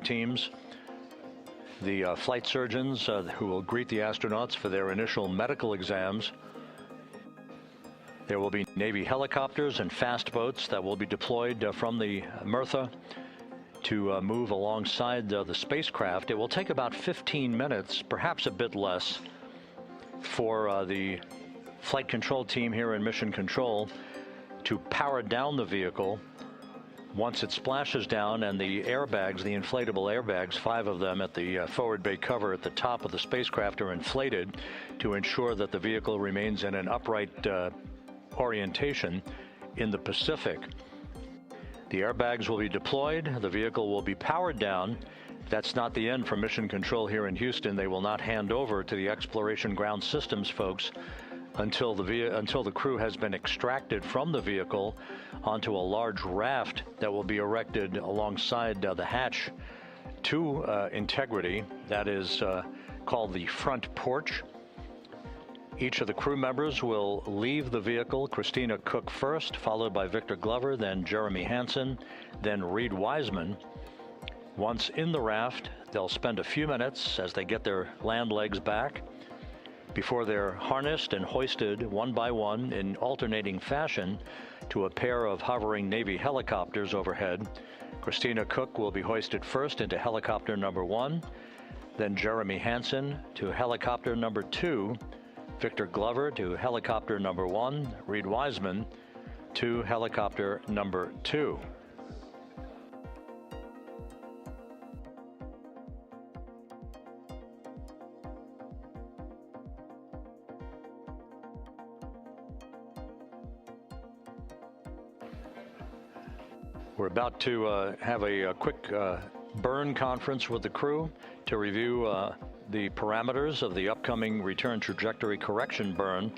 teams, the flight surgeons who will greet the astronauts for their initial medical exams. There will be Navy helicopters and fast boats that will be deployed from the Mertha to move alongside the spacecraft. It will take about 15 minutes, perhaps a bit less, for the flight control team here in Mission Control to power down the vehicle. Once it splashes down and the airbags, the inflatable airbags, 5 of them at the forward bay cover at the top of the spacecraft, are inflated to ensure that the vehicle remains in an upright orientation in the Pacific. The airbags will be deployed. The vehicle will be powered down. That's not the end for Mission Control here in Houston. They will not hand over to the Exploration Ground Systems folks until the crew has been extracted from the vehicle onto a large raft that will be erected alongside the hatch to Integrity. That is called the front porch. Each of the crew members will leave the vehicle, Christina Koch first, followed by Victor Glover, then Jeremy Hansen, then Reid Wiseman. Once in the raft, they'll spend a few minutes as they get their land legs back before they're harnessed and hoisted one by one in alternating fashion to a pair of hovering Navy helicopters overhead. Christina Koch will be hoisted first into helicopter number 1, then Jeremy Hansen to helicopter number 2, Victor Glover to helicopter number 1, Reid Wiseman to helicopter number 2. We're about to have a quick burn conference with the crew to review the parameters of the upcoming return trajectory correction burn.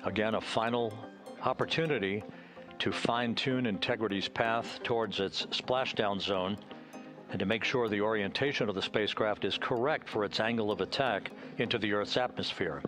Again, a final opportunity to fine-tune Integrity's path towards its splashdown zone and to make sure the orientation of the spacecraft is correct for its angle of attack into the Earth's atmosphere.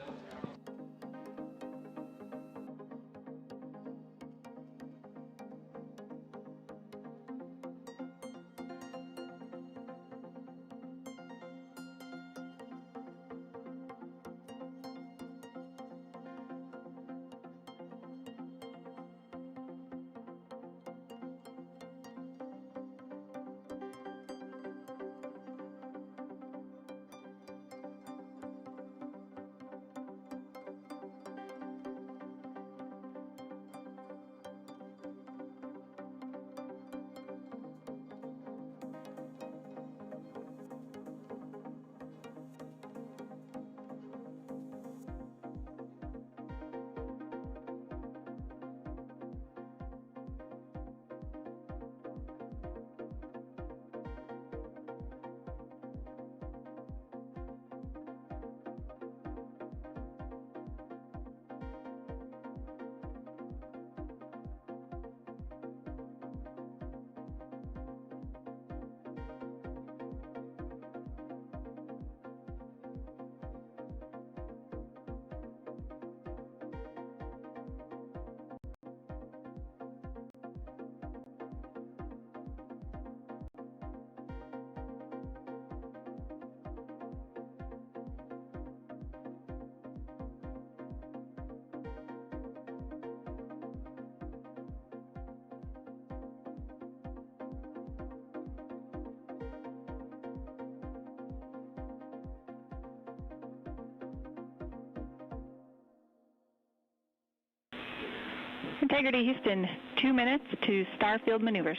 Integrity Houston, 2 minutes to starfield maneuvers.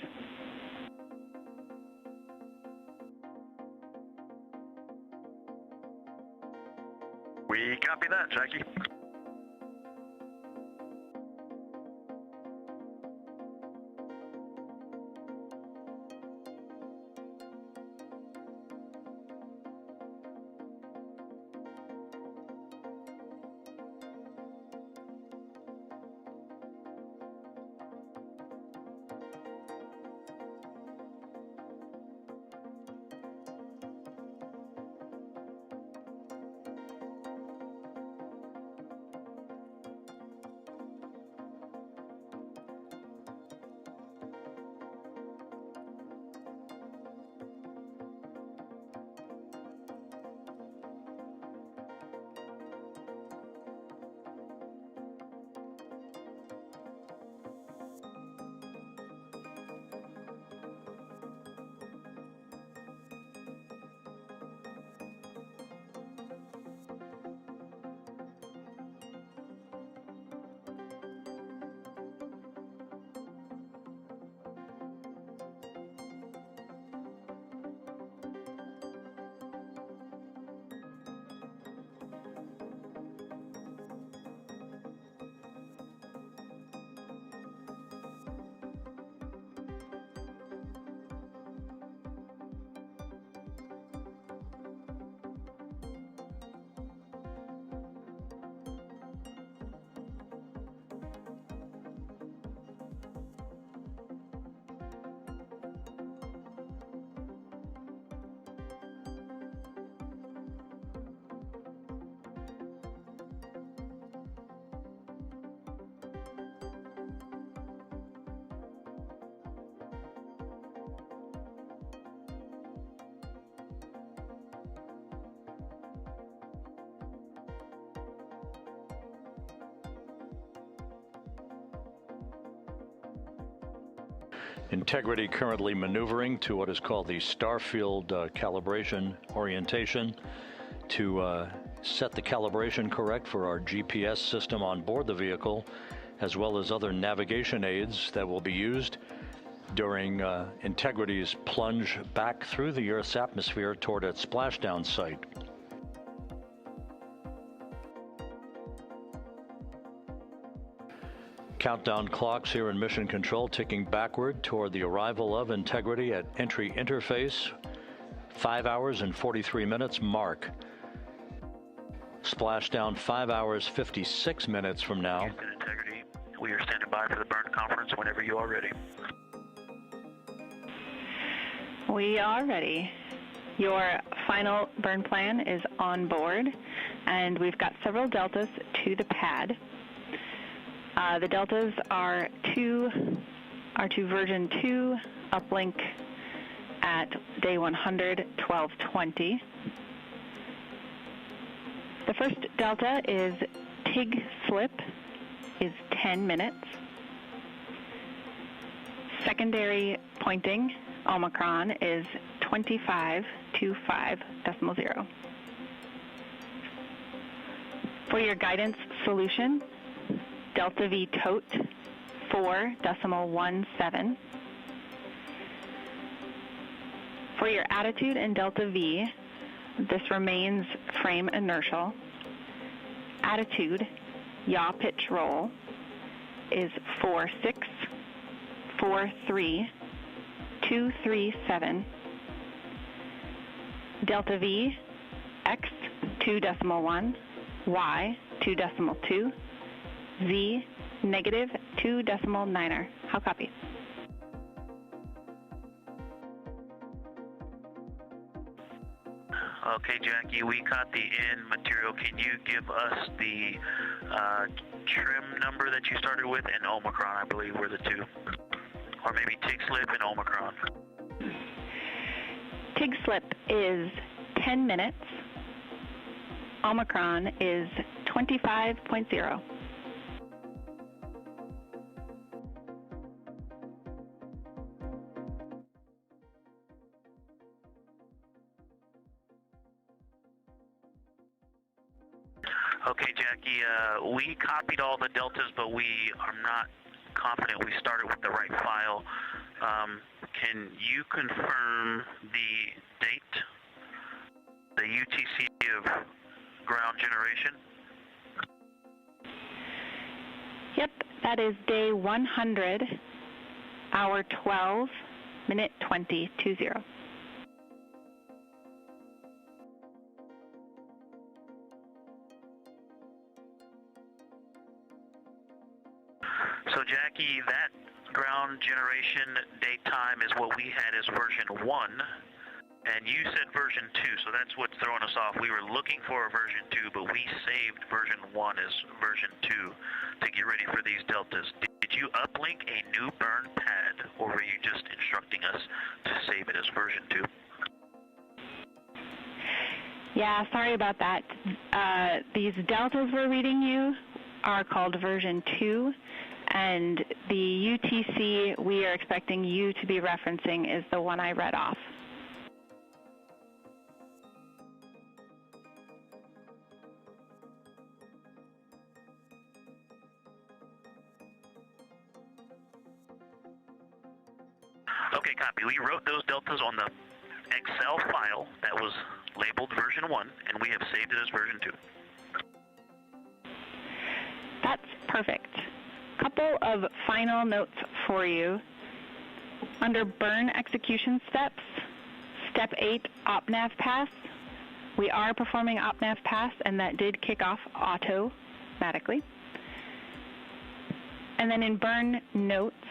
We copy that, Jackie. Integrity currently maneuvering to what is called the Starfield calibration orientation to set the calibration correct for our GPS system on board the vehicle, as well as other navigation aids that will be used during Integrity's plunge back through the Earth's atmosphere toward its splashdown site. Countdown clocks here in Mission Control ticking backward toward the arrival of Integrity at entry interface, 5 hours and 43 minutes mark. Splashdown 5 hours 56 minutes from now. Houston Integrity, we are standing by for the burn conference whenever you are ready. We are ready. Your final burn plan is on board, and we've got several deltas to the pad. The deltas are to version 2 uplink at day 100, 12:20. The first delta is TIG slip is 10 minutes. Secondary pointing, Omicron, is 2525.0. For your guidance solution, Delta V tote 4.17. For your attitude in Delta V, this remains frame inertial. Attitude, yaw pitch roll, is 4643.237. Delta V, X 2.1, Y 2.2, Z negative 2.9. How copy? Okay, Jackie, we caught the end material. Can you give us the trim number that you started with and Omicron, I believe, were the two? Or maybe TIG slip and Omicron. TIG slip is 10 minutes. Omicron is 25.0. Okay, Jackie, we copied all the deltas, but we are not confident we started with the right file. Can you confirm the date, the UTC of ground generation? Yep, that is day 100, hour 12, minute 20.20. So Jackie, that ground generation date time is what we had as version 1, and you said version 2, so that's what's throwing us off. We were looking for a version 2, but we saved version 1 as version 2 to get ready for these deltas. Did you uplink a new burn pad, or were you just instructing us to save it as version 2? Yeah, sorry about that. These deltas we're reading you are called version 2, and the UTC we are expecting you to be referencing is the one I read off. Okay, copy. We wrote those deltas on the Excel file that was labeled version 1, and we have saved it as version 2. That's perfect. Couple of final notes for you. Under burn execution steps, step 8, OpNav pass. We are performing OpNav pass, and that did kick off automatically. And then in burn notes,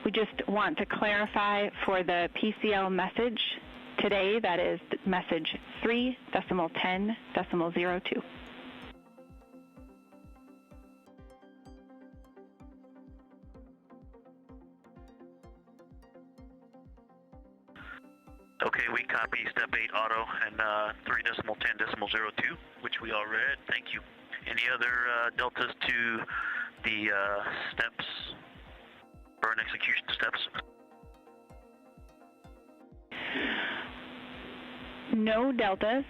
we just want to clarify for the PCL message today, that is message 3.10.02. Okay, we copy step 8 auto and 3.10.02, which we all read. Thank you. Any other deltas to the steps, burn execution steps? No deltas.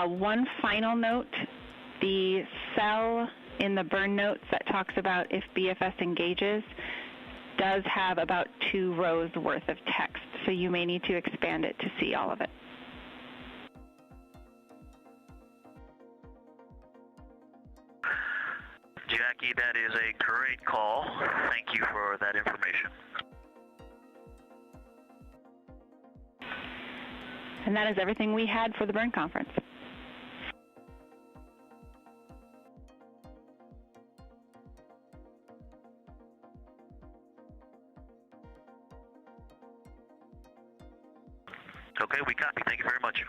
One final note, the cell in the burn notes that talks about if BFS engages does have about 2 rows worth of text, so you may need to expand it to see all of it. Jackie, that is a great call. Thank you for that information. And that is everything we had for the burn conference. Okay, we copy. Thank you very much.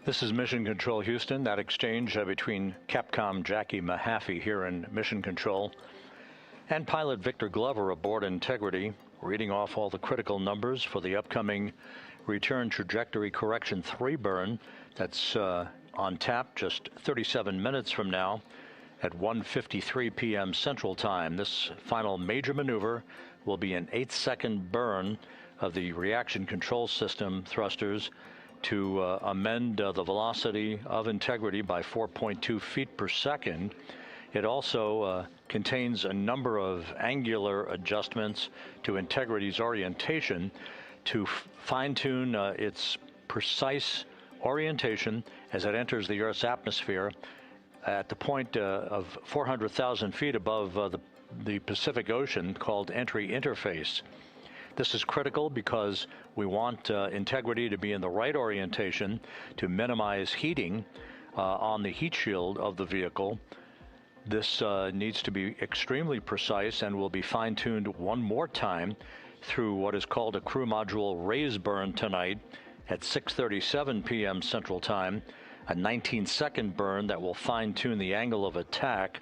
This is Mission Control Houston. That exchange between Capcom Jackie Mahaffey here in Mission Control and pilot Victor Glover aboard Integrity, reading off all the critical numbers for the upcoming Return Trajectory Correction 3 burn. That's on tap just 37 minutes from now at 1:53 p.m. Central Time. This final major maneuver will be an 8-second burn of the reaction control system thrusters to amend the velocity of Integrity by 4.2 feet per second. It also contains a number of angular adjustments to Integrity's orientation to fine-tune its precise orientation as it enters the Earth's atmosphere at the point of 400,000 feet above the Pacific Ocean, called entry interface. This is critical because we want Integrity to be in the right orientation to minimize heating on the heat shield of the vehicle. This needs to be extremely precise and will be fine-tuned one more time through what is called a crew module raise burn tonight at 6:37 p.m. Central Time, a 19-second burn that will fine-tune the angle of attack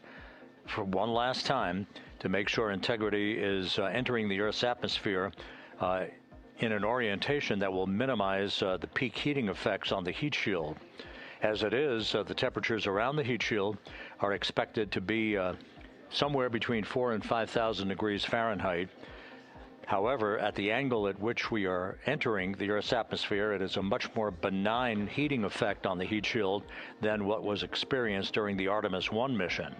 for one last time to make sure Integrity is entering the Earth's atmosphere in an orientation that will minimize the peak heating effects on the heat shield. As it is, the temperatures around the heat shield are expected to be somewhere between 4,000 and 5,000 degrees Fahrenheit. However, at the angle at which we are entering the Earth's atmosphere, it is a much more benign heating effect on the heat shield than what was experienced during the Artemis I mission.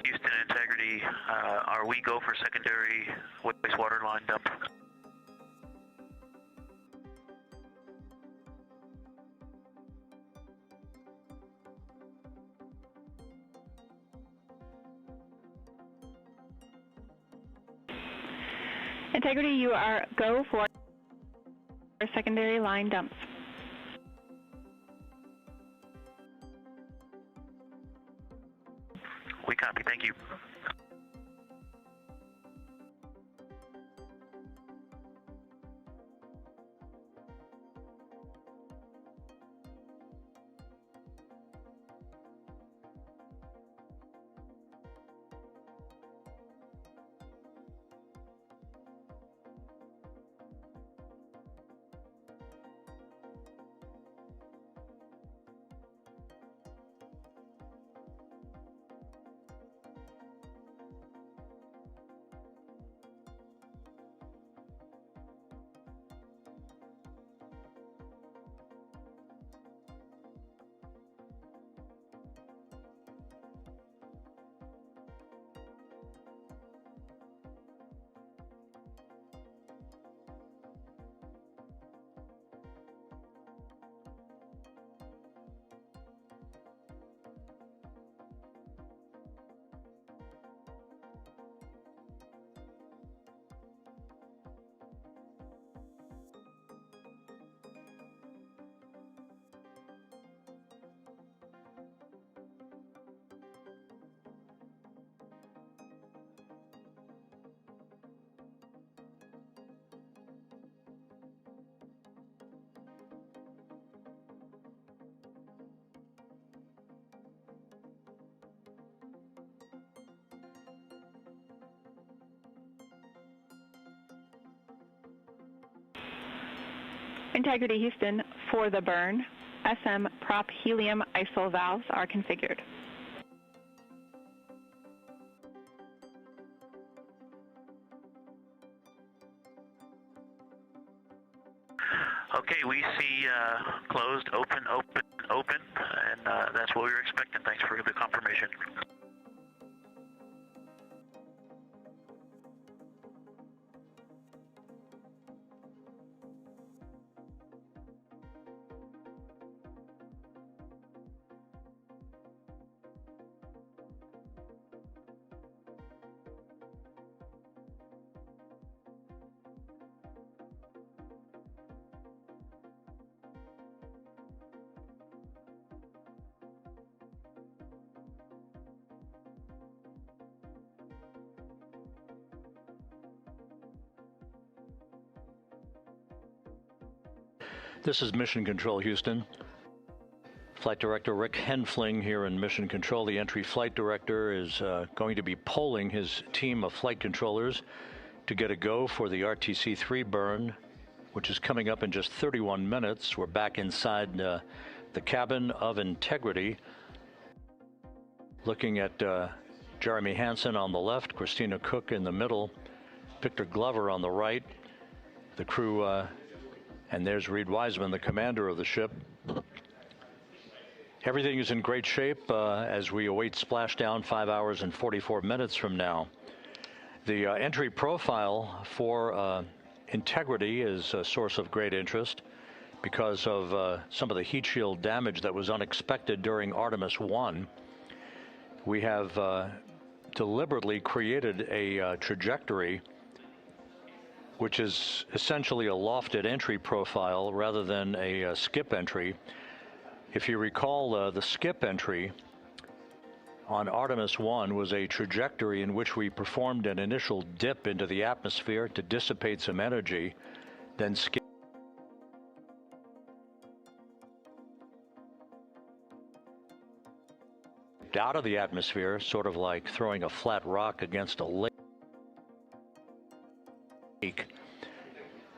Houston Integrity, are we go for secondary wastewater line dump? Integrity, you are go for secondary line dumps. We copy, thank you. Integrity Houston, for the burn, SM prop helium isol valves are configured. Okay, we see closed, open, open, open, and that's what we were expecting. Thanks for the confirmation. This is Mission Control, Houston. Flight Director Rick Henfling here in Mission Control. The entry flight director is going to be polling his team of flight controllers to get a go for the RTC-3 burn, which is coming up in just 31 minutes. We're back inside the cabin of Integrity, looking at Jeremy Hansen on the left, Christina Koch in the middle, Victor Glover on the right, the crew, and there's Reid Wiseman, the commander of the ship. Everything is in great shape as we await splashdown 5 hours and 44 minutes from now. The entry profile for Integrity is a source of great interest because of some of the heat shield damage that was unexpected during Artemis I. We have deliberately created a trajectory which is essentially a lofted entry profile rather than a skip entry. If you recall, the skip entry on Artemis I was a trajectory in which we performed an initial dip into the atmosphere to dissipate some energy, then skip out of the atmosphere, sort of like throwing a flat rock against a lake,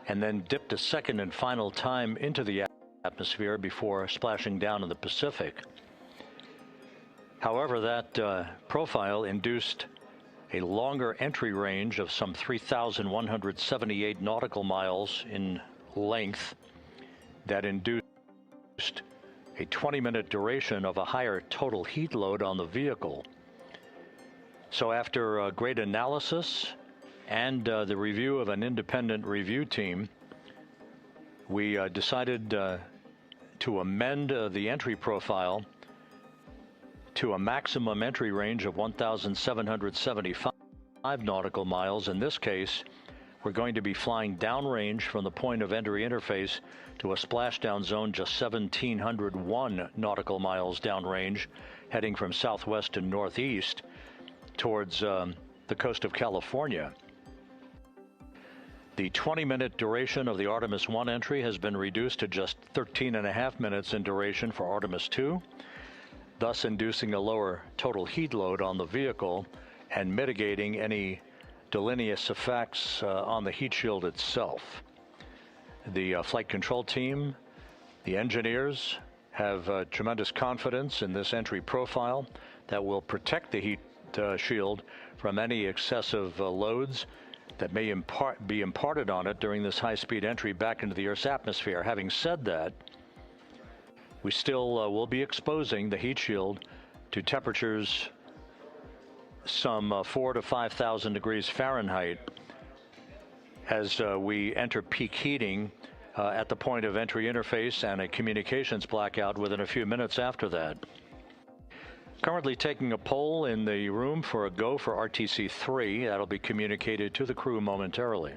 and then dipped a second and final time into the atmosphere before splashing down in the Pacific. However, that profile induced a longer entry range of some 3,178 nautical miles in length that induced a 20-minute duration of a higher total heat load on the vehicle. So after great analysis and the review of an independent review team, we decided to amend the entry profile to a maximum entry range of 1,775 nautical miles. In this case, we're going to be flying downrange from the point of entry interface to a splashdown zone just 1,701 nautical miles downrange, heading from southwest to northeast towards the coast of California. The 20-minute duration of the Artemis I entry has been reduced to just 13.5 minutes in duration for Artemis II, thus inducing a lower total heat load on the vehicle and mitigating any deleterious effects on the heat shield itself. The flight control team, the engineers, have tremendous confidence in this entry profile that will protect the heat shield from any excessive loads that may be imparted on it during this high-speed entry back into the Earth's atmosphere. Having said that, we still will be exposing the heat shield to temperatures some 4,000 to 5,000 degrees Fahrenheit as we enter peak heating at the point of entry interface and a communications blackout within a few minutes after that. Currently taking a poll in the room for a go for RTC-3. That'll be communicated to the crew momentarily.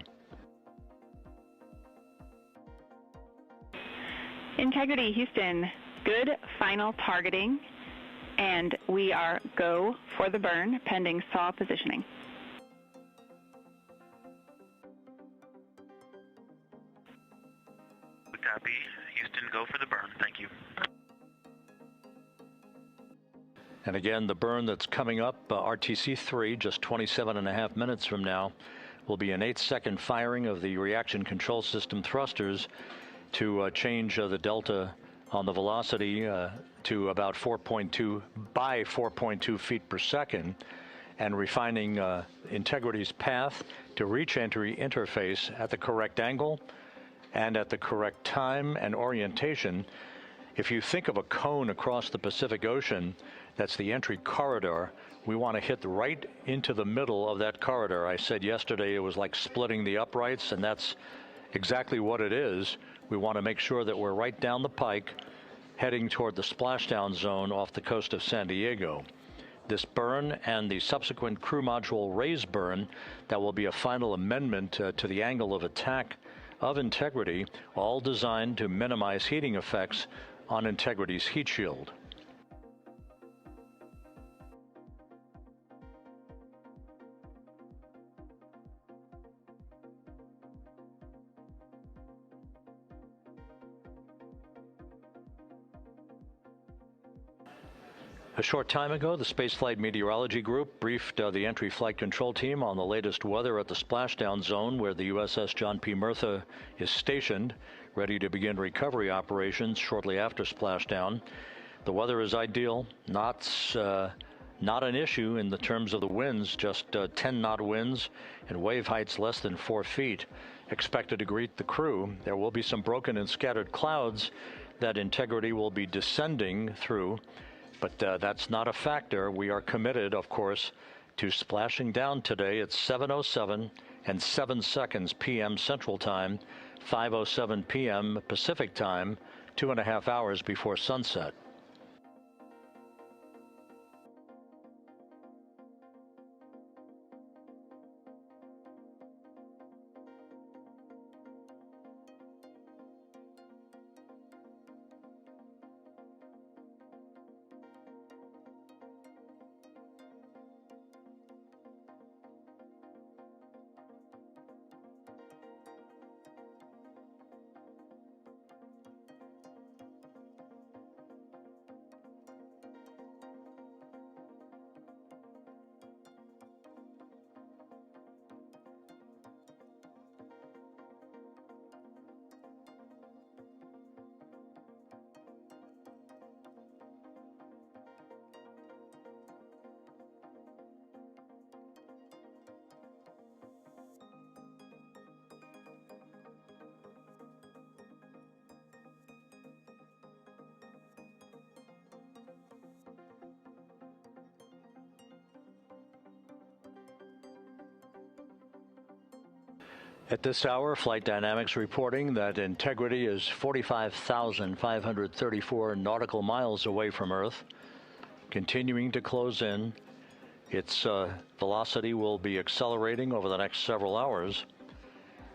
Integrity Houston, good final targeting, and we are go for the burn pending SAW positioning. Copy. Houston, go for the burn. Thank you. And again, the burn that's coming up, RTC-3, just 27.5 minutes from now, will be an 8-second firing of the reaction control system thrusters to change the delta on the velocity to about 4.2 feet per second, and refining Integrity's path to reach entry interface at the correct angle and at the correct time and orientation. If you think of a cone across the Pacific Ocean, that's the entry corridor. We want to hit right into the middle of that corridor. I said yesterday it was like splitting the uprights, and that's exactly what it is. We want to make sure that we're right down the pike, heading toward the splashdown zone off the coast of San Diego. This burn and the subsequent crew module raise burn, that will be a final amendment to the angle of attack of Integrity, all designed to minimize heating effects on Integrity's heat shield. A short time ago, the Spaceflight Meteorology Group briefed the entry flight control team on the latest weather at the splashdown zone where the USS John P. Murtha is stationed, ready to begin recovery operations shortly after splashdown. The weather is ideal, not an issue in the terms of the winds, just 10-knot winds and wave heights less than 4 feet expected to greet the crew. There will be some broken and scattered clouds that Integrity will be descending through, but that's not a factor. We are committed, of course, to splashing down today at 7:07 and 7 seconds p.m. Central Time, 5:07 p.m. Pacific Time, 2.5 hours before sunset. At this hour, Flight Dynamics reporting that Integrity is 45,534 nautical miles away from Earth, continuing to close in. Its velocity will be accelerating over the next several hours.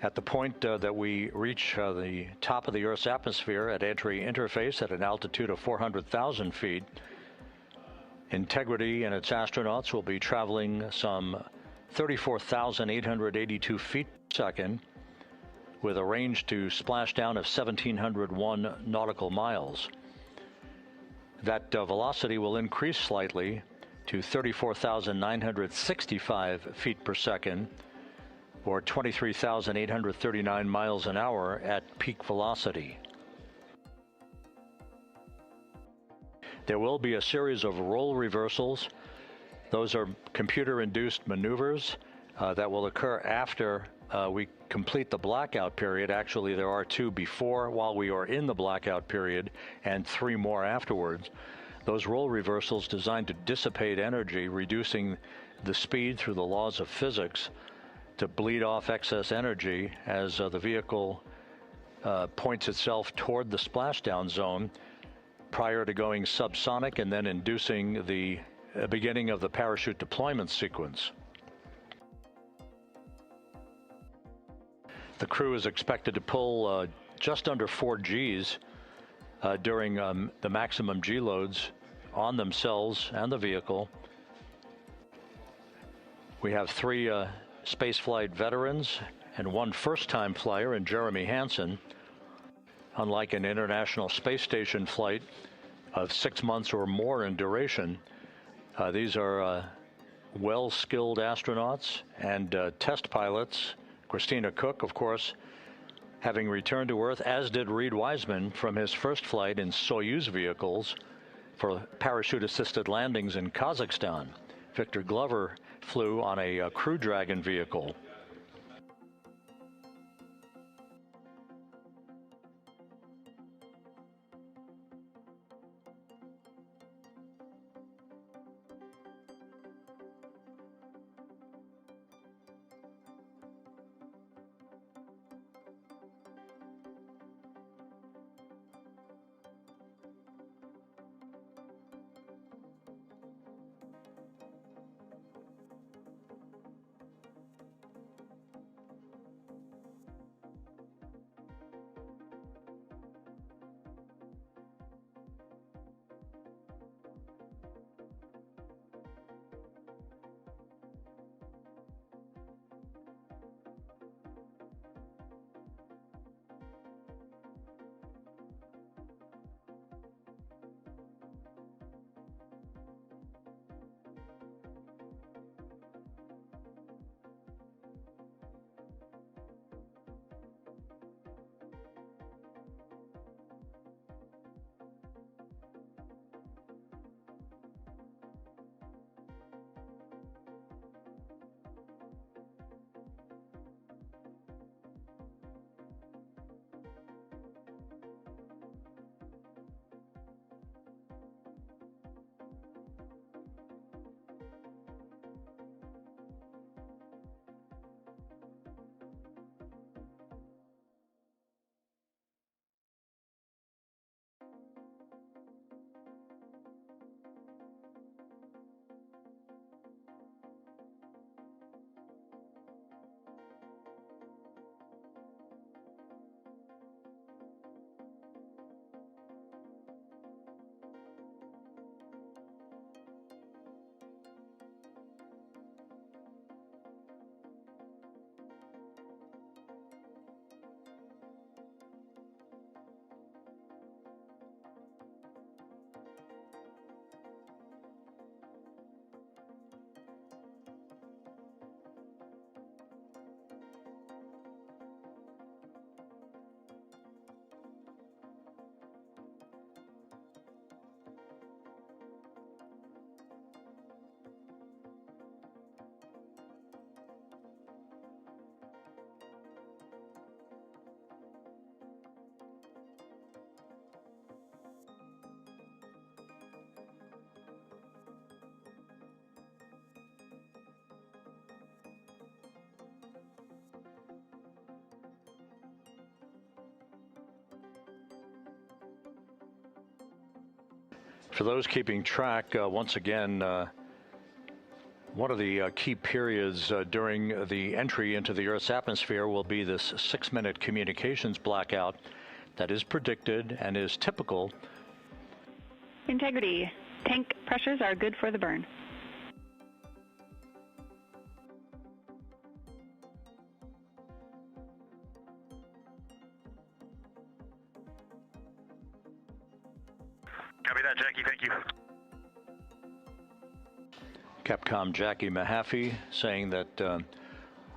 At the point that we reach the top of the Earth's atmosphere at entry interface at an altitude of 400,000 feet, Integrity and its astronauts will be traveling some 34,882 feet per second, with a range to splashdown of 1,701 nautical miles. That velocity will increase slightly to 34,965 feet per second, or 23,839 miles an hour at peak velocity. There will be a series of roll reversals. Those are computer-induced maneuvers that will occur after we complete the blackout period. Actually, there are 2 before, while we are in the blackout period, and 3 more afterwards. Those roll reversals designed to dissipate energy, reducing the speed through the laws of physics to bleed off excess energy as the vehicle points itself toward the splashdown zone prior to going subsonic and then inducing the beginning of the parachute deployment sequence. The crew is expected to pull just under 4 Gs during the maximum G loads on themselves and the vehicle. We have 3 spaceflight veterans and 1 first-time flyer in Jeremy Hansen. Unlike an International Space Station flight of 6 months or more in duration, these are well-skilled astronauts and test pilots. Christina Koch, of course, having returned to Earth, as did Reid Wiseman from his first flight in Soyuz vehicles for parachute-assisted landings in Kazakhstan. Victor Glover flew on a Crew Dragon vehicle. For those keeping track, once again, one of the key periods during the entry into the Earth's atmosphere will be this 6-minute communications blackout that is predicted and is typical. Integrity. Tank pressures are good for the burn. Copy that, Jackie. Thank you. Capcom Jackie Mahaffey saying that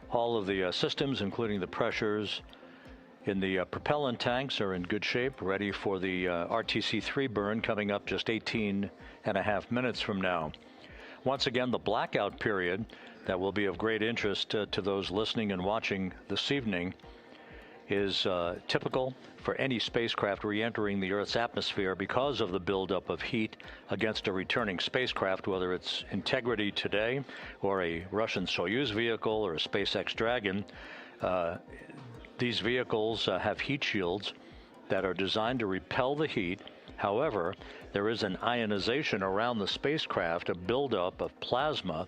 all of the systems, including the pressures in the propellant tanks, are in good shape, ready for the RTC-3 burn coming up just 18.5 minutes from now. Once again, the blackout period that will be of great interest to those listening and watching this evening is typical for any spacecraft re-entering the Earth's atmosphere because of the buildup of heat against a returning spacecraft, whether it's Integrity today or a Russian Soyuz vehicle or a SpaceX Dragon. These vehicles have heat shields that are designed to repel the heat. However, there is an ionization around the spacecraft, a buildup of plasma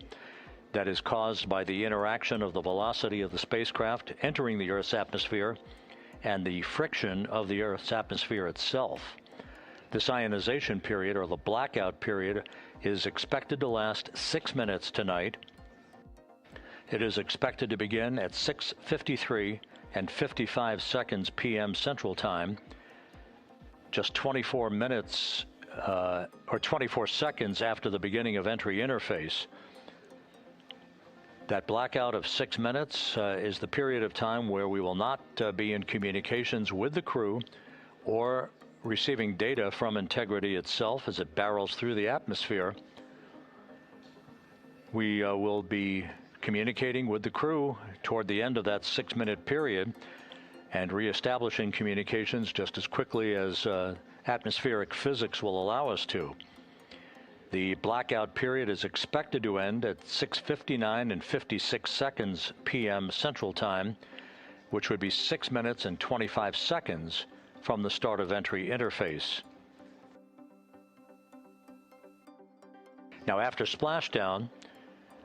that is caused by the interaction of the velocity of the spacecraft entering the Earth's atmosphere and the friction of the Earth's atmosphere itself. This ionization period, or the blackout period, is expected to last 6 minutes tonight. It is expected to begin at 6:53 and 55 seconds p.m. Central Time, just 24 minutes or 24 seconds after the beginning of entry interface. That blackout of 6 minutes is the period of time where we will not be in communications with the crew or receiving data from Integrity itself as it barrels through the atmosphere. We will be communicating with the crew toward the end of that 6-minute period and reestablishing communications just as quickly as atmospheric physics will allow us to. The blackout period is expected to end at 6:59 and 56 seconds p.m. Central Time, which would be 6 minutes and 25 seconds from the start of entry interface. Now, after splashdown,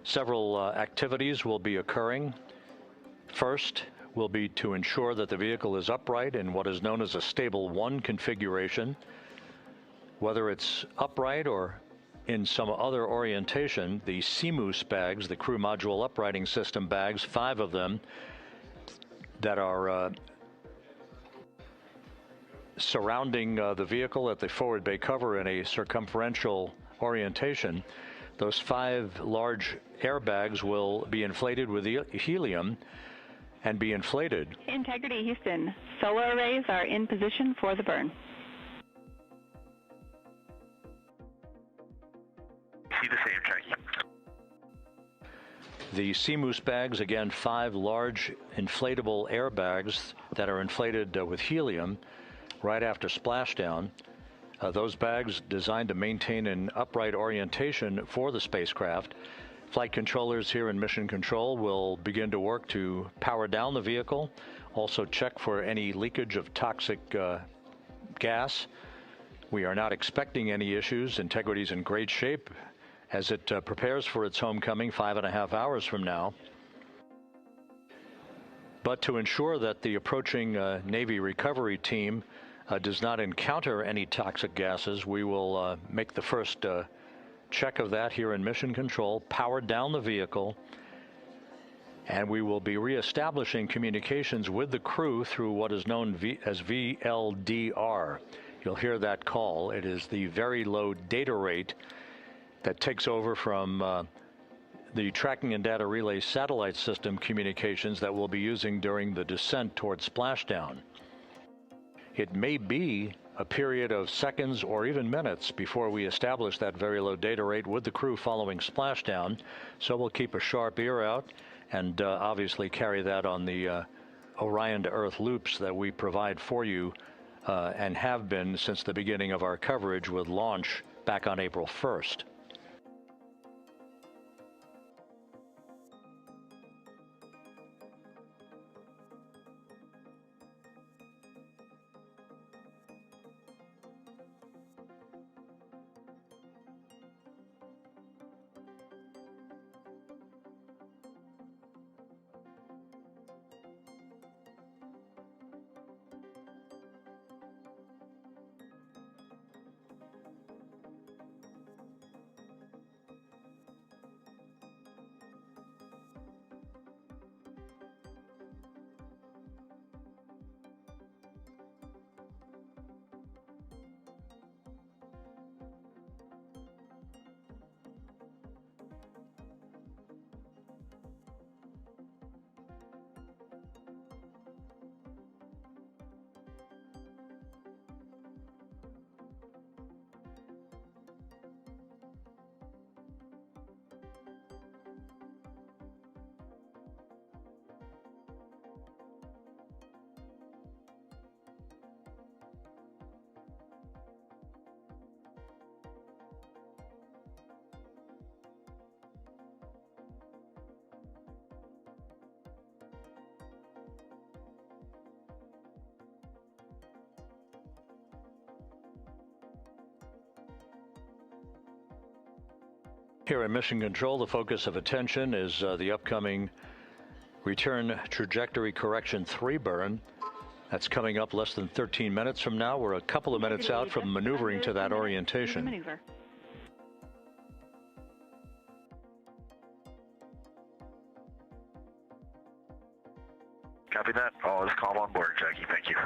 several activities will be occurring. First will be to ensure that the vehicle is upright in what is known as a stable 1 configuration. Whether it's upright or in some other orientation, the CMOOS bags, the crew module uprighting system bags, 5 of them that are surrounding the vehicle at the forward bay cover in a circumferential orientation, those 5 large airbags will be inflated with helium and be inflated. Integrity, Houston. Solar arrays are in position for the burn. See the same, Jackie. The CMOOS bags, again, 5 large inflatable airbags that are inflated with helium right after splashdown. Those bags designed to maintain an upright orientation for the spacecraft. Flight controllers here in Mission Control will begin to work to power down the vehicle, also check for any leakage of toxic gas. We are not expecting any issues. Integrity's in great shape as it prepares for its homecoming 5.5 hours from now. But to ensure that the approaching Navy recovery team does not encounter any toxic gases, we will make the first check of that here in Mission Control, power down the vehicle, and we will be reestablishing communications with the crew through what is known as VLDR. You'll hear that call. It is the very low data rate that takes over from the tracking and data relay satellite system communications that we'll be using during the descent towards splashdown. It may be a period of seconds or even minutes before we establish that very low data rate with the crew following splashdown, so we'll keep a sharp ear out and obviously carry that on the Orion to Earth loops that we provide for you and have been since the beginning of our coverage with launch back on April 1st. Here in Mission Control, the focus of attention is the upcoming Return Trajectory Correction 3 burn. That's coming up less than 13 minutes from now. We're a couple of minutes out from maneuvering to that orientation. Copy that. All is calm on board, Jackie. Thank you.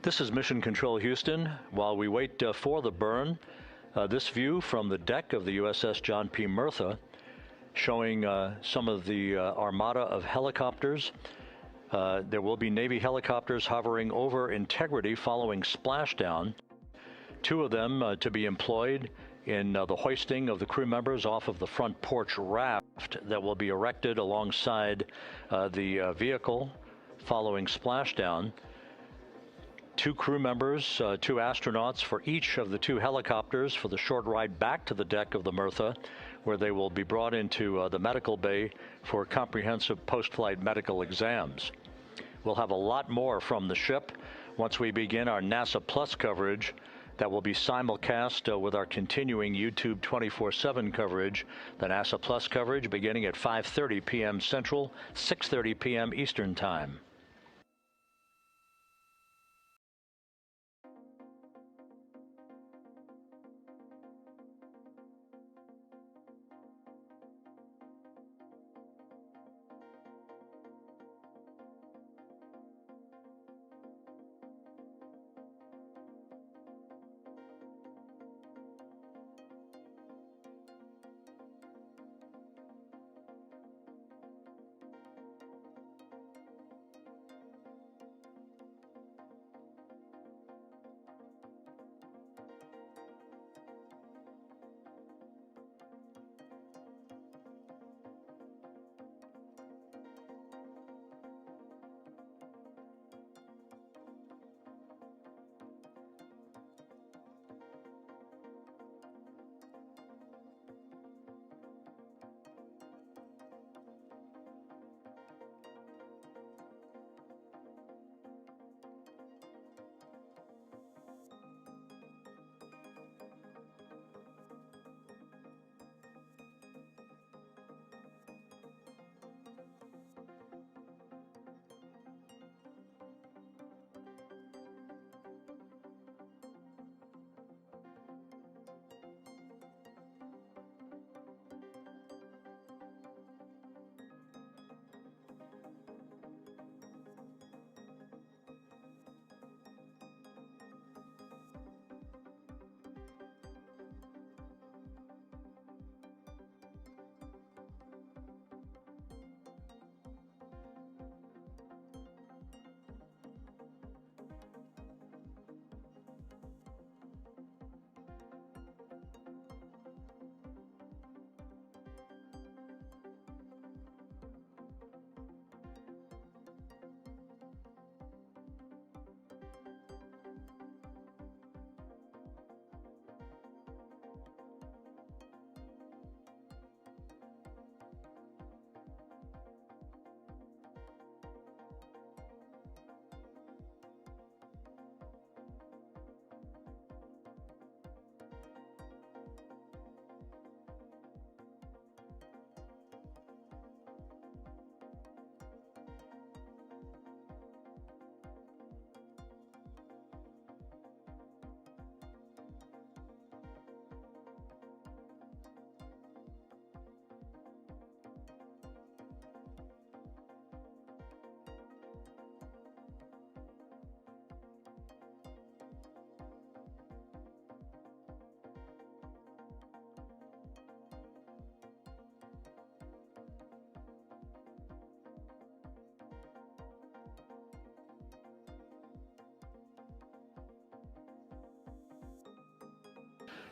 This is Mission Control Houston. While we wait for the burn, this view from the deck of the USS John P. Murtha showing some of the armada of helicopters. There will be Navy helicopters hovering over Integrity following splashdown. 2 of them to be employed in the hoisting of the crew members off of the front porch raft that will be erected alongside the vehicle following splashdown. 2 crew members, 2 astronauts for each of the 2 helicopters for the short ride back to the deck of the Murtha, where they will be brought into the medical bay for comprehensive post-flight medical exams. We'll have a lot more from the ship once we begin our NASA Plus coverage that will be simulcast with our continuing YouTube 24/7 coverage, the NASA Plus coverage beginning at 5:30 p.m. Central, 6:30 p.m. Eastern Time.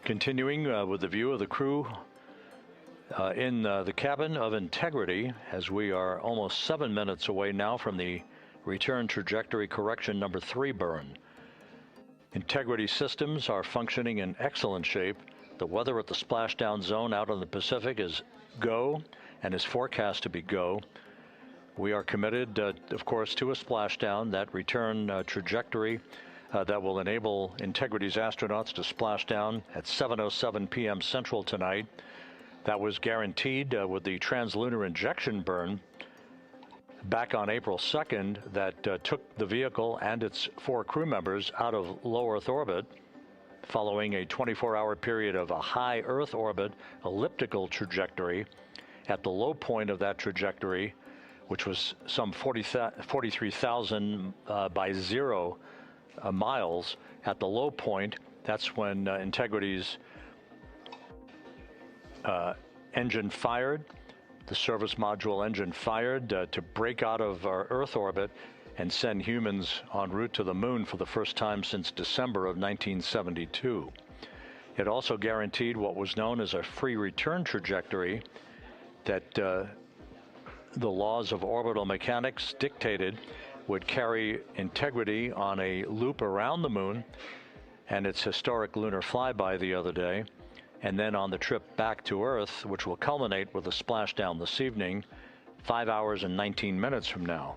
Continuing with the view of the crew in the cabin of Integrity, as we are almost 7 minutes away now from the return trajectory correction number 3 burn. Integrity systems are functioning in excellent shape. The weather at the splashdown zone out in the Pacific is go and is forecast to be go. We are committed, of course, to a splashdown, that return trajectory that will enable Integrity's astronauts to splash down at 7:07 p.m. Central tonight. That was guaranteed with the translunar injection burn back on April 2nd that took the vehicle and its 4 crew members out of low Earth orbit, following a 24-hour period of a high Earth orbit elliptical trajectory. At the low point of that trajectory, which was some 43,000 by 0 miles. At the low point, that's when Integrity's engine fired, the service module engine fired to break out of our Earth orbit and send humans en route to the moon for the first time since December of 1972. It also guaranteed what was known as a free return trajectory that the laws of orbital mechanics dictated would carry Integrity on a loop around the moon and its historic lunar flyby the other day, and then on the trip back to Earth, which will culminate with a splashdown this evening, 5 hours and 19 minutes from now.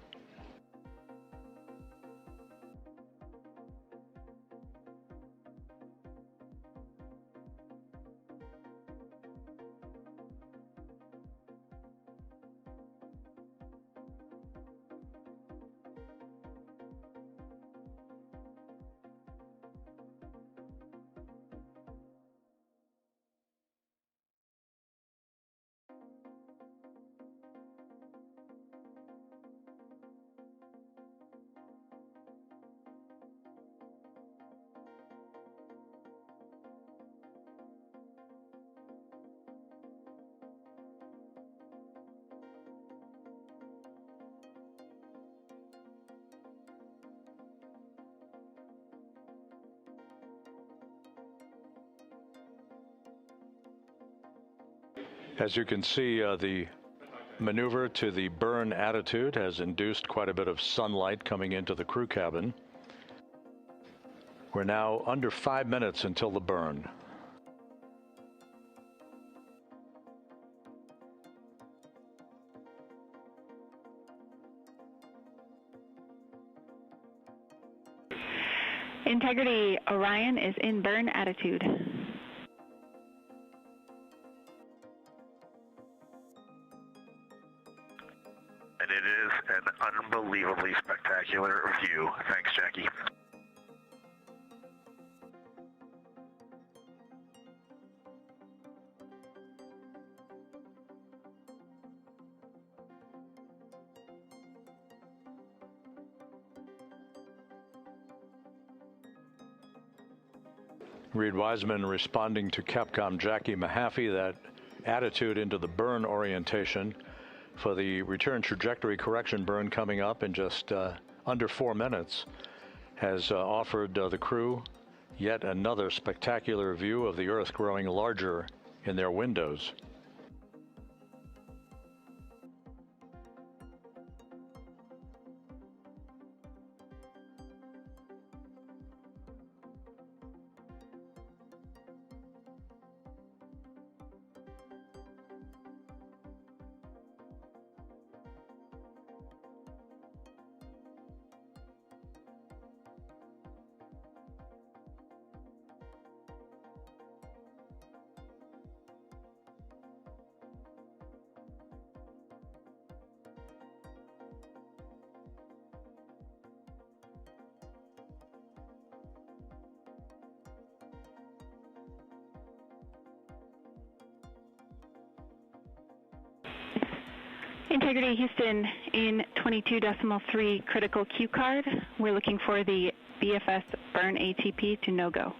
As you can see, the maneuver to the burn attitude has induced quite a bit of sunlight coming into the crew cabin. We're now under 5 minutes until the burn. Integrity, Orion is in burn attitude. And it is an unbelievably spectacular view. Thanks, Jackie. Reid Wiseman responding to Capcom Jackie Mahaffey, that attitude into the burn orientation for the return trajectory correction burn coming up in just under 4 minutes, has offered the crew yet another spectacular view of the Earth growing larger in their windows. Integrity Houston in 22.3 critical Q card. We're looking for the BFS burn ATP to no go.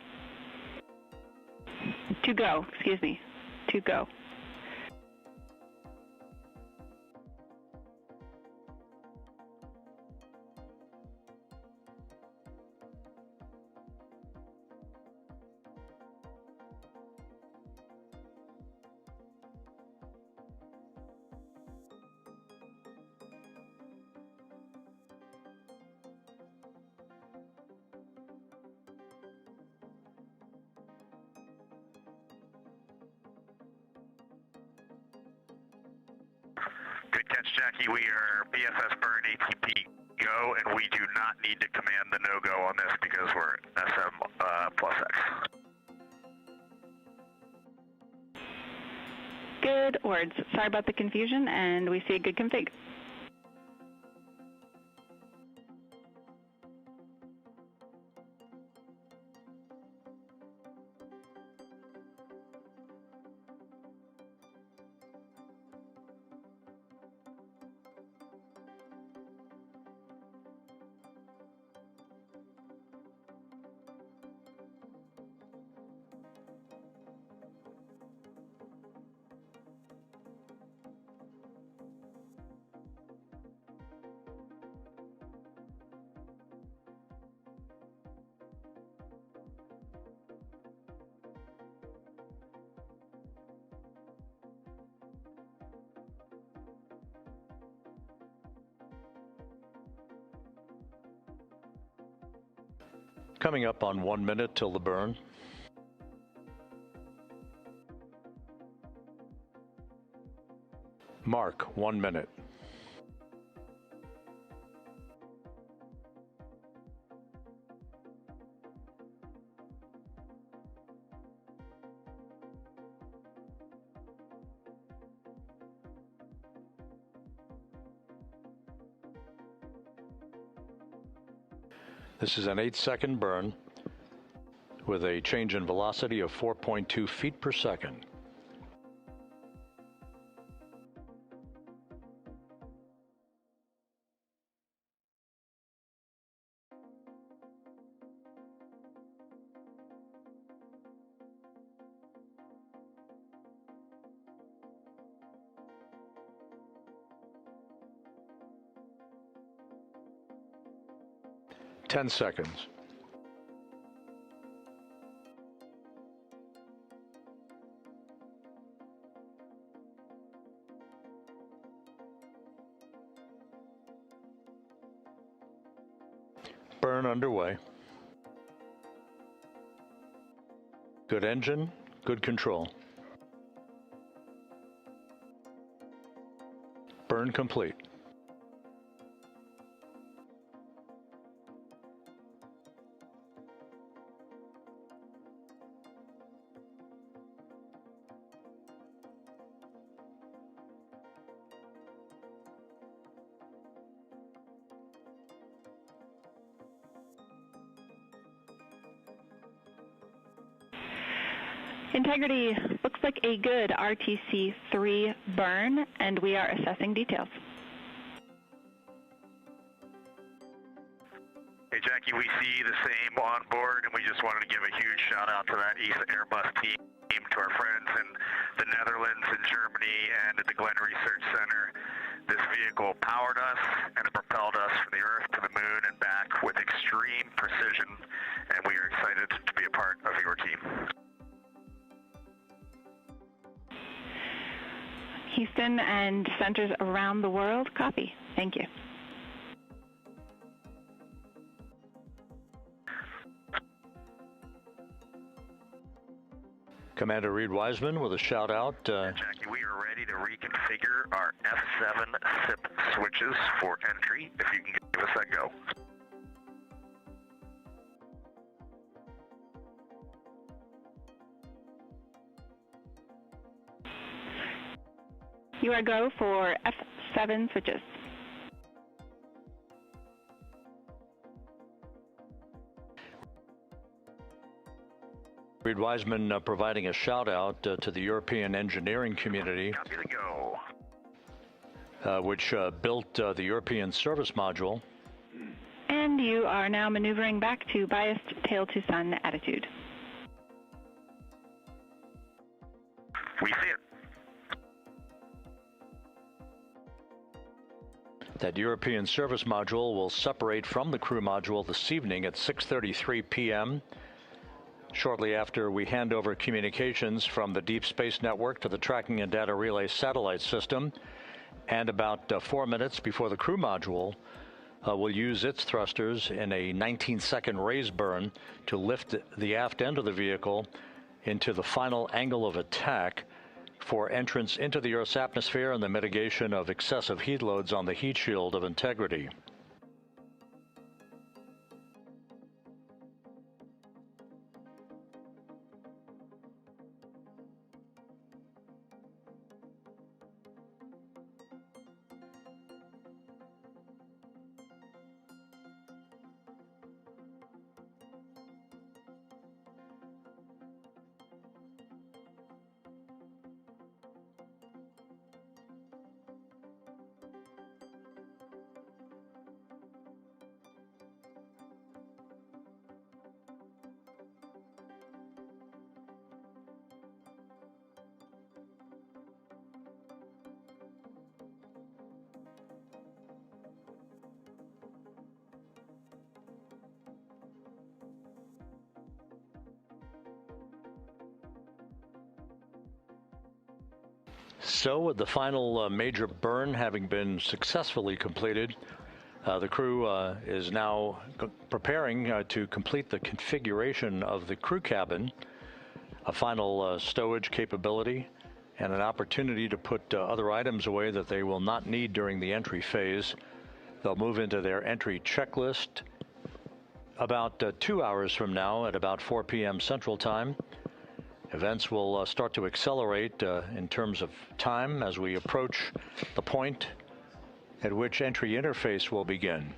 To go, excuse me. To go. Good catch, Jackie. We are BFS burn ATP go, and we do not need to command the no-go on this because we're SM plus X. Good words. Sorry about the confusion, and we see a good config. Coming up on 1 minute till the burn. Mark, 1 minute. This is an 8-second burn with a change in velocity of 4.2 feet per second. Ten seconds. Burn underway. Good engine, good control. Burn complete. Integrity looks like a good RTC-3 burn, and we are assessing details. Hey, Jackie, we see the same on board, and we just wanted to give a huge shout out to that ESA Airbus team, to our friends in the Netherlands and Germany and at the Glenn Research Center. This vehicle powered us and it propelled us from the Earth to the Moon and back with extreme precision, and we are excited to be a part of your team. Houston and centers around the world, copy. Thank you. Commander Reid Wiseman with a shout out. Jackie, we are ready to reconfigure our F7 SIP switches for entry, if you can give us that go. You are go for F7 switches. Reid Wiseman providing a shout out to the European engineering community, Copy the go. which built the European service module. And you are now maneuvering back to biased tail to sun attitude. We see it. That European service module will separate from the crew module this evening at 6:33 p.m. shortly after we hand over communications from the Deep Space Network to the Tracking and Data Relay satellite system, and about 4 minutes before the crew module will use its thrusters in a 19-second raise burn to lift the aft end of the vehicle into the final angle of attack for entrance into the Earth's atmosphere and the mitigation of excessive heat loads on the heat shield of Integrity. So with the final major burn having been successfully completed, The crew is now preparing to complete the configuration of the crew cabin, a final stowage capability, and an opportunity to put other items away that they will not need during the entry phase. They'll move into their entry checklist about 2 hours from now at about 4 p.m. Central Time. Events will start to accelerate in terms of time as we approach the point at which entry interface will begin.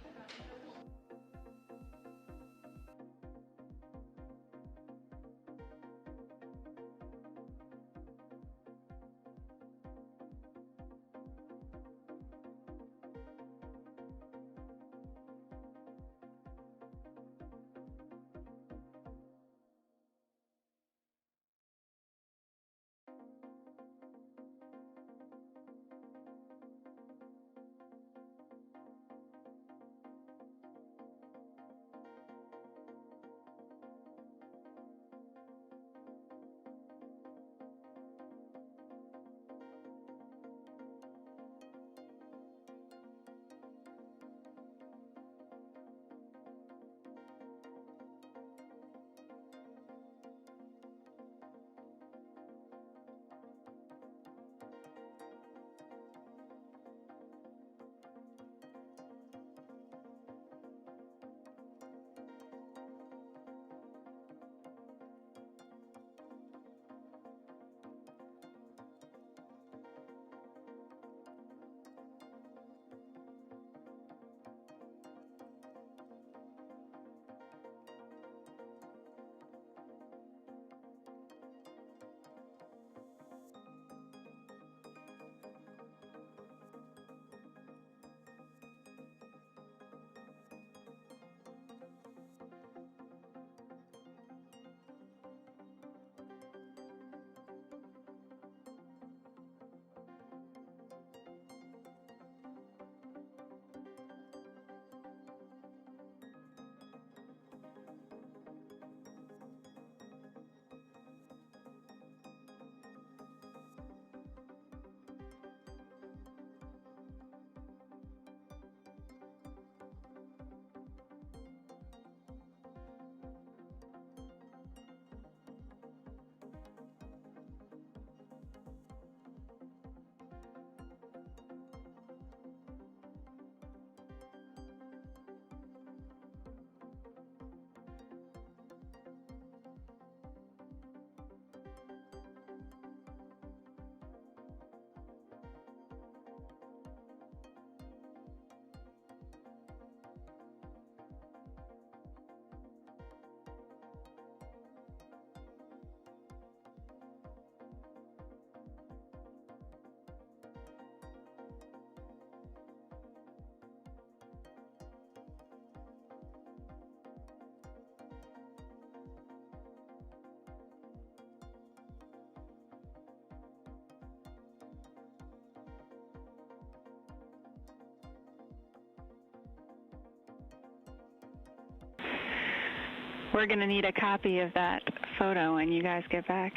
We're going to need a copy of that photo when you guys get back.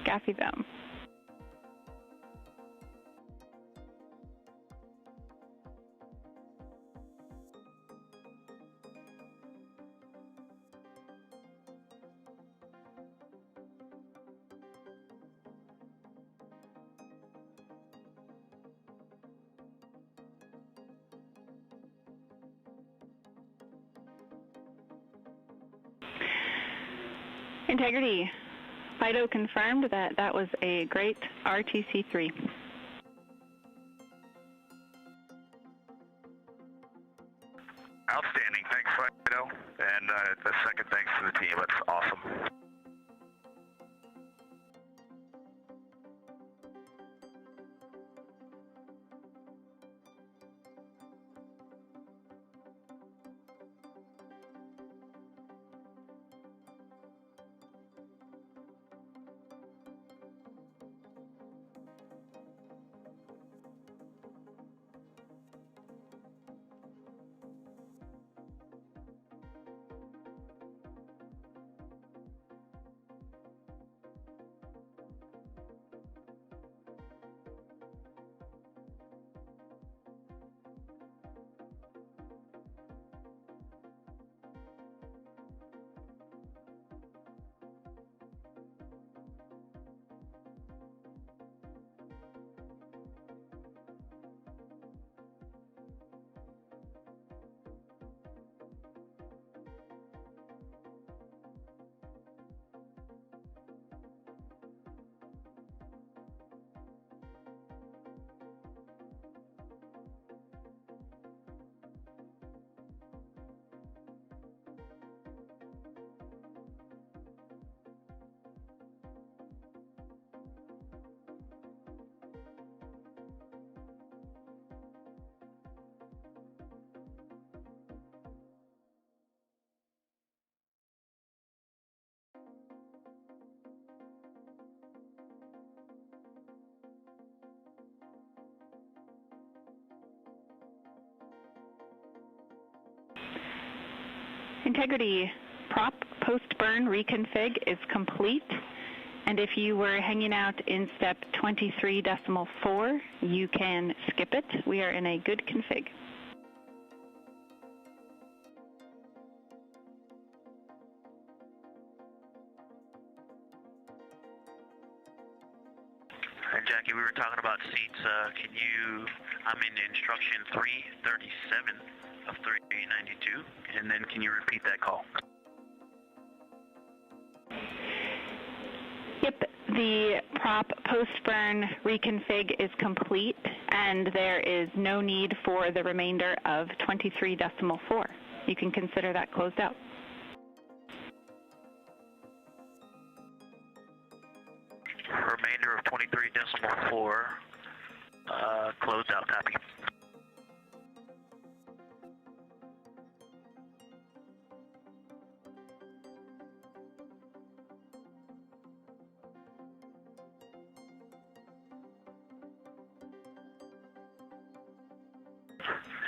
Copy them. Integrity. FIDO confirmed that that was a great RTC-3. Outstanding. Thanks, Fido. And a second thanks to the team. That's awesome. Integrity prop post-burn reconfig is complete. And if you were hanging out in step 23.4, you can skip it. We are in a good config. And Jackie, we were talking about seats. I'm in instruction 337 of 392, and then can you repeat that call? Yep, the prop post-burn reconfig is complete, and there is no need for the remainder of 23.4. You can consider that closed out. Remainder of 23.4, closed out, copy.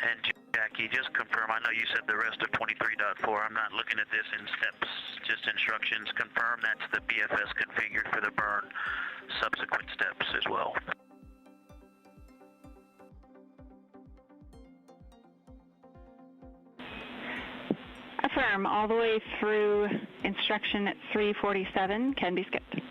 And Jackie, just confirm, I know you said the rest of 23.4. I'm not looking at this in steps, just instructions. Confirm that's the BFS configured for the burn subsequent steps as well. Affirm, all the way through instruction 347 can be skipped.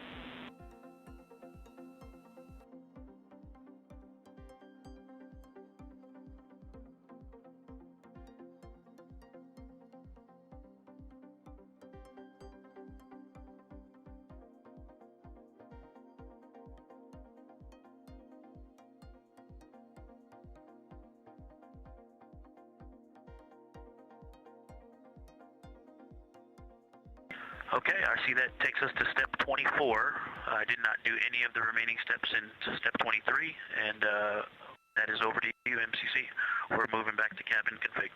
Okay, I see that takes us to step 24. I did not do any of the remaining steps in step 23, and that is over to you, MCC. We're moving back to cabin config.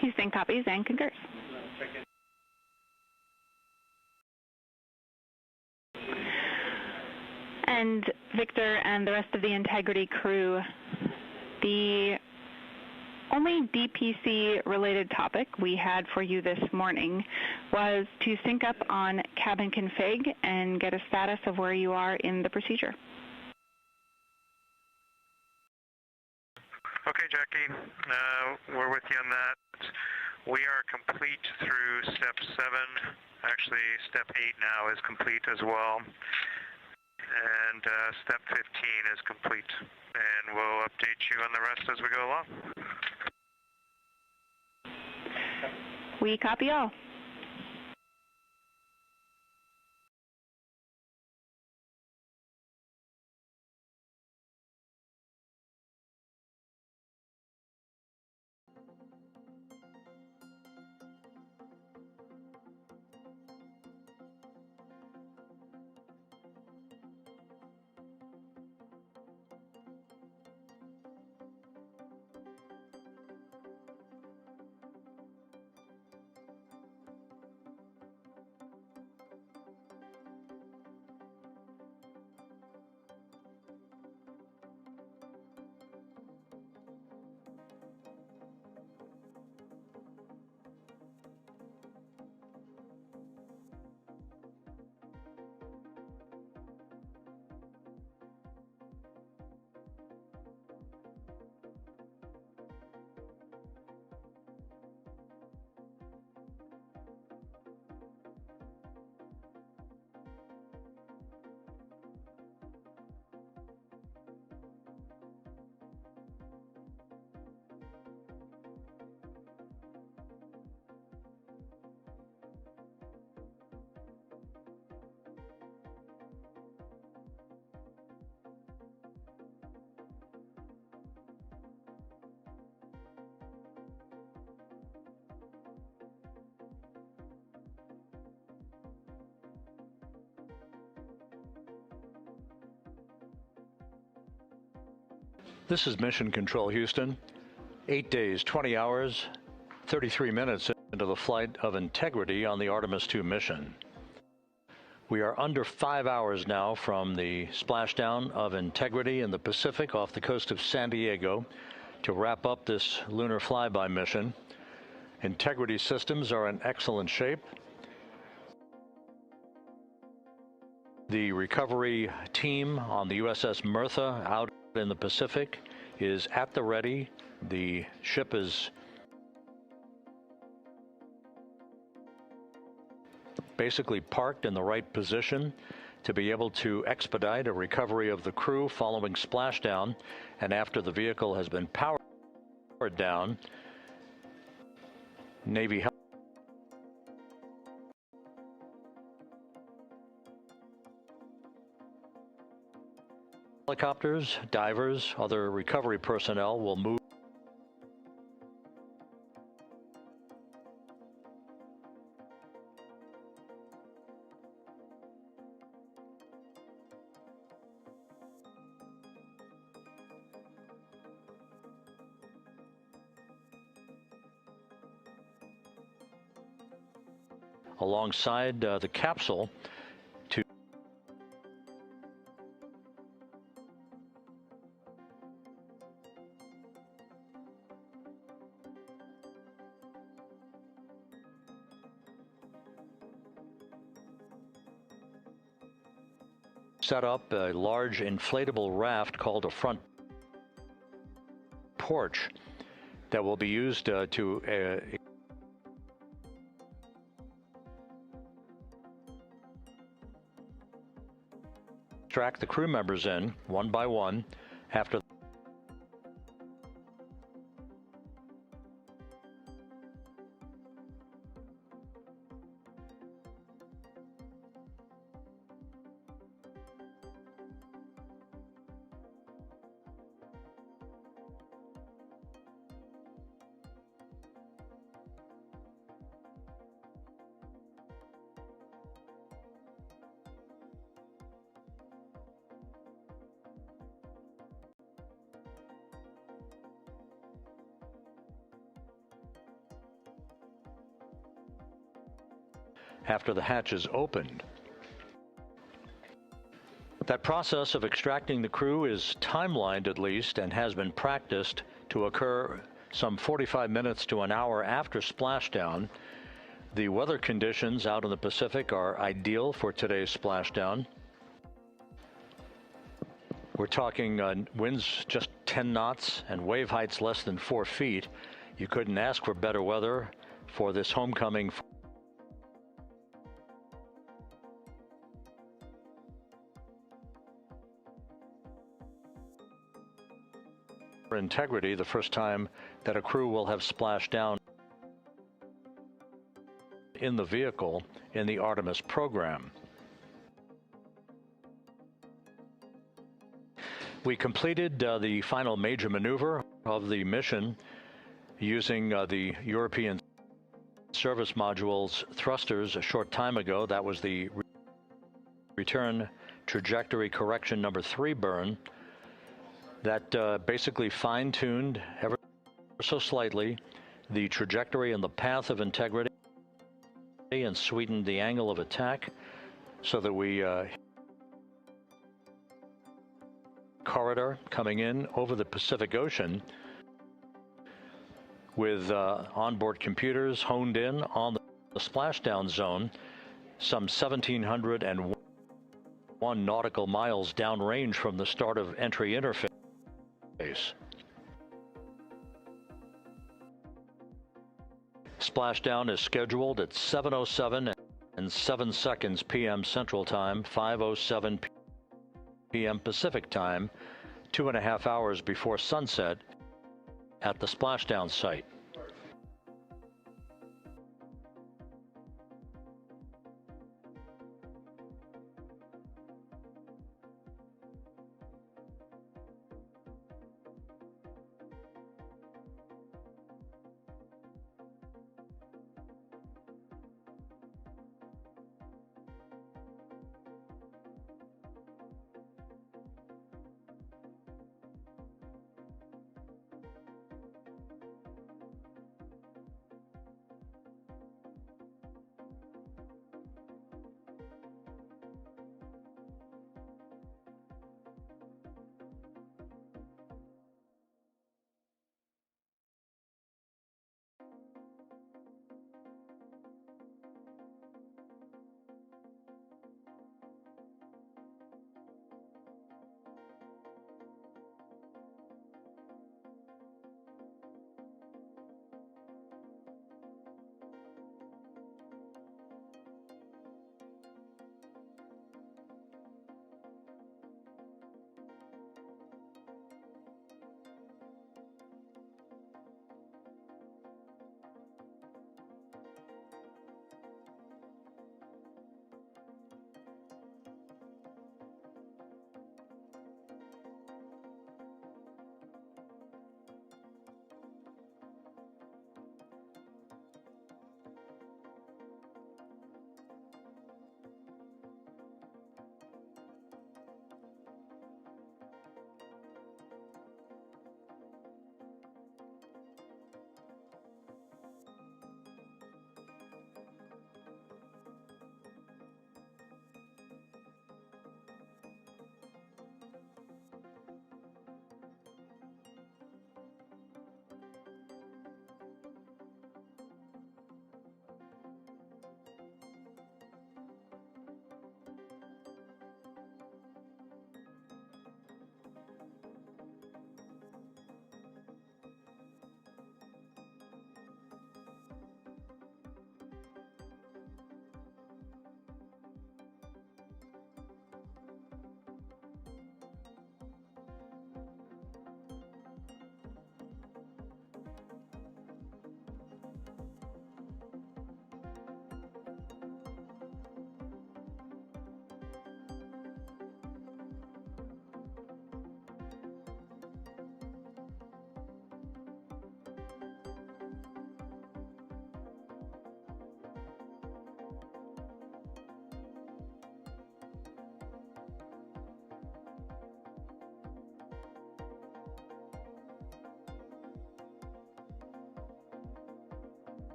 Houston copies and concurs. And Victor and the rest of the Integrity crew, the only DPC-related topic we had for you this morning was to sync up on cabin config and get a status of where you are in the procedure. Okay, Jackie, we're with you on that. We are complete through step 7. Actually, step 8 now is complete as well. And step 15 is complete. And we'll update you on the rest as we go along. We copy all. This is Mission Control, Houston. 8 days, 20 hours, 33 minutes into the flight of Integrity on the Artemis II mission. We are under 5 hours now from the splashdown of Integrity in the Pacific off the coast of San Diego, to wrap up this lunar flyby mission. Integrity systems are in excellent shape. The recovery team on the USS Merthyr out in the Pacific is at the ready. The ship is basically parked in the right position to be able to expedite a recovery of the crew following splashdown, and after the vehicle has been powered down, Navy helicopters, divers, other recovery personnel will move alongside the capsule to set up a large inflatable raft called a front porch that will be used to extract the crew members in one by one after the hatch is opened. That process of extracting the crew is timelined at least and has been practiced to occur some 45 minutes to an hour after splashdown. The weather conditions out in the Pacific are ideal for today's splashdown. We're talking winds just 10 knots and wave heights less than 4 feet. You couldn't ask for better weather for this homecoming Integrity, the first time that a crew will have splashed down in the vehicle in the Artemis program. We completed the final major maneuver of the mission using the European service module's thrusters a short time ago. That was the return trajectory correction number 3 burn. That basically fine-tuned ever so slightly the trajectory and the path of Integrity and sweetened the angle of attack so that we corridor coming in over the Pacific Ocean with onboard computers honed in on the splashdown zone some 1,701 nautical miles downrange from the start of entry interface. Splashdown is scheduled at 7:07 and 7 seconds p.m. Central Time, 5:07 p.m. Pacific Time, 2.5 hours before sunset at the splashdown site.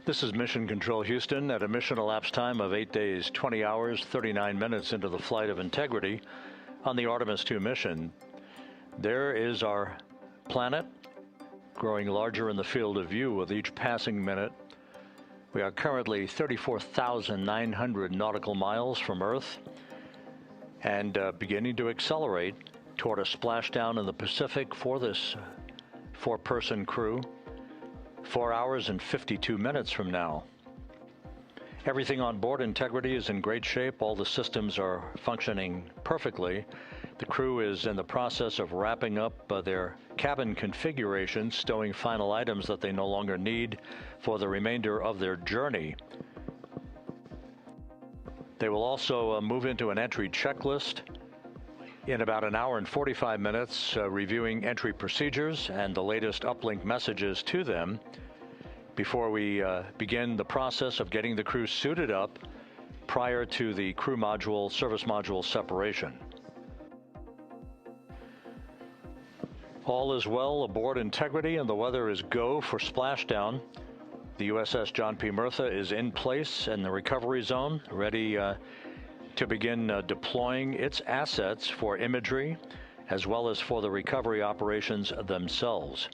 This is Mission Control Houston at a mission elapsed time of 8 days, 20 hours, 39 minutes into the flight of Integrity on the Artemis II mission. There is our planet, growing larger in the field of view with each passing minute. We are currently 34,900 nautical miles from Earth and beginning to accelerate toward a splashdown in the Pacific for this four-person crew. 4 hours and 52 minutes from now. Everything on board Integrity is in great shape. All the systems are functioning perfectly. The crew is in the process of wrapping up their cabin configuration, stowing final items that they no longer need for the remainder of their journey. They will also move into an entry checklist in about an hour and 45 minutes, reviewing entry procedures and the latest uplink messages to them before we begin the process of getting the crew suited up prior to the crew module, service module separation. All is well aboard Integrity and the weather is go for splashdown. The USS John P. Murtha is in place in the recovery zone, ready to begin deploying its assets for imagery as well as for the recovery operations themselves.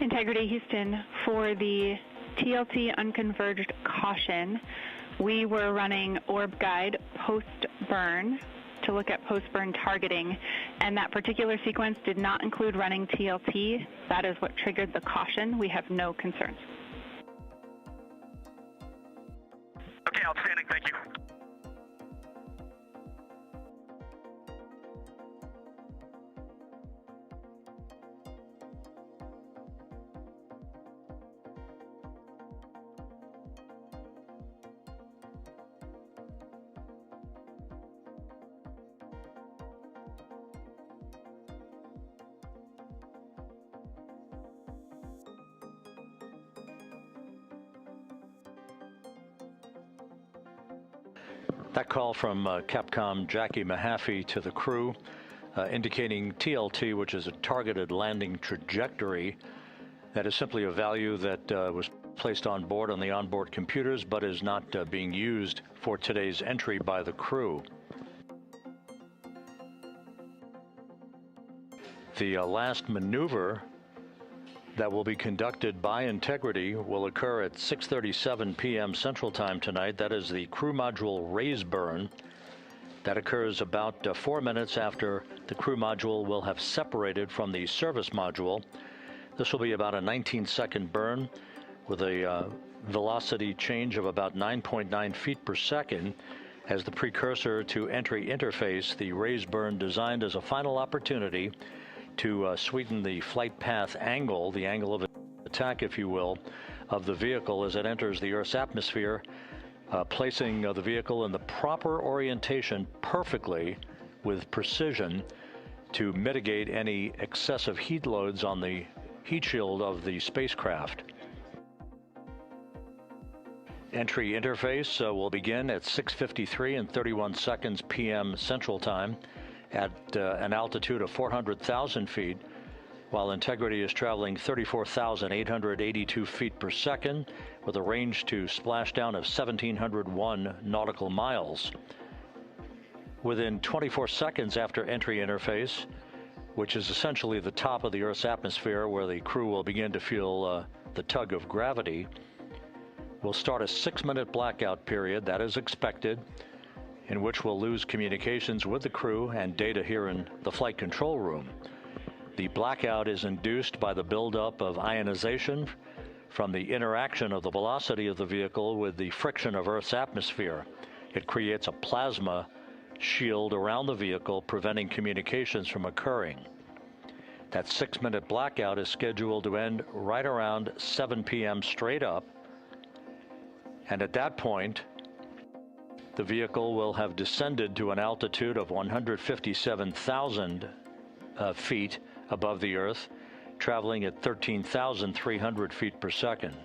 Integrity Houston, for the TLT unconverged caution, we were running orb guide post-burn to look at post-burn targeting, and that particular sequence did not include running TLT. That is what triggered the caution. We have no concerns. Okay, outstanding. Thank you. That call from Capcom Jackie Mahaffey to the crew, indicating TLT, which is a targeted landing trajectory. That is simply a value that was placed on board on the onboard computers, but is not being used for today's entry by the crew. The last maneuver that will be conducted by Integrity will occur at 6:37 p.m. Central Time tonight. That is the crew module raise burn. That occurs about 4 minutes after the crew module will have separated from the service module. This will be about a 19-second burn with a velocity change of about 9.9 feet per second. As the precursor to entry interface, the raise burn designed as a final opportunity to sweeten the flight path angle, the angle of attack, if you will, of the vehicle as it enters the Earth's atmosphere, placing the vehicle in the proper orientation perfectly with precision to mitigate any excessive heat loads on the heat shield of the spacecraft. Entry interface will begin at 6:53 and 31 seconds p.m. Central Time at an altitude of 400,000 feet, while Integrity is traveling 34,882 feet per second with a range to splashdown of 1,701 nautical miles. Within 24 seconds after entry interface, which is essentially the top of the Earth's atmosphere where the crew will begin to feel the tug of gravity, we'll start a 6-minute blackout period, that is expected, in which we'll lose communications with the crew and data here in the flight control room. The blackout is induced by the buildup of ionization from the interaction of the velocity of the vehicle with the friction of Earth's atmosphere. It creates a plasma shield around the vehicle, preventing communications from occurring. That 6-minute blackout is scheduled to end right around 7 p.m. straight up. And at that point, the vehicle will have descended to an altitude of 157,000 feet above the Earth, traveling at 13,300 feet per second.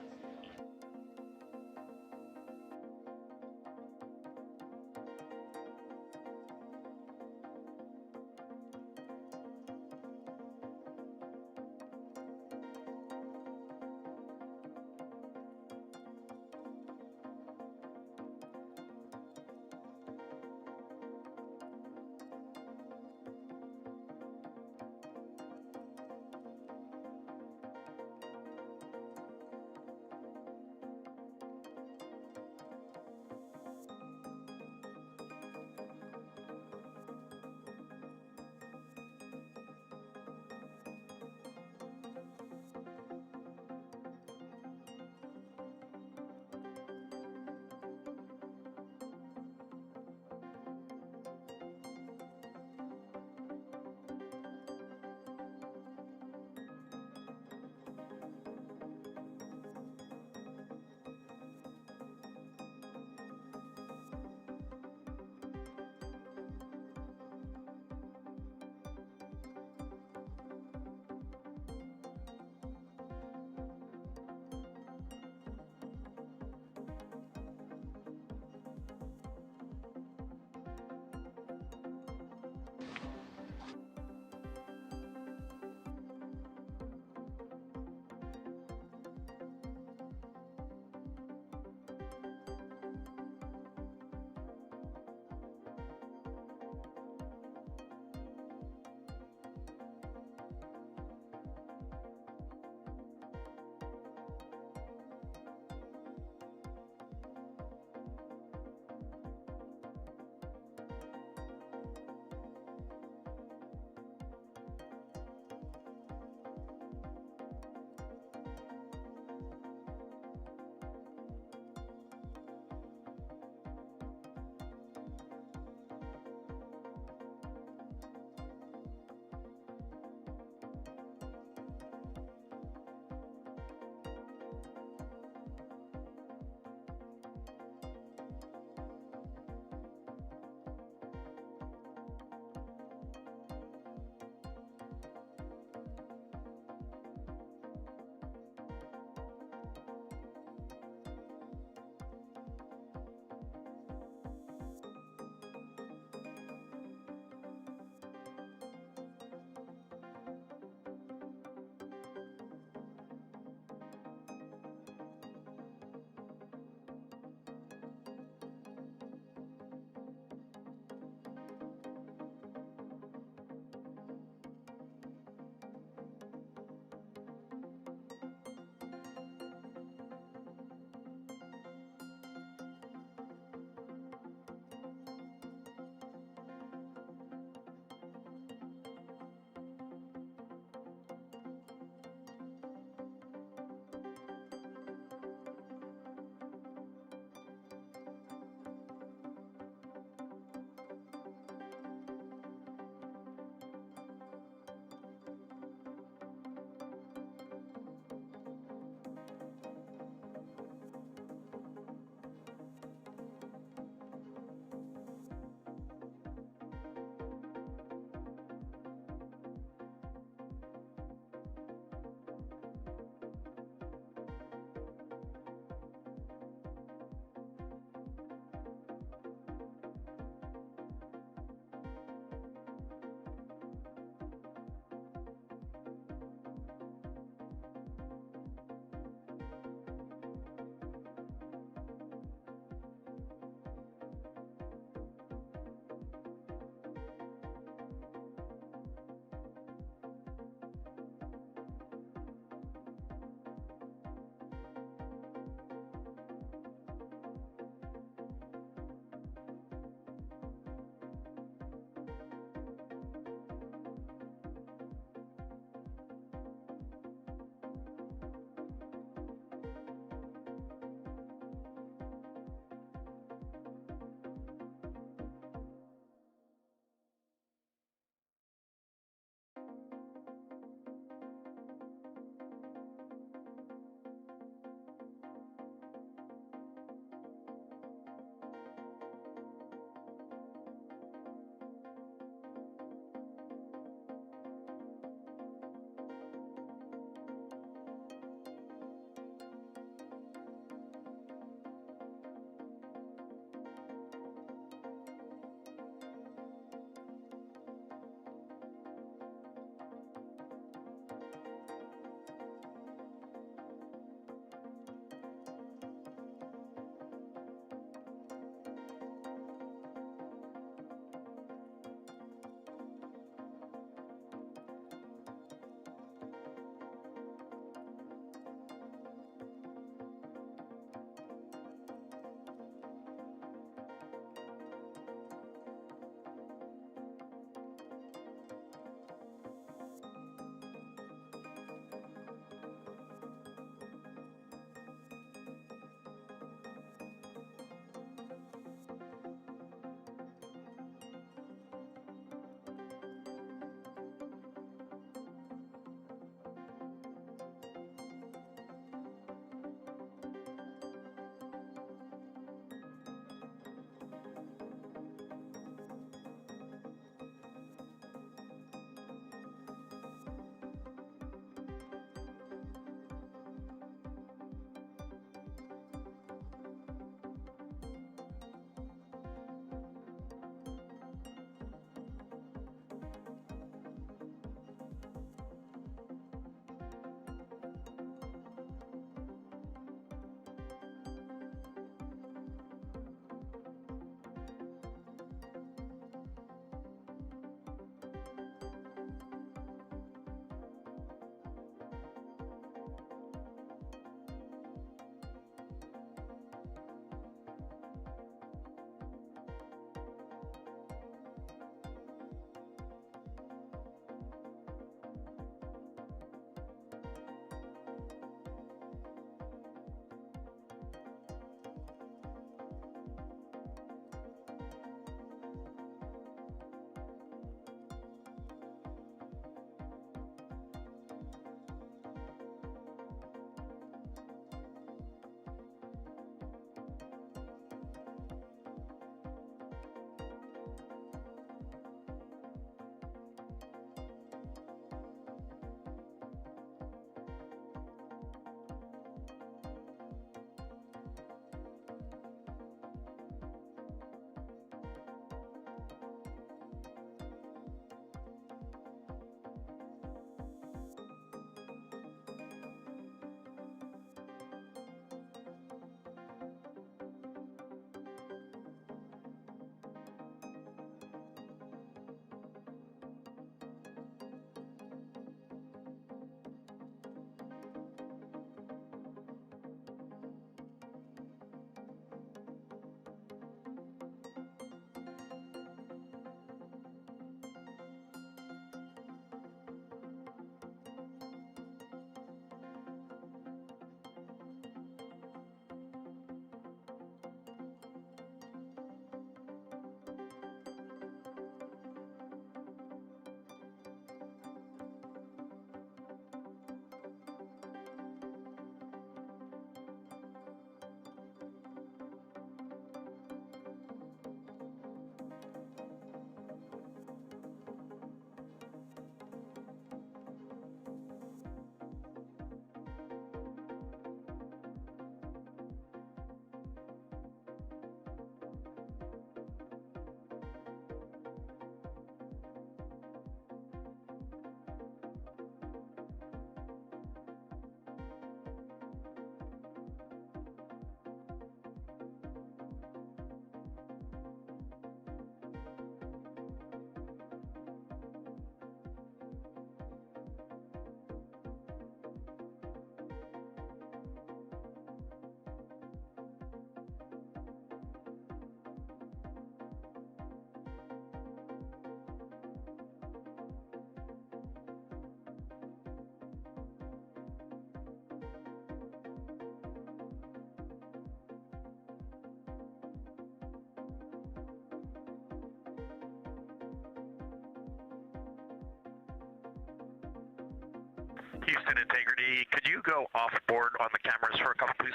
Houston Integrity, could you go off board on the cameras for a couple, please?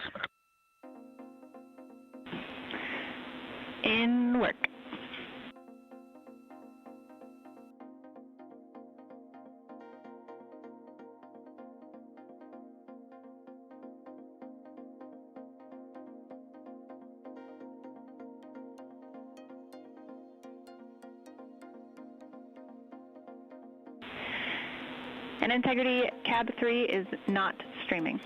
In work. And Integrity, Cab 3 is not streaming.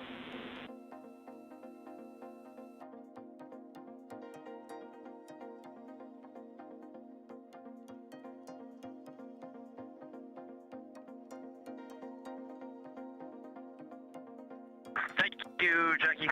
Thank you, Jackie.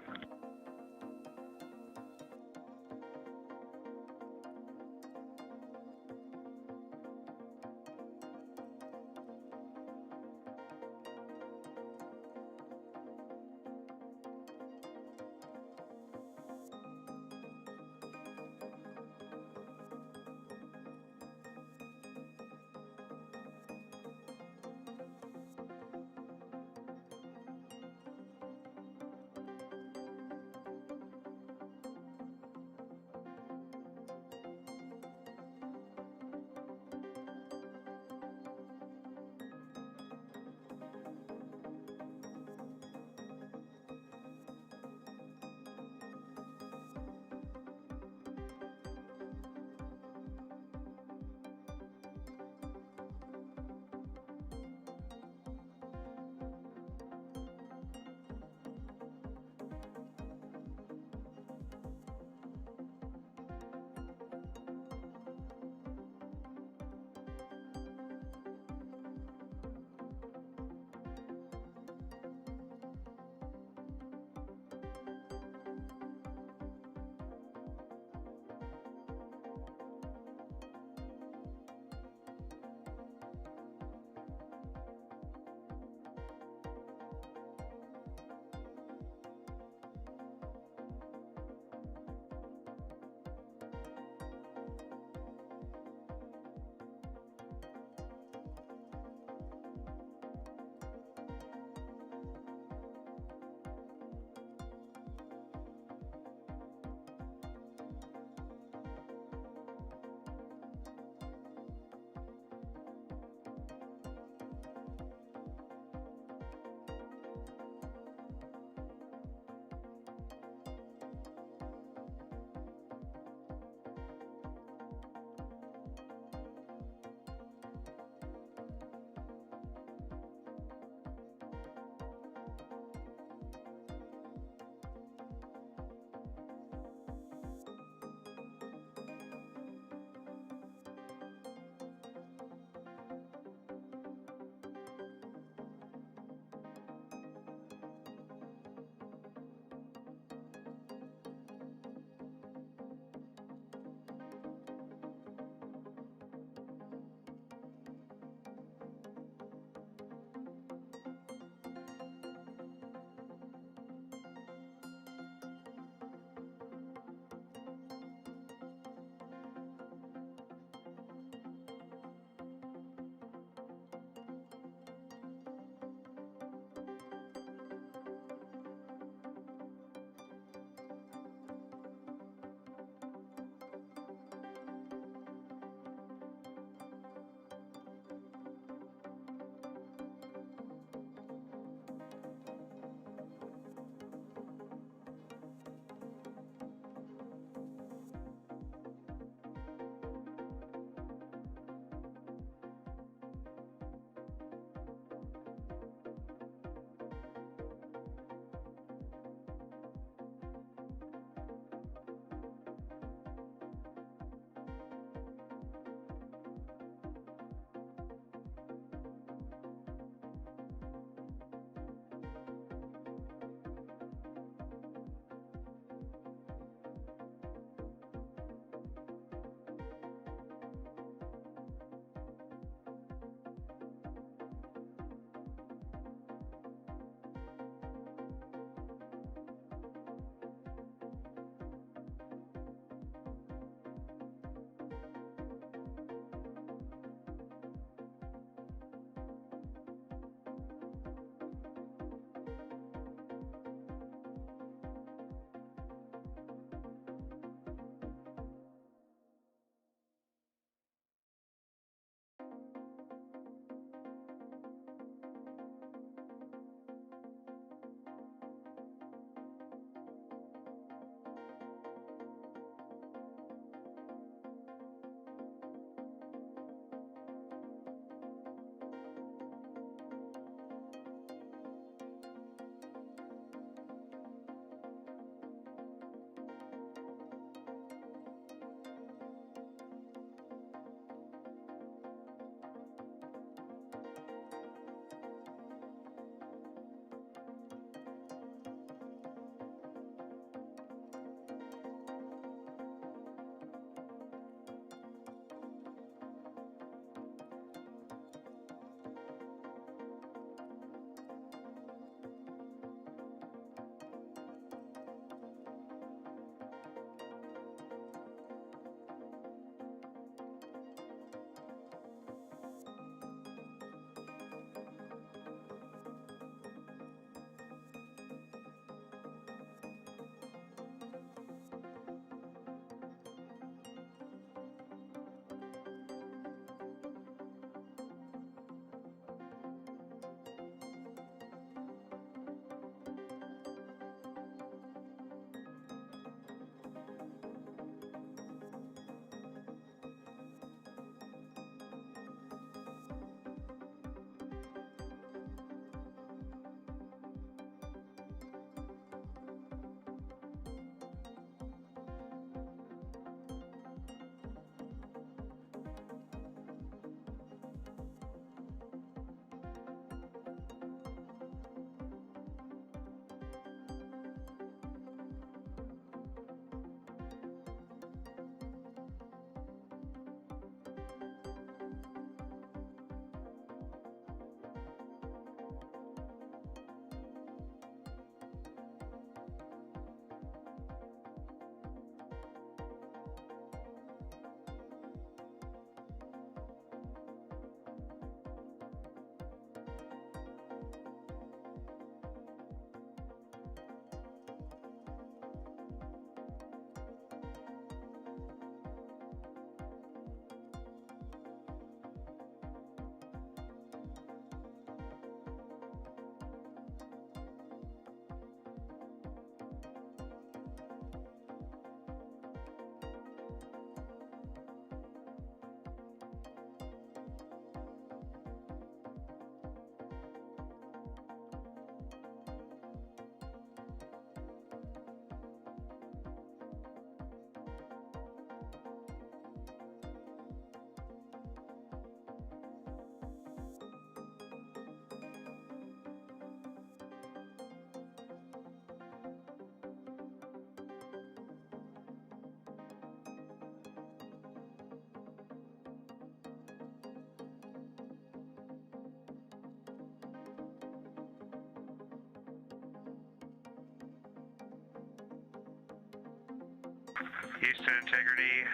Houston Integrity,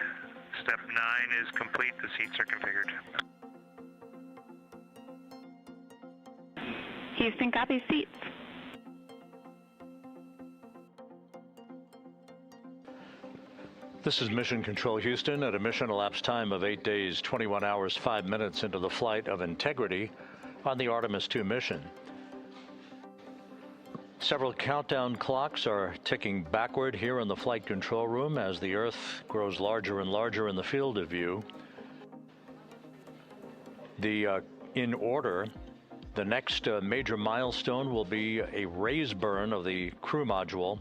step 9 is complete. The seats are configured. Houston, copy seats. This is Mission Control Houston at a mission elapsed time of 8 days, 21 hours, 5 minutes into the flight of Integrity on the Artemis II mission. Several countdown clocks are ticking backward here in the flight control room as the Earth grows larger and larger in the field of view. In order, the next major milestone will be a raise burn of the crew module.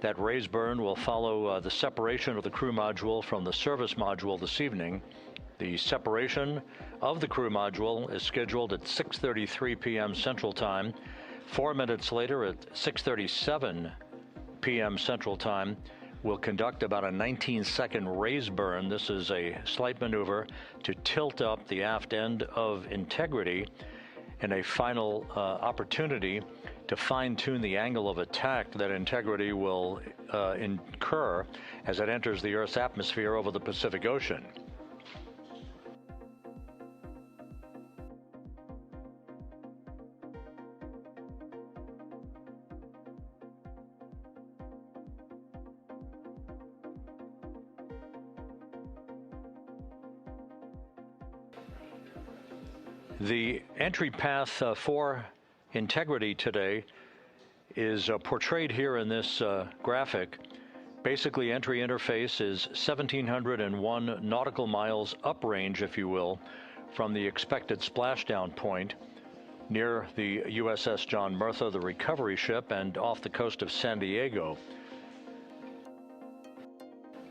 That raise burn will follow the separation of the crew module from the service module this evening. The separation of the crew module is scheduled at 6:33 p.m. Central Time. 4 minutes later, at 6:37 p.m. Central Time, we'll conduct about a 19-second raise burn. This is a slight maneuver to tilt up the aft end of Integrity in a final opportunity to fine-tune the angle of attack that Integrity will incur as it enters the Earth's atmosphere over the Pacific Ocean. The entry path for Integrity today is portrayed here in this graphic. Basically, entry interface is 1,701 nautical miles uprange, if you will, from the expected splashdown point near the USS John Murtha, the recovery ship, and off the coast of San Diego.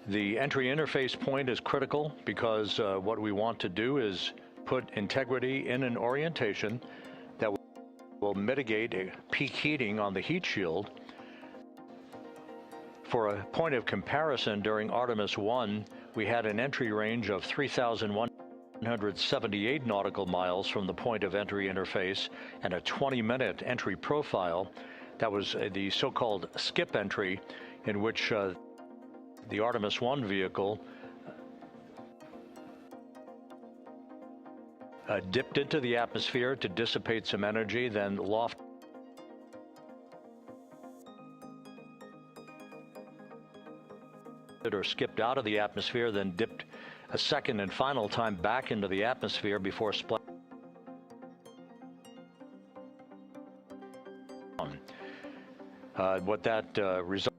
The entry interface point is critical because what we want to do is put Integrity in an orientation that will mitigate a peak heating on the heat shield. For a point of comparison, during Artemis I, we had an entry range of 3,178 nautical miles from the point of entry interface and a 20-minute entry profile. That was the so-called skip entry, in which the Artemis I vehicle dipped into the atmosphere to dissipate some energy, then lofted or skipped out of the atmosphere, then dipped a second and final time back into the atmosphere before splashing. What that resulted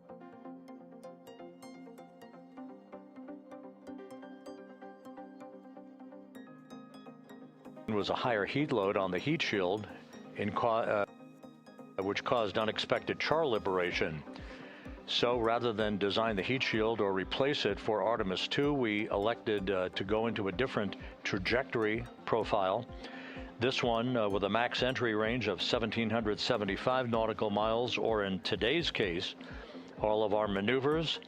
was a higher heat load on the heat shield, which caused unexpected char liberation. So rather than design the heat shield or replace it for Artemis II, we elected to go into a different trajectory profile. This one with a max entry range of 1,775 nautical miles, or in today's case, all of our maneuvers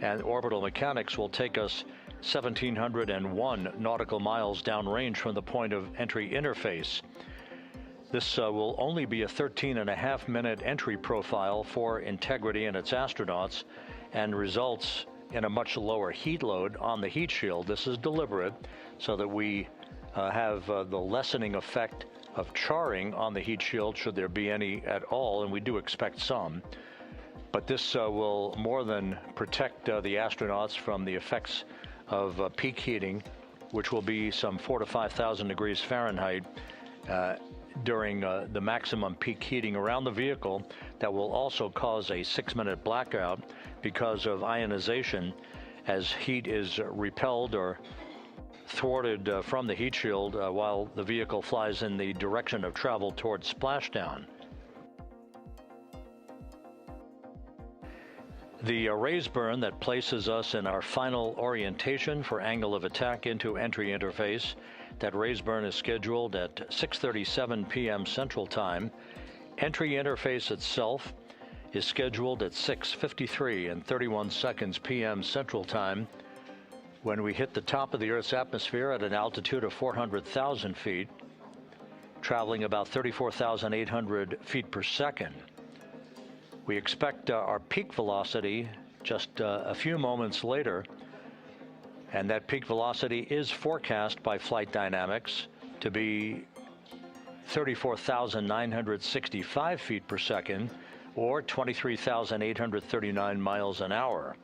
and orbital mechanics will take us 1,701 nautical miles downrange from the point of entry interface. This will only be a 13.5-minute entry profile for Integrity and its astronauts, and results in a much lower heat load on the heat shield. This is deliberate so that we have the lessening effect of charring on the heat shield, should there be any at all, and we do expect some. But this will more than protect the astronauts from the effects of peak heating, which will be some 4,000 to 5,000 degrees Fahrenheit during the maximum peak heating around the vehicle. That will also cause a 6-minute blackout because of ionization, as heat is repelled or thwarted from the heat shield while the vehicle flies in the direction of travel towards splashdown. The raise burn that places us in our final orientation for angle of attack into entry interface, that raise burn is scheduled at 6:37 p.m. Central Time. Entry interface itself is scheduled at 6:53 and 31 seconds p.m. Central Time. When we hit the top of the Earth's atmosphere at an altitude of 400,000 feet, traveling about 34,800 feet per second, we expect our peak velocity just a few moments later, and that peak velocity is forecast by flight dynamics to be 34,965 feet per second, or 23,839 miles an hour.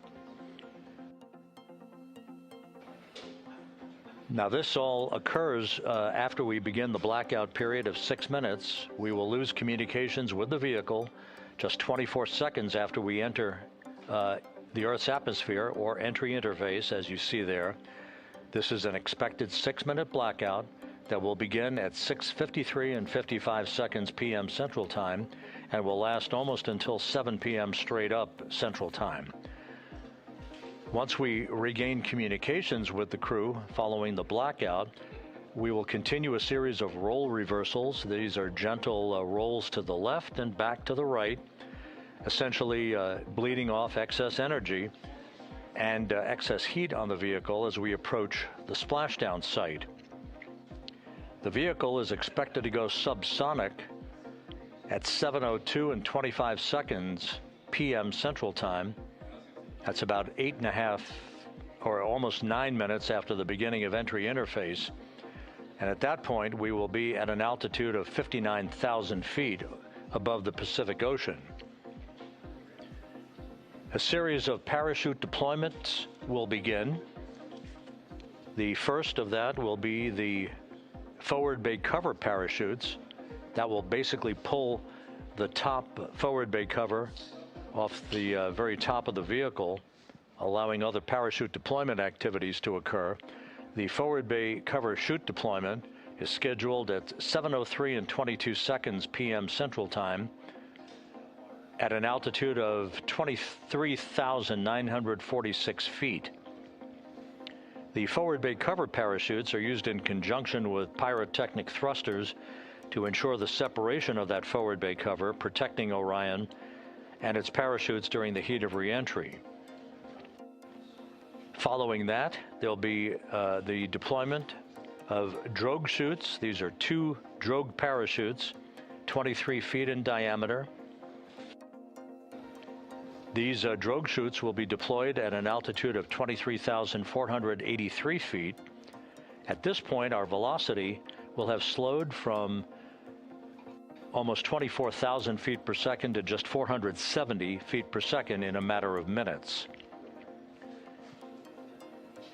Now, this all occurs after we begin the blackout period of 6 minutes. We will lose communications with the vehicle just 24 seconds after we enter the Earth's atmosphere, or entry interface, as you see there. This is an expected 6-minute blackout that will begin at 6:53 and 55 seconds p.m. Central Time and will last almost until 7 p.m. straight up Central Time. Once we regain communications with the crew following the blackout, we will continue a series of role reversals. These are gentle rolls to the left and back to the right, essentially bleeding off excess energy and excess heat on the vehicle as we approach the splashdown site. The vehicle is expected to go subsonic at 7:02 and 25 seconds p.m. Central Time. That's about 8.5 or almost 9 minutes after the beginning of entry interface. And at that point, we will be at an altitude of 59,000 feet above the Pacific Ocean. A series of parachute deployments will begin. The first of that will be the forward bay cover parachutes that will basically pull the top forward bay cover off the very top of the vehicle, allowing other parachute deployment activities to occur. The forward bay cover chute deployment is scheduled at 7:03 and 22 seconds p.m. Central Time at an altitude of 23,946 feet. The forward bay cover parachutes are used in conjunction with pyrotechnic thrusters to ensure the separation of that forward bay cover, protecting Orion and its parachutes during the heat of re-entry. Following that, there'll be the deployment of drogue chutes. These are 2 drogue parachutes, 23 feet in diameter. These drogue chutes will be deployed at an altitude of 23,483 feet. At this point, our velocity will have slowed from almost 24,000 feet per second to just 470 feet per second in a matter of minutes.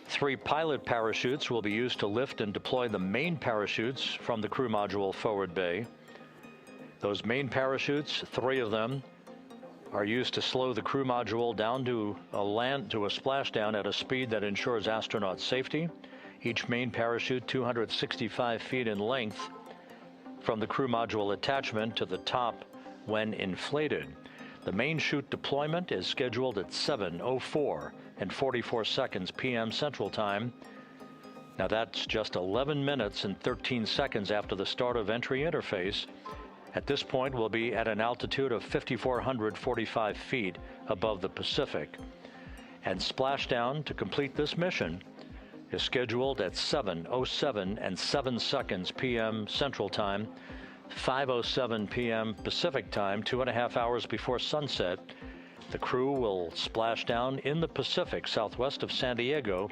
3 pilot parachutes will be used to lift and deploy the main parachutes from the crew module forward bay. Those main parachutes, 3 of them, are used to slow the crew module down to a splashdown at a speed that ensures astronaut safety. Each main parachute 265 feet in length from the crew module attachment to the top when inflated. The main chute deployment is scheduled at 7:04 and 44 seconds p.m. Central Time. Now that's just 11 minutes and 13 seconds after the start of entry interface. At this point, we'll be at an altitude of 5,445 feet above the Pacific. And splashdown to complete this mission is scheduled at 7:07 and 7 seconds p.m. Central Time, 5:07 p.m. Pacific Time, 2.5 hours before sunset. The crew will splash down in the Pacific southwest of San Diego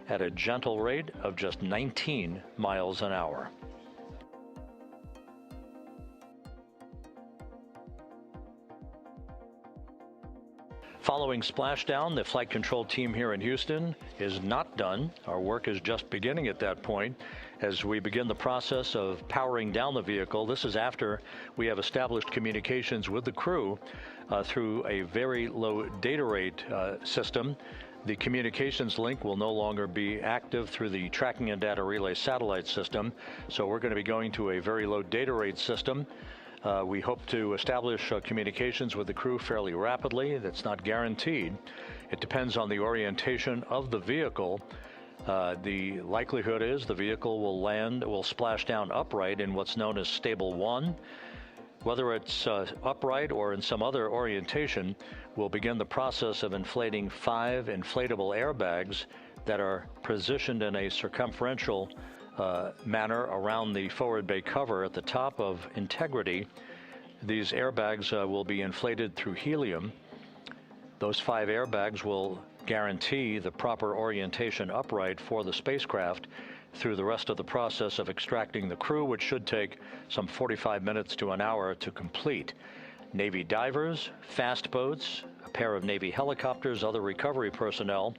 at a gentle rate of just 19 miles an hour. Following splashdown, the flight control team here in Houston is not done. Our work is just beginning at that point as we begin the process of powering down the vehicle. This is after we have established communications with the crew through a very low data rate system. The communications link will no longer be active through the tracking and data relay satellite system, so we're going to be going to a very low data rate system. We hope to establish communications with the crew fairly rapidly. That's not guaranteed. It depends on the orientation of the vehicle. The likelihood is the vehicle will splash down upright in what's known as stable 1. Whether it's upright or in some other orientation, we'll begin the process of inflating 5 inflatable airbags that are positioned in a circumferential manner around the forward bay cover at the top of Integrity. These airbags will be inflated through helium. Those 5 airbags will guarantee the proper orientation upright for the spacecraft through the rest of the process of extracting the crew, which should take some 45 minutes to an hour to complete. Navy divers, fast boats, a pair of Navy helicopters, other recovery personnel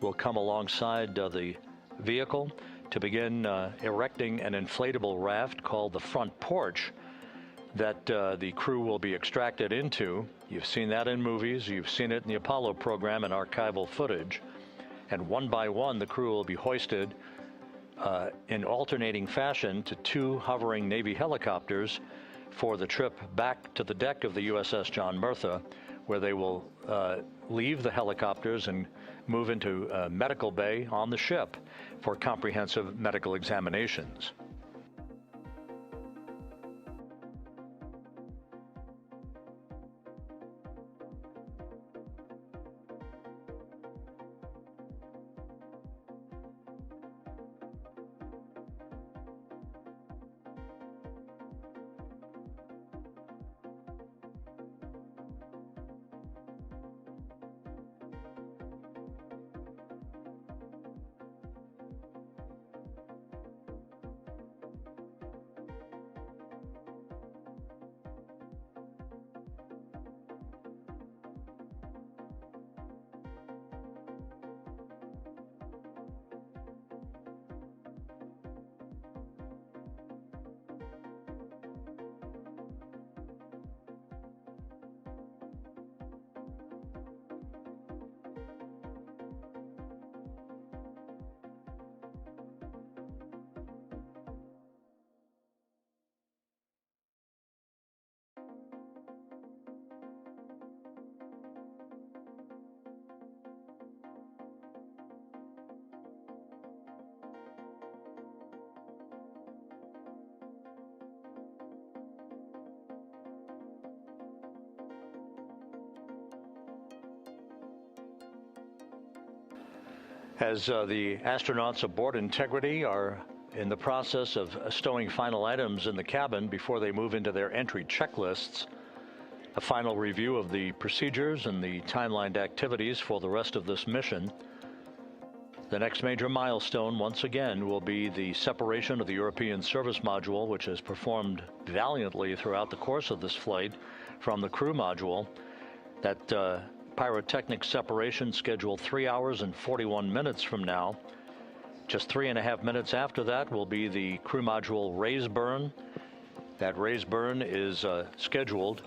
will come alongside the vehicle to begin erecting an inflatable raft called the front porch that the crew will be extracted into. You've seen that in movies, you've seen it in the Apollo program and archival footage. And one by one, the crew will be hoisted in alternating fashion to 2 hovering Navy helicopters for the trip back to the deck of the USS John Murtha, where they will leave the helicopters and move into medical bay on the ship for comprehensive medical examinations. As the astronauts aboard Integrity are in the process of stowing final items in the cabin before they move into their entry checklists, a final review of the procedures and the timelined activities for the rest of this mission. The next major milestone, once again, will be the separation of the European service module, which has performed valiantly throughout the course of this flight, from the crew module. That pyrotechnic separation scheduled 3 hours and 41 minutes from now. Just 3.5 minutes after that will be the crew module raise burn. That raise burn is scheduled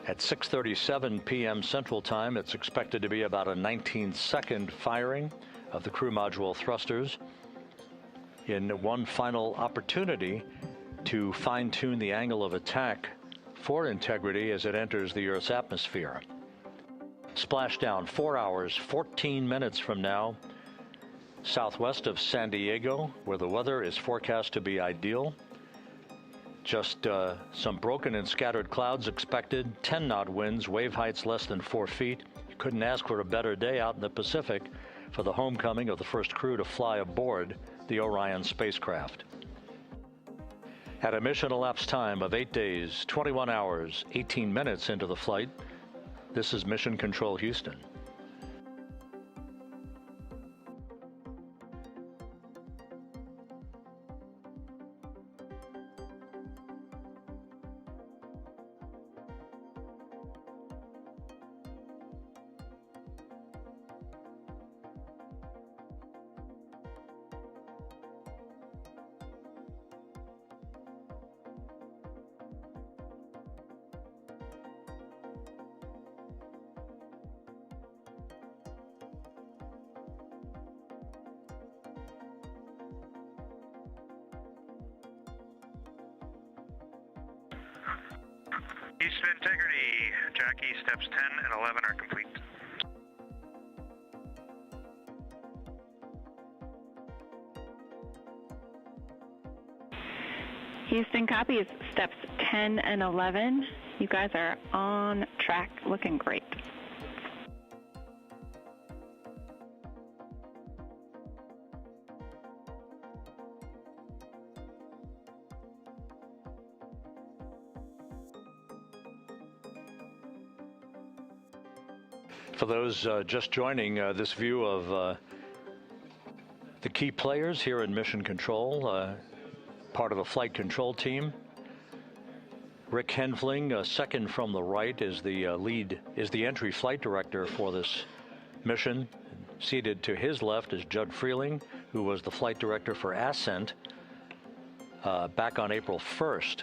at 6:37 p.m. Central Time. It's expected to be about a 19-second firing of the crew module thrusters in one final opportunity to fine-tune the angle of attack for Integrity as it enters the Earth's atmosphere. Splashdown 4 hours, 14 minutes from now, southwest of San Diego, where the weather is forecast to be ideal. Just some broken and scattered clouds expected, 10-knot winds, wave heights less than 4 feet. You couldn't ask for a better day out in the Pacific for the homecoming of the first crew to fly aboard the Orion spacecraft. At a mission elapsed time of 8 days, 21 hours, 18 minutes into the flight, this is Mission Control Houston. Houston Integrity, Jackie, steps 10 and 11 are complete. Houston copies steps 10 and 11. You guys are on track, looking great. For those just joining this view of the key players here in Mission Control, part of a flight control team. Rick Henfling, second from the right, is the entry flight director for this mission. Seated to his left is Judd Freeling, who was the flight director for Ascent back on April 1st.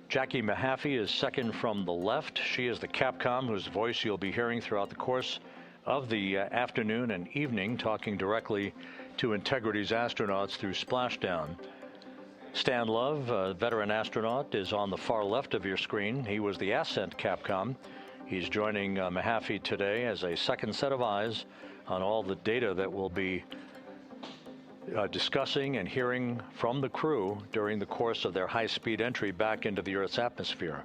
Jackie Mahaffey is second from the left. She is the Capcom, whose voice you'll be hearing throughout the course of the afternoon and evening, talking directly to Integrity's astronauts through splashdown. Stan Love, a veteran astronaut, is on the far left of your screen. He was the Ascent Capcom. He's joining Mahaffey today as a second set of eyes on all the data that we'll be discussing and hearing from the crew during the course of their high-speed entry back into the Earth's atmosphere.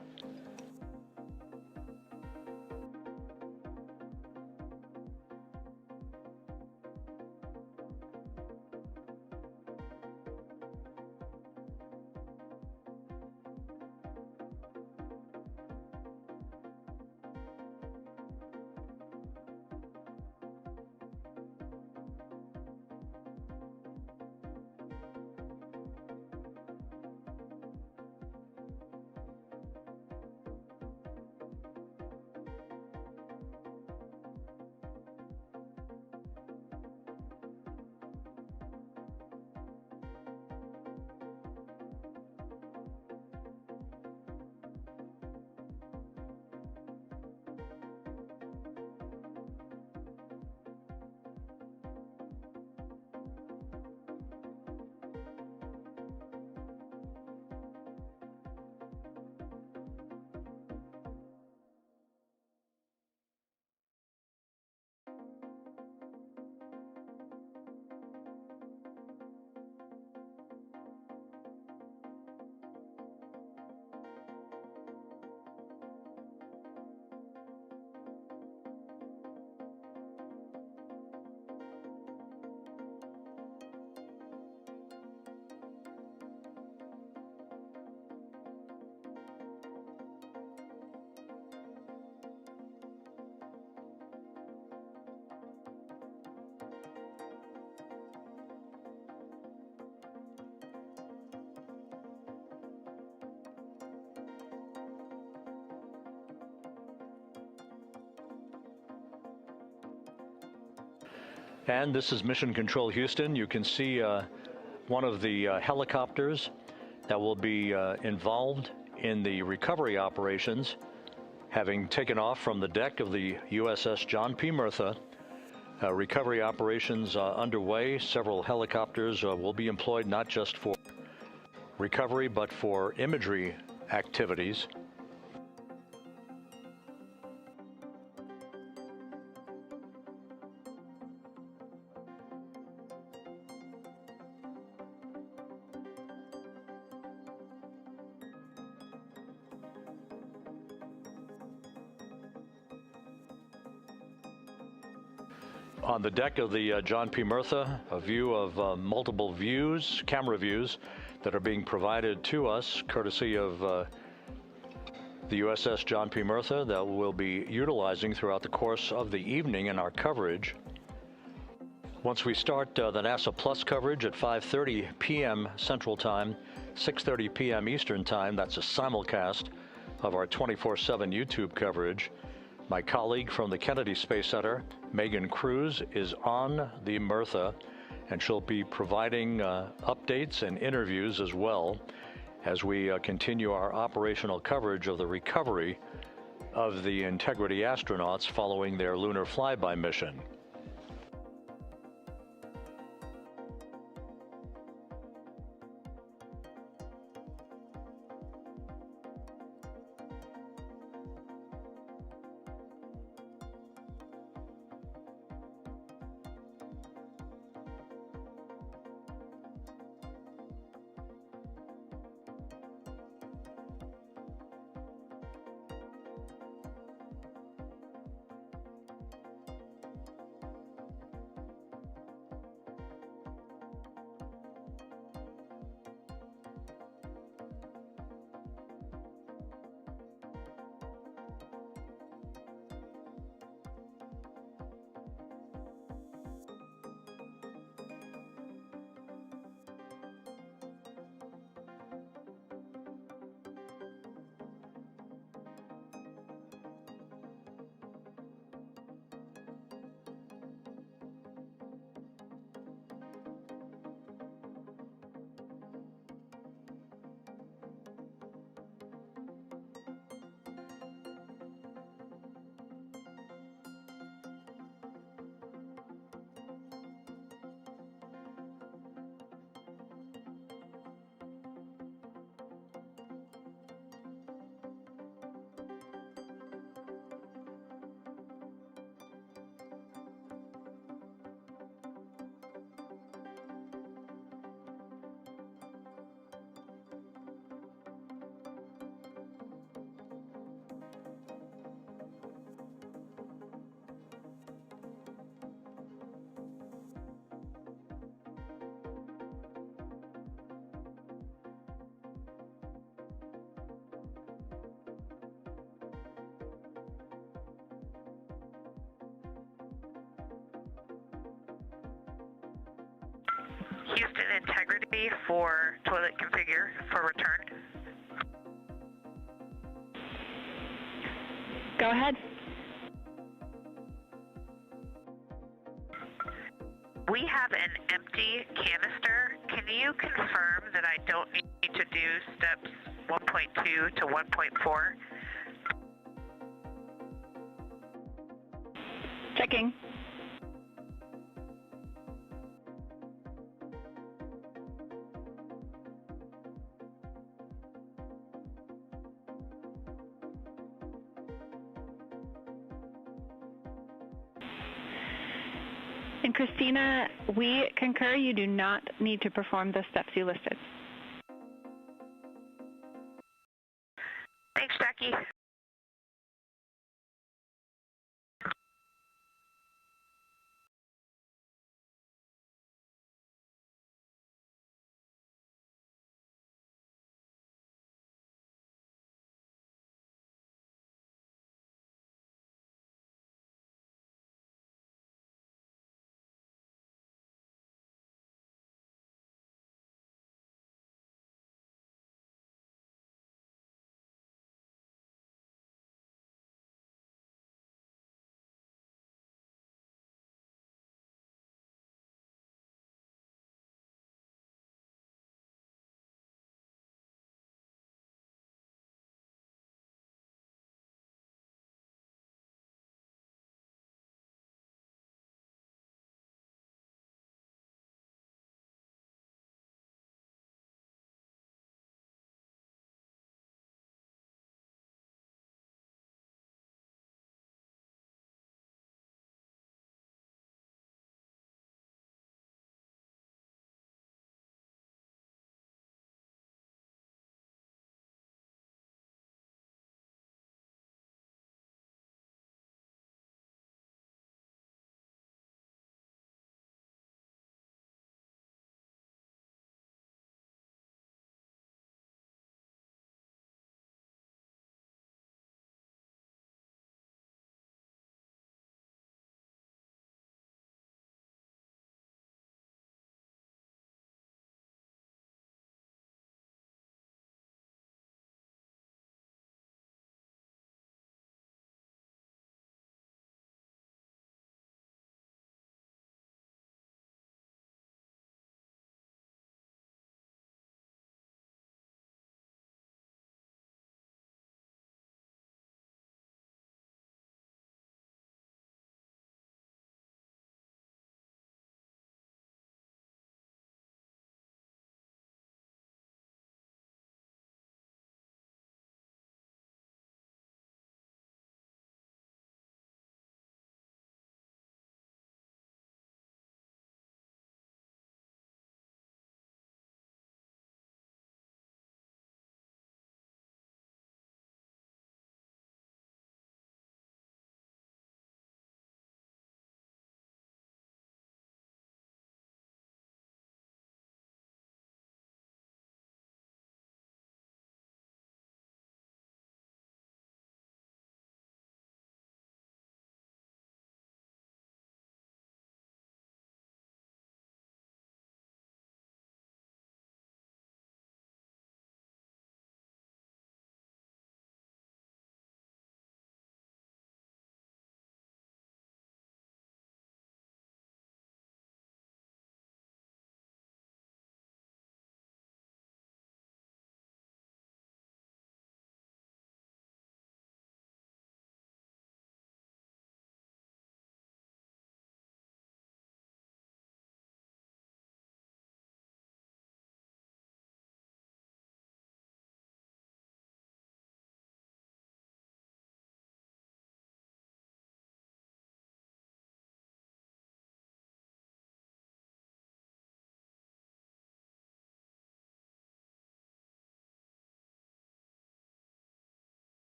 And this is Mission Control Houston. You can see one of the helicopters that will be involved in the recovery operations, having taken off from the deck of the USS John P. Murtha. Recovery operations underway. Several helicopters will be employed not just for recovery, but for imagery activities. On the deck of the John P. Murtha, a view of multiple views, camera views, that are being provided to us courtesy of the USS John P. Murtha that we'll be utilizing throughout the course of the evening in our coverage. Once we start the NASA Plus coverage at 5:30 p.m. Central Time, 6:30 p.m. Eastern Time, that's a simulcast of our 24/7 YouTube coverage. My colleague from the Kennedy Space Center, Megan Cruz, is on the Murtha, and she'll be providing updates and interviews as well as we continue our operational coverage of the recovery of the Integrity astronauts following their lunar flyby mission. Houston Integrity for toilet configure for return. Go ahead. We have an empty canister. Can you confirm that I don't need to do steps 1.2 to 1.4? Checking. And Christina, we concur you do not need to perform the steps you listed. Thanks, Jackie.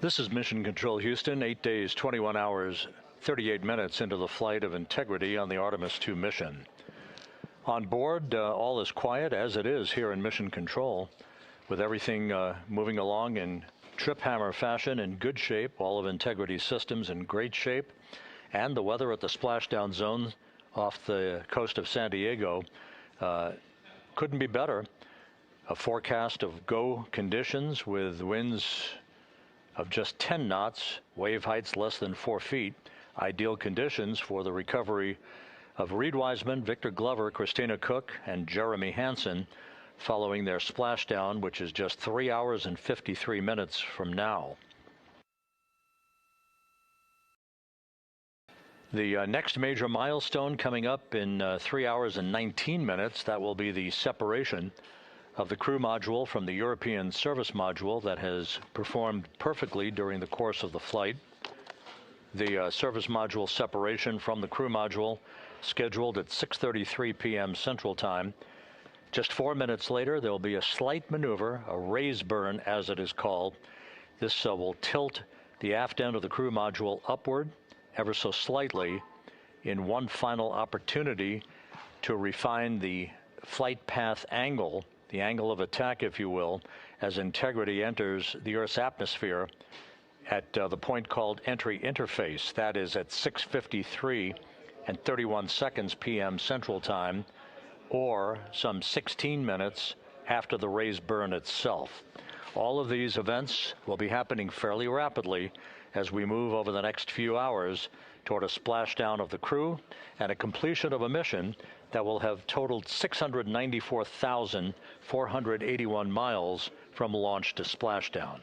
This is Mission Control Houston, 8 days, 21 hours, 38 minutes into the flight of Integrity on the Artemis II mission. On board, all is quiet, as it is here in Mission Control, with everything moving along in trip hammer fashion, in good shape, all of Integrity's systems in great shape, and the weather at the splashdown zone off the coast of San Diego couldn't be better. A forecast of go conditions with winds of just 10 knots, wave heights less than 4 feet, ideal conditions for the recovery of Reid Wiseman, Victor Glover, Christina Koch, and Jeremy Hansen following their splashdown, which is just 3 hours and 53 minutes from now. The next major milestone coming up in 3 hours and 19 minutes, that will be the separation of the crew module from the European service module that has performed perfectly during the course of the flight. The service module separation from the crew module scheduled at 6:33 p.m. Central Time. Just 4 minutes later, there will be a slight maneuver, a raise burn as it is called. This will tilt the aft end of the crew module upward ever so slightly in one final opportunity to refine the flight path angle, the angle of attack, if you will, as Integrity enters the Earth's atmosphere at the point called entry interface. That is at 6:53 and 31 seconds p.m. Central Time, or some 16 minutes after the raise burn itself. All of these events will be happening fairly rapidly as we move over the next few hours toward a splashdown of the crew and a completion of a mission that will have totaled 694,481 miles from launch to splashdown.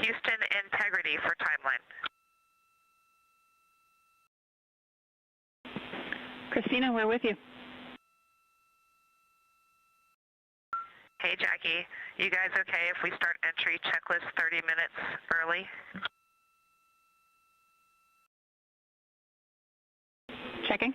Houston Integrity for timeline. Christina, we're with you. Hey, Jackie. You guys okay if we start entry checklist 30 minutes early? Checking.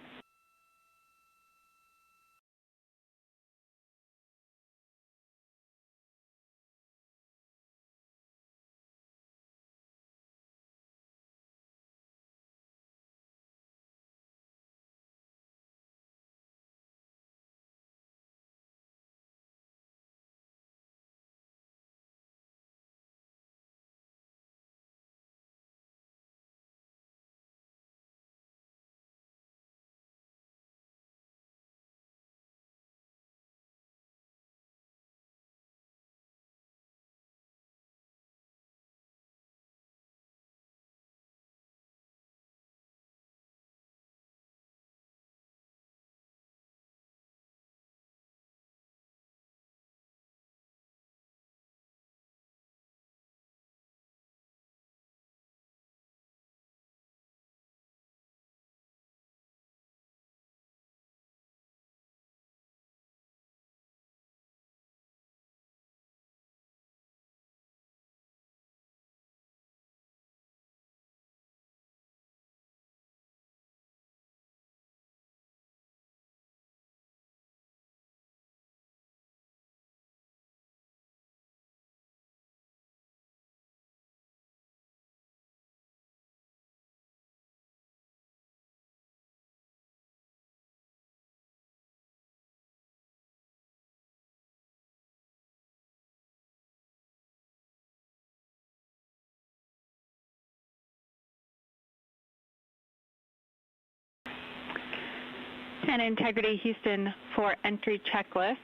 And Integrity Houston for entry checklist.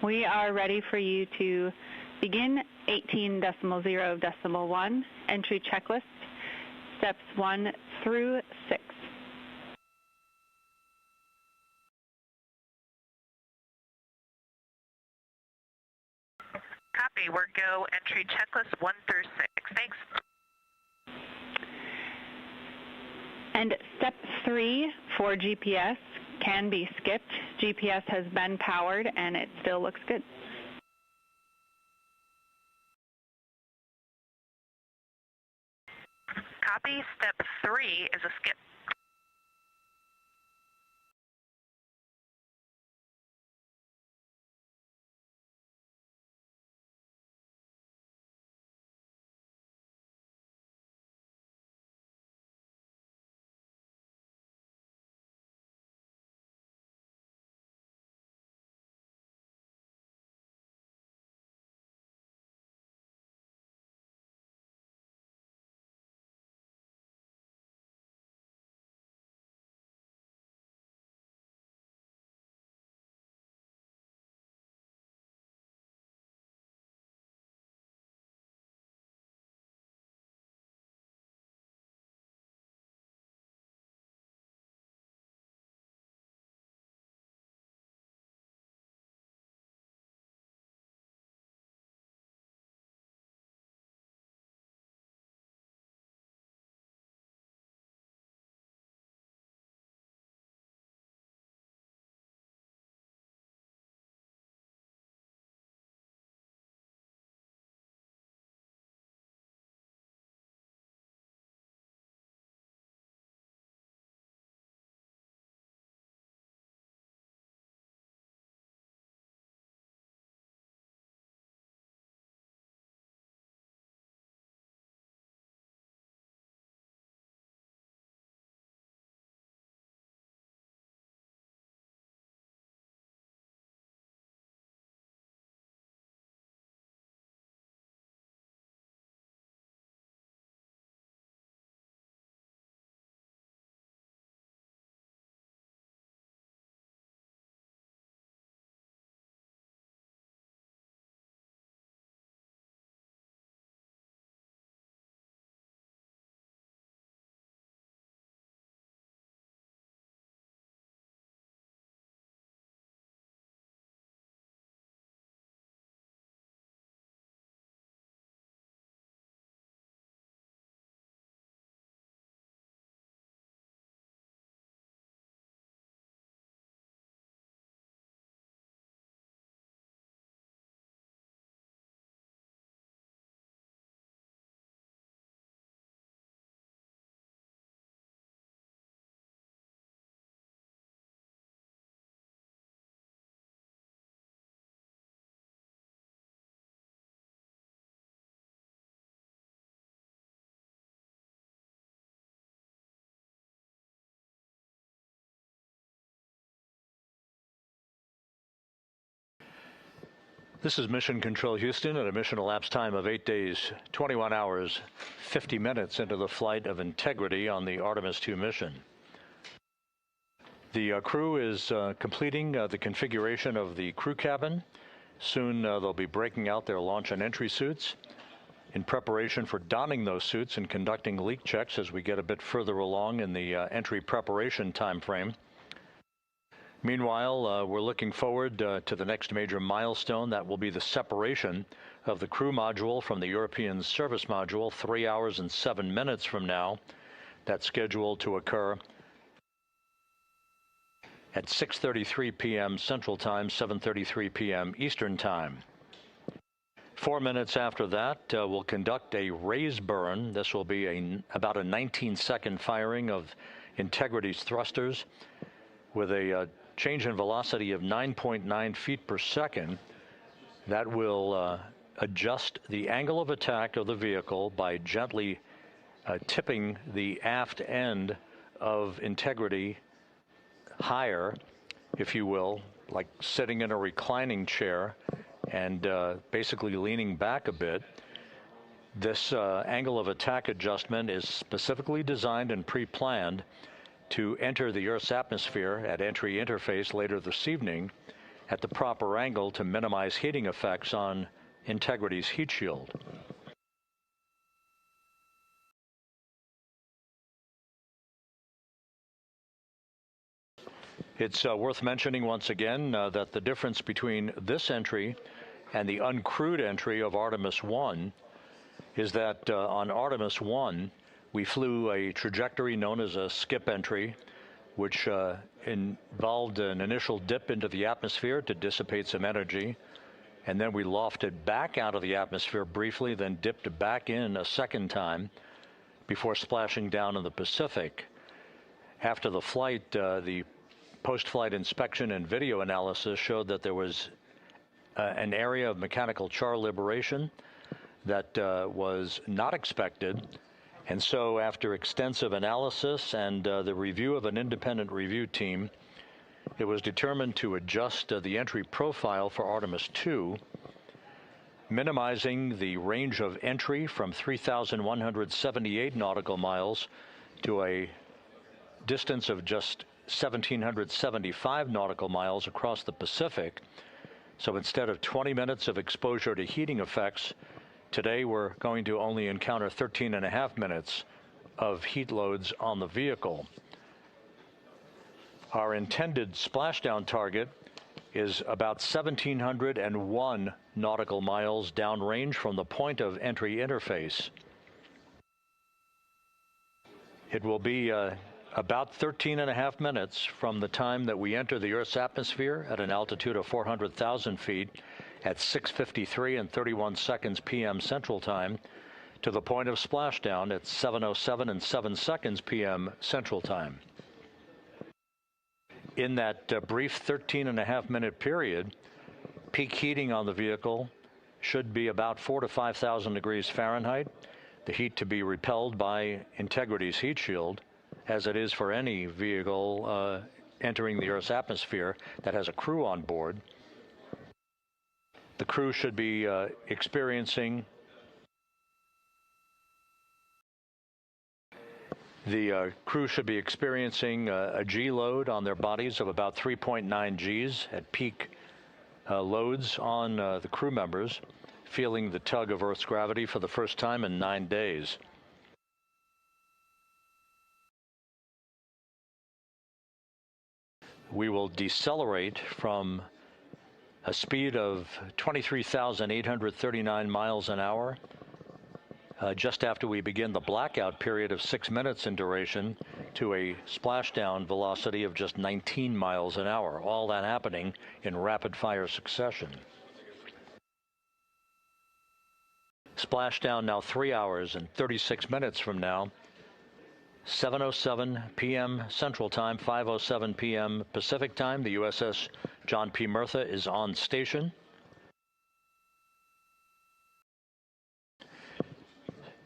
We are ready for you to begin 18.0.1 entry checklist, steps 1 through 6. Copy. We're go entry checklist 1 through 6. Thanks. And step 3 for GPS can be skipped. GPS has been powered and it still looks good. Copy. Step 3 is a skip. This is Mission Control Houston at a mission elapsed time of 8 days, 21 hours, 50 minutes into the flight of Integrity on the Artemis II mission. The crew is completing the configuration of the crew cabin. Soon they'll be breaking out their launch and entry suits in preparation for donning those suits and conducting leak checks as we get a bit further along in the entry preparation time frame. Meanwhile, we're looking forward to the next major milestone. That will be the separation of the crew module from the European service module 3 hours and 7 minutes from now. That's scheduled to occur at 6:33 p.m. Central Time, 7:33 p.m. Eastern Time. 4 minutes after that, we'll conduct a raise burn. This will be about a 19-second firing of Integrity's thrusters with a change in velocity of 9.9 feet per second. That will adjust the angle of attack of the vehicle by gently tipping the aft end of Integrity higher, if you will, like sitting in a reclining chair and basically leaning back a bit. This angle of attack adjustment is specifically designed and pre-planned to enter the Earth's atmosphere at entry interface later this evening at the proper angle to minimize heating effects on Integrity's heat shield. It's worth mentioning once again that the difference between this entry and the uncrewed entry of Artemis I is that on Artemis I, we flew a trajectory known as a skip entry, which involved an initial dip into the atmosphere to dissipate some energy, and then we lofted back out of the atmosphere briefly, then dipped back in a second time before splashing down in the Pacific. After the flight, the post-flight inspection and video analysis showed that there was an area of mechanical char liberation that was not expected. And so after extensive analysis and the review of an independent review team, it was determined to adjust the entry profile for Artemis II, minimizing the range of entry from 3,178 nautical miles to a distance of just 1,775 nautical miles across the Pacific. So instead of 20 minutes of exposure to heating effects, today we're going to only encounter 13.5 minutes of heat loads on the vehicle. Our intended splashdown target is about 1,701 nautical miles downrange from the point of entry interface. It will be about 13.5 minutes from the time that we enter the Earth's atmosphere at an altitude of 400,000 feet at 6:53 and 31 seconds p.m. Central Time to the point of splashdown at 7:07 and 7 seconds p.m. Central Time. In that brief 13.5 minute period, peak heating on the vehicle should be about 4,000 to 5,000 degrees Fahrenheit. The heat to be repelled by Integrity's heat shield, as it is for any vehicle entering the Earth's atmosphere that has a crew on board. The crew should be experiencing a G load on their bodies of about 3.9 Gs at peak loads on the crew members, feeling the tug of Earth's gravity for the first time in 9 days. We will decelerate from a speed of 23,839 miles an hour just after we begin the blackout period of 6 minutes in duration to a splashdown velocity of just 19 miles an hour, all that happening in rapid fire succession. Splashdown now 3 hours and 36 minutes from now, 7:07 p.m. Central Time, 5:07 p.m. Pacific Time. The USS John P. Murtha is on station.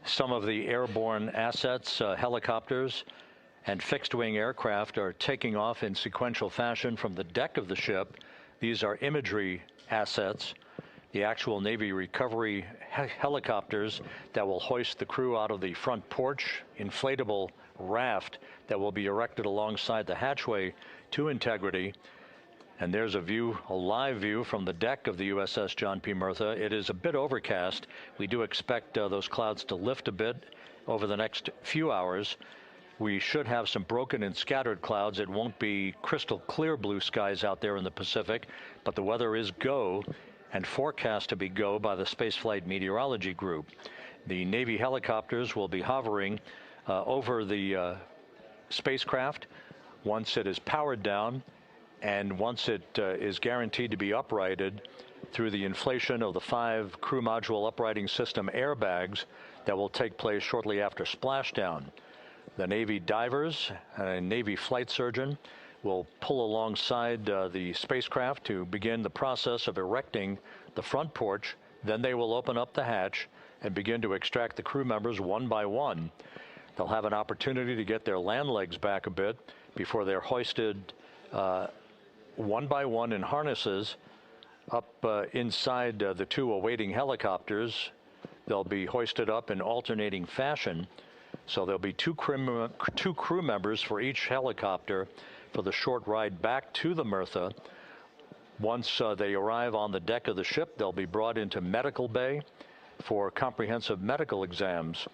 Some of the airborne assets, helicopters, and fixed-wing aircraft are taking off in sequential fashion from the deck of the ship. These are imagery assets. the actual Navy recovery helicopters that will hoist the crew out of the front porch inflatable raft that will be erected alongside the hatchway to Integrity. And there's a view, a live view from the deck of the USS John P. Murtha. It is a bit overcast. We do expect those clouds to lift a bit over the next few hours. We should have some broken and scattered clouds. It won't be crystal clear blue skies out there in the Pacific, but the weather is go and forecast to be go by the Spaceflight Meteorology Group. The Navy helicopters will be hovering over the spacecraft once it is powered down, and once it is guaranteed to be uprighted through the inflation of the 5 crew module uprighting system airbags that will take place shortly after splashdown. The Navy divers and a Navy flight surgeon will pull alongside the spacecraft to begin the process of erecting the front porch. Then they will open up the hatch and begin to extract the crew members one by one. They'll have an opportunity to get their land legs back a bit before they're hoisted one by one in harnesses up inside the 2 awaiting helicopters. They'll be hoisted up in alternating fashion. So there'll be two crew members for each helicopter for the short ride back to the Murtha. Once they arrive on the deck of the ship, they'll be brought into medical bay for comprehensive medical exams.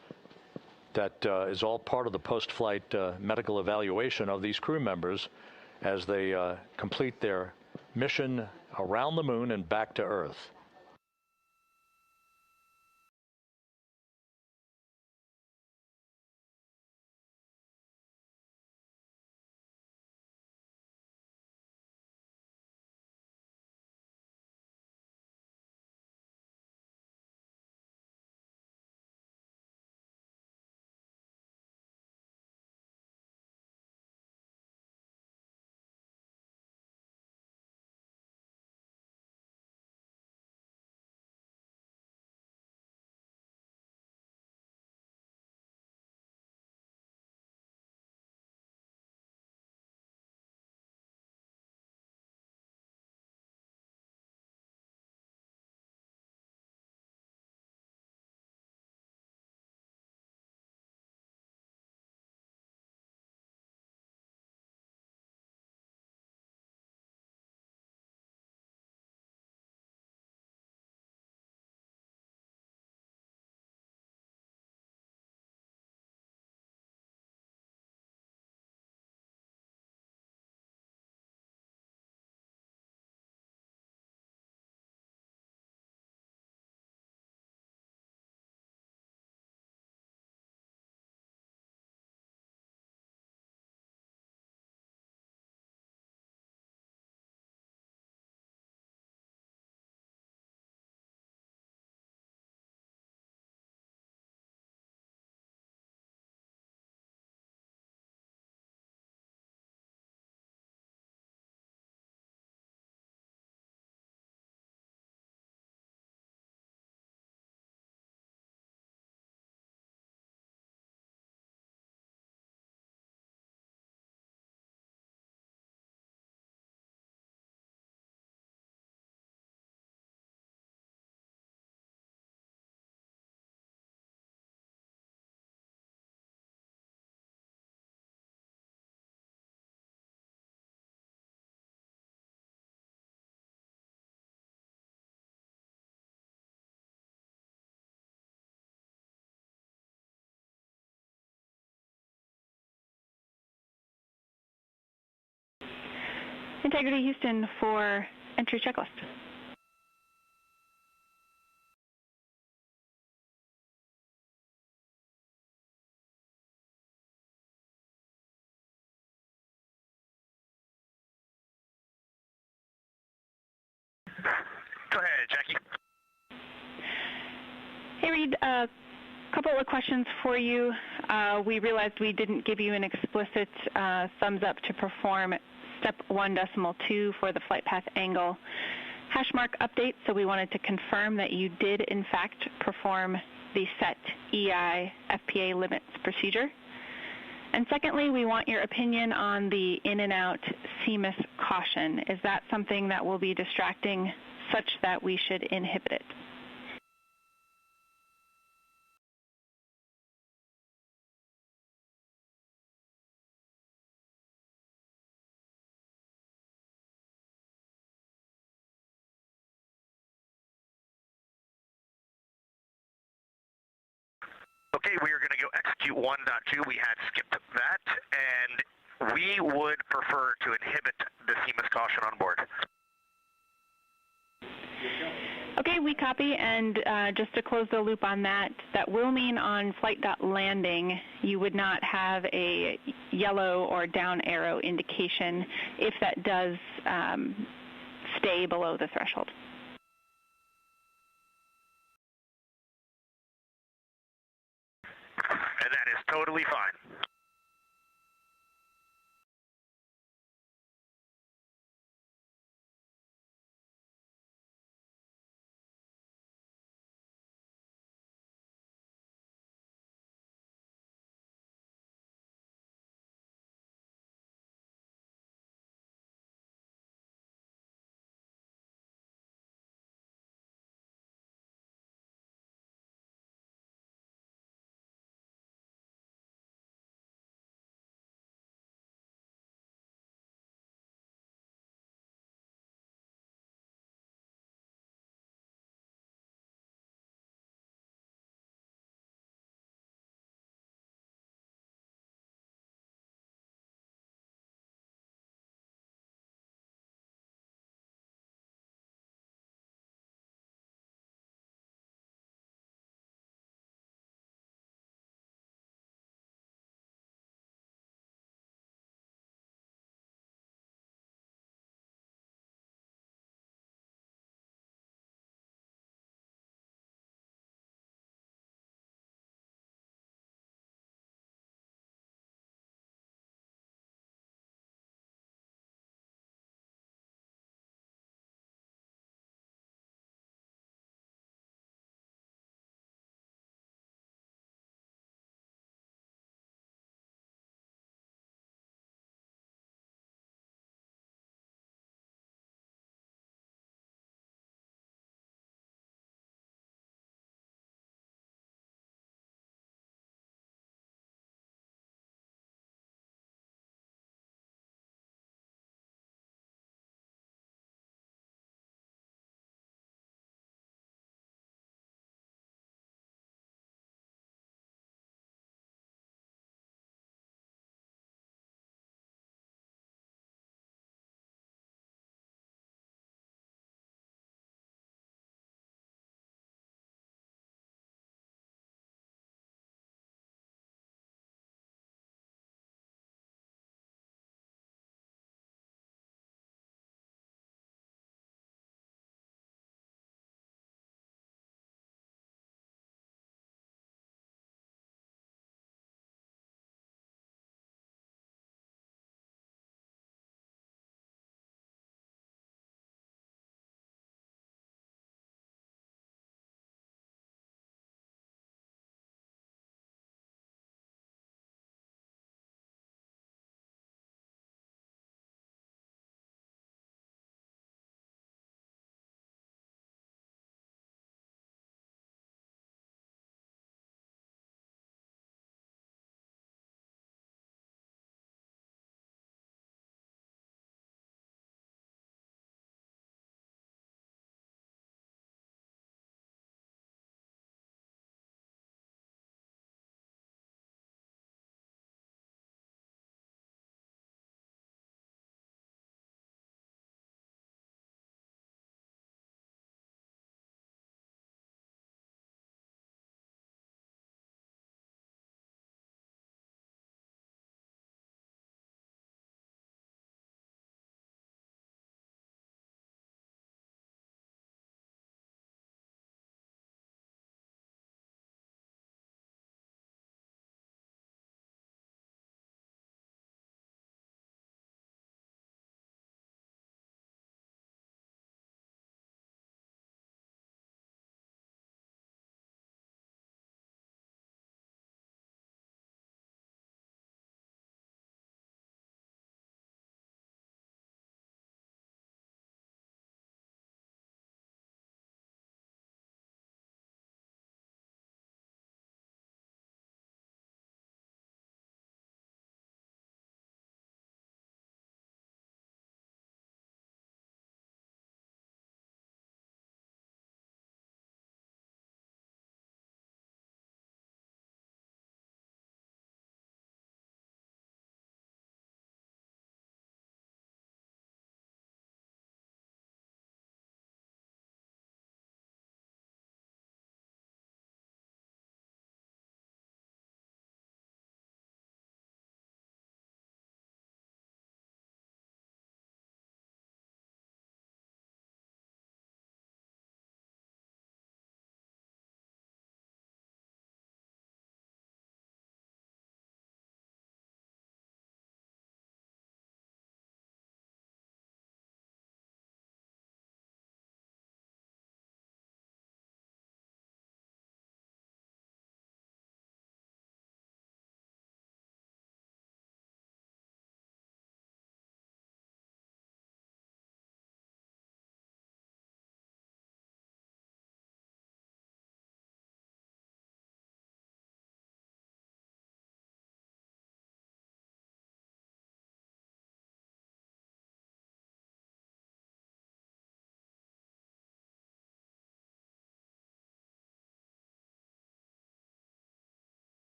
That is all part of the post-flight medical evaluation of these crew members as they complete their mission around the moon and back to Earth. Integrity Houston for entry checklist. Go ahead, Jackie. Hey, Reid, a couple of questions for you. We realized we didn't give you an explicit thumbs up to perform step 1.2 for the flight path angle hash mark update, so we wanted to confirm that you did in fact perform the set EI FPA limits procedure. And secondly, we want your opinion on the in and out CMIS caution. Is that something that will be distracting such that we should inhibit it. Okay, we are going to go execute 1.2. We had skipped that, and we would prefer to inhibit the CMIS caution on board. Okay, we copy, and just to close the loop on that, that will mean on flight.landing you would not have a yellow or down arrow indication if that does stay below the threshold. And that is totally fine.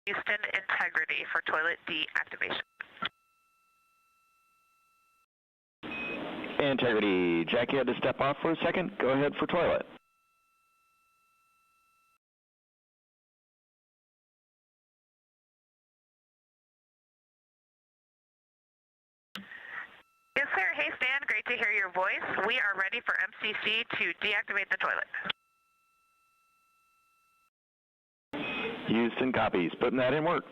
Houston Integrity for toilet deactivation. Integrity, Jackie had to step off for a second. Go ahead for toilet. Yes, sir. Hey, Stan. Great to hear your voice. We are ready for MCC to deactivate the toilet. Houston copies. Putting that in work.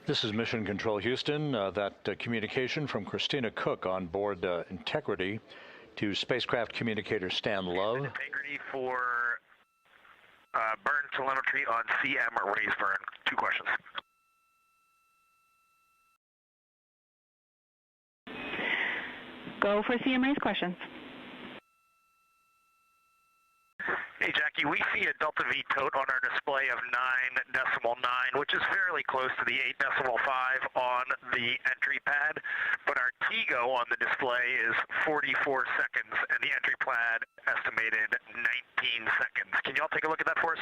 This is Mission Control Houston. That communication from Christina Koch on board Integrity to spacecraft communicator Stan Love. Integrity for burn telemetry on CM raise burn. 2 questions. Go for CM raise questions. Hey, Jackie, we see a Delta V tote on our display of 9.9, which is fairly close to the 8.5 on the entry pad, but our TGO on the display is 44 seconds, and the entry pad estimated 19 seconds. Can you all take a look at that for us?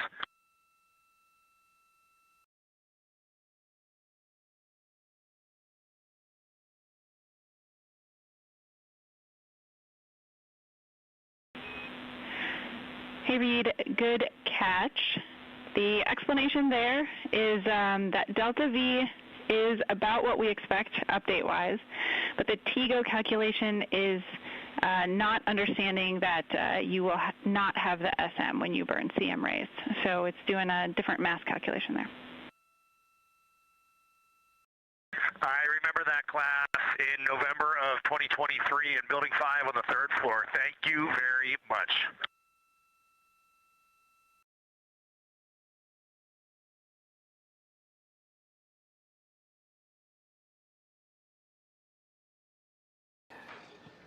Hey, Reid, good catch. The explanation there is that Delta V is about what we expect update-wise, but the TGO calculation is not understanding that you will not have the SM when you burn CM raised. So it's doing a different mass calculation there. I remember that class in November of 2023 in Building 5 on the 3rd floor. Thank you very much.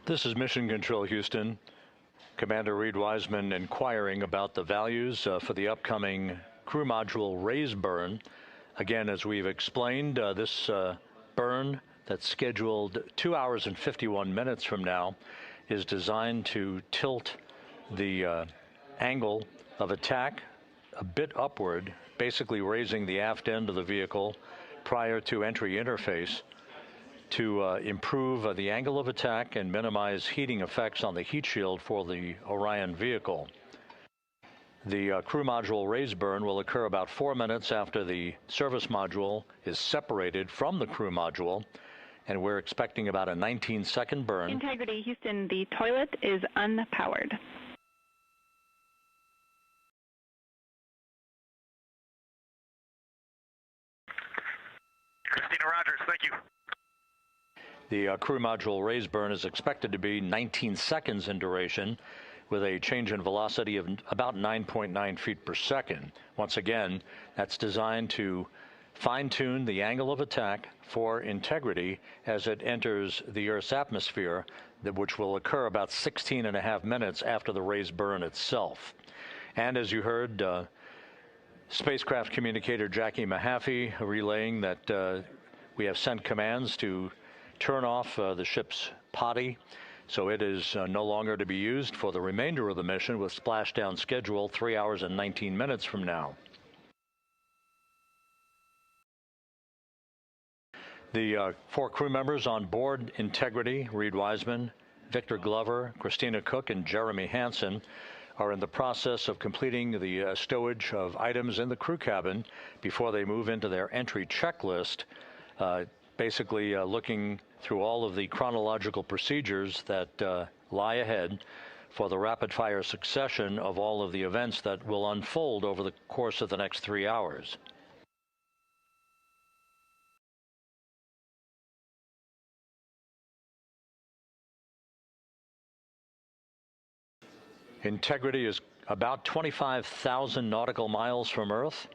This is Mission Control Houston. Commander Reid Wiseman inquiring about the values for the upcoming crew module raise burn. Again, as we've explained, this burn that's scheduled 2 hours and 51 minutes from now is designed to tilt the angle of attack a bit upward, basically raising the aft end of the vehicle prior to entry interface, to improve the angle of attack and minimize heating effects on the heat shield for the Orion vehicle. The crew module raise burn will occur about 4 minutes after the service module is separated from the crew module, and we're expecting about a 19-second burn. Integrity, Houston, the toilet is unpowered. Christina Rogers, thank you. The crew module raise burn is expected to be 19 seconds in duration, with a change in velocity of about 9.9 feet per second. Once again, that's designed to fine-tune the angle of attack for Integrity as it enters the Earth's atmosphere, which will occur about 16.5 minutes after the raise burn itself. And as you heard, spacecraft communicator Jackie Mahaffey relaying that we have sent commands to turn off the ship's potty, so it is no longer to be used for the remainder of the mission, with splashdown scheduled 3 hours and 19 minutes from now. The 4 crew members on board Integrity, Reid Wiseman, Victor Glover, Christina Koch, and Jeremy Hansen, are in the process of completing the stowage of items in the crew cabin before they move into their entry checklist, basically looking through all of the chronological procedures that lie ahead for the rapid-fire succession of all of the events that will unfold over the course of the next 3 hours. Integrity is about 25,000 nautical miles from Earth,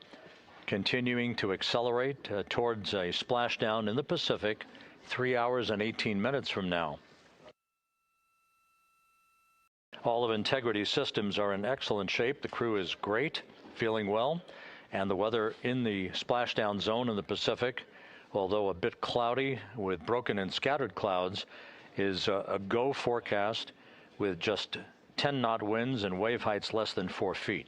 continuing to accelerate towards a splashdown in the Pacific 3 hours and 18 minutes from now. All of Integrity's systems are in excellent shape. The crew is great, feeling well, and the weather in the splashdown zone in the Pacific, although a bit cloudy with broken and scattered clouds, is a go forecast with just 10-knot winds and wave heights less than 4 feet.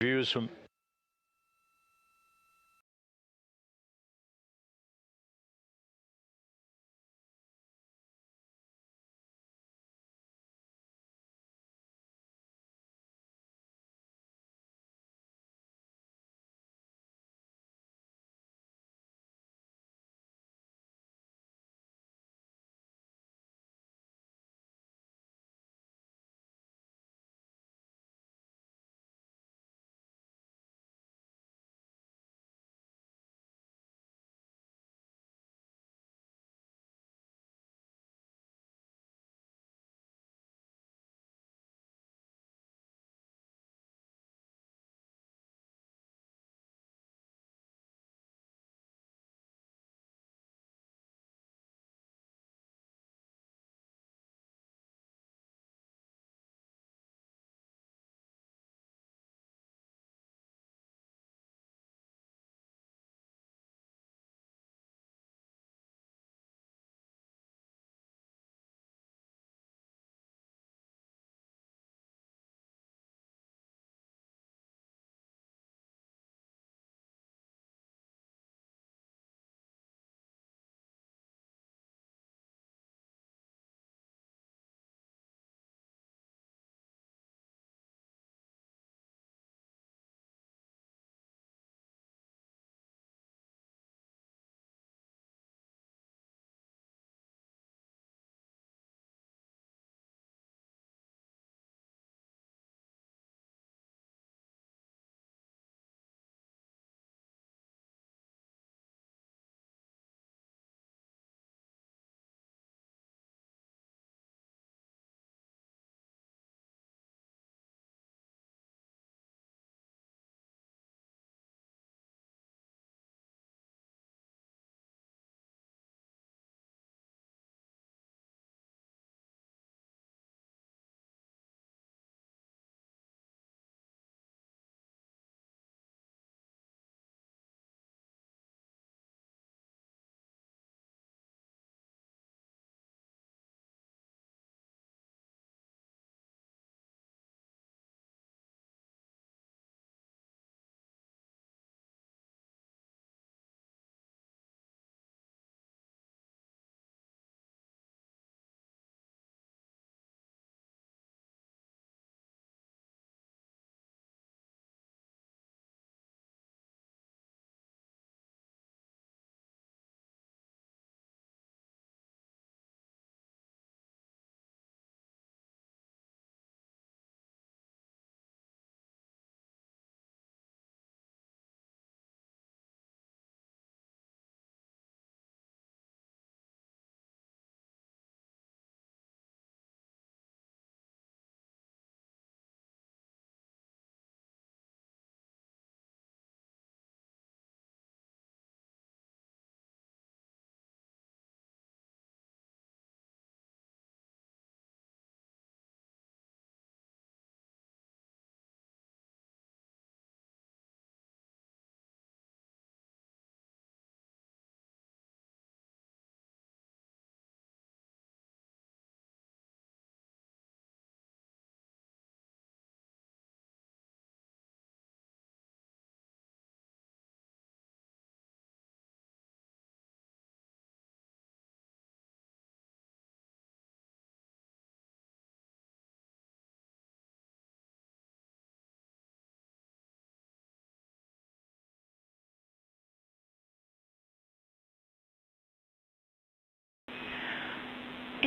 Views from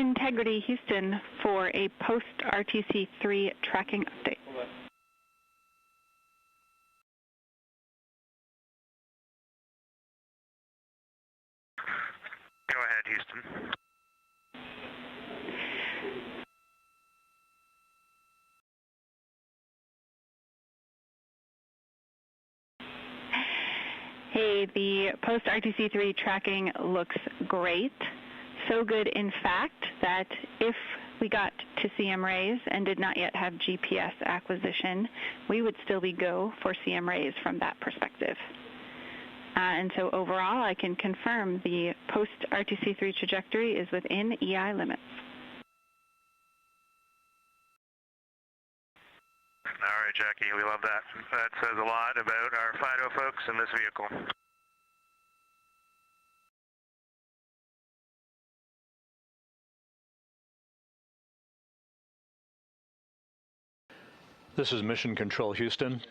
Integrity, Houston, for a post-RTC3 tracking update. Go ahead, Houston. Hey, the post-RTC3 tracking looks great. So good, in fact, that if we got to CM rays and did not yet have GPS acquisition, we would still be go for CM rays from that perspective. And so overall, I can confirm the post-RTC3 trajectory is within EI limits. All right, Jackie, we love that. That says a lot about our FIDO folks in this vehicle. This is Mission Control Houston.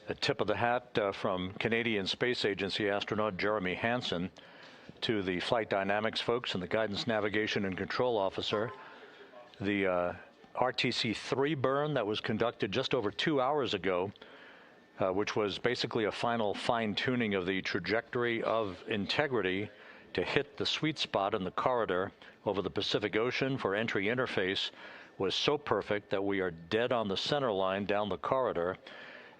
A tip of the hat from Canadian Space Agency astronaut Jeremy Hansen to the flight dynamics folks and the guidance, navigation, and control officer. The RTC3 burn that was conducted just over 2 hours ago, which was basically a final fine-tuning of the trajectory of Integrity to hit the sweet spot in the corridor over the Pacific Ocean for entry interface, was so perfect that we are dead on the center line down the corridor,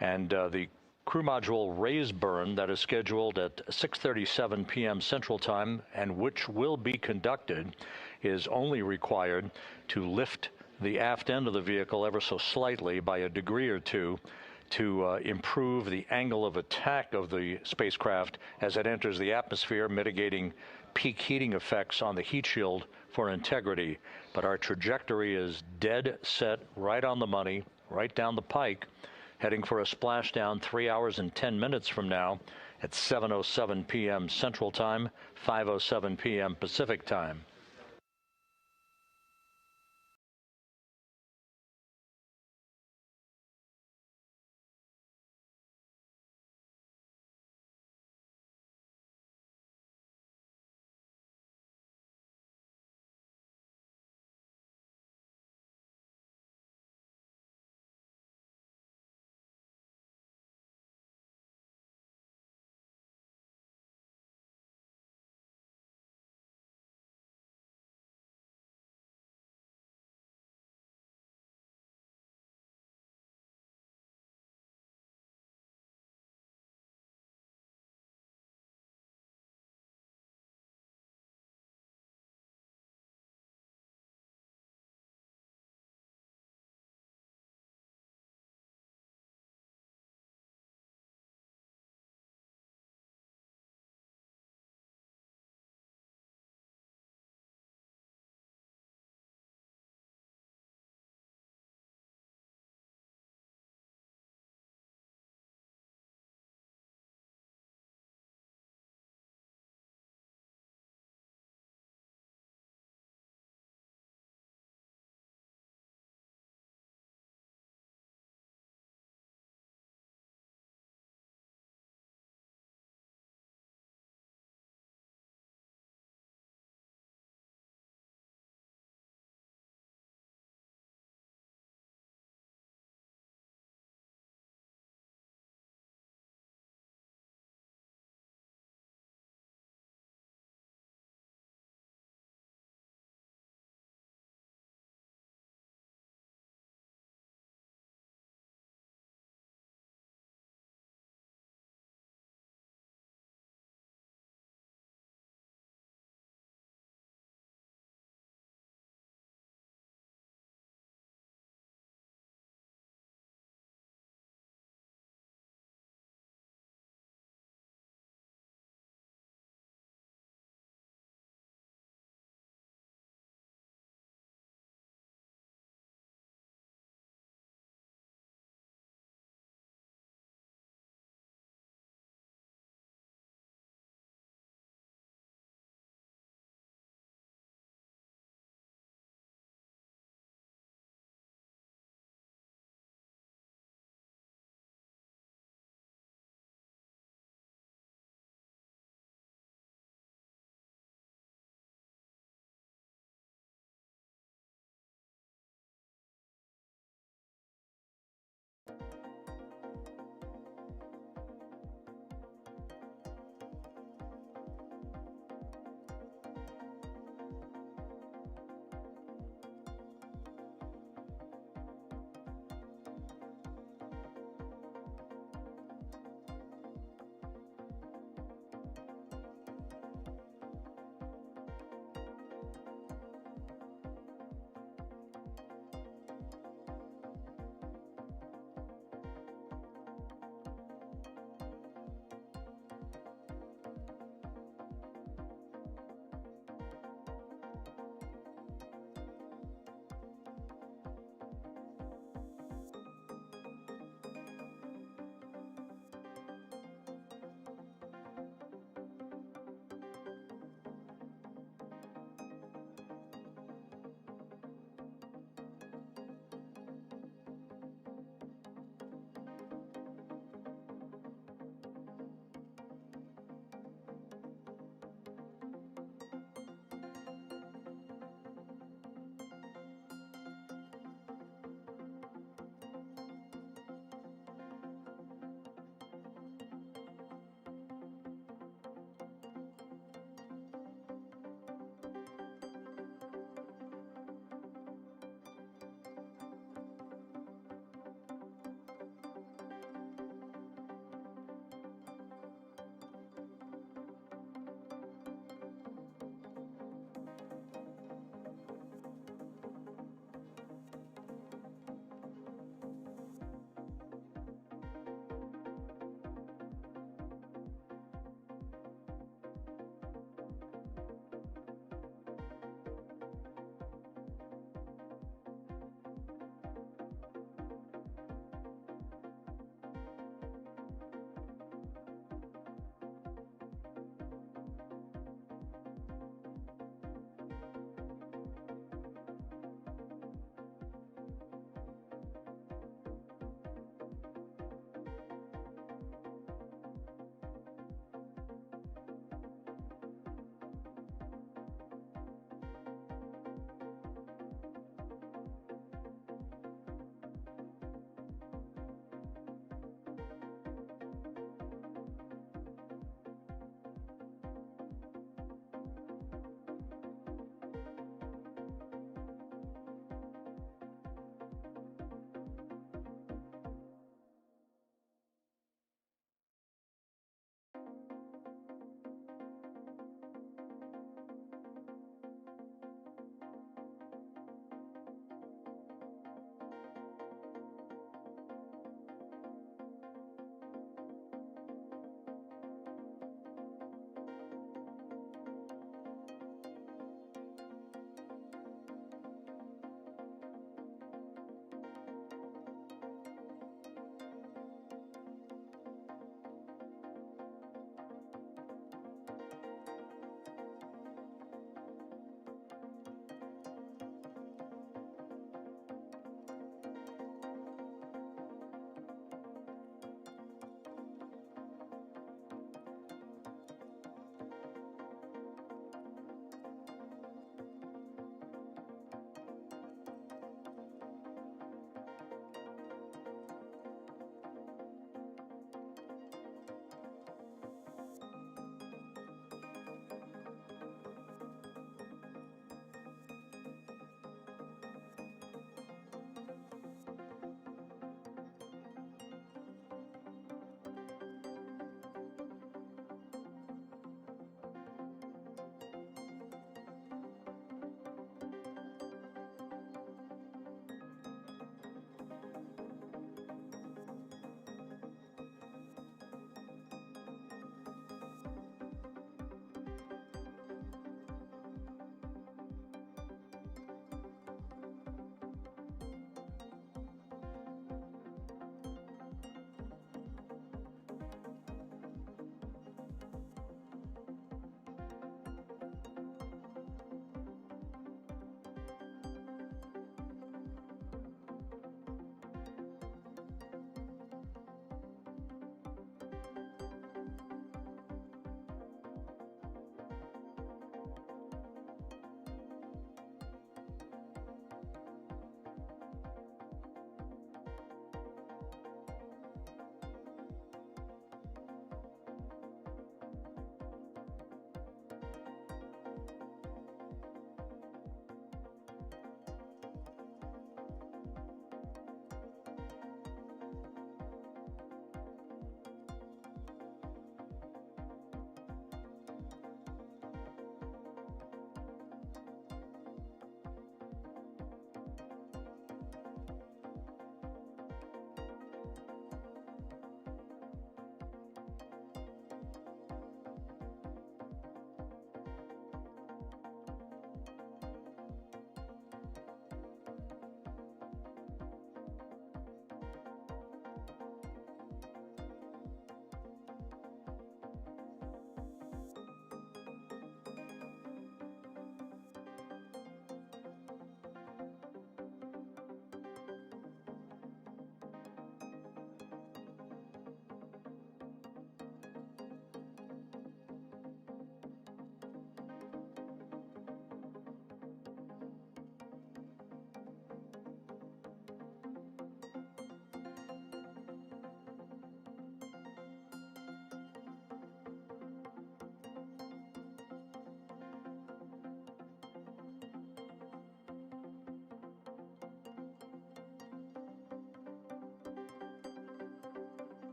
and the crew module raise burn that is scheduled at 6:37 p.m. Central Time and which will be conducted is only required to lift the aft end of the vehicle ever so slightly by a degree or two to improve the angle of attack of the spacecraft as it enters the atmosphere, mitigating peak heating effects on the heat shield for Integrity. But our trajectory is dead set, right on the money, right down the pike, heading for a splashdown 3 hours and 10 minutes from now at 7:07 p.m. Central Time, 5:07 p.m. Pacific Time.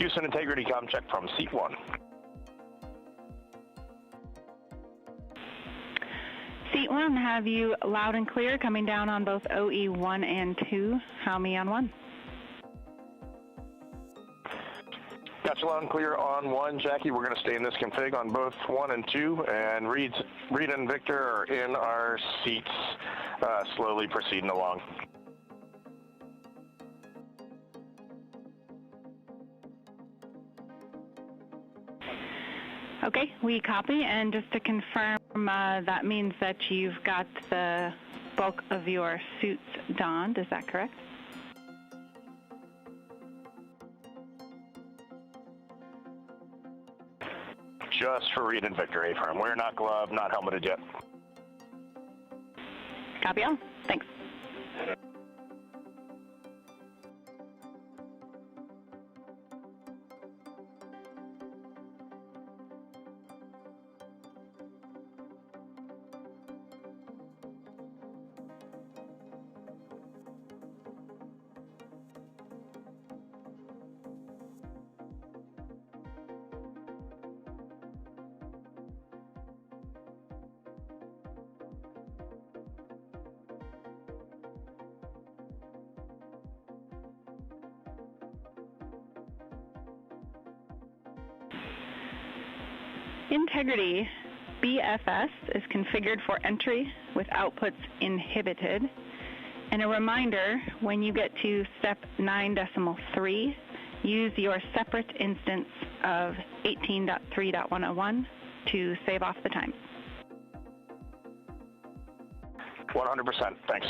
Houston Integrity com check from seat 1. Seat 1, have you loud and clear coming down on both OE 1 and 2? How me on 1? Gotcha, loud and clear on 1, Jackie. We're going to stay in this config on both 1 and 2, and Reid and Victor are in our seats, slowly proceeding along. Okay, we copy, and just to confirm, that means that you've got the bulk of your suits donned, is that correct? Just for Reid and Victor, A-firm. We're not gloved, not helmeted yet. Copy all. Thanks. Integrity BFS is configured for entry with outputs inhibited. And a reminder, when you get to step 9.3, use your separate instance of 18.3.101 to save off the time. 100%, thanks.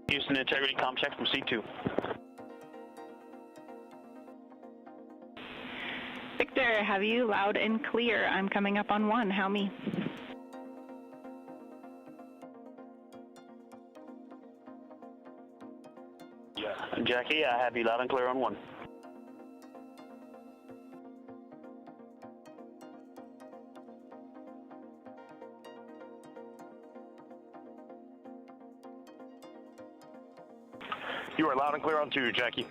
Houston Integrity com check from C2. Victor, have you loud and clear? I'm coming up on 1. How me? Jackie, I have you loud and clear on 1. You are loud and clear on 2, Jackie.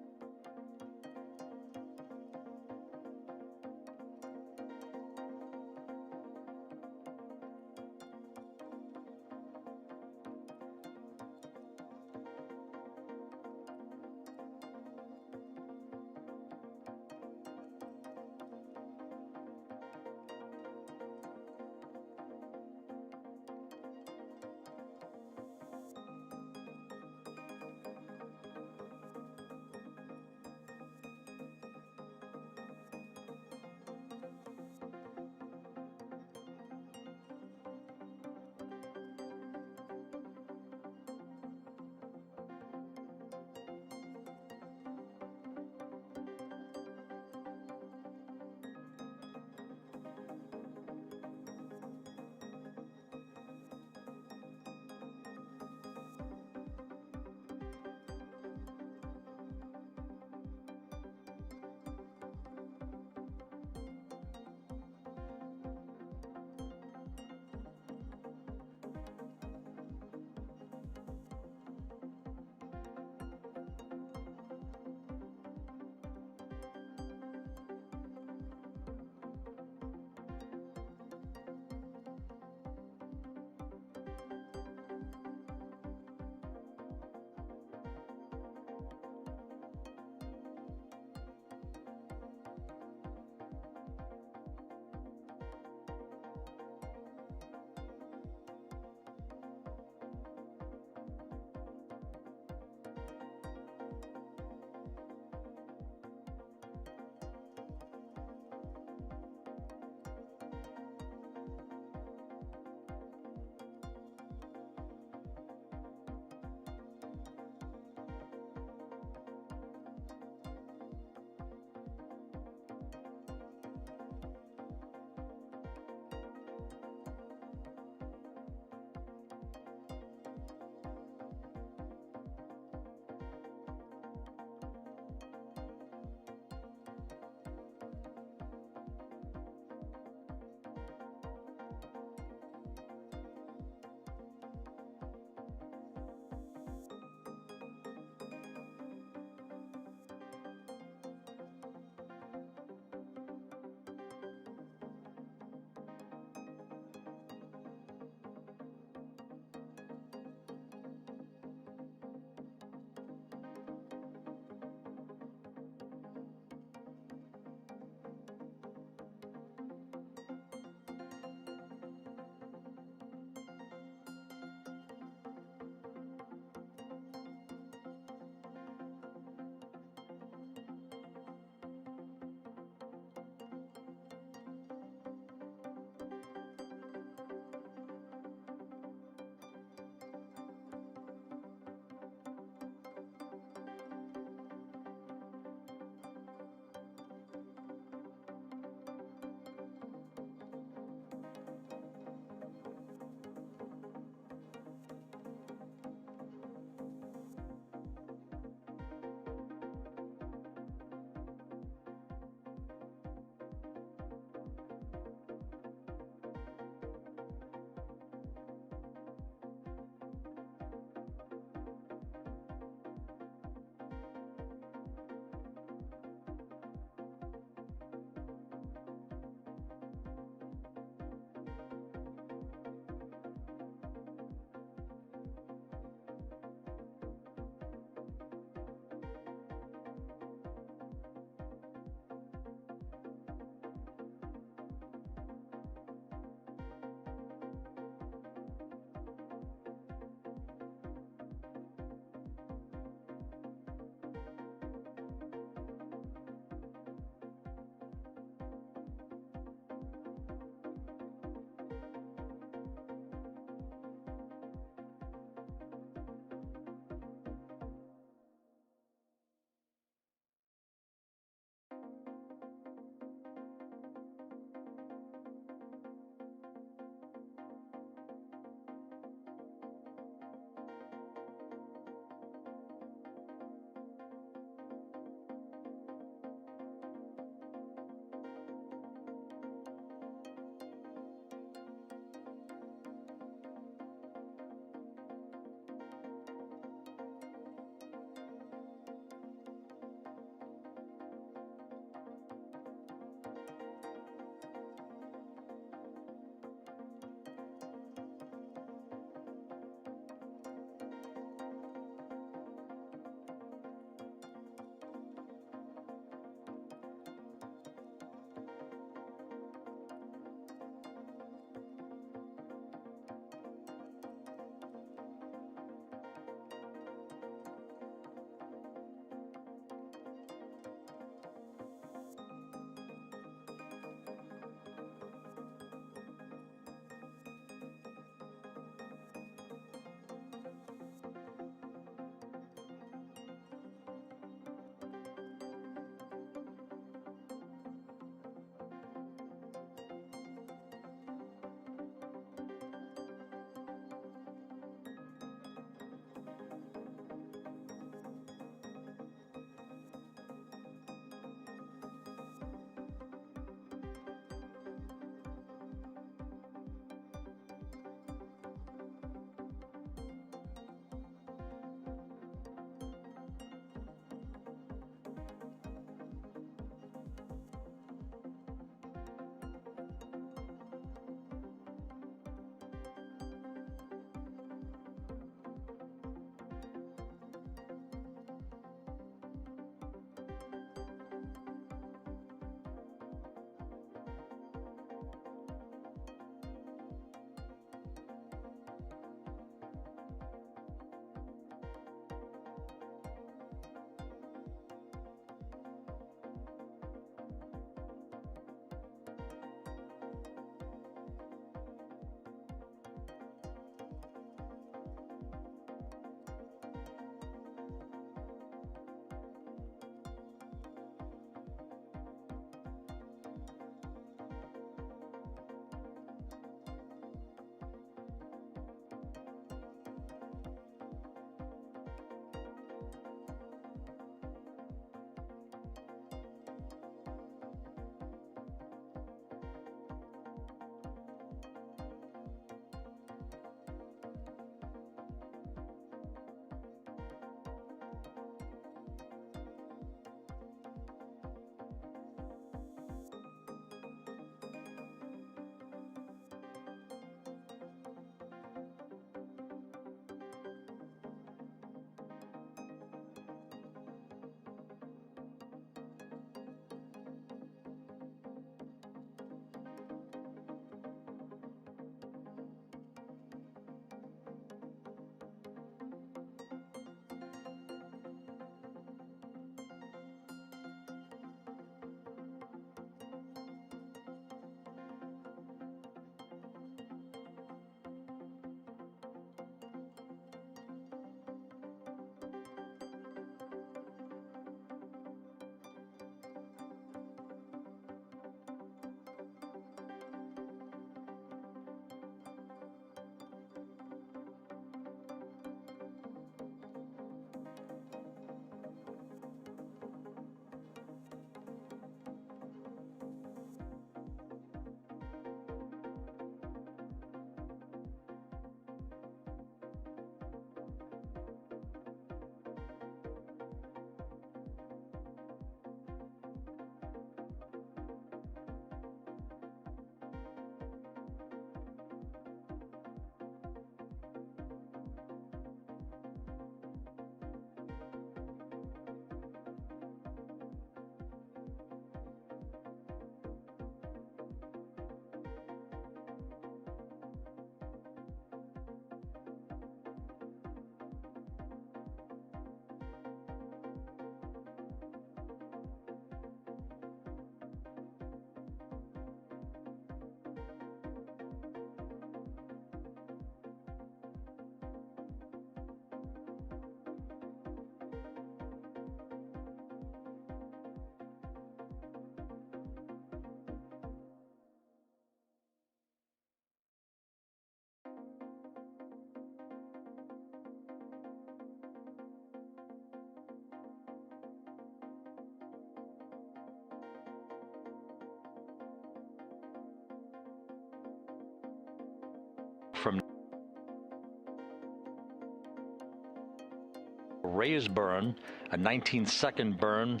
raise burn, a 19-second burn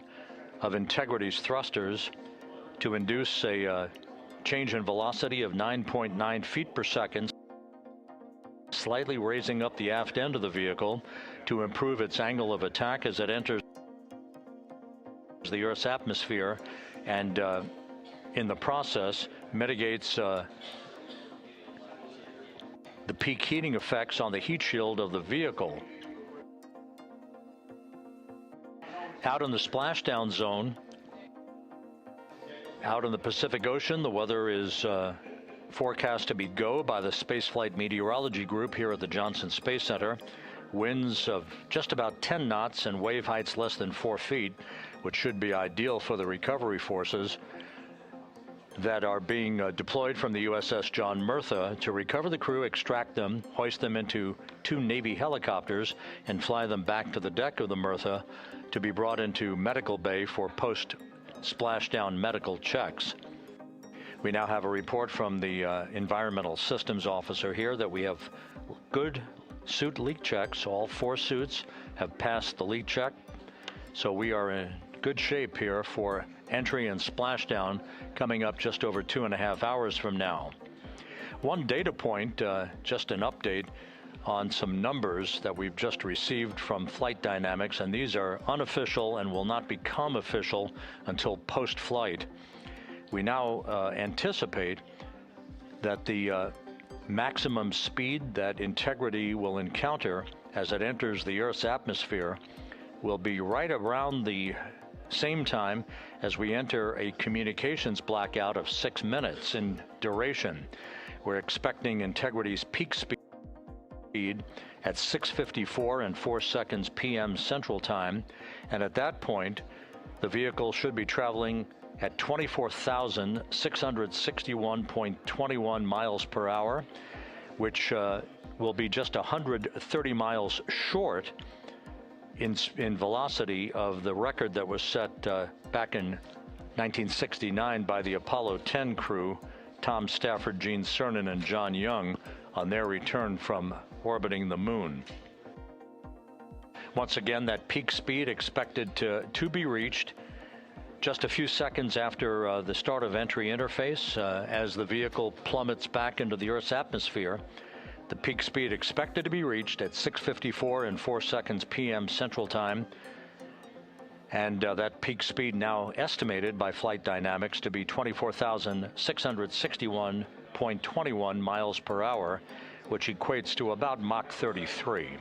of Integrity's thrusters to induce a change in velocity of 9.9 feet per second, slightly raising up the aft end of the vehicle to improve its angle of attack as it enters the Earth's atmosphere, and in the process mitigates the peak heating effects on the heat shield of the vehicle. Out in the splashdown zone, out in the Pacific Ocean, the weather is forecast to be go by the Spaceflight Meteorology Group here at the Johnson Space Center. Winds of just about 10 knots and wave heights less than 4 feet, which should be ideal for the recovery forces that are being deployed from the USS John Murtha to recover the crew, extract them, hoist them into 2 Navy helicopters, and fly them back to the deck of the Murtha to be brought into medical bay for post-splashdown medical checks. We now have a report from the environmental systems officer here that we have good suit leak checks. All 4 suits have passed the leak check, so we are in good shape here for entry and splashdown coming up just over 2.5 hours from now. One data point, just an update on some numbers that we've just received from Flight Dynamics, and these are unofficial and will not become official until post-flight. We now anticipate that the maximum speed that Integrity will encounter as it enters the Earth's atmosphere will be right around the same time as we enter a communications blackout of 6 minutes in duration. We're expecting Integrity's peak speed at 6:54 and 4 seconds p.m. Central Time, and at that point the vehicle should be traveling at 24,661.21 miles per hour, which will be just 130 miles short in velocity of the record that was set back in 1969 by the Apollo 10 crew, Tom Stafford, Gene Cernan, and John Young, on their return from orbiting the moon. Once again, that peak speed expected to be reached just a few seconds after the start of entry interface, as the vehicle plummets back into the Earth's atmosphere. The peak speed expected to be reached at 6:54 and 4 seconds p.m. Central Time, and that peak speed now estimated by Flight Dynamics to be 24,661.21 miles per hour, which equates to about Mach 33.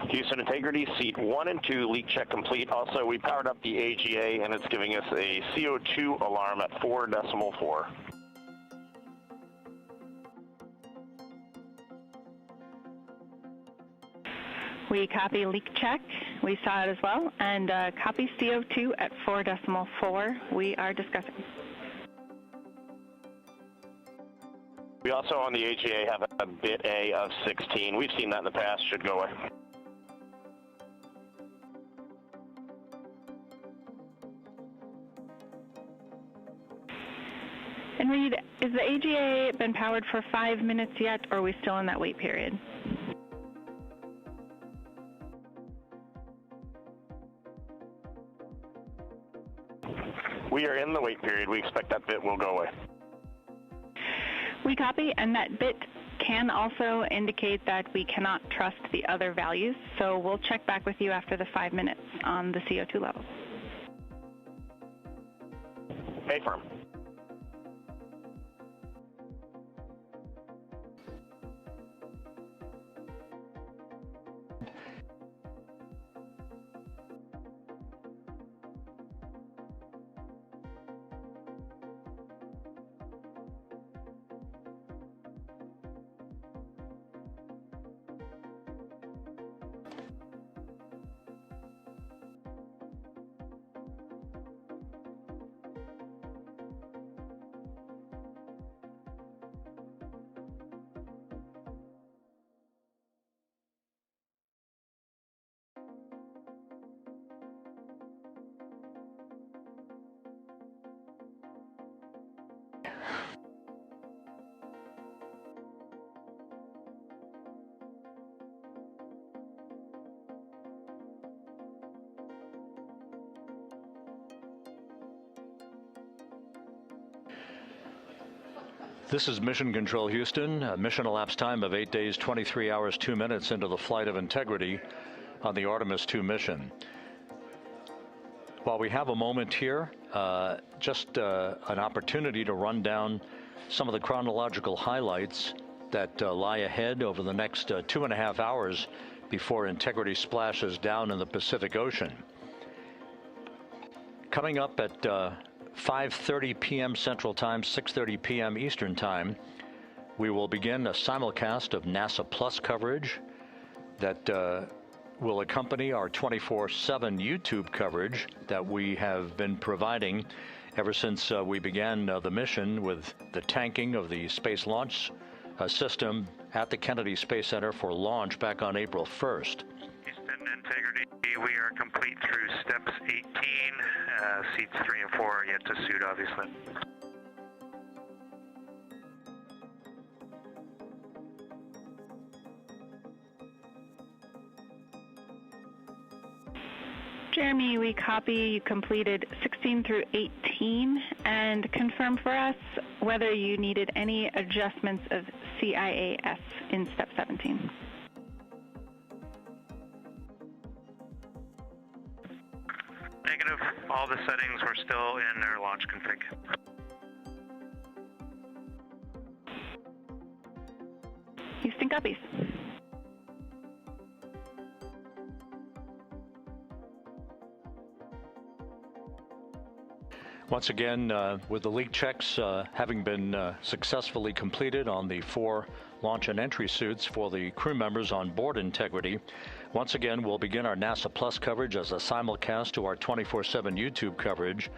Houston Integrity, seat 1 and 2, leak check complete. Also, we powered up the AGA, and it's giving us a CO2 alarm at 4.4. We copy leak check. We saw it as well. And copy CO2 at 4.4. We are discussing. We also on the AGA have a bit A of 16. We've seen that in the past. Should go away. And Reid, is the AGA been powered for 5 minutes yet, or are we still in that wait period? We are in the wait period. We expect that bit will go away. We copy, and that bit can also indicate that we cannot trust the other values, so we'll check back with you after the 5 minutes on the CO2 levels. A-firm. This is Mission Control Houston. Mission elapsed time of 8 days, 23 hours, 2 minutes into the flight of Integrity on the Artemis II mission. While we have a moment here, just an opportunity to run down some of the chronological highlights that lie ahead over the next 2.5 hours before Integrity splashes down in the Pacific Ocean. Coming up at 5:30 p.m. Central Time, 6:30 p.m. Eastern Time, we will begin a simulcast of NASA Plus coverage that will accompany our 24/7 YouTube coverage that we have been providing ever since we began the mission with the tanking of the Space Launch System at the Kennedy Space Center for launch back on April 1st. Houston Integrity, we are complete through steps 18. Seats 3 and 4 are yet to suit, obviously. Jeremy, we copy you completed 16 through 18, and confirm for us whether you needed any adjustments of CIAS in step 17. Negative. All the settings were still in their launch config. Houston copies. Once again, with the leak checks having been successfully completed on the 4 launch and entry suits for the crew members on board Integrity, once again we'll begin our NASA Plus coverage as a simulcast to our 24/7 YouTube coverage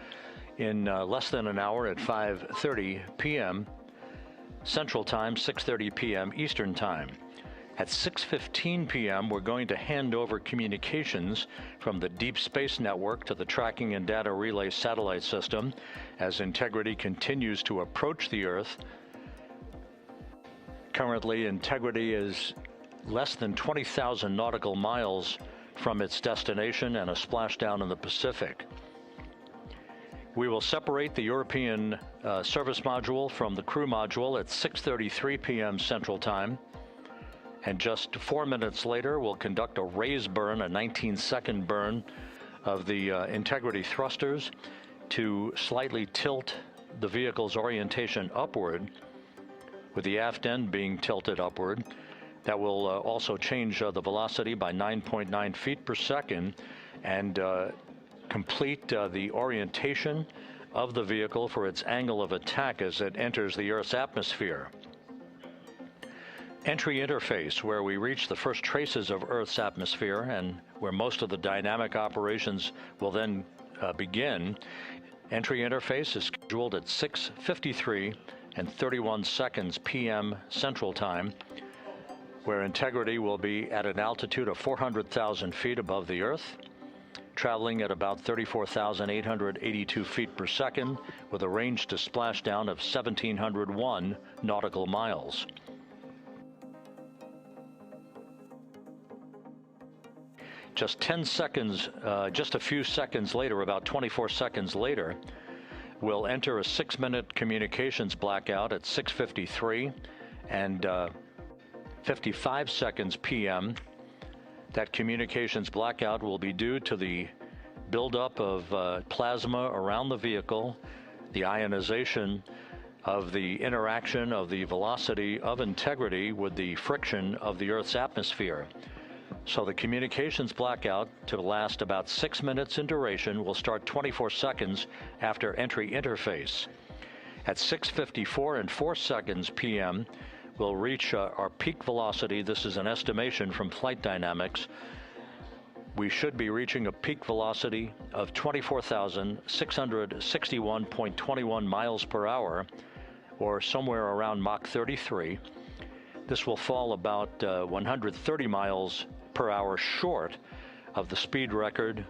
in less than an hour at 5:30 p.m. Central Time, 6:30 p.m. Eastern Time. At 6:15 p.m., we're going to hand over communications from the Deep Space Network to the Tracking and Data Relay Satellite System as Integrity continues to approach the Earth. Currently, Integrity is less than 20,000 nautical miles from its destination and a splashdown in the Pacific. We will separate the European service module from the crew module at 6:33 p.m. Central Time. And just 4 minutes later, we'll conduct a raise burn, a 19-second burn of the Integrity thrusters to slightly tilt the vehicle's orientation upward, with the aft end being tilted upward. That will also change the velocity by 9.9 feet per second and complete the orientation of the vehicle for its angle of attack as it enters the Earth's atmosphere. Entry interface, where we reach the first traces of Earth's atmosphere and where most of the dynamic operations will then begin. Entry interface is scheduled at 6:53 and 31 seconds p.m. Central Time, where Integrity will be at an altitude of 400,000 feet above the Earth, traveling at about 34,882 feet per second with a range to splashdown of 1,701 nautical miles. Just 10 seconds, just a few seconds later, about 24 seconds later, we'll enter a 6-minute communications blackout at 6:53 and 55 seconds p.m. That communications blackout will be due to the buildup of plasma around the vehicle, the ionization of the interaction of the velocity of Integrity with the friction of the Earth's atmosphere. So the communications blackout, to last about 6 minutes in duration, will start 24 seconds after entry interface. At 6:54 and 4 seconds p.m., we'll reach our peak velocity. This is an estimation from Flight Dynamics. We should be reaching a peak velocity of 24,661.21 miles per hour, or somewhere around Mach 33. This will fall about 130 miles per hour short of the speed record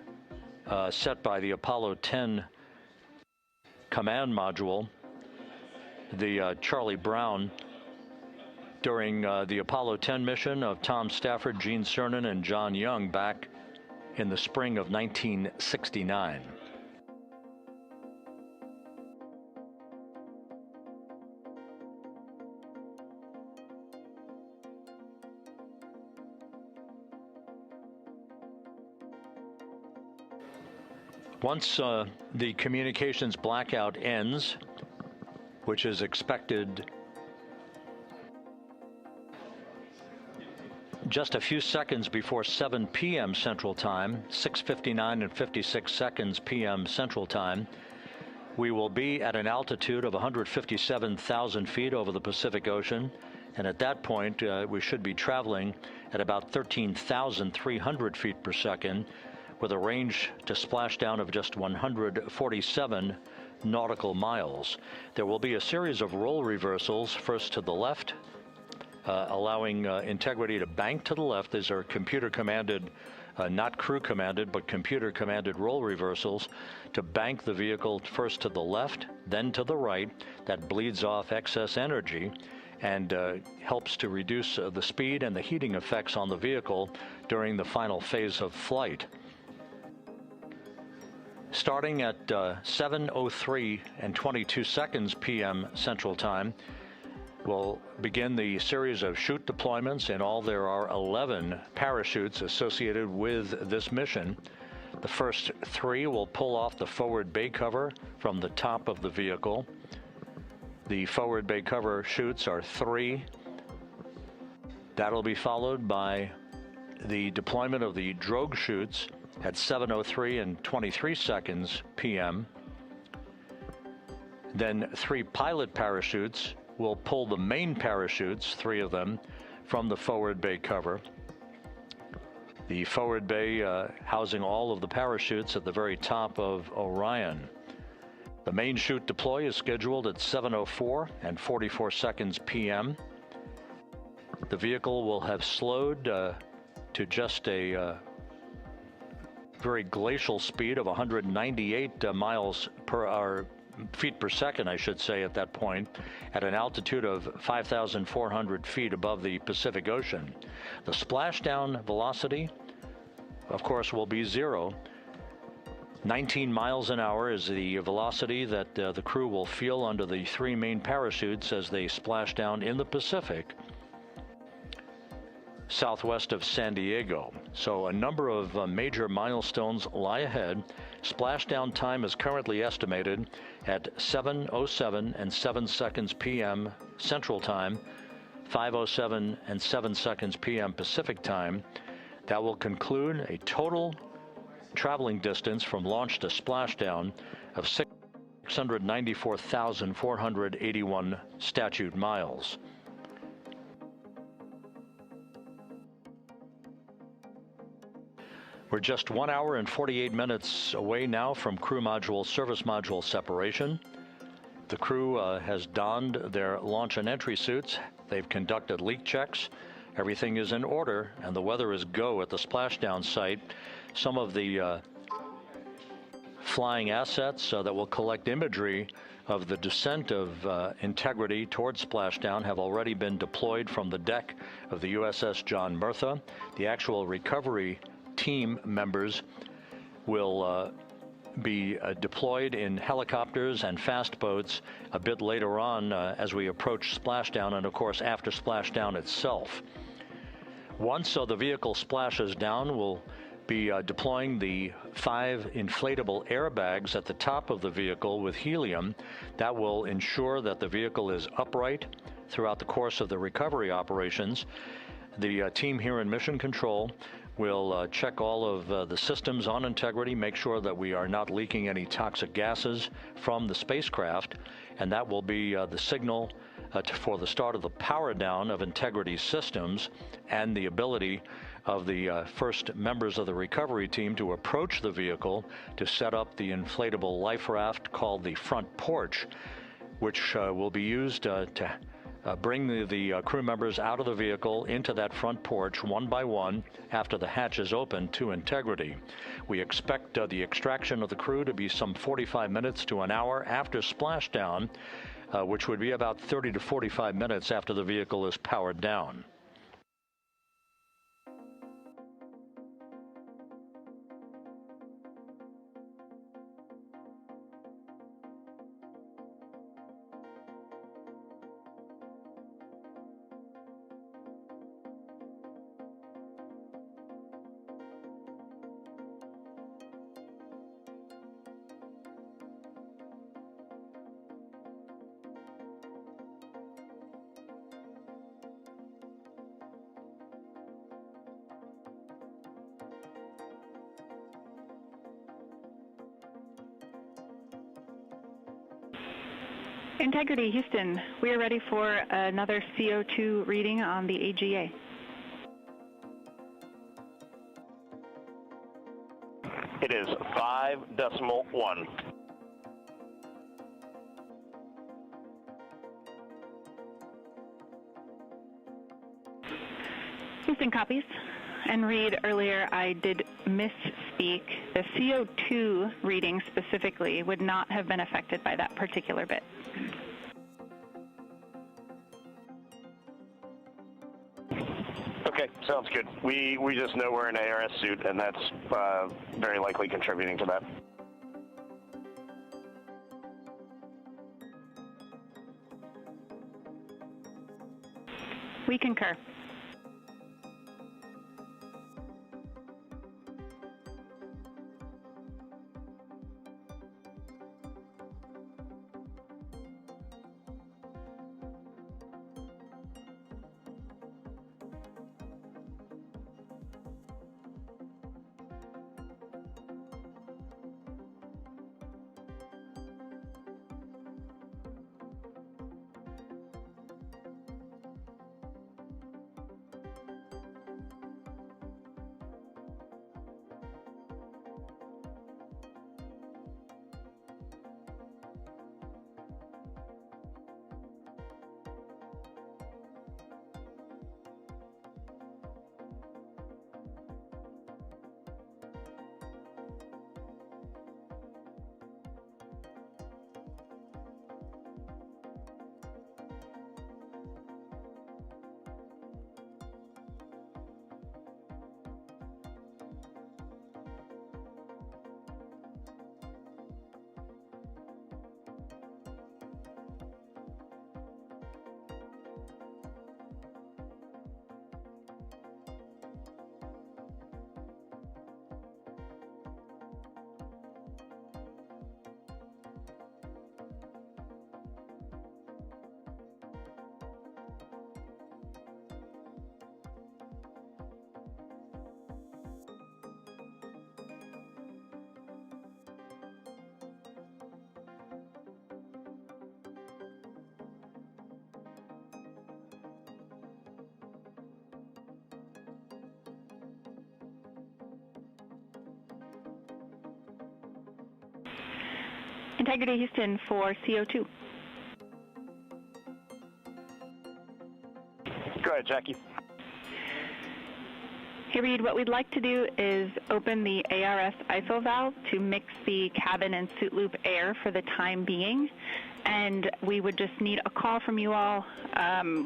set by the Apollo 10 command module, the Charlie Brown, during the Apollo 10 mission of Tom Stafford, Gene Cernan, and John Young back in the spring of 1969. Once the communications blackout ends, which is expected just a few seconds before 7 p.m. Central Time, 6:59 and 56 seconds p.m. Central Time, we will be at an altitude of 157,000 feet over the Pacific Ocean, and at that point we should be traveling at about 13,300 feet per second with a range to splashdown of just 147 nautical miles. There will be a series of roll reversals, first to the left, allowing Integrity to bank to the left. These are computer-commanded, not crew-commanded, but computer-commanded roll reversals to bank the vehicle first to the left, then to the right. That bleeds off excess energy and helps to reduce the speed and the heating effects on the vehicle during the final phase of flight. Starting at 7:03 and 22 seconds p.m. Central Time, we'll begin the series of chute deployments. In all, there are 11 parachutes associated with this mission. The first 3 will pull off the forward bay cover from the top of the vehicle. The forward bay cover chutes are 3. That'll be followed by the deployment of the drogue chutes at 7:03 and 23 seconds p.m. Then 3 pilot parachutes will pull the main parachutes, 3 of them, from the forward bay cover. The forward bay housing all of the parachutes at the very top of Orion. The main chute deploy is scheduled at 7:04 and 44 seconds p.m. The vehicle will have slowed to just a very glacial speed of 198 miles per hour, feet per second, I should say, at that point, at an altitude of 5,400 feet above the Pacific Ocean. The splashdown velocity, of course, will be 0. 19 miles an hour is the velocity that the crew will feel under the 3 main parachutes as they splash down in the Pacific, southwest of San Diego. So a number of major milestones lie ahead. Splashdown time is currently estimated at 7:07 and 7 seconds p.m. Central Time, 5:07 and 7 seconds p.m. Pacific Time. That will conclude a total traveling distance from launch to splashdown of 694,481 statute miles. We're just 1 hour and 48 minutes away now from crew module, service module separation. The crew has donned their launch and entry suits. They've conducted leak checks. Everything is in order, and the weather is go at the splashdown site. Some of the flying assets that will collect imagery of the descent of Integrity towards splashdown have already been deployed from the deck of the USS John Murtha. The actual recovery team members will be deployed in helicopters and fast boats a bit later on as we approach splashdown, and of course after splashdown itself. Once the vehicle splashes down, we'll be deploying the 5 inflatable airbags at the top of the vehicle with helium. That will ensure that the vehicle is upright throughout the course of the recovery operations. The team here in Mission Control will check all of the systems on Integrity, make sure that we are not leaking any toxic gases from the spacecraft, and that will be the signal for the start of the power down of Integrity systems and the ability of the first members of the recovery team to approach the vehicle to set up the inflatable life raft called the front porch, which will be used to bring the crew members out of the vehicle into that front porch one by one after the hatch is open to Integrity. We expect the extraction of the crew to be some 45 minutes to an hour after splashdown, which would be about 30 to 45 minutes after the vehicle is powered down. Integrity, Houston, we are ready for another CO2 reading on the AGA. It is 5.1. Houston copies. And Reid, earlier I did misspeak. The CO2 reading specifically would not have been affected by that particular bit. Okay, sounds good. We just know we're in an ARS suit, and that's very likely contributing to that. We concur. Integrity, Houston, for CO2. Go ahead, Jackie. Hey, Reid, what we'd like to do is open the ARS ISO valve to mix the cabin and suit loop air for the time being. And we would just need a call from you all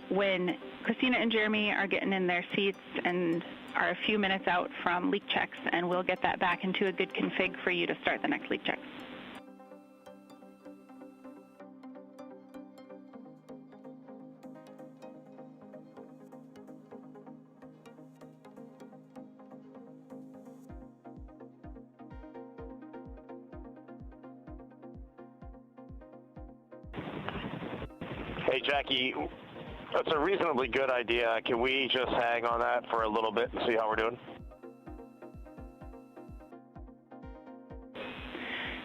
when Christina and Jeremy are getting in their seats and are a few minutes out from leak checks, and we'll get that back into a good config for you to start the next leak check. Hey, Jackie, that's a reasonably good idea. Can we just hang on that for a little bit and see how we're doing?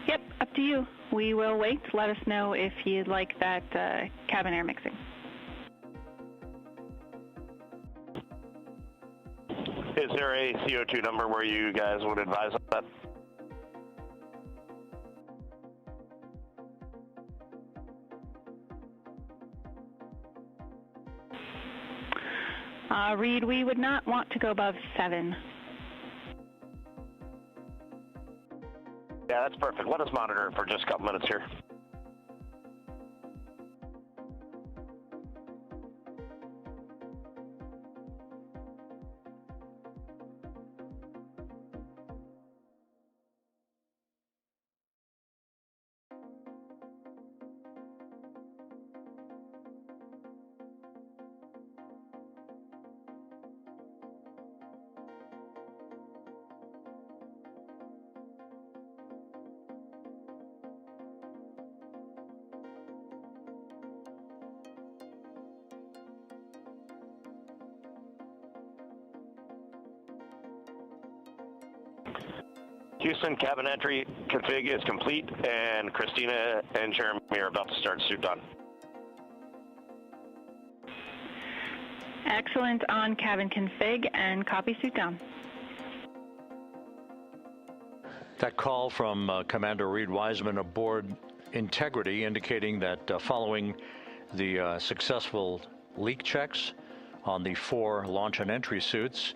Yep, up to you. We will wait. Let us know if you'd like that cabin air mixing. Is there a CO2 number where you guys would advise on that? Reid, we would not want to go above 7. Yeah, that's perfect. Let us monitor it for just a couple minutes here. Houston, cabin entry config is complete, and Christina and Jeremy are about to start suit on. Excellent on cabin config and copy suit down. That call from Commander Reid Wiseman aboard Integrity indicating that following the successful leak checks on the 4 launch and entry suits,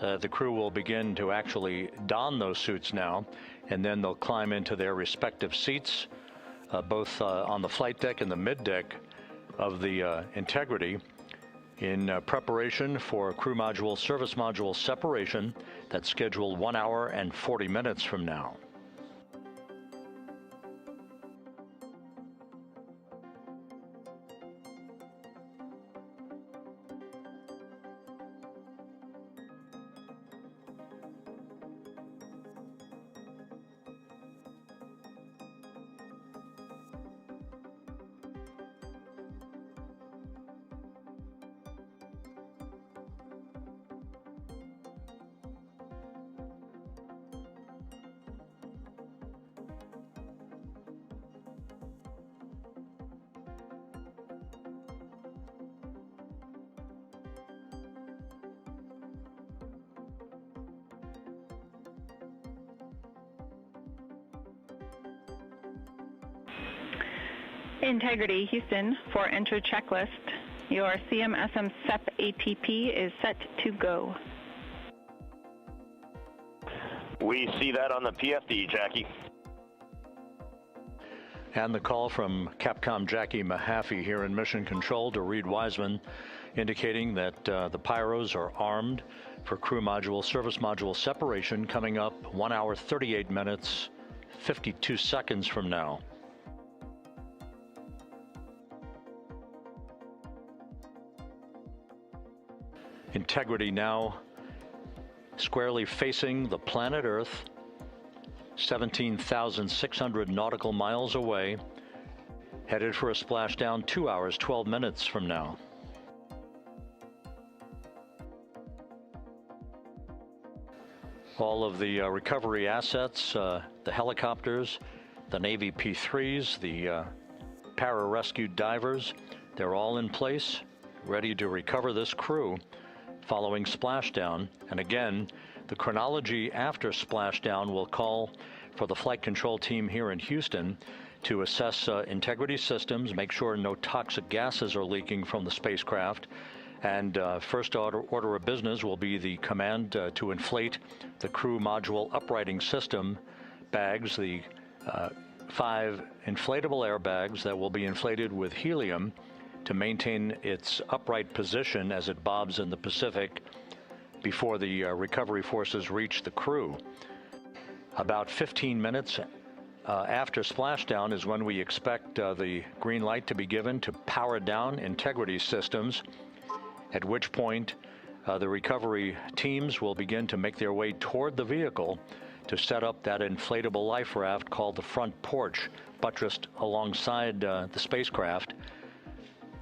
the crew will begin to actually don those suits now, and then they'll climb into their respective seats, both on the flight deck and the mid deck of the Integrity, in preparation for crew module service module separation that's scheduled 1 hour and 40 minutes from now. Integrity, Houston, for entry checklist. Your CMSM SEP ATP is set to go. We see that on the PFD, Jackie. And the call from Capcom Jackie Mahaffey here in Mission Control to Reid Wiseman, indicating that the pyros are armed for crew module service module separation coming up 1 hour 38 minutes 52 seconds from now. Integrity now squarely facing the planet Earth, 17,600 nautical miles away, headed for a splashdown 2 hours 12 minutes from now. All of the recovery assets, the helicopters, the Navy P-3s, the para-rescue divers, they're all in place, ready to recover this crew following splashdown. And again, the chronology after splashdown will call for the flight control team here in Houston to assess integrity systems, make sure no toxic gases are leaking from the spacecraft. And first order of business will be the command to inflate the crew module uprighting system bags, the 5 inflatable airbags that will be inflated with helium to maintain its upright position as it bobs in the Pacific before the recovery forces reach the crew. About 15 minutes after splashdown is when we expect the green light to be given to power down Integrity systems, at which point the recovery teams will begin to make their way toward the vehicle to set up that inflatable life raft called the front porch, buttressed alongside the spacecraft.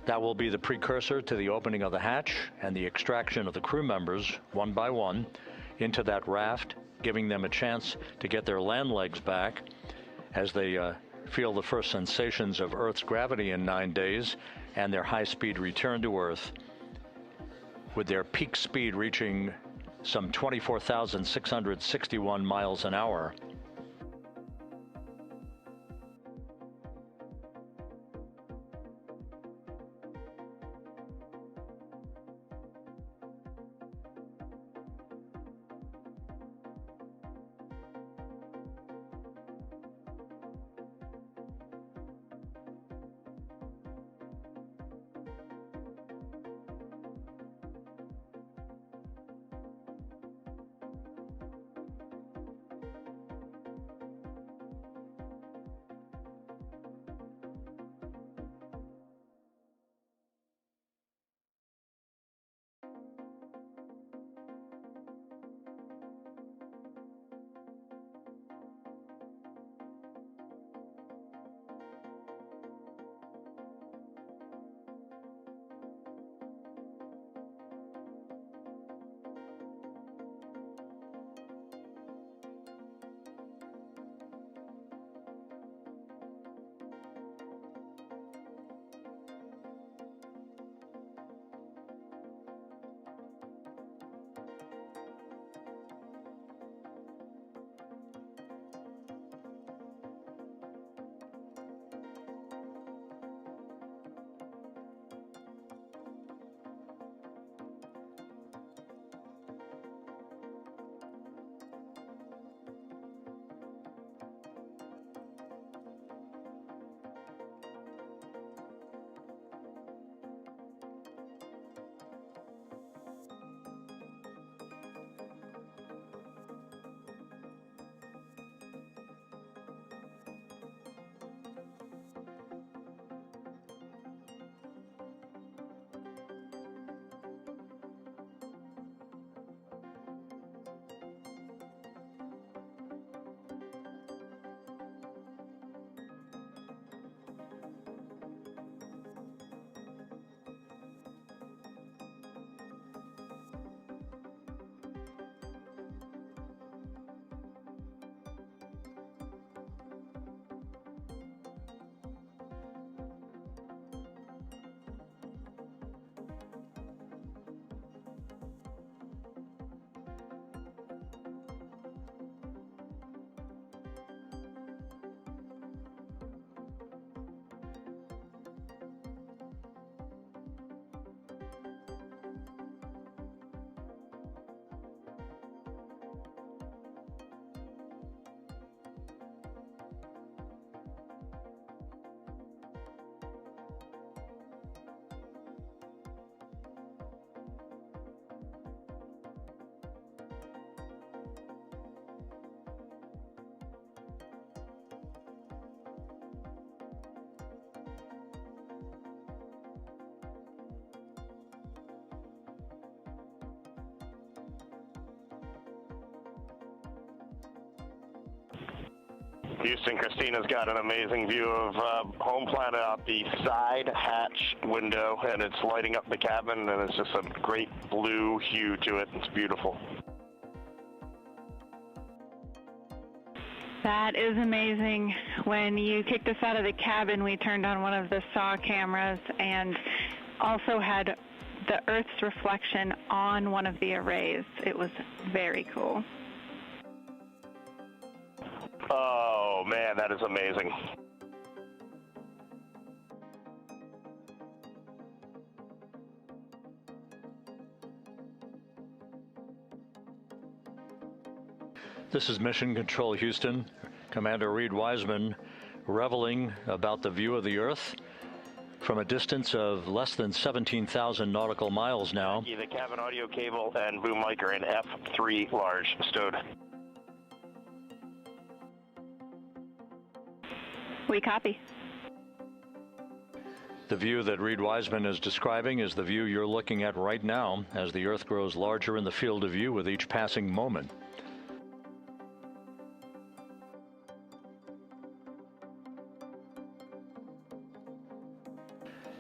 That will be the precursor to the opening of the hatch and the extraction of the crew members, one by one, into that raft, giving them a chance to get their land legs back as they feel the first sensations of Earth's gravity in 9 days and their high-speed return to Earth, with their peak speed reaching some 24,661 miles an hour. Houston, Christina's got an amazing view of home planet out the side hatch window, and it's lighting up the cabin, and it's just a great blue hue to it. It's beautiful. That is amazing. When you kicked us out of the cabin, we turned on one of the SAW cameras and also had the Earth's reflection on one of the arrays. It was very cool. Oh man, that is amazing. This is Mission Control Houston. Commander Reid Wiseman reveling about the view of the Earth from a distance of less than 17,000 nautical miles now. The cabin audio cable and boom mic are in F3 large stowed. We copy. The view that Reid Wiseman is describing is the view you're looking at right now as the Earth grows larger in the field of view with each passing moment.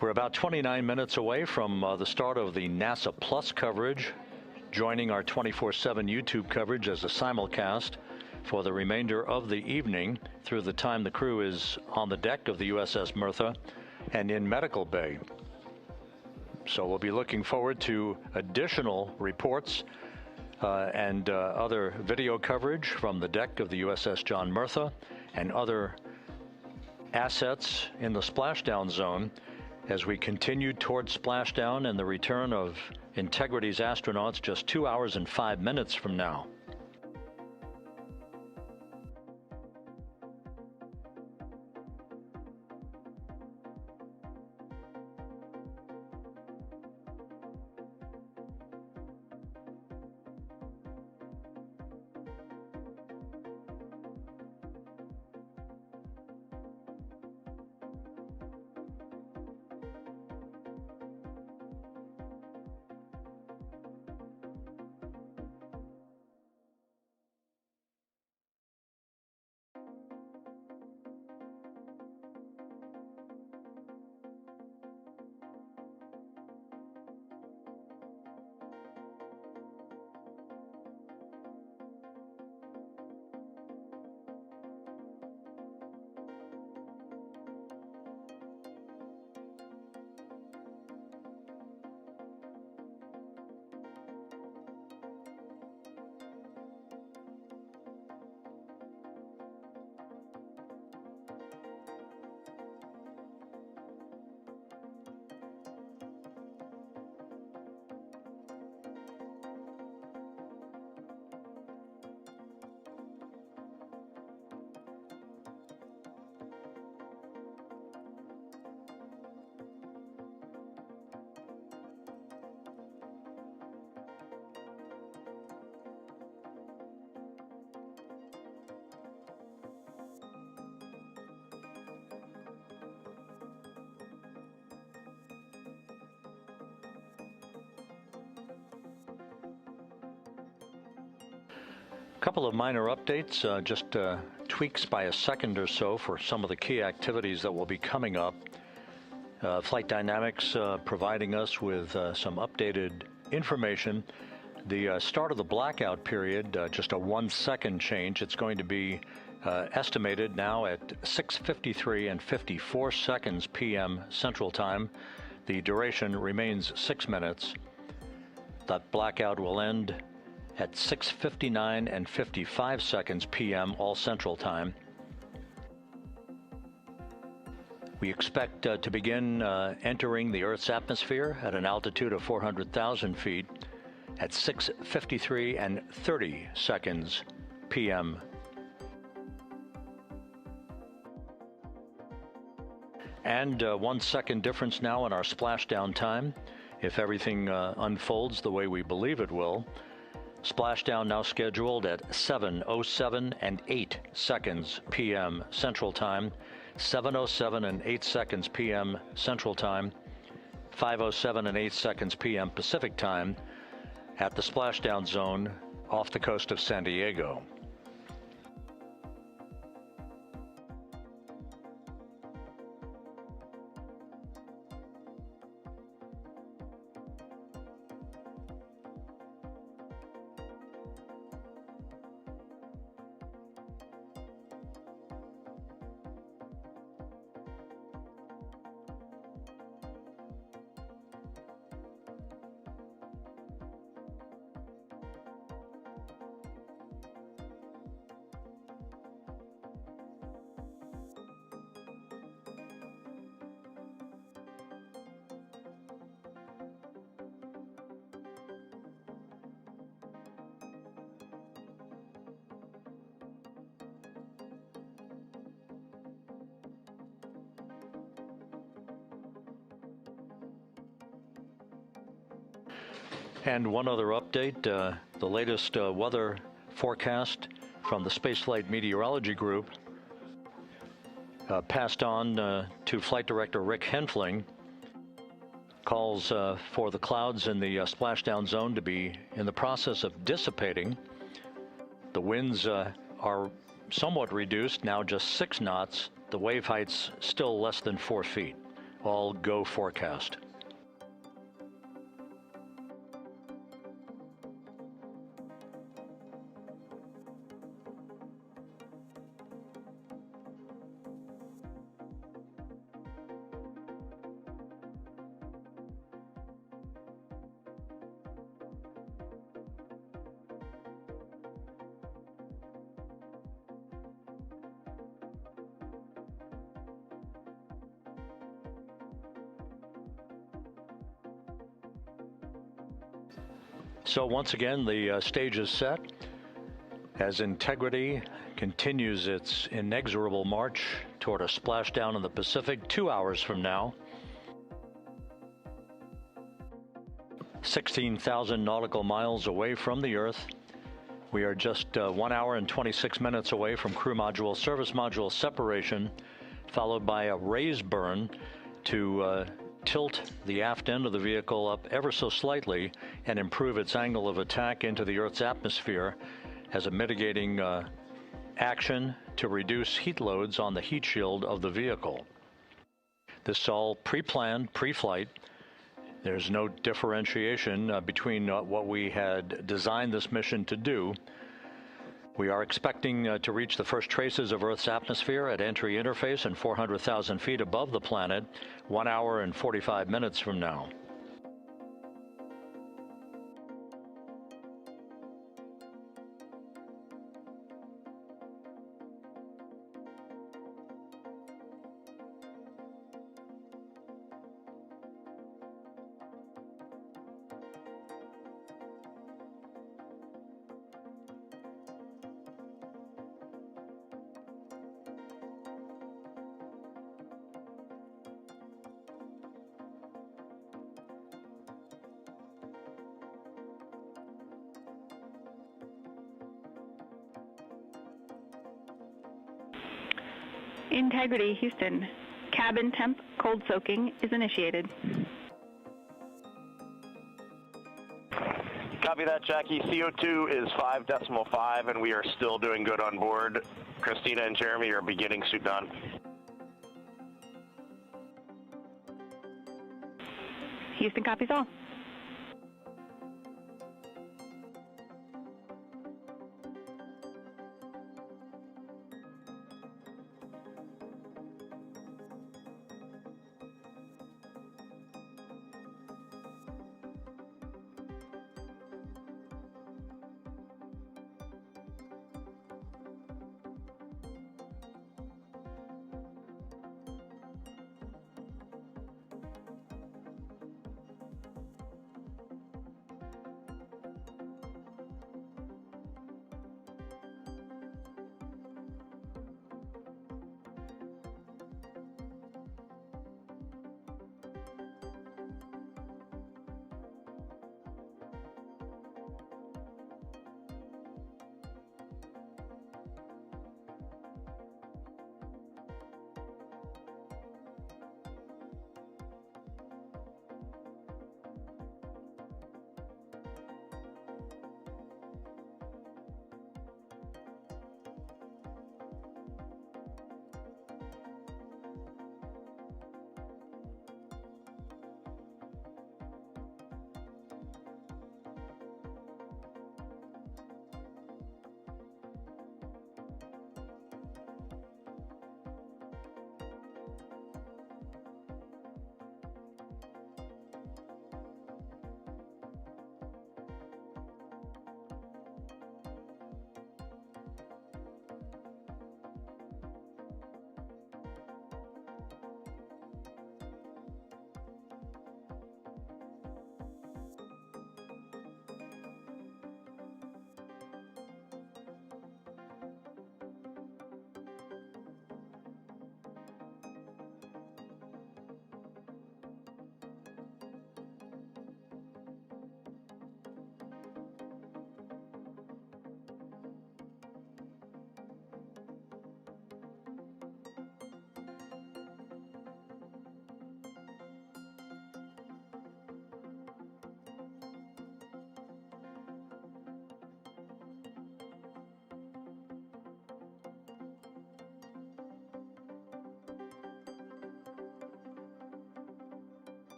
We're about 29 minutes away from the start of the NASA Plus coverage, joining our 24/7 YouTube coverage as a simulcast for the remainder of the evening through the time the crew is on the deck of the USS Merthyr and in medical bay. So we'll be looking forward to additional reports and other video coverage from the deck of the USS John Merthyr and other assets in the splashdown zone as we continue towards splashdown and the return of Integrity's astronauts just 2 hours and 5 minutes from now. Couple of minor updates, just tweaks by a second or so for some of the key activities that will be coming up. Flight Dynamics providing us with some updated information. The start of the blackout period, just a 1 second change. It's going to be estimated now at 6:53 and 54 seconds p.m. Central Time. The duration remains 6 minutes. That blackout will end at 6:59 and 55 seconds p.m. all Central Time. We expect to begin entering the Earth's atmosphere at an altitude of 400,000 feet at 6:53 and 30 seconds p.m. And 1 second difference now in our splashdown time, if everything unfolds the way we believe it will. Splashdown now scheduled at 7:07 and 8 seconds p.m. Central Time, 7:07 and 8 seconds p.m. Central Time, 5:07 and 8 seconds p.m. Pacific Time at the splashdown zone off the coast of San Diego. And one other update, the latest weather forecast from the Spaceflight Meteorology Group passed on to Flight Director Rick Henfling, calls for the clouds in the splashdown zone to be in the process of dissipating. The winds are somewhat reduced, now just 6 knots. The wave height's still less than 4 feet. All go forecast. So once again, the stage is set as Integrity continues its inexorable march toward a splashdown in the Pacific 2 hours from now. 16,000 nautical miles away from the Earth. We are just 1 hour and 26 minutes away from crew module, service module separation, followed by a raise burn to tilt the aft end of the vehicle up ever so slightly and improve its angle of attack into the Earth's atmosphere as a mitigating action to reduce heat loads on the heat shield of the vehicle. This is all pre-planned, pre-flight. There's no differentiation between what we had designed this mission to do. We are expecting to reach the first traces of Earth's atmosphere at entry interface and 400,000 feet above the planet 1 hour and 45 minutes from now. Integrity, Houston. Cabin temp cold soaking is initiated. Copy that, Jackie. CO2 is 5.5, and we are still doing good on board. Christina and Jeremy are beginning suit on. Houston copies all.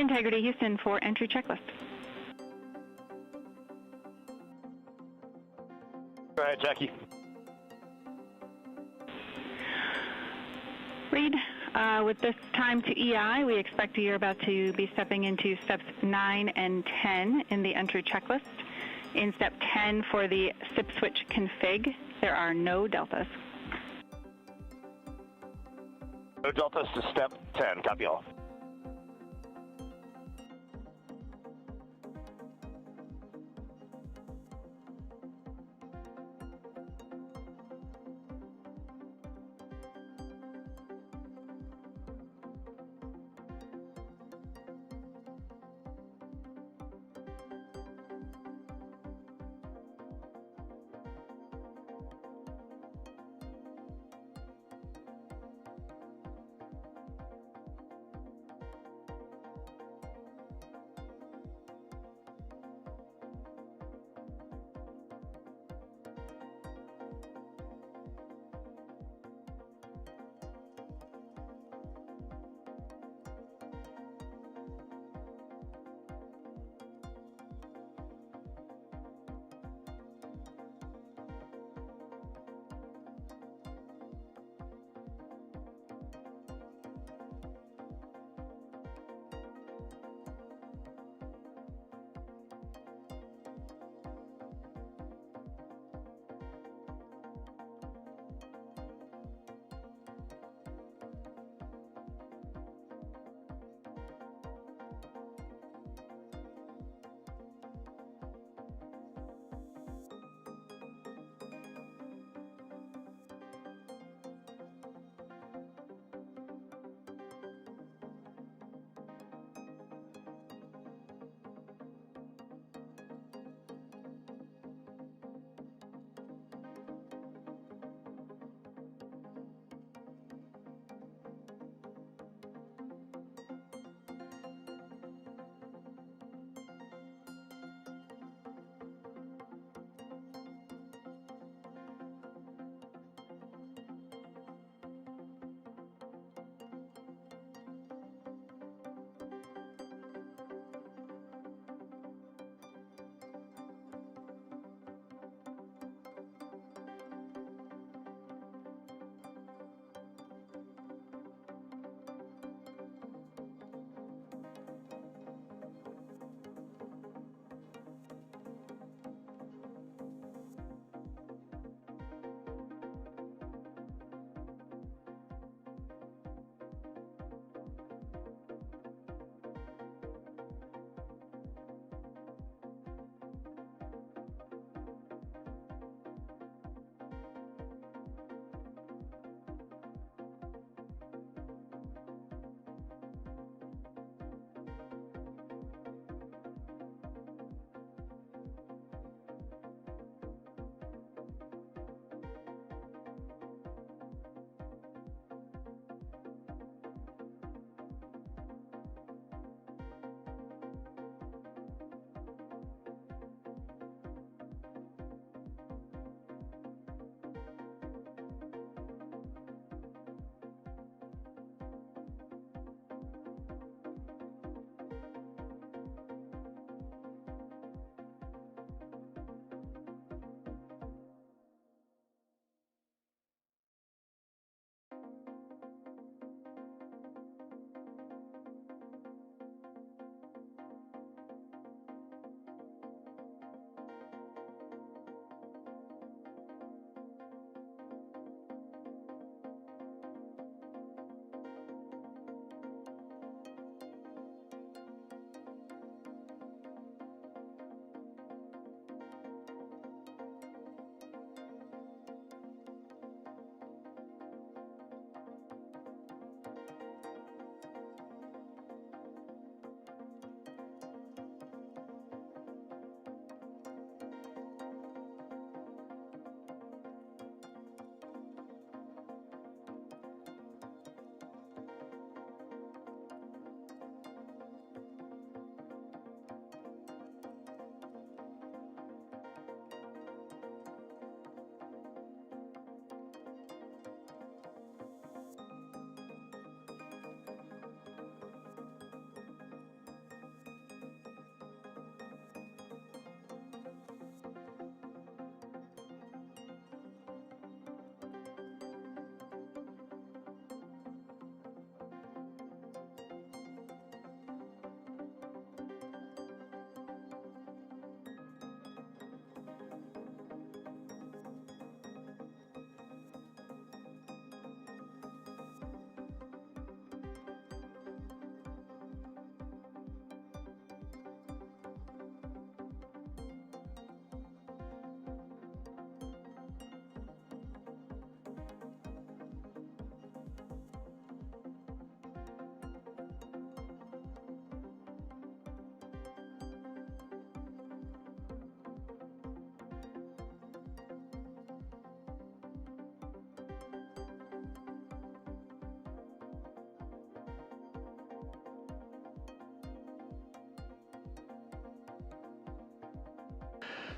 Integrity Houston for entry checklist. Go ahead, Jackie. Reid, with this time to EI, we expect you're about to be stepping into steps 9 and 10 in the entry checklist. In step 10 for the SIP switch config, there are no deltas. No deltas to step 10. Copy all.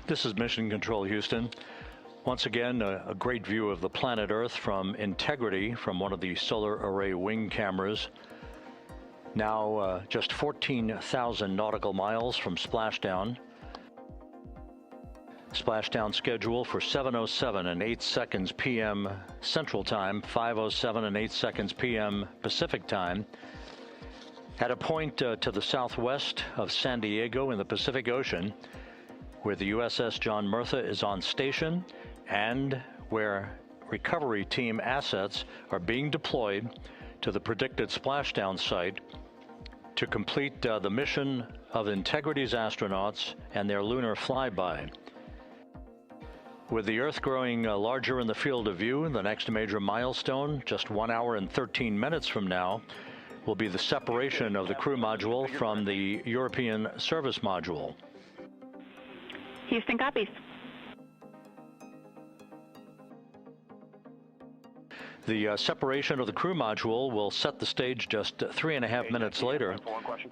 This is Mission Control, Houston. Once again, a great view of the planet Earth from Integrity from one of the solar array wing cameras. Now just 14,000 nautical miles from splashdown. Splashdown schedule for 7:07 and 8 seconds p.m. Central Time, 5:07 and 8 seconds p.m. Pacific Time. At a point to the southwest of San Diego in the Pacific Ocean, where the USS John Murtha is on station and where recovery team assets are being deployed to the predicted splashdown site to complete the mission of Integrity's astronauts and their lunar flyby. With the Earth growing larger in the field of view, the next major milestone, just 1 hour and 13 minutes from now, will be the separation of the crew module from the European service module. Houston copies. The separation of the crew module will set the stage just 3.5 minutes later. One question.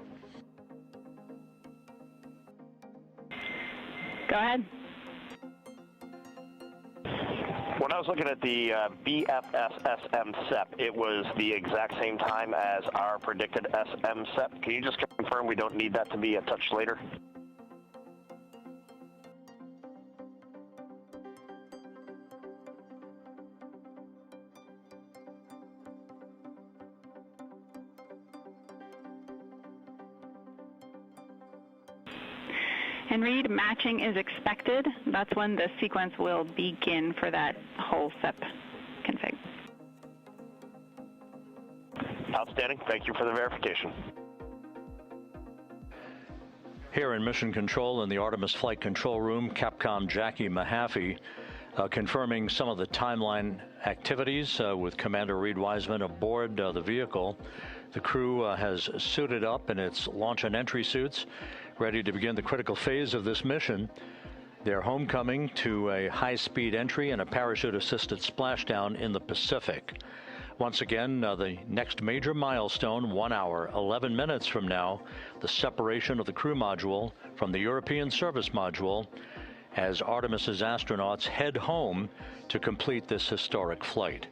Go ahead. When I was looking at the BFS-SM SEP, it was the exact same time as our predicted SM SEP. Can you just confirm we don't need that to be a touch later? And Reid, matching is expected. That's when the sequence will begin for that whole SEP config. Outstanding. Thank you for the verification. Here in Mission Control in the Artemis Flight Control Room, Capcom Jackie Mahaffey confirming some of the timeline activities with Commander Reid Wiseman aboard the vehicle. The crew has suited up in its launch and entry suits, ready to begin the critical phase of this mission. Their homecoming to a high-speed entry and a parachute-assisted splashdown in the Pacific. Once again, the next major milestone, 1 hour, 11 minutes from now, the separation of the crew module from the European service module as Artemis's astronauts head home to complete this historic flight.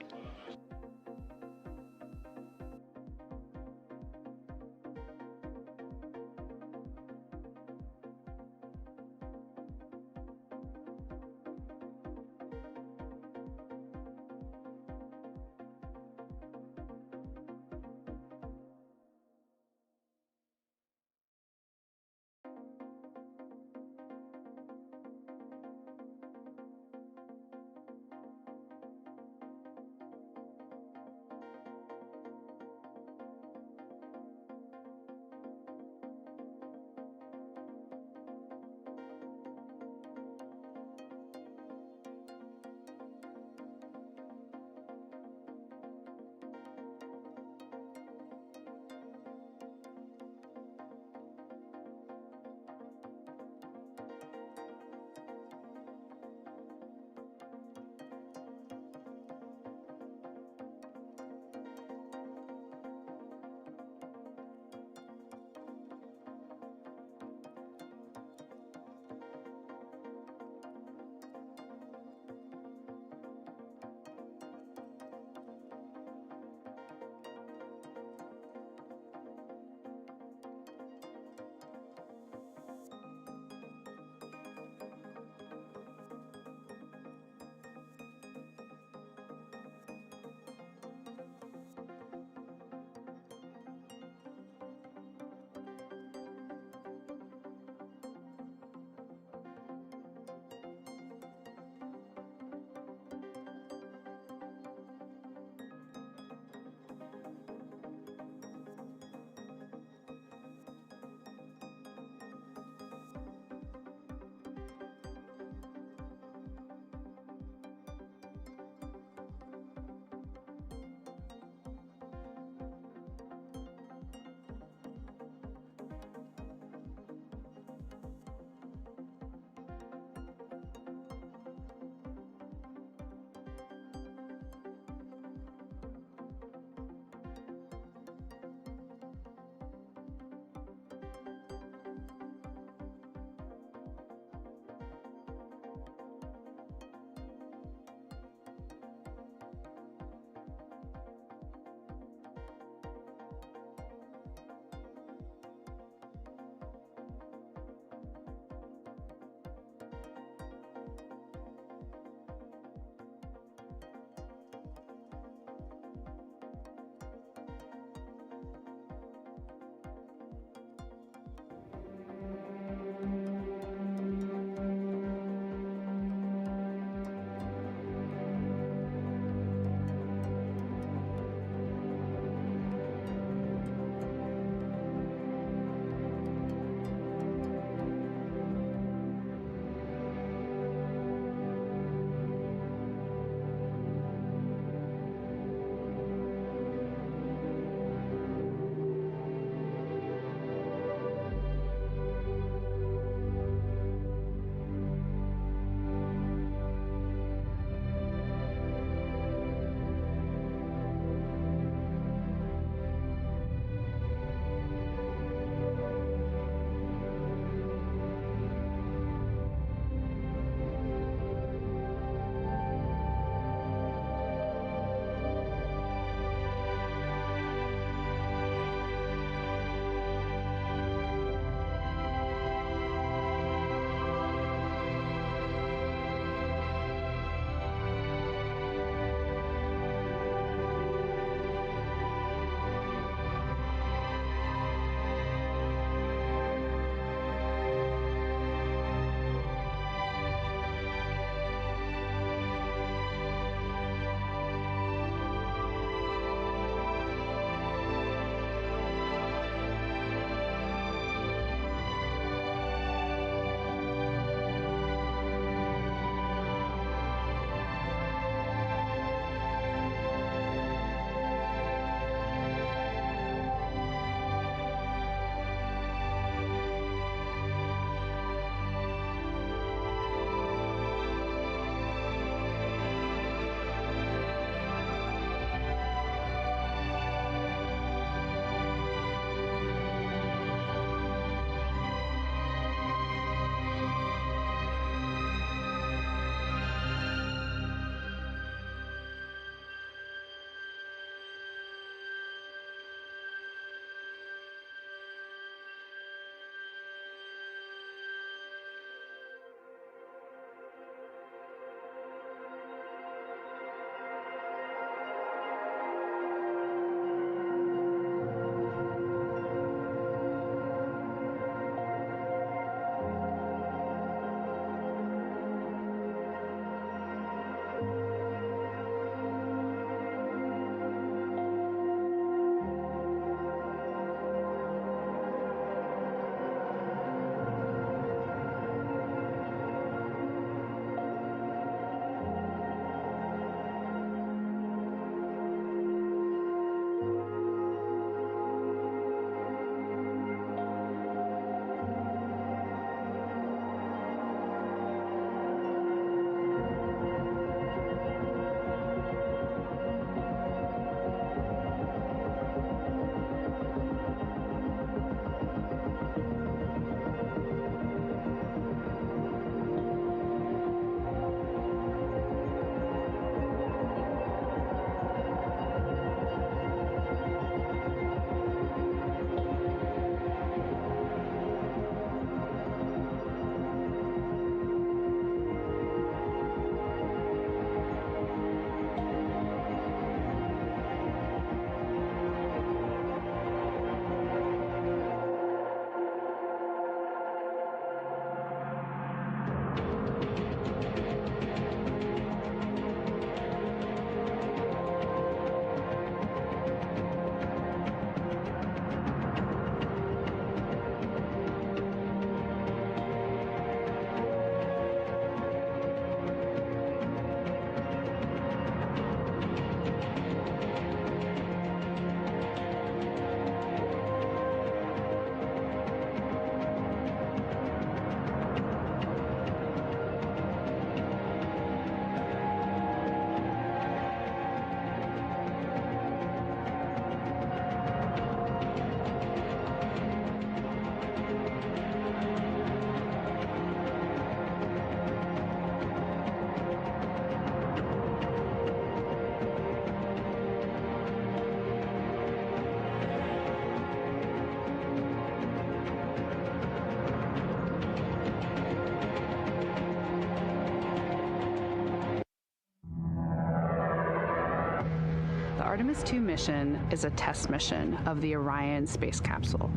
Artemis II mission is a test mission of the Orion space capsule.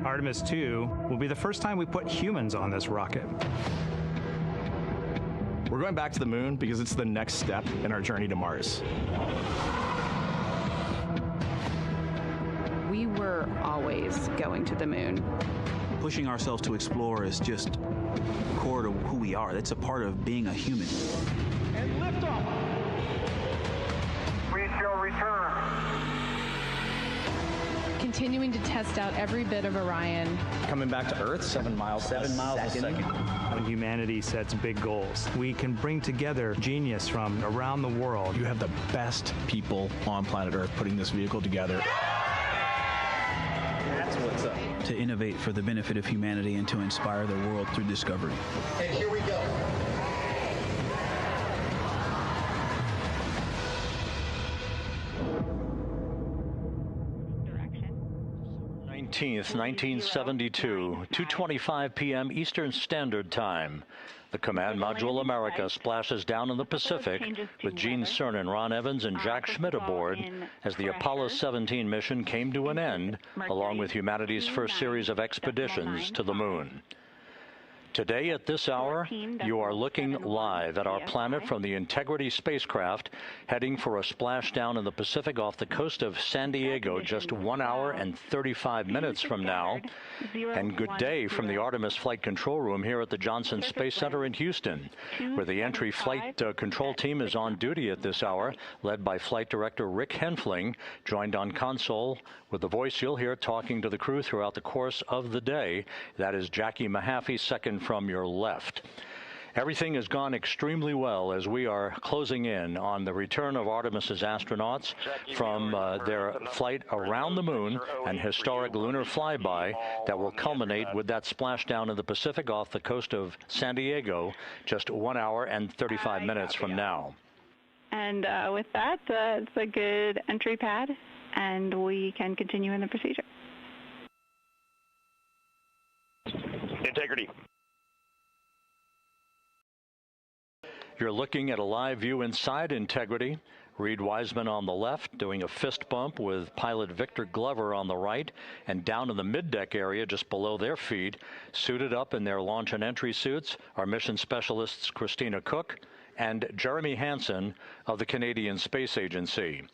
Artemis II will be the first time we put humans on this rocket. We're going back to the moon because it's the next step in our journey to Mars. We were always going to the moon. Pushing ourselves to explore is just core to who we are. That's a part of being a human. And liftoff. We shall return. Continuing to test out every bit of Orion. Coming back to Earth, 7 miles a second. When humanity sets big goals, we can bring together genius from around the world. You have the best people on planet Earth putting this vehicle together. That's what's up. To innovate for the benefit of humanity and to inspire the world through discovery. And here we go. 19th, 1972, 2:25 p.m. Eastern Standard Time. The Command Module America splashes down in the Pacific with Gene Cernan, Ron Evans, and Jack Schmidt aboard as the Apollo 17 mission came to an end, along with humanity's first series of expeditions to the moon. Today at this hour, you are looking live at our planet from the Integrity spacecraft, heading for a splashdown in the Pacific off the coast of San Diego just 1 hour and 35 minutes from now. And good day from the Artemis Flight Control Room here at the Johnson Space Center in Houston, where the entry flight control team is on duty at this hour, led by Flight Director Rick Henfling, joined on console with the voice you'll hear talking to the crew throughout the course of the day. That is Jackie Mahaffey, second from your left. Everything has gone extremely well as we are closing in on the return of Artemis's astronauts from their flight around the moon and historic lunar flyby that will culminate with that splashdown in the Pacific off the coast of San Diego just 1 hour and 35 minutes from now. And with that, it's a good entry pad, and we can continue in the procedure. Integrity. You're looking at a live view inside Integrity. Reid Wiseman on the left doing a fist bump with pilot Victor Glover on the right, and down in the middeck area just below their feet, suited up in their launch and entry suits, are mission specialists Christina Koch and Jeremy Hansen of the Canadian Space Agency.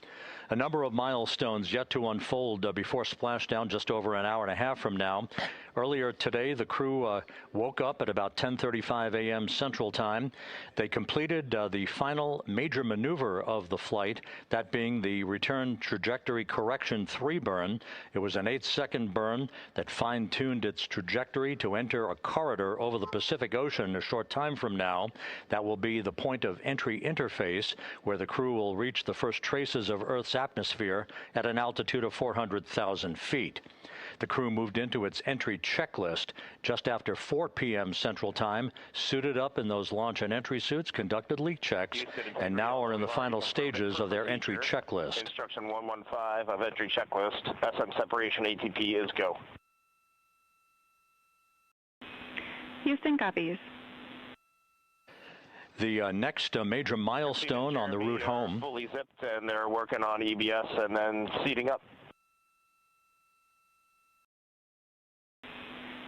A number of milestones yet to unfold before splashdown just over an hour and a half from now. Earlier today, the crew woke up at about 10:35 a.m. Central Time. They completed the final major maneuver of the flight, that being the return trajectory correction 3 burn. It was an 8-second burn that fine-tuned its trajectory to enter a corridor over the Pacific Ocean a short time from now. That will be the point of entry interface where the crew will reach the first traces of Earth's atmosphere at an altitude of 400,000 feet. The crew moved into its entry checklist just after 4 p.m. Central Time, suited up in those launch and entry suits, conducted leak checks, and now are in the final stages of their entry checklist. Instruction 115 of entry checklist. SM separation ATP is go. Houston copies. The next major milestone on the route home. Fully zipped, and they're working on EBS and then seating up.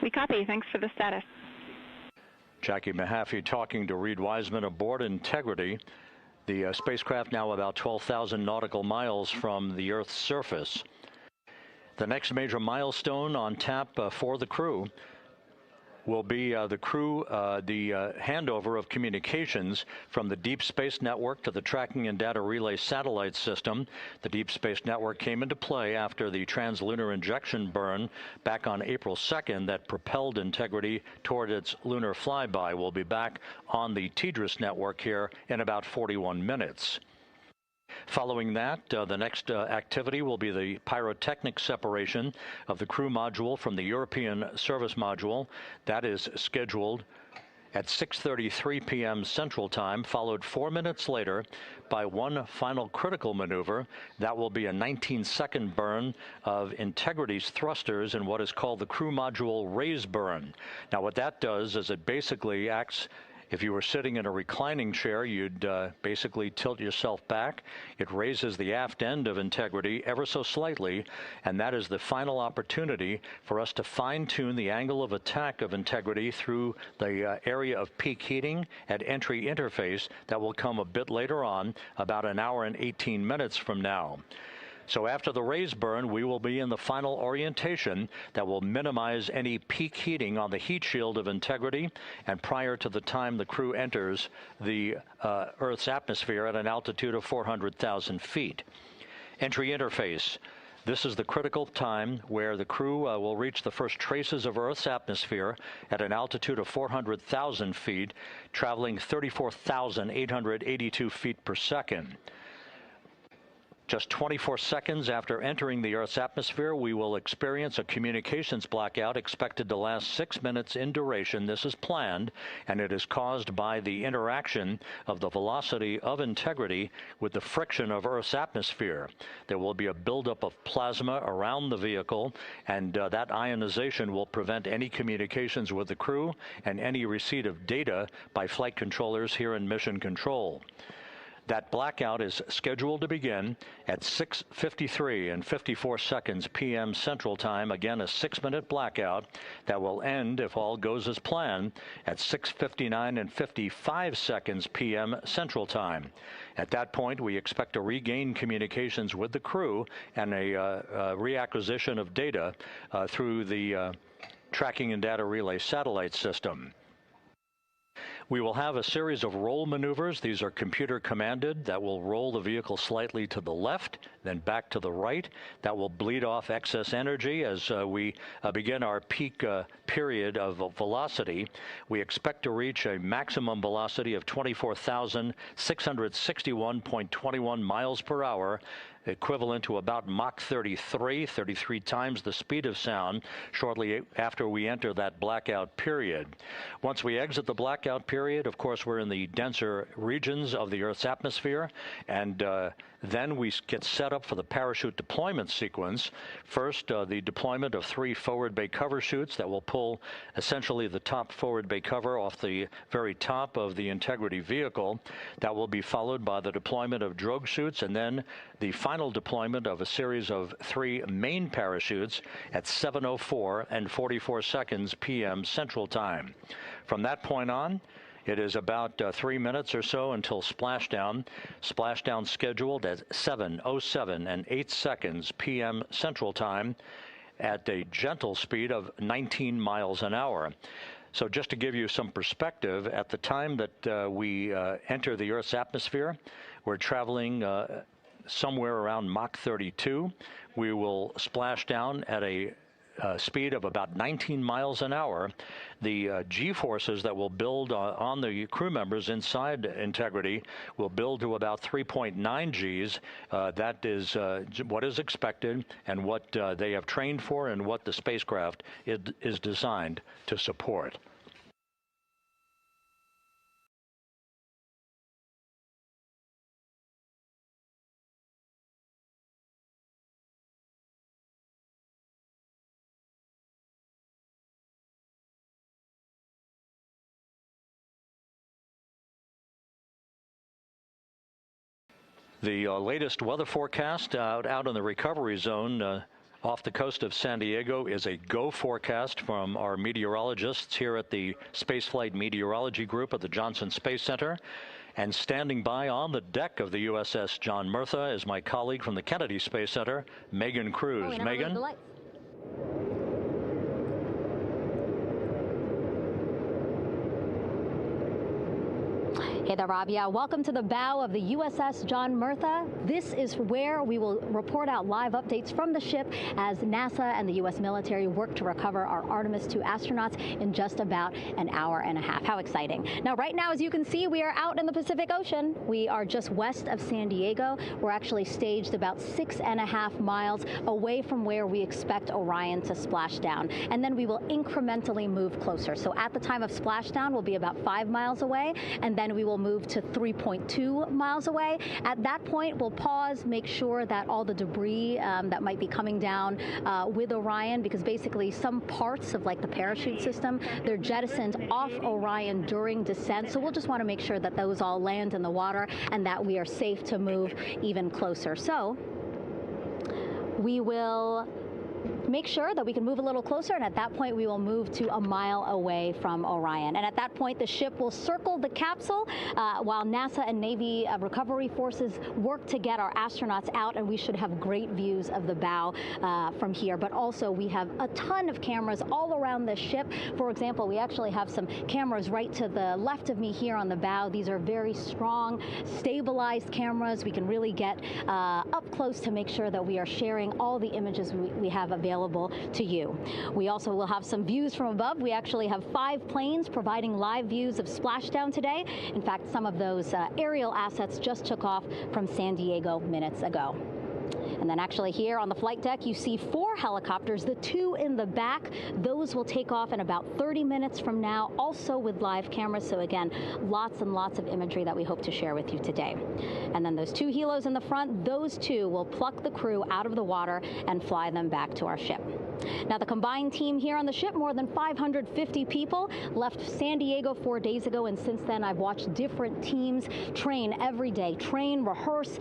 We copy. Thanks for the status. Jackie Mahaffey talking to Reid Wiseman aboard Integrity. The spacecraft now about 12,000 nautical miles from the Earth's surface. The next major milestone on tap for the crew will be the handover of communications from the Deep Space Network to the Tracking and Data Relay Satellite System. The Deep Space Network came into play after the translunar injection burn back on April 2nd that propelled Integrity toward its lunar flyby. We'll be back on the TDRS network here in about 41 minutes. Following that, the next activity will be the pyrotechnic separation of the crew module from the European service module. That is scheduled at 6:33 p.m. Central Time, followed 4 minutes later by one final critical maneuver. That will be a 19-second burn of Integrity's thrusters in what is called the crew module raise burn. Now, what that does is it basically acts If you were sitting in a reclining chair, you'd basically tilt yourself back. It raises the aft end of Integrity ever so slightly, and that is the final opportunity for us to fine-tune the angle of attack of Integrity through the area of peak heating at entry interface that will come a bit later on, about an hour and 18 minutes from now. So after the raise burn, we will be in the final orientation that will minimize any peak heating on the heat shield of Integrity and prior to the time the crew enters the Earth's atmosphere at an altitude of 400,000 feet. Entry interface. This is the critical time where the crew will reach the first traces of Earth's atmosphere at an altitude of 400,000 feet, traveling 34,882 feet per second. Just 24 seconds after entering the Earth's atmosphere, we will experience a communications blackout expected to last 6 minutes in duration. This is planned, and it is caused by the interaction of the velocity of Integrity with the friction of Earth's atmosphere. There will be a buildup of plasma around the vehicle, and that ionization will prevent any communications with the crew and any receipt of data by flight controllers here in Mission Control. That blackout is scheduled to begin at 6:53 and 54 seconds p.m. Central Time. Again, a 6-minute blackout that will end, if all goes as planned, at 6:59 and 55 seconds p.m. Central Time. At that point, we expect to regain communications with the crew and a reacquisition of data through the Tracking and Data Relay satellite system. We will have a series of roll maneuvers. These are computer commanded that will roll the vehicle slightly to the left, then back to the right. That will bleed off excess energy as we begin our peak period of velocity. We expect to reach a maximum velocity of 24,661.21 miles per hour, equivalent to about Mach 33 times the speed of sound, shortly after we enter that blackout period. Once we exit the blackout period, of course, we're in the denser regions of the Earth's atmosphere, and then we get set up for the parachute deployment sequence. First, the deployment of 3 forward bay cover chutes that will pull essentially the top forward bay cover off the very top of the Integrity vehicle. That will be followed by the deployment of drogue chutes, and then the final deployment of a series of 3 main parachutes at 7:04 and 44 seconds p.m. Central Time. From that point on, it is about 3 minutes or so until splashdown. Splashdown scheduled at 7:07 and 8 seconds p.m. Central Time at a gentle speed of 19 miles an hour. So just to give you some perspective, at the time that we enter the Earth's atmosphere, we're traveling somewhere around Mach 32. We will splash down at a speed of about 19 miles an hour. The G-forces that will build on the crew members inside Integrity will build to about 3.9 Gs. That is what is expected and what they have trained for and what the spacecraft is designed to support. The latest weather forecast out in the recovery zone off the coast of San Diego is a go forecast from our meteorologists here at the Spaceflight Meteorology Group at the Johnson Space Center. And standing by on the deck of the USS John Murtha is my colleague from the Kennedy Space Center, Megan Cruz. Megan? Hey there, Rob. Yeah, welcome to the bow of the USS John Murtha. This is where we will report out live updates from the ship as NASA and the U.S. military work to recover our Artemis II astronauts in just about an hour and a half. How exciting. Now, right now, as you can see, we are out in the Pacific Ocean. We are just west of San Diego. We're actually staged about 6.5 miles away from where we expect Orion to splash down. And then we will incrementally move closer. So at the time of splashdown, we'll be about 5 miles away, and then we will will move to 3.2 miles away. At that point, we'll pause, make sure that all the debris that might be coming down with Orion, because basically some parts of like the parachute system, they're jettisoned off Orion during descent. So we'll just want to make sure that those all land in the water and that we are safe to move even closer. So we will make sure that we can move a little closer, and at that point we will move to a mile away from Orion. And at that point the ship will circle the capsule while NASA and Navy recovery forces work to get our astronauts out, and we should have great views of the bow from here. But also we have a ton of cameras all around the ship. For example, we actually have some cameras right to the left of me here on the bow. These are very strong, stabilized cameras. We can really get up close to make sure that we are sharing all the images we have available to you. We also will have some views from above. We actually have 5 planes providing live views of splashdown today. In fact, some of those aerial assets just took off from San Diego minutes ago. And then actually here on the flight deck, you see 4 helicopters, the 2 in the back. Those will take off in about 30 minutes from now, also with live cameras. So again, lots and lots of imagery that we hope to share with you today. And then those 2 helos in the front, those 2 will pluck the crew out of the water and fly them back to our ship. Now, the combined team here on the ship, more than 550 people, left San Diego 4 days ago, and since then I've watched different teams train every day, rehearse,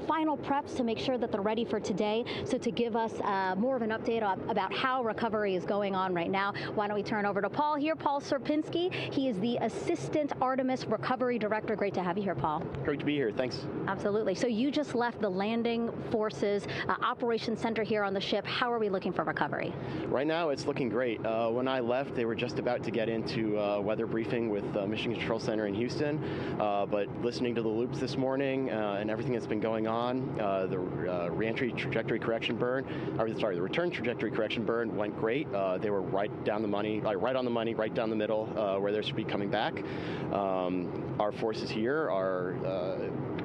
final preps to make sure that they're ready for today. So to give us more of an update about how recovery is going on right now, why don't we turn over to Paul here, Paul Sierpinski. He is the Assistant Artemis Recovery Director. Great to have you here, Paul. Great to be here, thanks. Absolutely. So you just left the landing forces operations center here on the ship. How are we looking for recovery? Right now, it's looking great. When I left, they were just about to get into weather briefing with Mission Control Center in Houston, but listening to the loops this morning and everything that's been going on, the reentry trajectory correction burn, the return trajectory correction burn went great. They were right on the money, right down the middle where they should be coming back. Our forces here are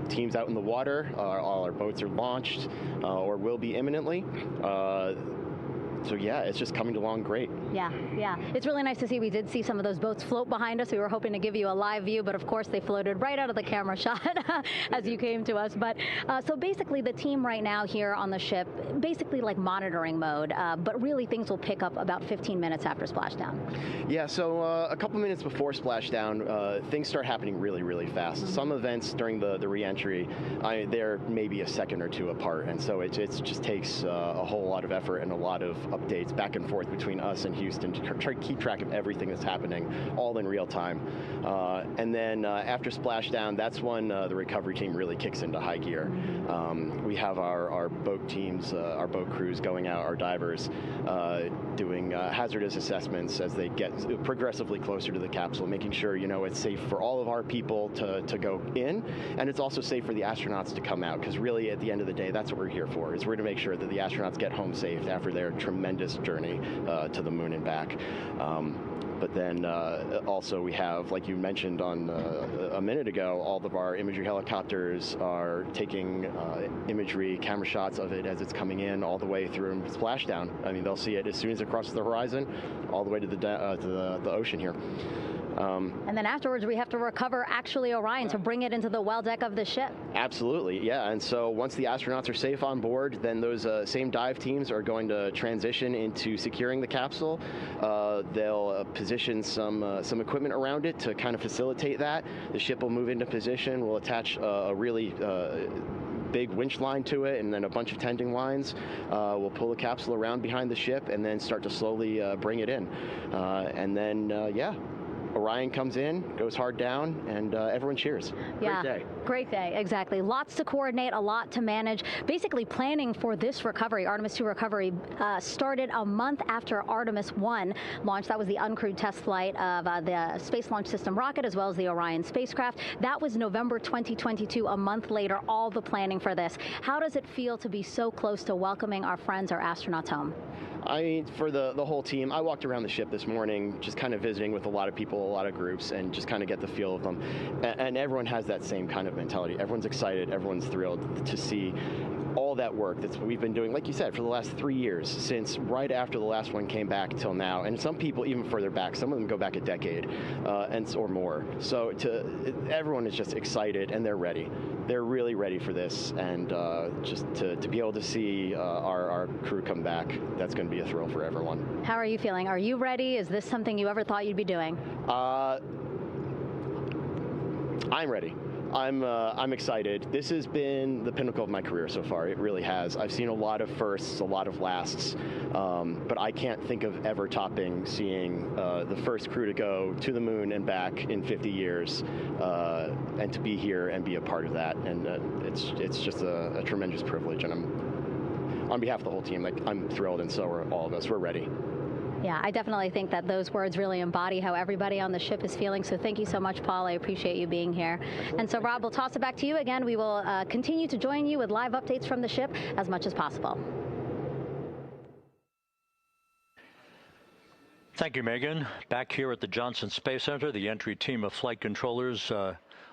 teams out in the water. All our boats are launched or will be imminently. So yeah, it's just coming along great. Yeah. It's really nice to see. We did see some of those boats float behind us. We were hoping to give you a live view, but of course they floated right out of the camera shot as you came to us. But so basically the team right now here on the ship, basically like monitoring mode, but really things will pick up about 15 minutes after splashdown. Yeah, so a couple minutes before splashdown, things start happening really, really fast. Mm-hmm. Some events during the re-entry, they're maybe a second or 2 apart, and so it just takes a whole lot of effort and a lot of updates back and forth between us and Houston to try to keep track of everything that's happening, all in real time. And then after splashdown, that's when the recovery team really kicks into high gear. We have our boat teams, our boat crews going out, our divers doing hazardous assessments as they get progressively closer to the capsule, making sure it's safe for all of our people to go in, and it's also safe for the astronauts to come out, because really at the end of the day, that's what we're here for, is we're to make sure that the astronauts get home safe after their tremendous journey to the moon and back. But then also we have, like you mentioned on a minute ago, all of our imagery helicopters are taking imagery, camera shots of it as it's coming in all the way through splashdown. I mean, they'll see it as soon as it crosses the horizon, all the way to the ocean here. And then afterwards, we have to recover actually Orion to bring it into the well deck of the ship. Absolutely, yeah. And so once the astronauts are safe on board, then those same dive teams are going to transition into securing the capsule. They'll position some equipment around it to kind of facilitate that. The ship will move into position. We'll attach a really big winch line to it, and then a bunch of tending lines. We'll pull the capsule around behind the ship and then start to slowly bring it in. And then, Orion comes in, goes hard down, and everyone cheers. Yeah, great day. Great day, exactly. Lots to coordinate, a lot to manage. Basically, planning for this recovery, Artemis II recovery, started a month after Artemis I launched. That was the uncrewed test flight of the Space Launch System rocket, as well as the Orion spacecraft. That was November 2022, a month later, all the planning for this. How does it feel to be so close to welcoming our friends, our astronauts, home? For the whole team, I walked around the ship this morning, just kind of visiting with a lot of people, a lot of groups, and just kind of get the feel of them. And everyone has that same kind of mentality. Everyone's excited, everyone's thrilled to see all that work that we've been doing, like you said, for the last 3 years, since right after the last one came back till now, and some people even further back. Some of them go back a decade or more. So everyone is just excited, and they're ready. They're really ready for this, and just to be able to see our crew come back, that's going to be a thrill for everyone. How are you feeling? Are you ready? Is this something you ever thought you'd be doing? I'm ready. I'm excited. This has been the pinnacle of my career so far. It really has. I've seen a lot of firsts, a lot of lasts, but I can't think of ever topping seeing the first crew to go to the moon and back in 50 years, and to be here and be a part of that. And it's just a tremendous privilege. And on behalf of the whole team, I'm thrilled, and so are all of us. We're ready. Yeah, I definitely think that those words really embody how everybody on the ship is feeling. So thank you so much, Paul. I appreciate you being here. And so, Rob, we'll toss it back to you again. We will continue to join you with live updates from the ship as much as possible. Thank you, Megan. Back here at the Johnson Space Center, the entry team of flight controllers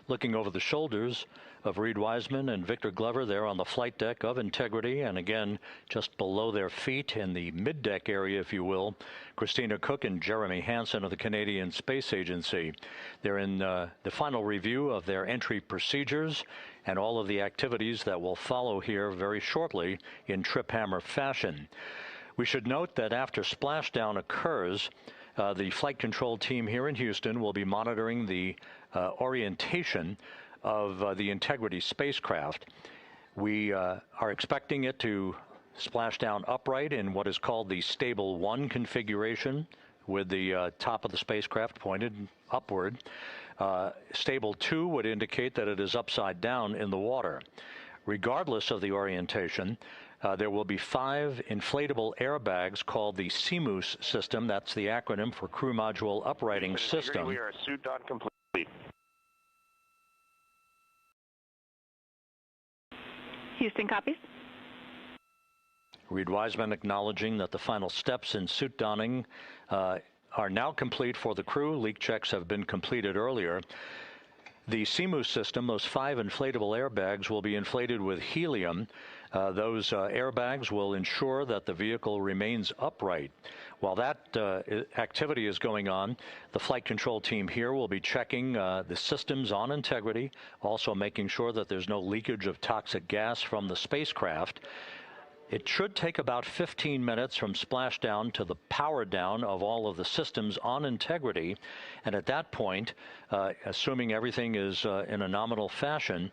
looking over the shoulders of Reid Wiseman and Victor Glover there on the flight deck of Integrity, and again just below their feet in the mid-deck area, if you will, Christina Koch and Jeremy Hansen of the Canadian Space Agency. They're in the final review of their entry procedures and all of the activities that will follow here very shortly in trip hammer fashion. We should note that after splashdown occurs, the flight control team here in Houston will be monitoring the orientation of the Integrity spacecraft. We are expecting it to splash down upright in what is called the Stable 1 configuration, with the top of the spacecraft pointed upward. Stable 2 would indicate that it is upside down in the water. Regardless of the orientation, there will be 5 inflatable airbags called the CMOOS system. That's the acronym for Crew Module Uprighting System. We are suit on complete. Houston copies. Reid Wiseman acknowledging that the final steps in suit donning are now complete for the crew. Leak checks have been completed earlier. The CMOOS system, those 5 inflatable airbags, will be inflated with helium. Those airbags will ensure that the vehicle remains upright. While that activity is going on, the flight control team here will be checking the systems on Integrity, also making sure that there's no leakage of toxic gas from the spacecraft. It should take about 15 minutes from splashdown to the power down of all of the systems on Integrity. And at that point, assuming everything is in a nominal fashion,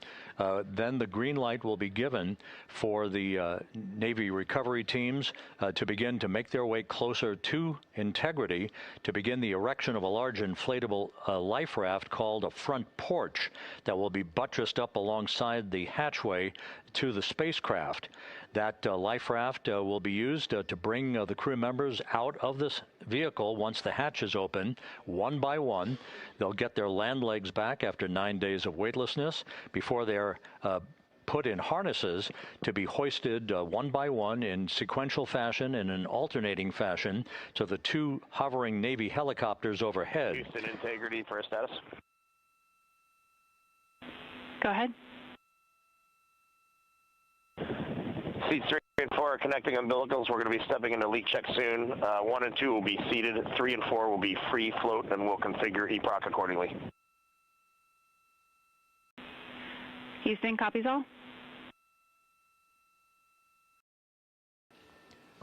then the green light will be given for the Navy recovery teams to begin to make their way closer to Integrity to begin the erection of a large inflatable life raft called a front porch that will be buttressed up alongside the hatchway to the spacecraft. That life raft will be used to bring the crew members out of this vehicle once the hatch is open, one by one. They'll get their land legs back after 9 days of weightlessness before they're put in harnesses to be hoisted one by one in sequential fashion, in an alternating fashion, to the 2 hovering Navy helicopters overhead. Houston Integrity for a status. Go ahead. Seats 3 and 4 are connecting umbilicals. We're going to be stepping into leak check soon. 1 and 2 will be seated. 3 and 4 will be free float, and we'll configure EPROC accordingly. Houston copies all.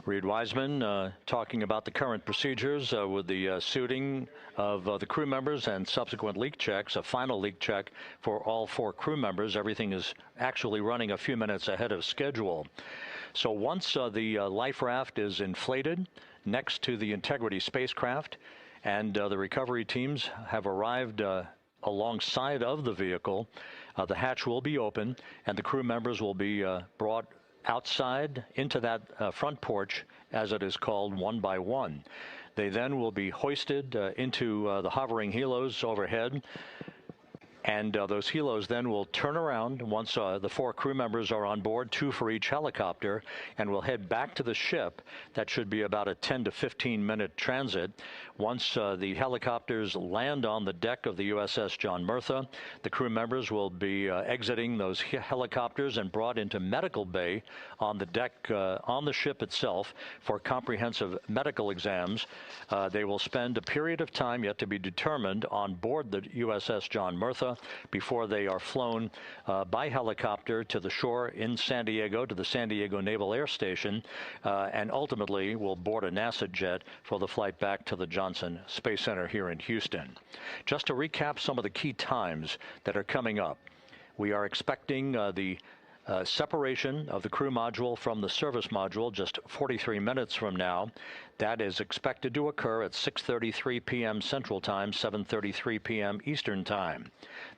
Reid Wiseman talking about the current procedures with the suiting of the crew members and subsequent leak checks, a final leak check for all 4 crew members. Everything is actually running a few minutes ahead of schedule. So once the life raft is inflated next to the Integrity spacecraft and the recovery teams have arrived alongside of the vehicle, the hatch will be open and the crew members will be brought outside into that front porch, as it is called, one by one. They then will be hoisted into the hovering helos overhead And those helos then will turn around once the 4 crew members are on board, 2 for each helicopter, and will head back to the ship. That should be about a 10 to 15-minute transit. Once the helicopters land on the deck of the USS John Murtha, the crew members will be exiting those helicopters and brought into medical bay on the deck on the ship itself for comprehensive medical exams. They will spend a period of time yet to be determined on board the USS John Murtha before they are flown by helicopter to the shore in San Diego, to the San Diego Naval Air Station, and ultimately will board a NASA jet for the flight back to the Johnson Space Center here in Houston. Just to recap some of the key times that are coming up. We are expecting the separation of the crew module from the service module just 43 minutes from now. That is expected to occur at 6:33 p.m. Central Time, 7:33 p.m. Eastern Time.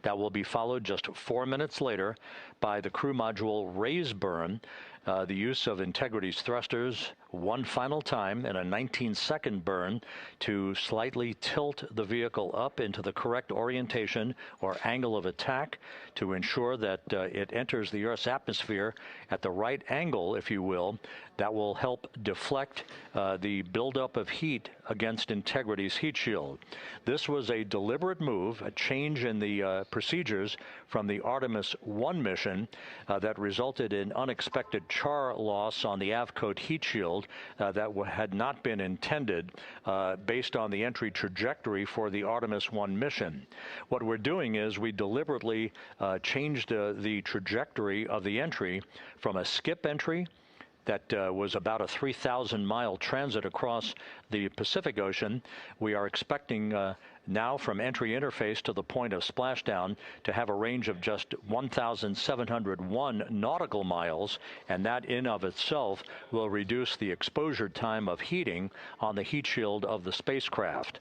That will be followed just 4 minutes later by the crew module raise burn, the use of Integrity's thrusters one final time in a 19-second burn to slightly tilt the vehicle up into the correct orientation or angle of attack to ensure that it enters the Earth's atmosphere at the right angle, if you will. That will help deflect the buildup of heat against Integrity's heat shield. This was a deliberate move, a change in the procedures from the Artemis I mission that resulted in unexpected char loss on the Avcoat heat shield that had not been intended based on the entry trajectory for the Artemis I mission. What we're doing is we deliberately changed the trajectory of the entry from a skip entry that was about a 3,000-mile transit across the Pacific Ocean. We are expecting now from entry interface to the point of splashdown to have a range of just 1,701 nautical miles, and that in of itself will reduce the exposure time of heating on the heat shield of the spacecraft.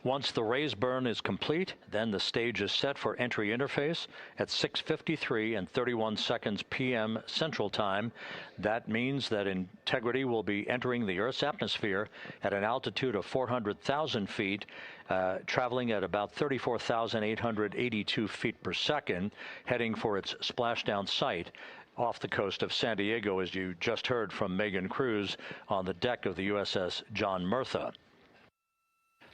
Once the raise burn is complete, then the stage is set for entry interface at 6:53 and 31 seconds p.m. Central Time. That means that Integrity will be entering the Earth's atmosphere at an altitude of 400,000 feet, traveling at about 34,882 feet per second, heading for its splashdown site off the coast of San Diego, as you just heard from Megan Cruz on the deck of the USS John Murtha.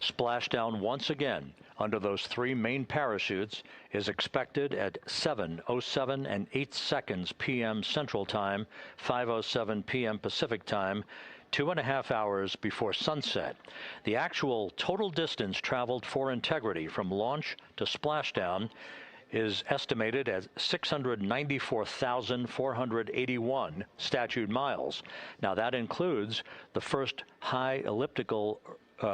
Splashdown once again under those 3 main parachutes is expected at 7:07 and 8 seconds p.m. Central Time, 5:07 p.m. Pacific Time, 2.5 hours before sunset. The actual total distance traveled for Integrity from launch to splashdown is estimated at 694,481 statute miles. Now that includes the first high elliptical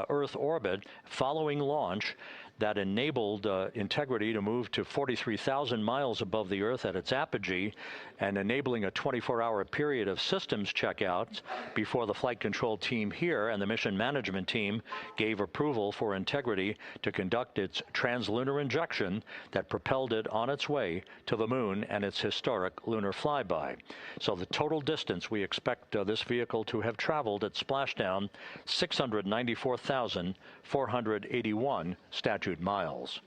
Earth orbit following launch that enabled Integrity to move to 43,000 miles above the Earth at its apogee and enabling a 24-hour period of systems checkouts before the flight control team here and the mission management team gave approval for Integrity to conduct its translunar injection that propelled it on its way to the moon and its historic lunar flyby. So the total distance we expect this vehicle to have traveled at splashdown, 694,481 statute miles.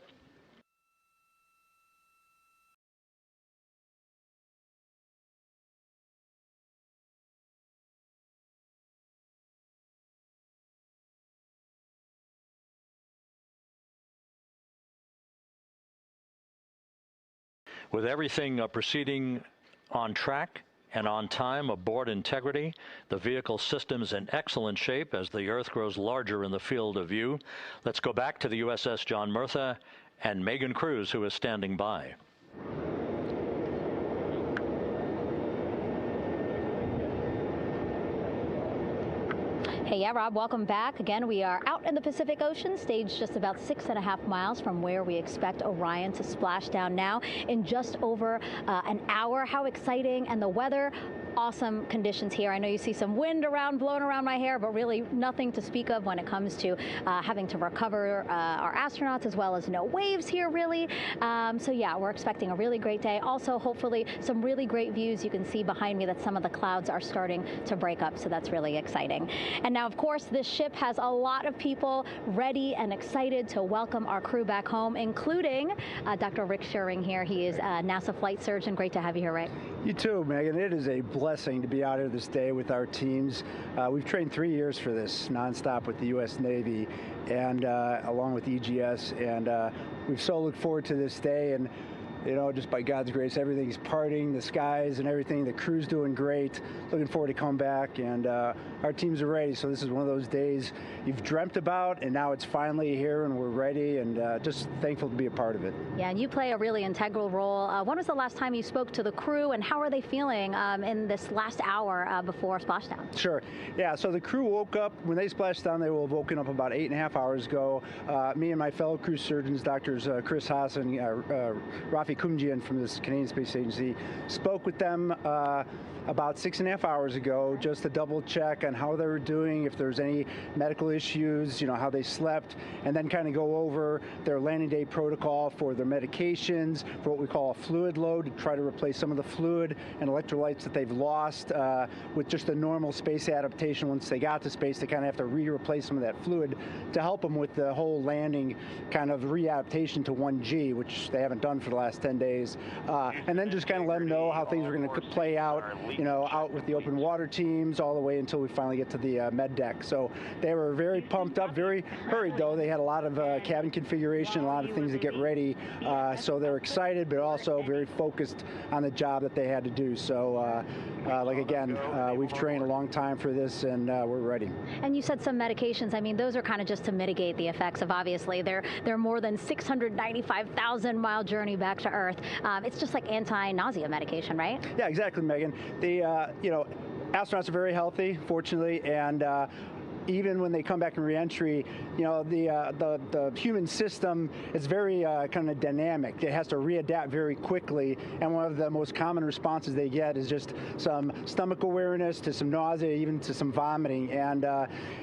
With everything proceeding on track and on time aboard Integrity, the vehicle system's in excellent shape as the Earth grows larger in the field of view. Let's go back to the USS John Murtha and Megan Cruz, who is standing by. Hey, yeah, Rob, welcome back. Again, we are out in the Pacific Ocean, staged just about 6.5 miles from where we expect Orion to splash down now in just over an hour. How exciting, and the weather awesome conditions here. I know you see some wind blowing around my hair, but really nothing to speak of when it comes to having to recover our astronauts, as well as no waves here, really. So yeah, we're expecting a really great day. Also, hopefully, some really great views. You can see behind me that some of the clouds are starting to break up, so that's really exciting. And now, of course, this ship has a lot of people ready and excited to welcome our crew back home, including Dr. Rick Schuring here. He is a NASA flight surgeon. Great to have you here, Rick. You too, Megan. It is a blessing to be out here this day with our teams. We've trained 3 years for this, nonstop with the U.S. Navy, and along with EGS, and we've so looked forward to this day. And you know, just by God's grace, everything's parting, the skies and everything. The crew's doing great. Looking forward to come back, and our teams are ready. So this is one of those days you've dreamt about, and now it's finally here, and we're ready, and just thankful to be a part of it. Yeah, and you play a really integral role. When was the last time you spoke to the crew, and how are they feeling in this last hour before splashdown? Sure. Yeah, so the crew woke up, when they splashed down, they will have woken up about 8.5 hours ago. Me and my fellow crew surgeons, Doctors Chris Hansen, Rafi Kumjian from the Canadian Space Agency, spoke with them about 6.5 hours ago, just to double check on how they were doing, if there's any medical issues, you know, how they slept, and then kind of go over their landing day protocol for their medications, for what we call a fluid load, to try to replace some of the fluid and electrolytes that they've lost with just a normal space adaptation. Once they got to space, they kind of have to replace some of that fluid to help them with the whole landing kind of readaptation to 1G, which they haven't done for the last 10 days. And then just kind of let them know how things are going to play out, you know, out with the open water teams all the way until we finally get to the med deck. So they were very pumped up, very hurried though. They had a lot of cabin configuration, a lot of things to get ready. So they're excited, but also very focused on the job that they had to do. So like again, we've trained a long time for this, and we're ready. And you said some medications. I mean, those are kind of just to mitigate the effects of, obviously, their more than 695,000-mile journey back to Earth. It's just like anti-nausea medication, right? Yeah, exactly, Megan. The you know, astronauts are very healthy, fortunately, and even when they come back in reentry, you know, the human system is very kind of dynamic. It has to readapt very quickly, and one of the most common responses they get is just some stomach awareness, to some nausea, even to some vomiting. And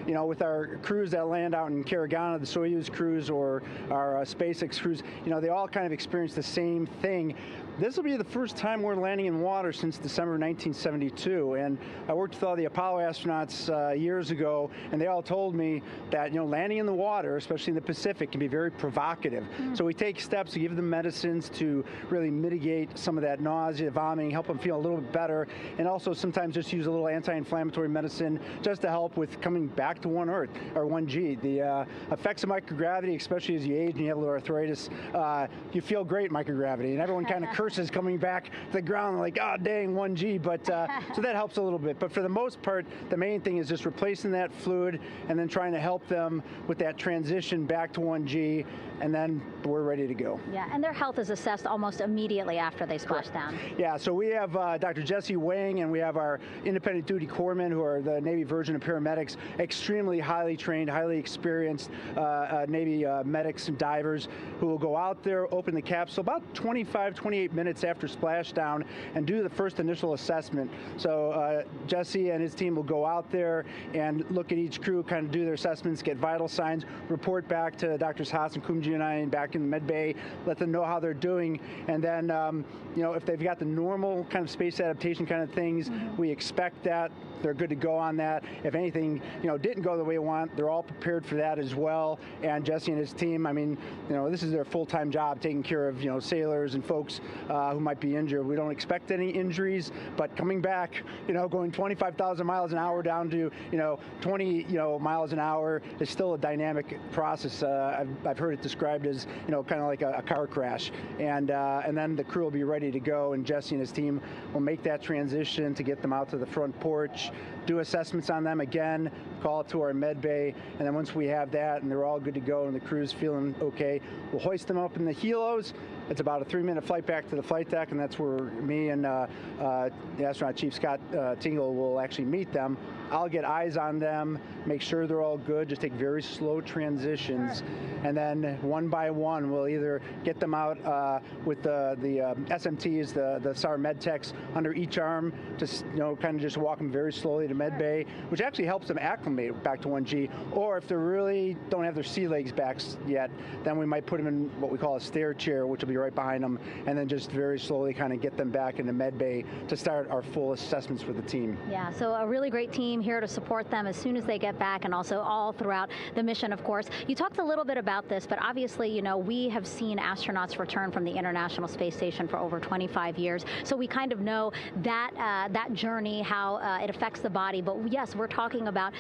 you know, with our crews that land out in Karagana, the Soyuz crews or our SpaceX crews, you know, they all kind of experience the same thing. This will be the first time we're landing in water since December 1972, and I worked with all the Apollo astronauts years ago, and they all told me that, you know, landing in the water, especially in the Pacific, can be very provocative. So we take steps to give them medicines to really mitigate some of that nausea, vomiting, help them feel a little bit better, and also sometimes just use a little anti-inflammatory medicine just to help with coming back to 1 Earth, or 1G. The effects of microgravity, especially as you age and you have a little arthritis, you feel great in microgravity, and everyone kind of curses coming back to the ground like, oh dang, 1G, but so that helps a little bit. But for the most part, the main thing is just replacing that fluid and then trying to help them with that transition back to 1G, and then we're ready to go. Yeah, and their health is assessed almost immediately after they splash down. Yeah, so we have Dr. Jesse Wang, and we have our independent duty corpsmen, who are the Navy version of paramedics, extremely highly trained, highly experienced Navy medics and divers, who will go out there, open the capsule about 28 minutes after splashdown, and do the first initial assessment. So Jesse and his team will go out there and look at each crew, kind of do their assessments, get vital signs, report back to Drs. Haas and Kumji and I back in the med bay, let them know how they're doing, and then you know, if they've got the normal kind of space adaptation kind of things, we expect that they're good to go on that. If anything, you know, didn't go the way we want, they're all prepared for that as well. And Jesse and his team, I mean, you know, this is their full-time job, taking care of, you know, sailors and folks who might be injured. We don't expect any injuries, but coming back, you know, going 25,000 miles an hour down to, you know, 20, you know, miles an hour is still a dynamic process. I've heard it described as, you know, kind of like a car crash. And then the crew will be ready to go, and Jesse and his team will make that transition to get them out to the front porch, do assessments on them again, call it to our med bay, and then once we have that and they're all good to go and the crew's feeling okay, we'll hoist them up in the helos. It's about a 3-minute flight back to the flight deck, and that's where me and the astronaut chief, Scott Tingle, will actually meet them. I'll get eyes on them, make sure they're all good, just take very slow transitions, and then one by one we'll either get them out with the SMTs, the SAR med techs under each arm, just kind of just walk them very slowly to med bay, which actually helps them acclimate back to 1G. Or if they really don't have their sea legs back yet, then we might put them in what we call a stair chair, which will be right behind them, and then just very slowly kind of get them back into med bay to start our full assessments with the team. Yeah, so a really great team here to support them as soon as they get back, and also all throughout the mission, of course. You talked a little bit about this, but obviously, we have seen astronauts return from the International Space Station for over 25 years, so we kind of know that that journey, how it affects the body. But yes, we're talking about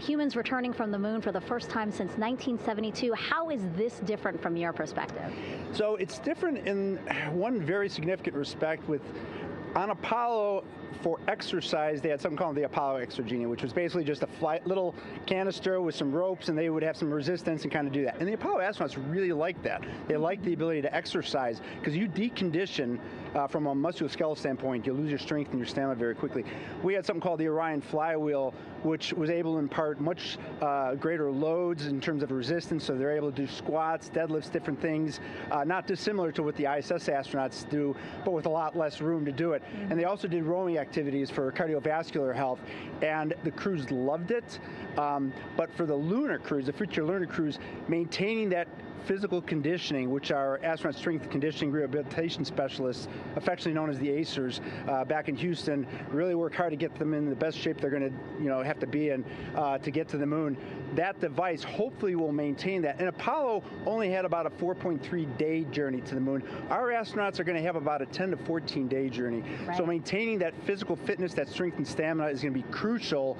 humans returning from the moon for the first time since 1972. How is this different from your perspective? So it's different in one very significant respect. On Apollo, for exercise, they had something called the Apollo Exergenia, which was basically just a little canister with some ropes, and they would have some resistance and kind of do that. And the Apollo astronauts really liked that. They liked the ability to exercise, because you decondition from a musculoskeletal standpoint, you lose your strength and your stamina very quickly. We had something called the Orion flywheel, which was able to impart much greater loads in terms of resistance, so they're able to do squats, deadlifts, different things, not dissimilar to what the ISS astronauts do, but with a lot less room to do it. And they also did rowing activities for cardiovascular health, and the crews loved it. But for the lunar crews, the future lunar crews, maintaining that physical conditioning, which our astronaut strength conditioning rehabilitation specialists, affectionately known as the ACERs, back in Houston, really work hard to get them in the best shape they're going to have to be in to get to the moon. That device hopefully will maintain that. And Apollo only had about a 4.3-day journey to the moon. Our astronauts are going to have about a 10 to 14-day journey. Right. So maintaining that physical fitness, that strength and stamina is going to be crucial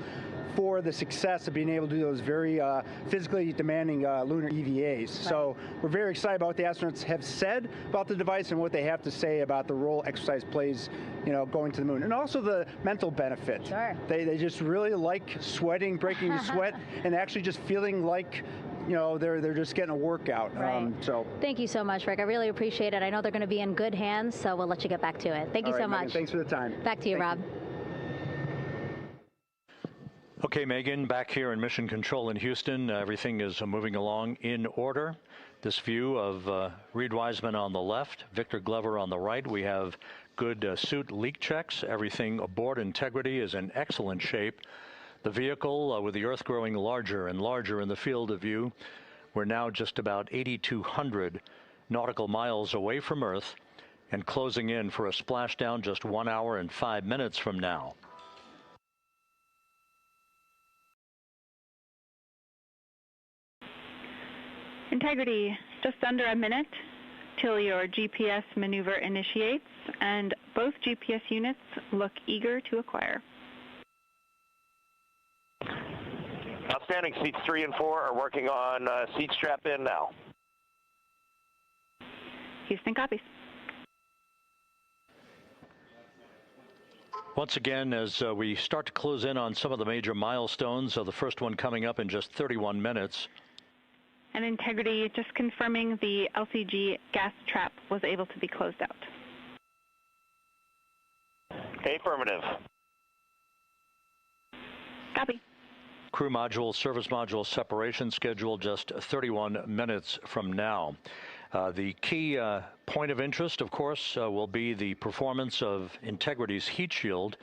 for the success of being able to do those very physically demanding lunar EVAs. Right. So we're very excited about what the astronauts have said about the device and what they have to say about the role exercise plays, going to the moon. And also the mental benefit. Sure. They just really like sweating, breaking the sweat, and actually just feeling like they're just getting a workout. Right. Thank you so much, Rick. I really appreciate it. I know they're going to be in good hands, so we'll let you get back to it. Thank you so much. Megan, thanks for the time. Back to you, Rob. Okay, Megan, back here in Mission Control in Houston, everything is moving along in order. This view of Reid Wiseman on the left, Victor Glover on the right. We have good suit leak checks. Everything aboard Integrity is in excellent shape. The vehicle, with the Earth growing larger and larger in the field of view, we're now just about 8,200 nautical miles away from Earth and closing in for a splashdown just 1 hour and 5 minutes from now. Integrity, just under a minute till your GPS maneuver initiates, and both GPS units look eager to acquire. Outstanding. Seats 3 and 4 are working on seat strap in now. Houston copies. Once again, as we start to close in on some of the major milestones, the first one coming up in just 31 minutes. And Integrity, just confirming the LCG gas trap was able to be closed out. Affirmative. Copy. Crew module, service module separation scheduled just 31 minutes from now. The key point of interest, of course, will be the performance of Integrity's heat shield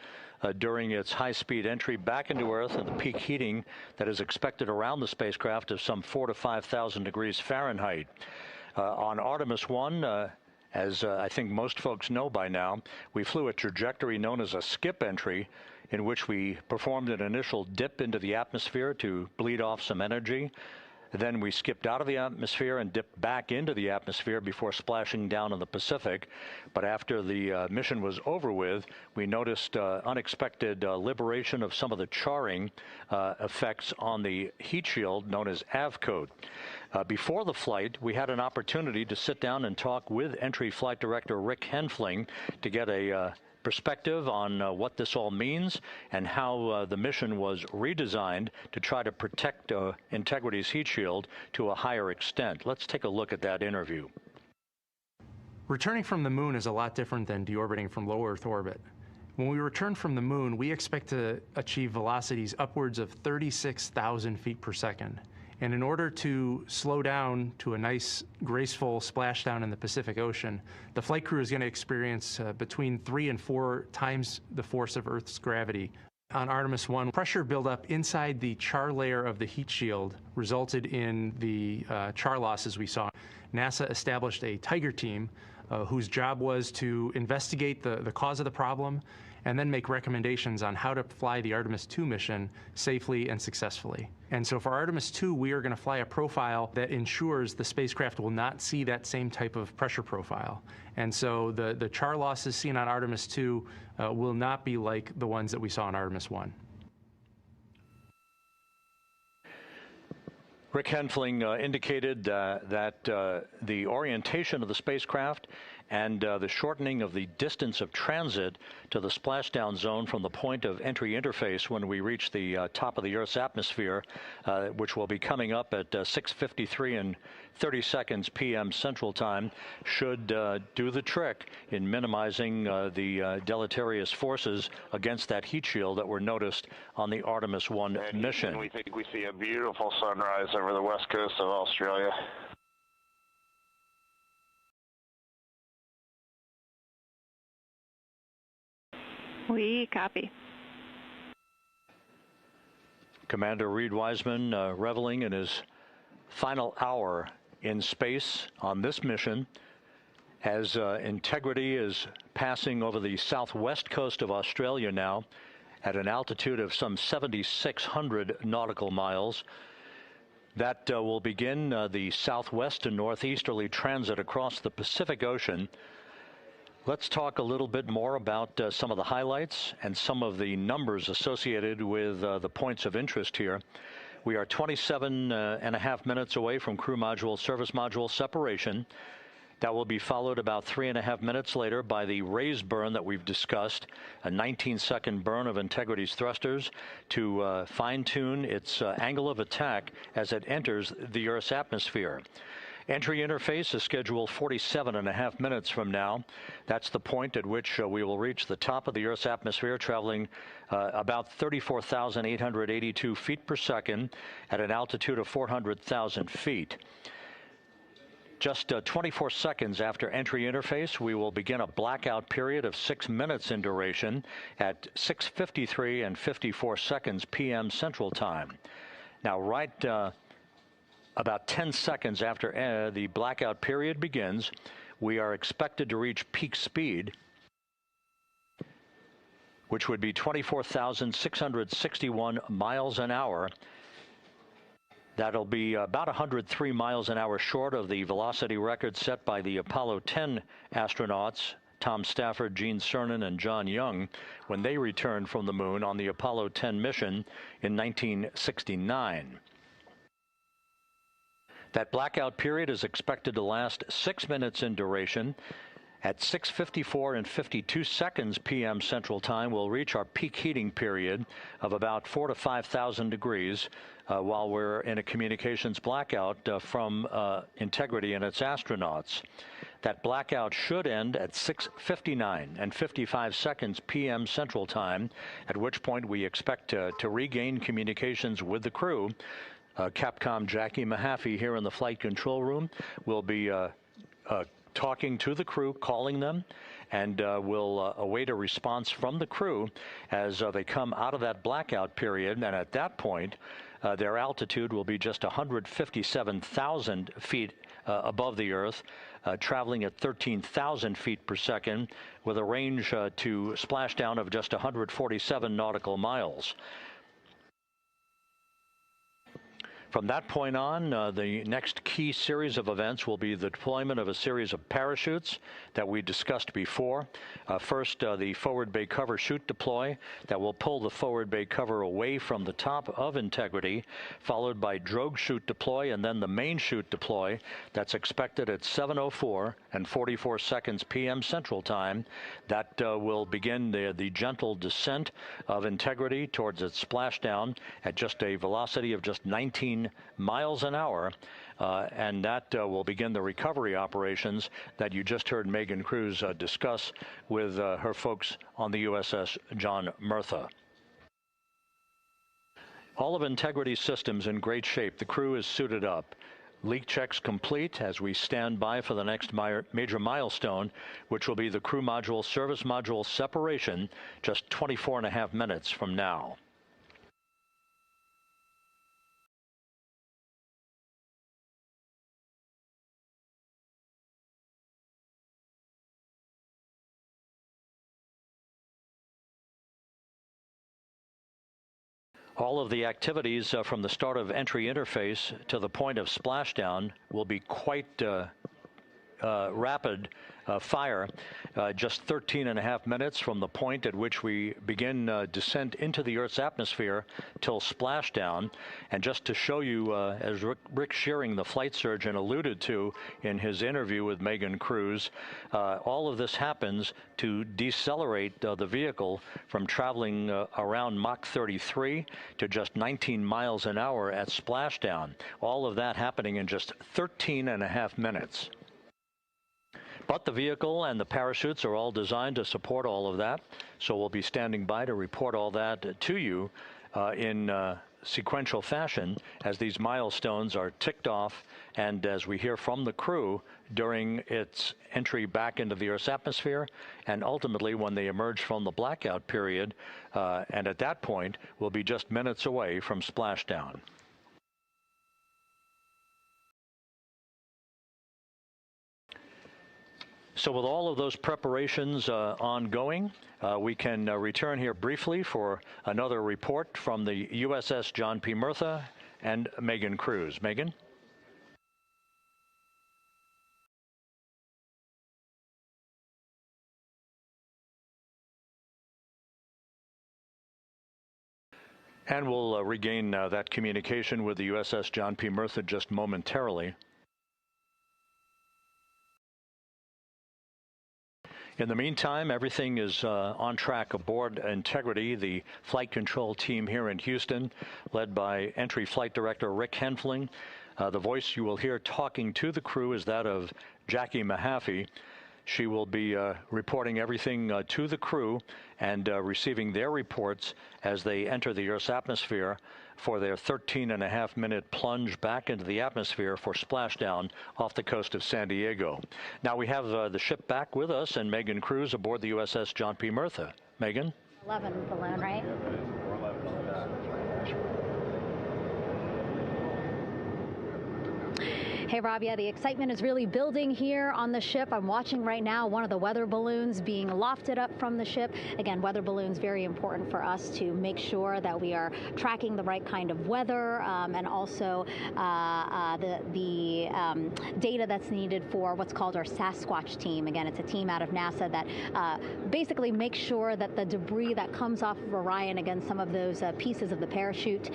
during its high-speed entry back into Earth and the peak heating that is expected around the spacecraft of some 4,000 to 5,000 degrees Fahrenheit. On Artemis I, as I think most folks know by now, we flew a trajectory known as a skip entry, in which we performed an initial dip into the atmosphere to bleed off some energy. Then we skipped out of the atmosphere and dipped back into the atmosphere before splashing down in the Pacific. But after the mission was over with, we noticed unexpected liberation of some of the charring effects on the heat shield known as AVCOAT. Before the flight, we had an opportunity to sit down and talk with Entry Flight Director Rick Henfling to get a perspective on what this all means and how the mission was redesigned to try to protect Integrity's heat shield to a higher extent. Let's take a look at that interview. Returning from the moon is a lot different than deorbiting from low Earth orbit. When we return from the moon, we expect to achieve velocities upwards of 36,000 feet per second. And in order to slow down to a nice, graceful splashdown in the Pacific Ocean, the flight crew is going to experience between 3 and 4 times the force of Earth's gravity. On Artemis I, pressure buildup inside the char layer of the heat shield resulted in the char losses we saw. NASA established a Tiger team whose job was to investigate the cause of the problem and then make recommendations on how to fly the Artemis II mission safely and successfully. And so for Artemis II, we are going to fly a profile that ensures the spacecraft will not see that same type of pressure profile. And so the char losses seen on Artemis II will not be like the ones that we saw on Artemis I. Rick Henfling indicated that the orientation of the spacecraft and the shortening of the distance of transit to the splashdown zone from the point of entry interface when we reach the top of the Earth's atmosphere, which will be coming up at 6:53 and 30 seconds p.m. Central Time, should do the trick in minimizing the deleterious forces against that heat shield that were noticed on the Artemis I mission. We think we see a beautiful sunrise over the west coast of Australia. We copy. Commander Reid Wiseman reveling in his final hour in space on this mission as Integrity is passing over the southwest coast of Australia now at an altitude of some 7,600 nautical miles. That will begin the southwest and northeasterly transit across the Pacific Ocean. Let's talk a little bit more about some of the highlights and some of the numbers associated with the points of interest here. We are 27 and a half minutes away from crew module, service module separation. That will be followed about 3.5 minutes later by the raise burn that we've discussed, a 19-second burn of Integrity's thrusters to fine-tune its angle of attack as it enters the Earth's atmosphere. Entry interface is scheduled 47.5 minutes from now. That's the point at which we will reach the top of the Earth's atmosphere, traveling about 34,882 feet per second at an altitude of 400,000 feet. Just 24 seconds after entry interface, we will begin a blackout period of 6 minutes in duration at 6:53 and 54 seconds p.m. Central Time. Now, about 10 seconds after the blackout period begins, we are expected to reach peak speed, which would be 24,661 miles an hour. That'll be about 103 miles an hour short of the velocity record set by the Apollo 10 astronauts, Tom Stafford, Gene Cernan, and John Young, when they returned from the moon on the Apollo 10 mission in 1969. That blackout period is expected to last 6 minutes in duration. At 6:54 and 52 seconds p.m. Central Time, we'll reach our peak heating period of about 4,000 to 5,000 degrees while we're in a communications blackout from Integrity and its astronauts. That blackout should end at 6:59 and 55 seconds p.m. Central Time, at which point we expect to regain communications with the crew. Capcom Jackie Mahaffey here in the flight control room will be talking to the crew, calling them, and we'll await a response from the crew as they come out of that blackout period. And at that point, their altitude will be just 157,000 feet above the Earth, traveling at 13,000 feet per second with a range to splashdown of just 147 nautical miles. From that point on, the next key series of events will be the deployment of a series of parachutes that we discussed before. First, the forward bay cover chute deploy that will pull the forward bay cover away from the top of Integrity, followed by drogue chute deploy, and then the main chute deploy that's expected at 7:04 and 44 seconds p.m. Central Time. That will begin the gentle descent of Integrity towards its splashdown at just a velocity of just 19 13 miles an hour, and that will begin the recovery operations that you just heard Megan Cruz discuss with her folks on the USS John Murtha. All of Integrity's systems in great shape. The crew is suited up. Leak checks complete as we stand by for the next major milestone, which will be the crew module service module separation just 24.5 minutes from now. All of the activities from the start of entry interface to the point of splashdown will be quite rapid fire, just 13.5 minutes from the point at which we begin descent into the Earth's atmosphere till splashdown. And just to show you, as Rick Shearing, the flight surgeon, alluded to in his interview with Megan Cruz, all of this happens to decelerate the vehicle from traveling around Mach 33 to just 19 miles an hour at splashdown. All of that happening in just 13.5 minutes. But the vehicle and the parachutes are all designed to support all of that, so we'll be standing by to report all that to you in sequential fashion as these milestones are ticked off and as we hear from the crew during its entry back into the Earth's atmosphere and ultimately when they emerge from the blackout period, and at that point we'll be just minutes away from splashdown. So with all of those preparations ongoing, we can return here briefly for another report from the USS John P. Murtha and Megan Cruz. Megan? And we'll regain that communication with the USS John P. Murtha just momentarily. In the meantime, everything is on track aboard Integrity, the flight control team here in Houston, led by Entry Flight Director Rick Henfling. The voice you will hear talking to the crew is that of Jackie Mahaffey. She will be reporting everything to the crew and receiving their reports as they enter the Earth's atmosphere for their 13.5-minute plunge back into the atmosphere for splashdown off the coast of San Diego. Now we have the ship back with us and Megan Cruz aboard the USS John P. Murtha. Megan? 11 balloon, right? Hey, Rob, yeah, the excitement is really building here on the ship. I'm watching right now one of the weather balloons being lofted up from the ship. Again, weather balloons, very important for us to make sure that we are tracking the right kind of weather and also the data that's needed for what's called our Sasquatch team. Again, it's a team out of NASA that basically makes sure that the debris that comes off of Orion, again, some of those pieces of the parachute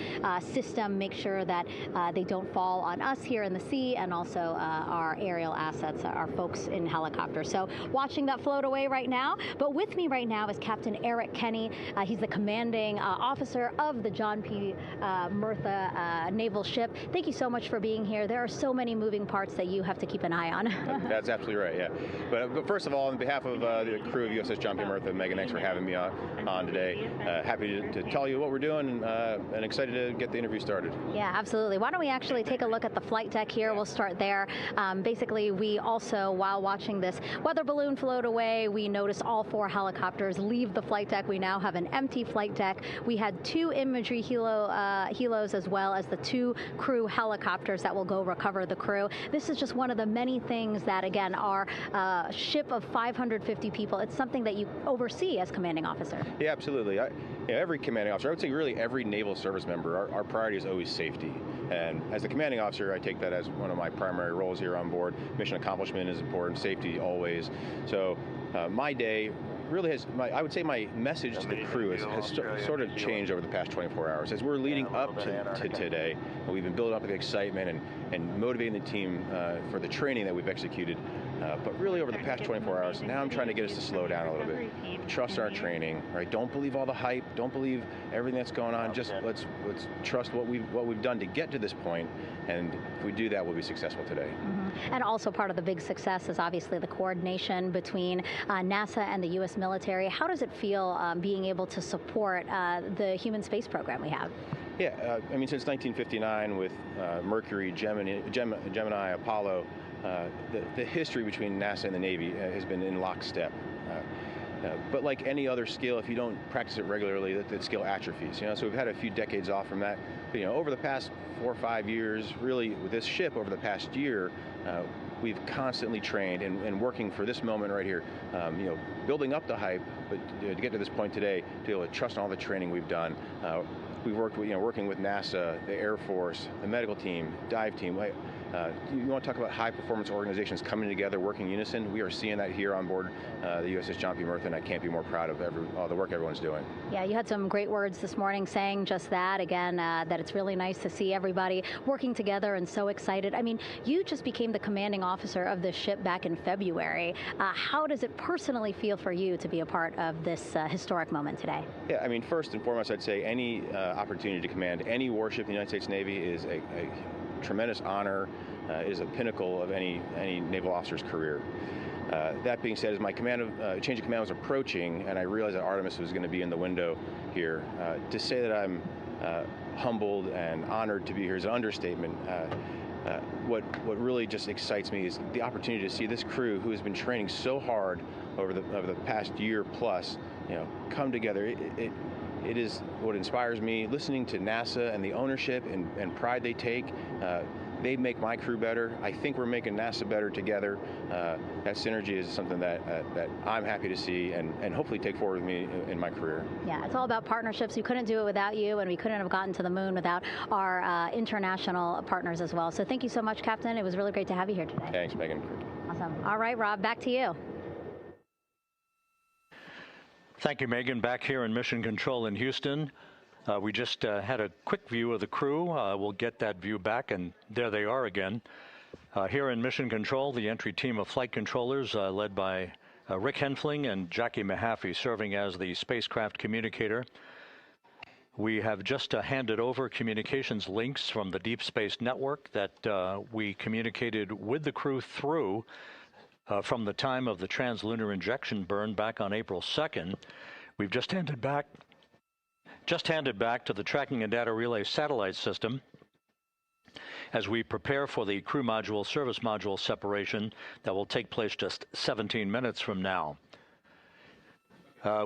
system, make sure that they don't fall on us here in the sea, and also our aerial assets, our folks in helicopters. So watching that float away right now. But with me right now is Captain Eric Kenny. He's the commanding officer of the John P. Murtha naval ship. Thank you so much for being here. There are so many moving parts that you have to keep an eye on. That's absolutely right, yeah. But first of all, on behalf of the crew of USS John P. Murtha, Megan, thanks for having me on today. Happy to tell you what we're doing and excited to get the interview started. Yeah, absolutely. Why don't we actually take a look at the flight deck here? We'll start there. Basically, we also, while watching this weather balloon float away, we noticed all 4 helicopters leave the flight deck. We now have an empty flight deck. We had 2 imagery helos as well as the 2 crew helicopters that will go recover the crew. This is just one of the many things that, again, our ship of 550 people, it's something that you oversee as commanding officer. Yeah, absolutely. Every commanding officer, I would say really every naval service member, our priority is always safety. And as the commanding officer, I take that as one of my primary roles here on board. Mission accomplishment is important, safety always. So my day really has, I would say my message to the crew has sort of changed over the past 24 hours. As we're leading up to today, we've been building up the excitement and motivating the team for the training that we've executed. But really over the past 24 hours, now I'm trying to get us to slow down a little bit. Trust our training, right? Don't believe all the hype. Don't believe everything that's going on. Just let's trust what we've done to get to this point, and if we do that, we'll be successful today. And also part of the big success is obviously the coordination between NASA and the U.S. military. How does it feel being able to support the human space program we have? Yeah, I mean, since 1959 with Mercury, Gemini, Apollo, the history between NASA and the Navy has been in lockstep. But like any other skill, if you don't practice it regularly, that skill atrophies. So we've had a few decades off from that. But, over the past 4 or 5 years, really with this ship over the past year, we've constantly trained and working for this moment right here. Building up the hype, but to get to this point today, to be able to trust all the training we've done. We've worked with, working with NASA, the Air Force, the medical team, dive team. You want to talk about high-performance organizations coming together, working in unison? We are seeing that here on board the USS John P. Murtha, and I can't be more proud of all the work everyone's doing. Yeah, you had some great words this morning saying just that, again, that it's really nice to see everybody working together and so excited. I mean, you just became the commanding officer of this ship back in February. How does it personally feel for you to be a part of this historic moment today? Yeah, I mean, first and foremost, I'd say any opportunity to command any warship in the United States Navy is a tremendous honor, is a pinnacle of any naval officer's career. That being said, as my change of command was approaching, and I realized that Artemis was going to be in the window here, to say that I'm humbled and honored to be here is an understatement. What really just excites me is the opportunity to see this crew, who has been training so hard over the past year plus, come together. It is what inspires me. Listening to NASA and the ownership and pride they take, they make my crew better. I think we're making NASA better together. That synergy is something that I'm happy to see and hopefully take forward with me in my career. Yeah, it's all about partnerships. We couldn't do it without you, and we couldn't have gotten to the moon without our international partners as well. So thank you so much, Captain. It was really great to have you here today. Thanks, Megan. Awesome. All right, Rob, back to you. Thank you, Megan. Back here in Mission Control in Houston. We just had a quick view of the crew. We'll get that view back, and there they are again. Here in Mission Control, the entry team of flight controllers led by Rick Henfling and Jackie Mahaffey serving as the spacecraft communicator. We have just handed over communications links from the Deep Space Network that we communicated with the crew through from the time of the translunar injection burn back on April 2nd. We've just handed back to the Tracking and Data Relay satellite system as we prepare for the crew module service module separation that will take place just 17 minutes from now.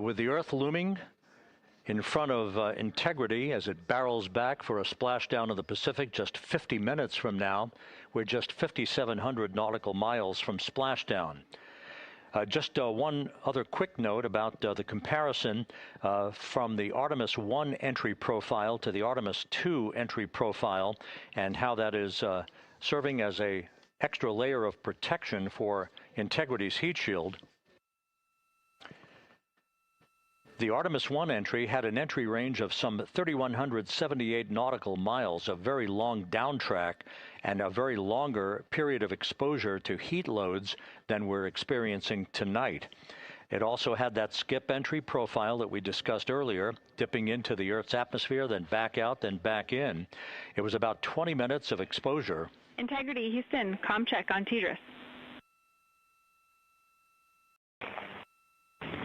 With the Earth looming in front of Integrity as it barrels back for a splashdown of the Pacific just 50 minutes from now, we're just 5,700 nautical miles from splashdown. Just one other quick note about the comparison from the Artemis I entry profile to the Artemis II entry profile and how that is serving as an extra layer of protection for Integrity's heat shield. The Artemis I entry had an entry range of some 3,178 nautical miles, a very long downtrack, and a very longer period of exposure to heat loads than we're experiencing tonight. It also had that skip entry profile that we discussed earlier, dipping into the Earth's atmosphere, then back out, then back in. It was about 20 minutes of exposure. Integrity, Houston, comm check on TDRS.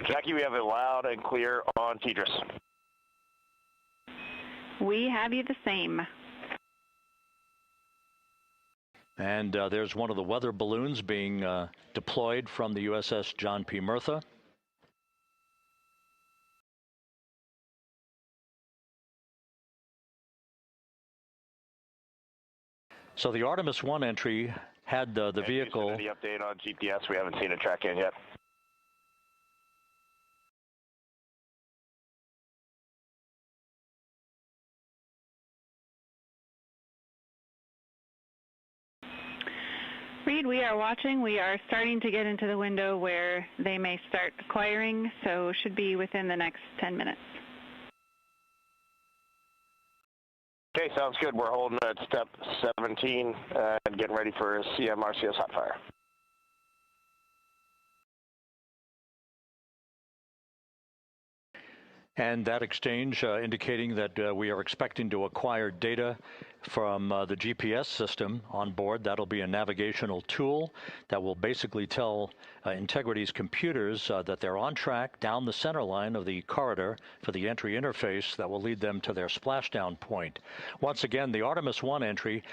Jackie, we have it loud and clear on TDRS. We have you the same. And there's one of the weather balloons being deployed from the USS John P. Murtha. So the Artemis I entry had the vehicle. Any update on GPS? We haven't seen a track in yet. Reid, we are watching. We are starting to get into the window where they may start acquiring, so should be within the next 10 minutes. Okay, sounds good. We're holding at step 17 and getting ready for CMRCS hot fire. And that exchange indicating that we are expecting to acquire data from the GPS system on board. That'll be a navigational tool that will basically tell Integrity's computers that they're on track down the center line of the corridor for the entry interface that will lead them to their splashdown point. Once again, the Artemis I entry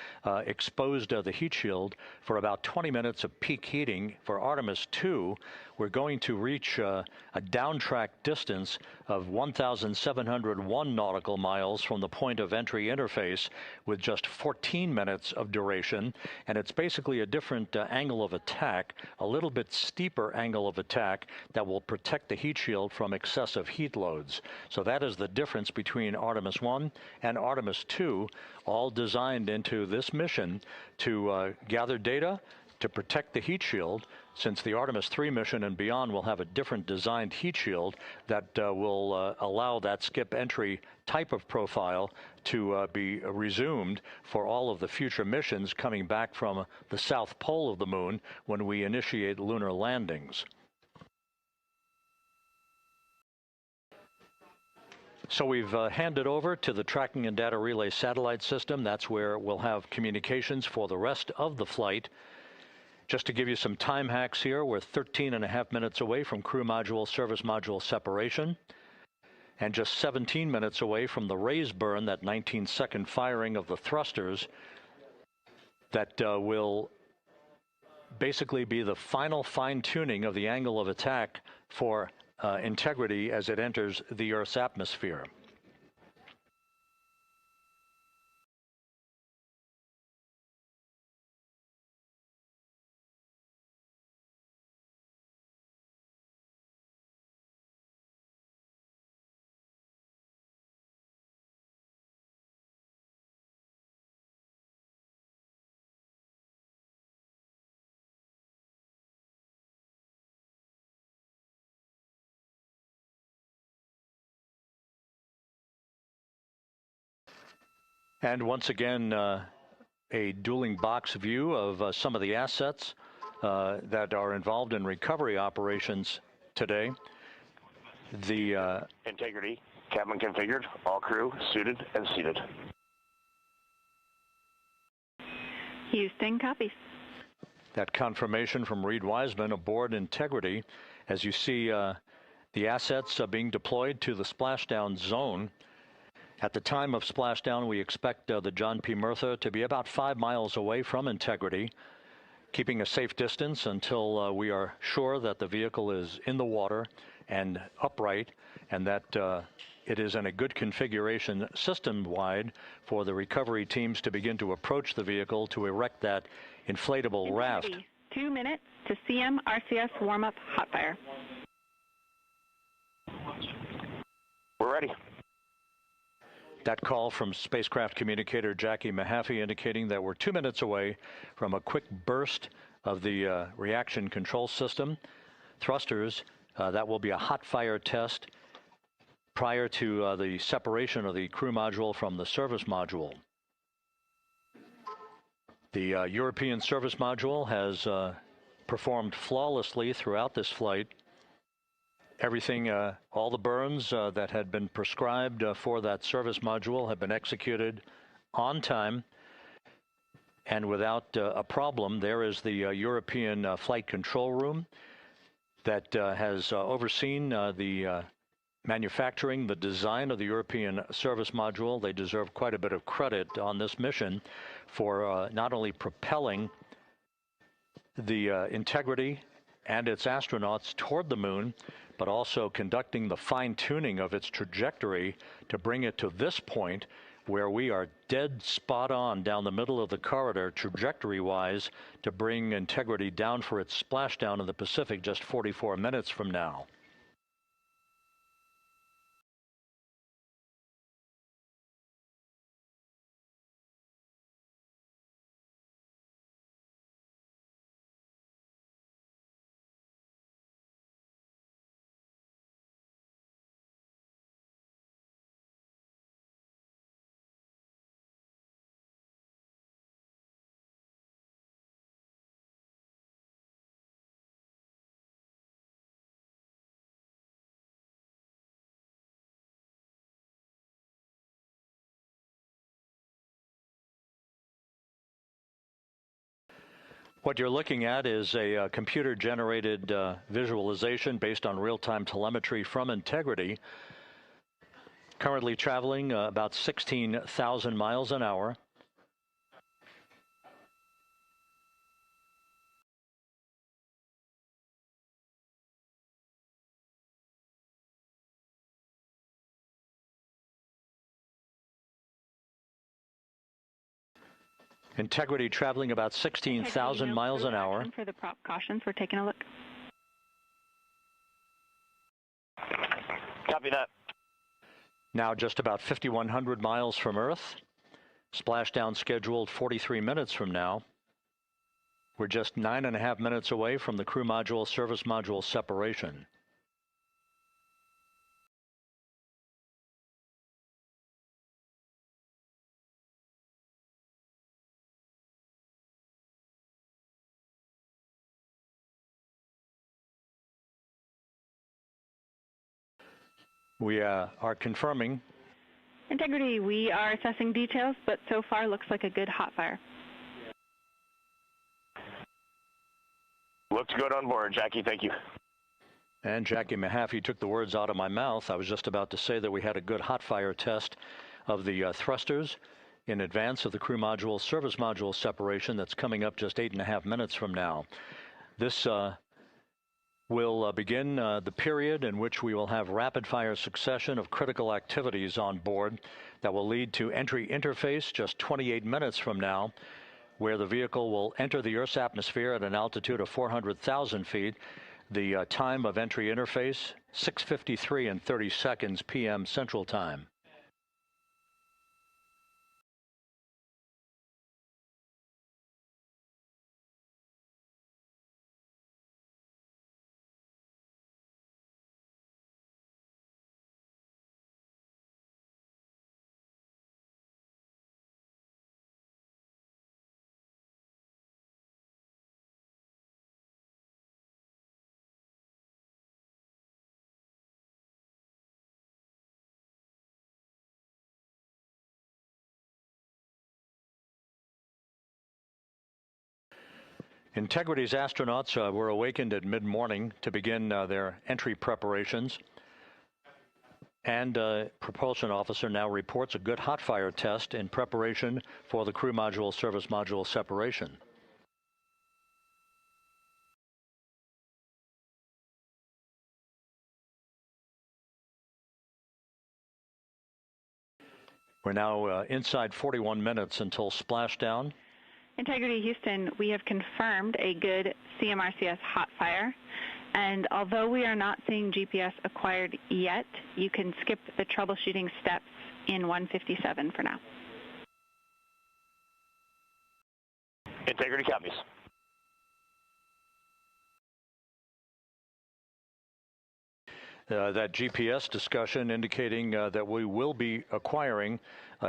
exposed the heat shield for about 20 minutes of peak heating. For Artemis II, we're going to reach a downtrack distance of 1,701 nautical miles from the point of entry interface, with just 14 minutes of duration. And it's basically a different angle of attack, a little bit steeper angle of attack that will protect the heat shield from excessive heat loads. So that is the difference between Artemis I and Artemis II, all designed into this mission to gather data to protect the heat shield, since the Artemis III mission and beyond will have a different designed heat shield that will allow that skip entry type of profile to be resumed for all of the future missions coming back from the south pole of the moon when we initiate lunar landings. So we've handed over to the tracking and data relay satellite system. That's where we'll have communications for the rest of the flight. Just to give you some time hacks here, we're 13.5 minutes away from crew module, service module separation, and just 17 minutes away from the raise burn, that 19-second firing of the thrusters that will basically be the final fine-tuning of the angle of attack for Integrity as it enters the Earth's atmosphere. And once again, a dueling box view of some of the assets that are involved in recovery operations today. The Integrity, cabin configured, all crew suited and seated. Houston, copy. That confirmation from Reid Wiseman aboard Integrity, as you see the assets being deployed to the splashdown zone. At the time of splashdown, we expect the John P. Murtha to be about 5 miles away from Integrity, keeping a safe distance until we are sure that the vehicle is in the water and upright, and that it is in a good configuration system-wide for the recovery teams to begin to approach the vehicle to erect that inflatable raft. 2 minutes to CM RCS warm-up hot fire. We're ready. That call from spacecraft communicator Jackie Mahaffey indicating that we're 2 minutes away from a quick burst of the reaction control system. Thrusters, that will be a hot fire test prior to the separation of the crew module from the service module. The European service module has performed flawlessly throughout this flight. Everything, all the burns that had been prescribed for that service module have been executed on time and without a problem. There is the European flight control room that has overseen the manufacturing, the design of the European service module. They deserve quite a bit of credit on this mission for not only propelling the Integrity and its astronauts toward the moon, but also conducting the fine-tuning of its trajectory to bring it to this point where we are dead spot on down the middle of the corridor trajectory-wise to bring Integrity down for its splashdown in the Pacific just 44 minutes from now. What you're looking at is a computer-generated visualization based on real-time telemetry from Integrity. Currently traveling about 16,000 miles an hour. Integrity traveling about 16,000 miles an hour. For the prop cautions, we're taking a look. Copy that. Now just about 5,100 miles from Earth. Splashdown scheduled 43 minutes from now. We're just 9.5 minutes away from the crew module service module separation. We are confirming. Integrity, we are assessing details, but so far looks like a good hot fire. Looks good on board, Jackie. Thank you. And Jackie Mahaffey took the words out of my mouth. I was just about to say that we had a good hot fire test of the thrusters in advance of the crew module service module separation that's coming up just 8.5 minutes from now. This will begin the period in which we will have rapid-fire succession of critical activities on board that will lead to entry interface just 28 minutes from now, where the vehicle will enter the Earth's atmosphere at an altitude of 400,000 feet. The time of entry interface, 6:53 and 30 seconds p.m. Central Time. Integrity's astronauts were awakened at mid-morning to begin their entry preparations. And propulsion officer now reports a good hot fire test in preparation for the crew module service module separation. We're now inside 41 minutes until splashdown. Integrity Houston, we have confirmed a good CMRCS hot fire, and although we are not seeing GPS acquired yet, you can skip the troubleshooting steps in 157 for now. Integrity copies. That GPS discussion indicating that we will be acquiring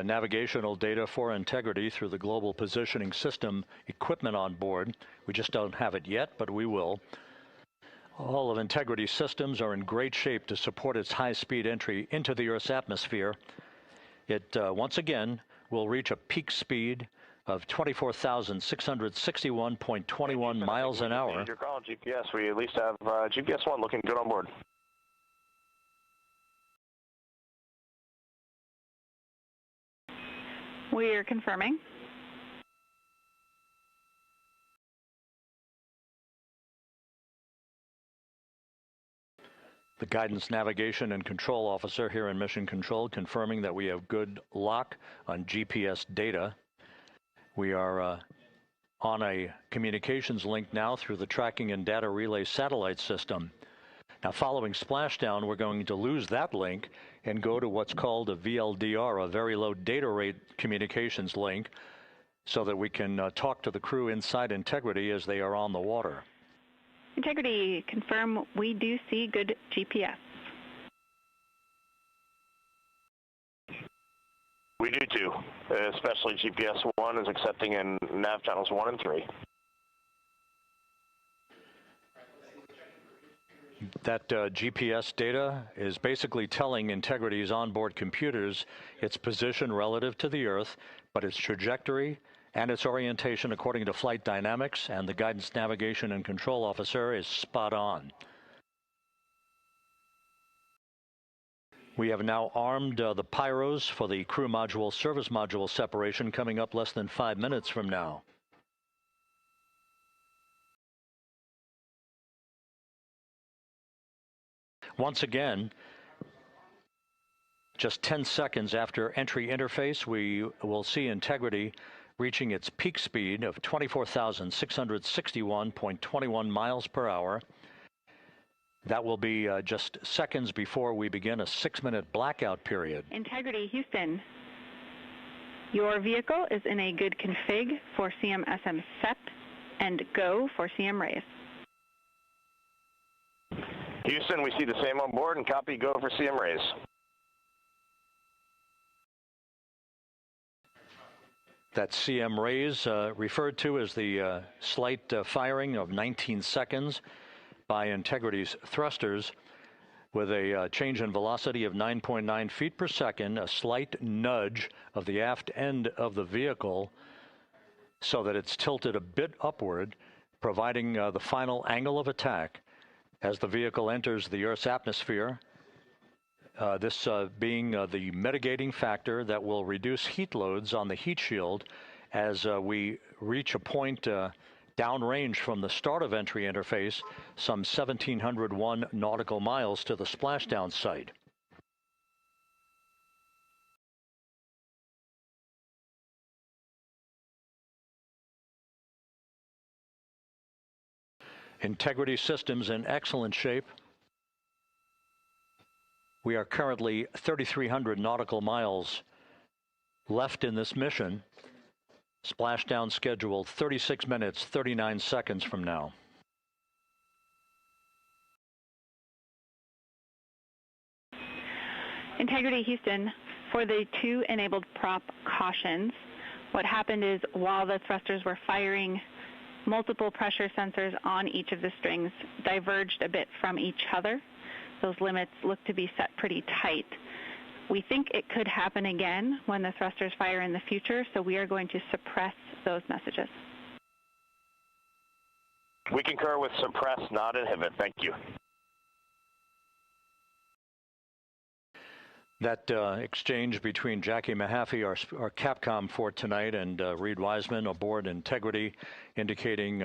navigational data for Integrity through the Global Positioning System equipment on board. We just don't have it yet, but we will. All of Integrity's systems are in great shape to support its high-speed entry into the Earth's atmosphere. It, once again, will reach a peak speed of 24,661.21 miles an hour. You're calling GPS. We at least have GPS 1 looking good on board. We are confirming. The guidance, navigation, and control officer here in Mission Control confirming that we have good lock on GPS data. We are on a communications link now through the tracking and data relay satellite system. Now, following splashdown, we're going to lose that link and go to what's called a VLDR, a very low data rate communications link, so that we can talk to the crew inside Integrity as they are on the water. Integrity, confirm we do see good GPS. We do too, especially GPS 1 is accepting in nav channels 1 and 3. That GPS data is basically telling Integrity's onboard computers its position relative to the Earth, but its trajectory and its orientation according to flight dynamics and the guidance, navigation, and control officer is spot on. We have now armed the pyros for the crew module service module separation coming up less than 5 minutes from now. Once again, just 10 seconds after entry interface, we will see Integrity reaching its peak speed of 24,661.21 miles per hour. That will be just seconds before we begin a 6-minute blackout period. Integrity, Houston. Your vehicle is in a good config for CM-SM SEP and go for CM raise. Houston, we see the same on board and copy go for CM raise. That CM raise referred to as the slight firing of 19 seconds by Integrity's thrusters with a change in velocity of 9.9 feet per second, a slight nudge of the aft end of the vehicle so that it's tilted a bit upward, providing the final angle of attack as the vehicle enters the Earth's atmosphere. This being the mitigating factor that will reduce heat loads on the heat shield as we reach a point downrange from the start of entry interface, some 1,701 nautical miles to the splashdown site. Integrity systems in excellent shape. We are currently 3,300 nautical miles left in this mission. Splashdown scheduled 36 minutes, 39 seconds from now. Integrity, Houston. For the 2 enabled prop cautions, what happened is while the thrusters were firing, multiple pressure sensors on each of the strings diverged a bit from each other. Those limits look to be set pretty tight. We think it could happen again when the thrusters fire in the future, so we are going to suppress those messages. We concur with suppress, not inhibit. Thank you. That exchange between Jackie Mahaffey, our Capcom for tonight, and Reid Wiseman aboard Integrity, indicating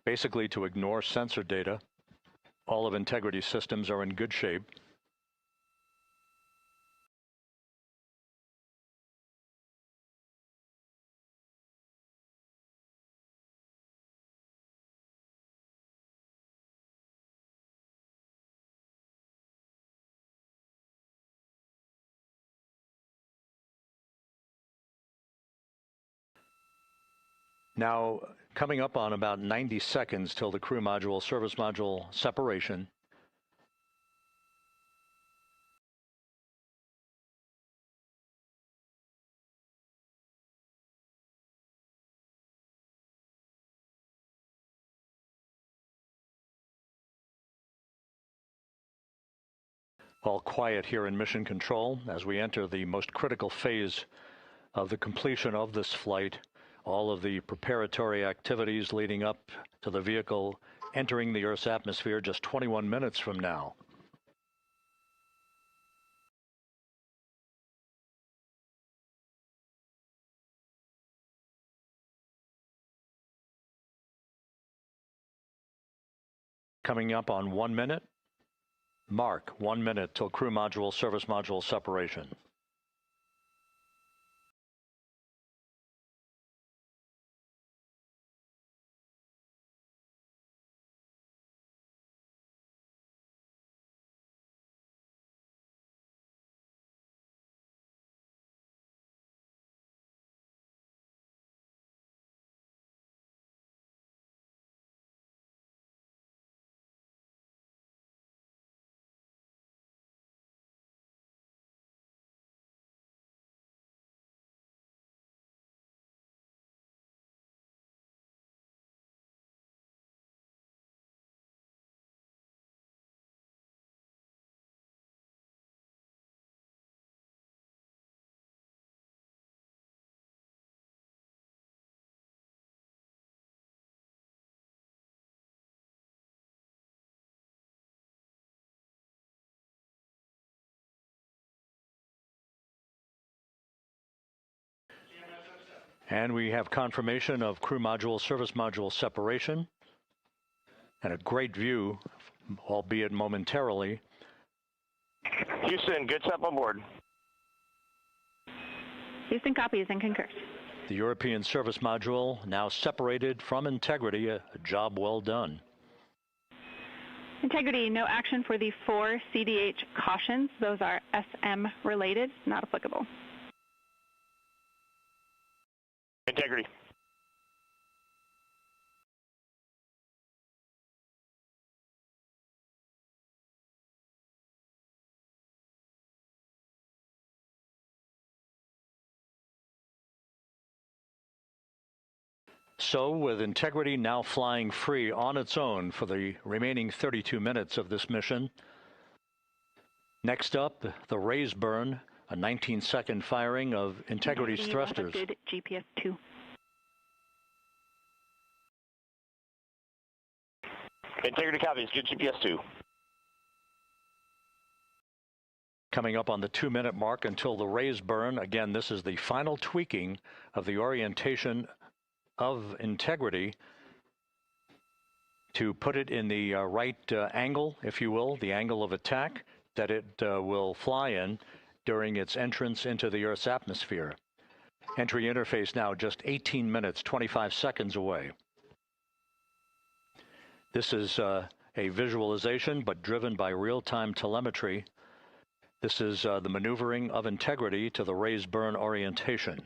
basically to ignore sensor data. All of Integrity's systems are in good shape. Now, coming up on about 90 seconds till the crew module, service module separation. All quiet here in Mission Control as we enter the most critical phase of the completion of this flight. All of the preparatory activities leading up to the vehicle entering the Earth's atmosphere just 21 minutes from now. Coming up on 1 minute. Mark 1 minute till crew module, service module separation. And we have confirmation of crew module, service module separation, and a great view, albeit momentarily. Houston, good step on board. Houston copies and concurs. The European service module now separated from Integrity, a job well done. Integrity, no action for the 4 CDH cautions. Those are SM related, not applicable. Integrity. So, with Integrity now flying free on its own for the remaining 32 minutes of this mission, next up, the raise burn, a 19-second firing of Integrity's thrusters. Good GPS 2. Integrity copies, good GPS 2. Coming up on the 2-minute mark until the raise burn. Again, this is the final tweaking of the orientation of Integrity to put it in the right angle, if you will, the angle of attack that it will fly in during its entrance into the Earth's atmosphere. Entry interface now just 18 minutes, 25 seconds away. This is a visualization, but driven by real-time telemetry. This is the maneuvering of Integrity to the raise burn orientation.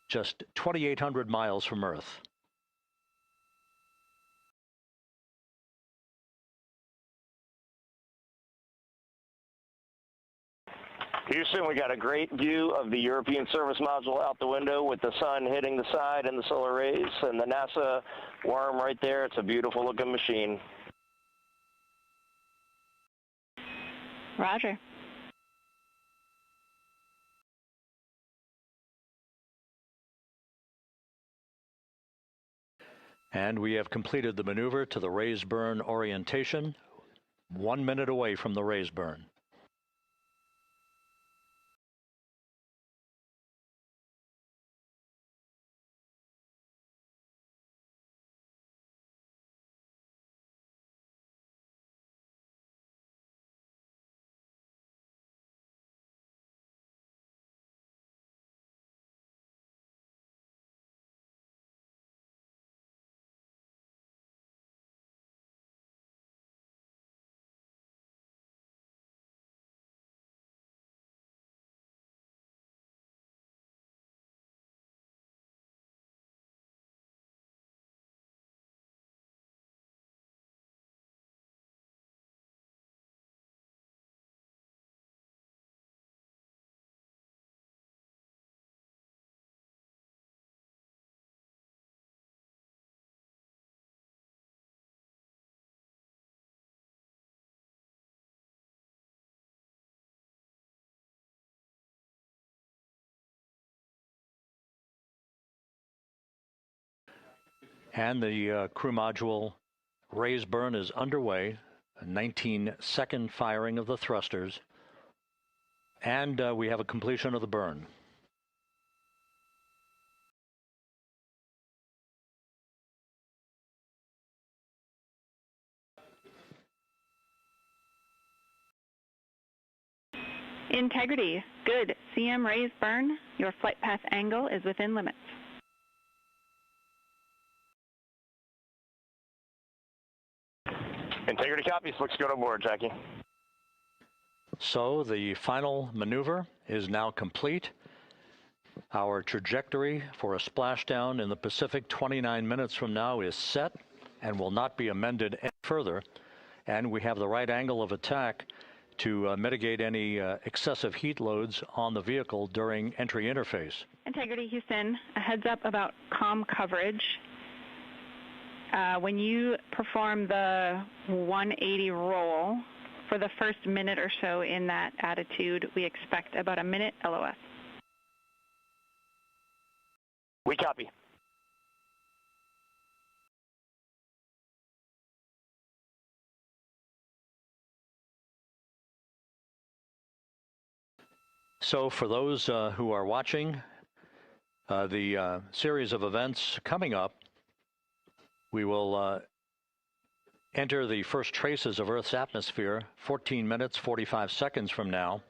Just 2,800 miles from Earth. Houston, we got a great view of the European service module out the window with the sun hitting the side and the solar rays and the NASA worm right there. It's a beautiful looking machine. Roger. And we have completed the maneuver to the raise burn orientation, 1 minute away from the raise burn. And the crew module raise burn is underway, a 19-second firing of the thrusters, and we have a completion of the burn. Integrity, good. CM raise burn. Your flight path angle is within limits. Integrity copies. Looks good on board, Jackie. So the final maneuver is now complete. Our trajectory for a splashdown in the Pacific 29 minutes from now is set and will not be amended any further. And we have the right angle of attack to mitigate any excessive heat loads on the vehicle during entry interface. Integrity, Houston, a heads up about comm coverage. When you perform the 180 roll, for the first minute or so in that attitude, we expect about a minute LOS. We copy. So for those who are watching, The series of events coming up, we will enter the first traces of Earth's atmosphere 14 minutes, 45 seconds from now.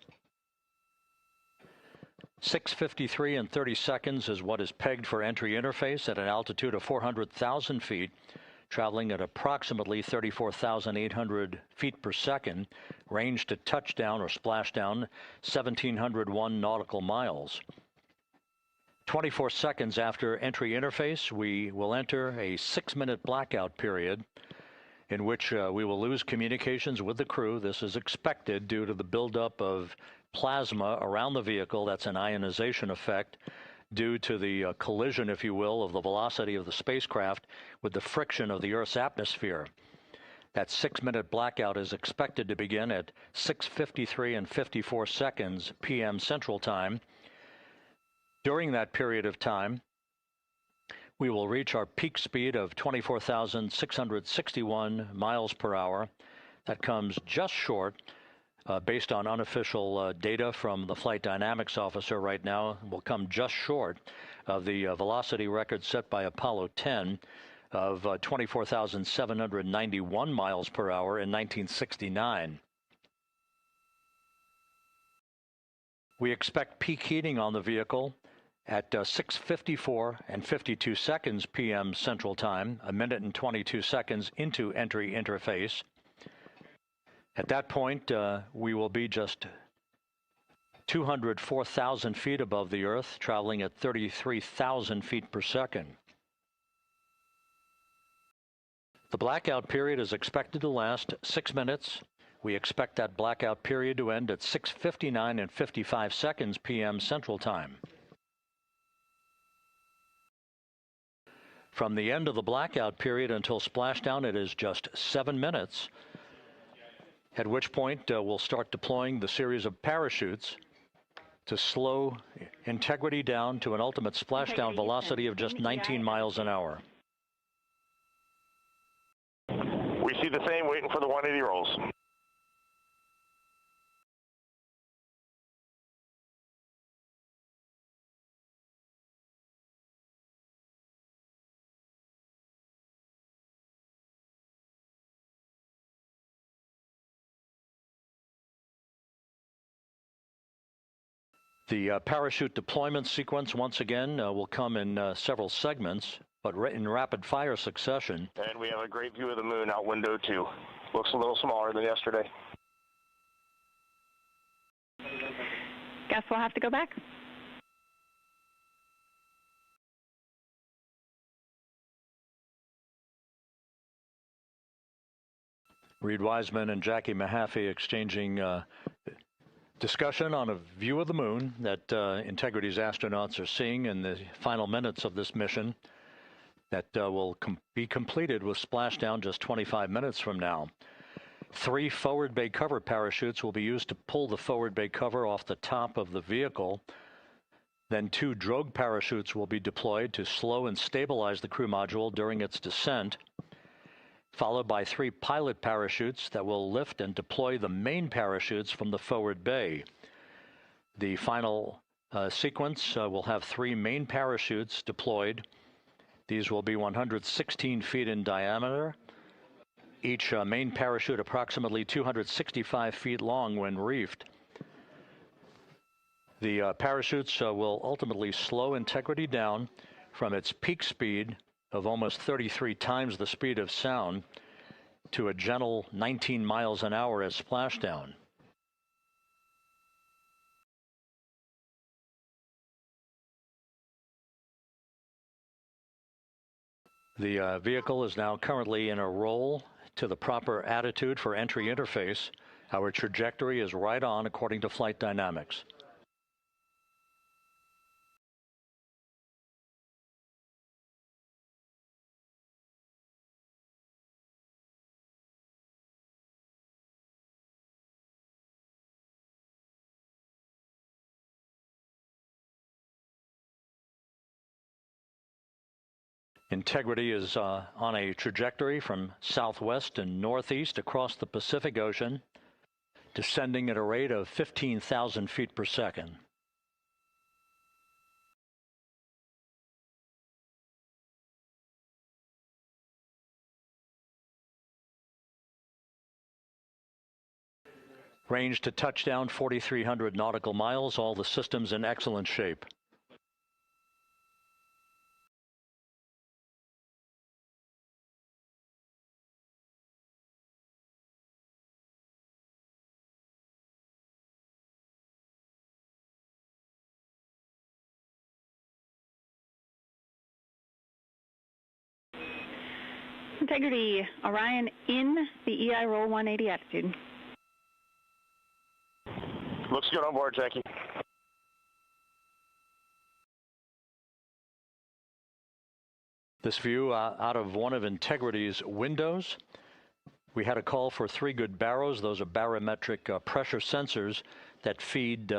6:53 and 30 seconds is what is pegged for entry interface at an altitude of 400,000 feet, traveling at approximately 34,800 feet per second, range to touchdown or splashdown 1,701 nautical miles. 24 seconds after entry interface, we will enter a 6-minute blackout period in which we will lose communications with the crew. This is expected due to the buildup of plasma around the vehicle. That's an ionization effect due to the collision, if you will, of the velocity of the spacecraft with the friction of the Earth's atmosphere. That 6-minute blackout is expected to begin at 6:53 and 54 seconds p.m. Central Time. During that period of time, we will reach our peak speed of 24,661 miles per hour. That comes just short, based on unofficial data from the flight dynamics officer right now, will come just short of the velocity record set by Apollo 10 of 24,791 miles per hour in 1969. We expect peak heating on the vehicle at 6:54 and 52 seconds p.m. Central Time, a minute and 22 seconds into entry interface. At that point, we will be just 204,000 feet above the Earth, traveling at 33,000 feet per second. The blackout period is expected to last 6 minutes. We expect that blackout period to end at 6:59 and 55 seconds p.m. Central Time. From the end of the blackout period until splashdown, it is just 7 minutes, at which point we'll start deploying the series of parachutes to slow Integrity down to an ultimate splashdown velocity of just 19 miles an hour. We see the same, waiting for the 180 rolls. The parachute deployment sequence, once again, will come in several segments, but in rapid fire succession. And we have a great view of the moon out window 2. Looks a little smaller than yesterday. Guess we'll have to go back. Reid Wiseman and Jackie Mahaffey exchanging discussion on a view of the moon that Integrity's astronauts are seeing in the final minutes of this mission that will be completed with splashdown just 25 minutes from now. 3 forward bay cover parachutes will be used to pull the forward bay cover off the top of the vehicle. Then 2 drogue parachutes will be deployed to slow and stabilize the crew module during its descent, followed by 3 pilot parachutes that will lift and deploy the main parachutes from the forward bay. The final sequence will have 3 main parachutes deployed. These will be 116 feet in diameter, each main parachute approximately 265 feet long when reefed. The parachutes will ultimately slow Integrity down from its peak speed of almost 33 times the speed of sound to a gentle 19 miles an hour at splashdown. The vehicle is now currently in a roll to the proper attitude for entry interface. Our trajectory is right on according to flight dynamics. Integrity is on a trajectory from southwest and northeast across the Pacific Ocean, descending at a rate of 15,000 feet per second. Range to touchdown 4,300 nautical miles, all the systems in excellent shape. Integrity, Orion in the EI roll 180 attitude. Looks good on board, Jackie. This view out of one of Integrity's windows. We had a call for 3 good baros. Those are barometric pressure sensors that feed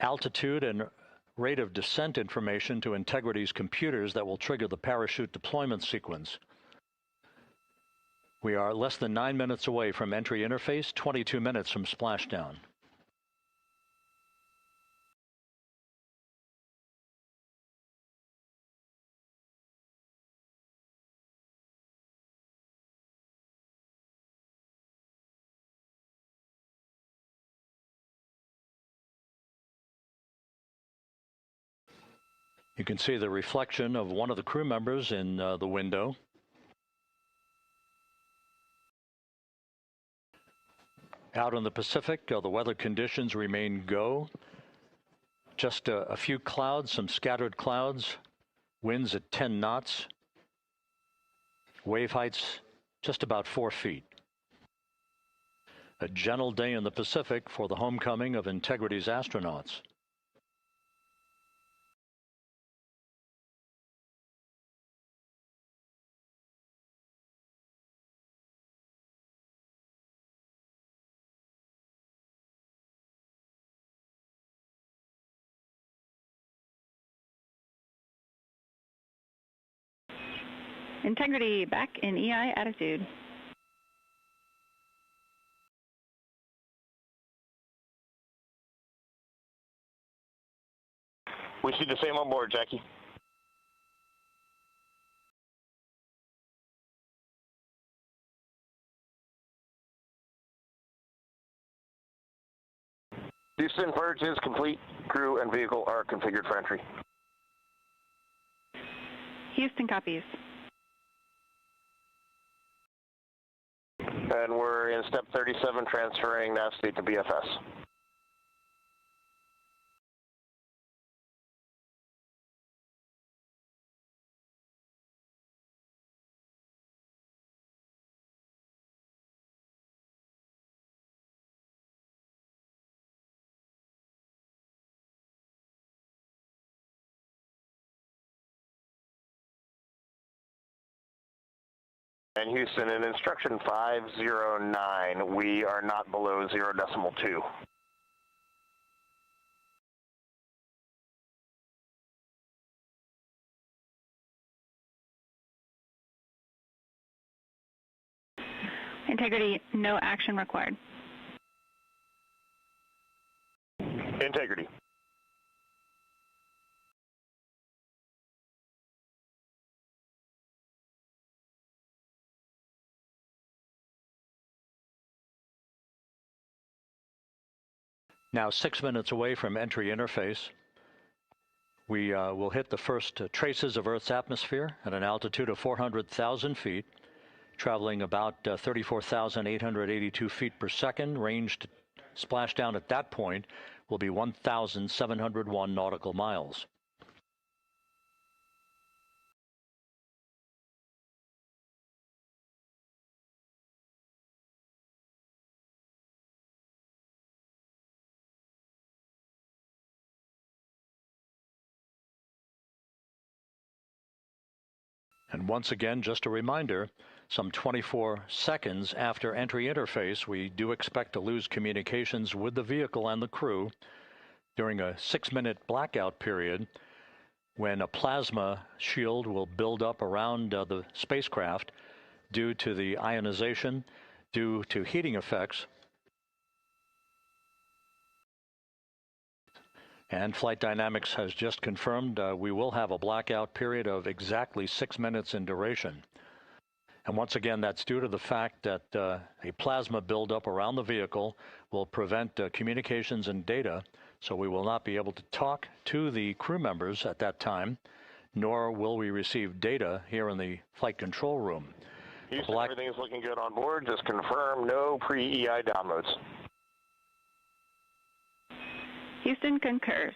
altitude and rate of descent information to Integrity's computers that will trigger the parachute deployment sequence. We are less than 9 minutes away from entry interface, 22 minutes from splashdown. You can see the reflection of one of the crew members in the window. Out in the Pacific, the weather conditions remain go. Just a few clouds, some scattered clouds, winds at 10 knots, wave heights just about 4 feet. A gentle day in the Pacific for the homecoming of Integrity's astronauts. Integrity back in EI attitude. We see the same on board, Jackie. Houston, purge is complete. Crew and vehicle are configured for entry. Houston copies. And we're in step 37, transferring nav state to BFS. And Houston, in instruction 509, we are not below 0.2. Integrity, no action required. Integrity. Now 6 minutes away from entry interface. We will hit the first traces of Earth's atmosphere at an altitude of 400,000 feet, traveling about 34,882 feet per second. Range to splashdown at that point will be 1,701 nautical miles. And once again, just a reminder, some 24 seconds after entry interface, we do expect to lose communications with the vehicle and the crew during a 6-minute blackout period when a plasma shield will build up around the spacecraft due to the ionization, due to heating effects. And Flight Dynamics has just confirmed we will have a blackout period of exactly 6 minutes in duration. And once again, that's due to the fact that a plasma buildup around the vehicle will prevent communications and data, so we will not be able to talk to the crew members at that time, nor will we receive data here in the flight control room. Houston, everything's looking good on board. Just confirm no pre-EI downloads. Houston concurs.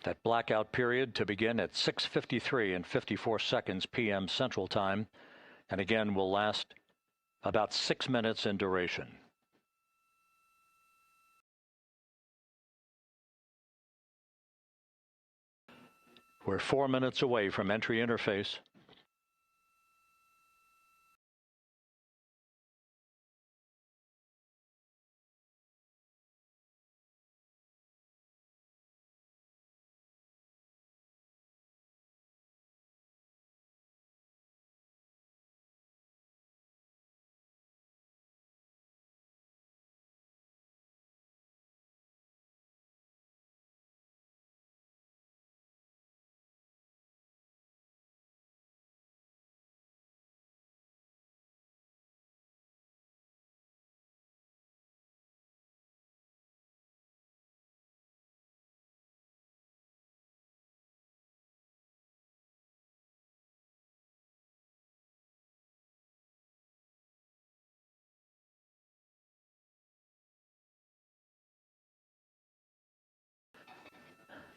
That blackout period to begin at 6:53 and 54 seconds p.m. Central Time, and again will last about 6 minutes in duration. We're 4 minutes away from entry interface.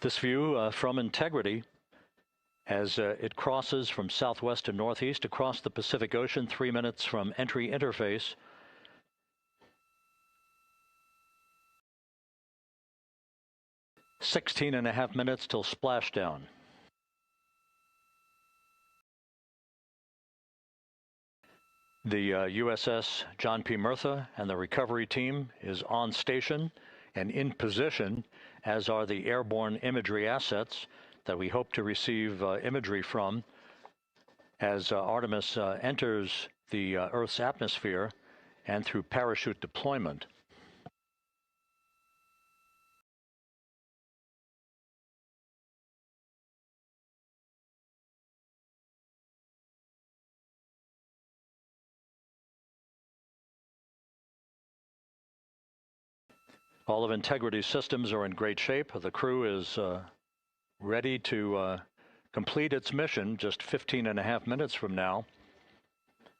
This view from Integrity as it crosses from southwest to northeast across the Pacific Ocean, 3 minutes from entry interface. "16.5 minutes till splashdown." The USS John P. Murtha and the recovery team is on station and in position, as are the airborne imagery assets that we hope to receive imagery from as Artemis enters the Earth's atmosphere and through parachute deployment. All of Integrity's systems are in great shape. The crew is ready to complete its mission just 15.5 minutes from now.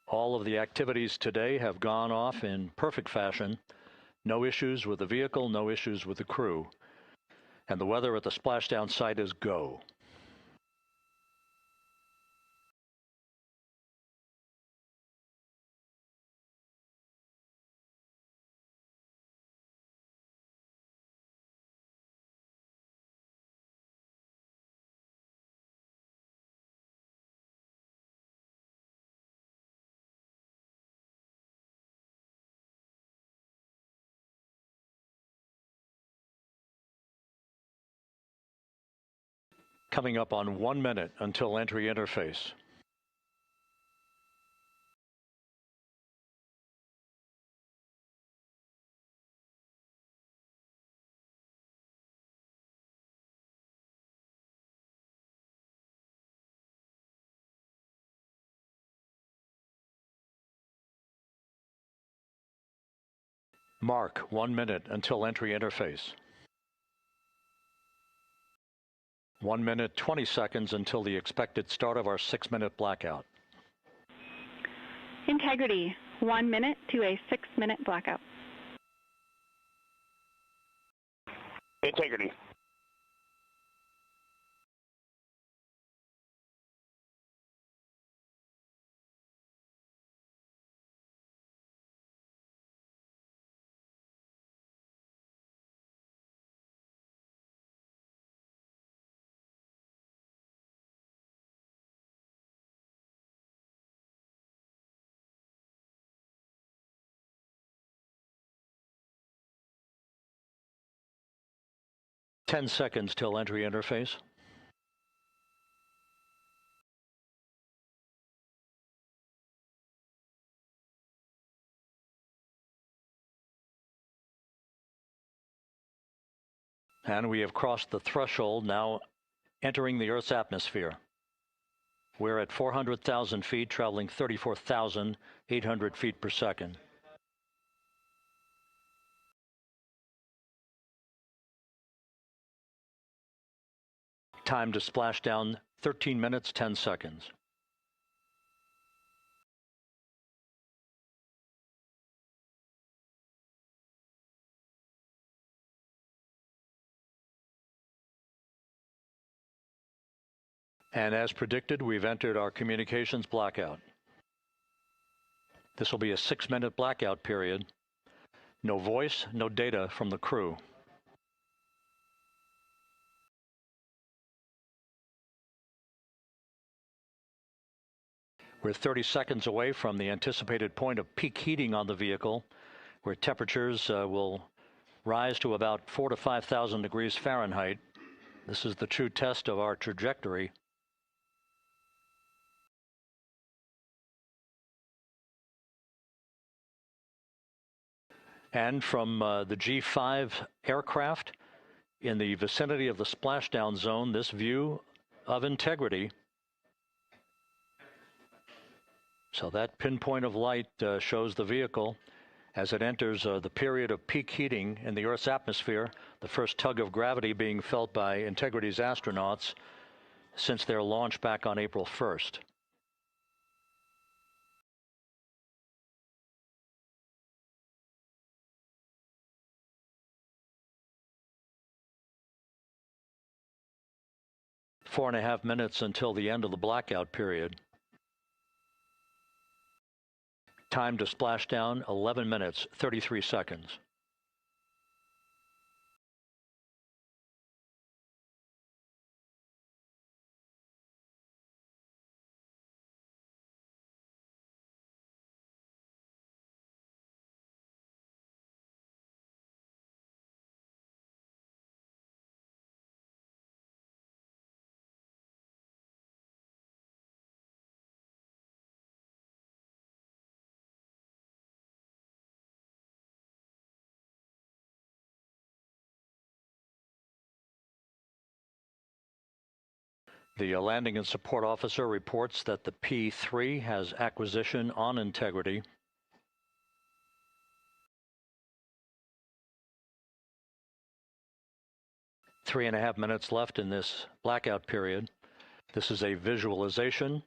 All of the activities today have gone off in perfect fashion. No issues with the vehicle, no issues with the crew. And the weather at the splashdown site is go. Coming up on 1 minute until entry interface. Mark 1 minute until entry interface. 1 minute, 20 seconds until the expected start of our 6-minute blackout. Integrity, 1 minute to a 6-minute blackout. Integrity. Ten seconds till entry interface. And we have crossed the threshold, now entering the Earth's atmosphere. We're at 400,000 feet, traveling 34,800 feet per second. Time to splash down, 13 minutes, 10 seconds. And as predicted, we've entered our communications blackout. This will be a 6-minute blackout period. No voice, no data from the crew. We're 30 seconds away from the anticipated point of peak heating on the vehicle, where temperatures will rise to about 4,000 to 5,000 degrees Fahrenheit. This is the true test of our trajectory. And from the G5 aircraft in the vicinity of the splashdown zone, this view of Integrity. So that pinpoint of light shows the vehicle as it enters the period of peak heating in the Earth's atmosphere, the first tug of gravity being felt by Integrity's astronauts since their launch back on April 1st. Four and a half minutes until the end of the blackout period. Time to splashdown, 11 minutes, 33 seconds. The landing and support officer reports that the P-3 has acquisition on Integrity. Three and a half minutes left in this blackout period. This is a visualization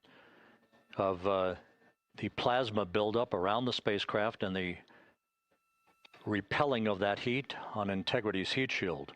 of the plasma buildup around the spacecraft and the repelling of that heat on Integrity's heat shield.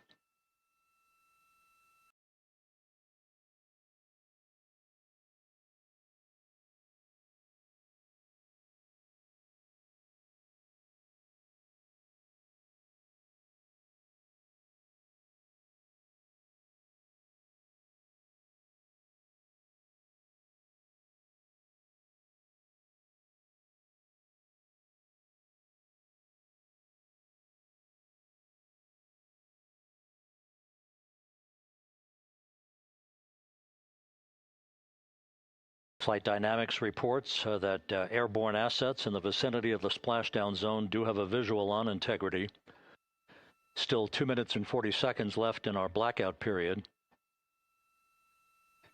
Flight Dynamics reports that airborne assets in the vicinity of the splashdown zone do have a visual on Integrity. Still 2 minutes and 40 seconds left in our blackout period.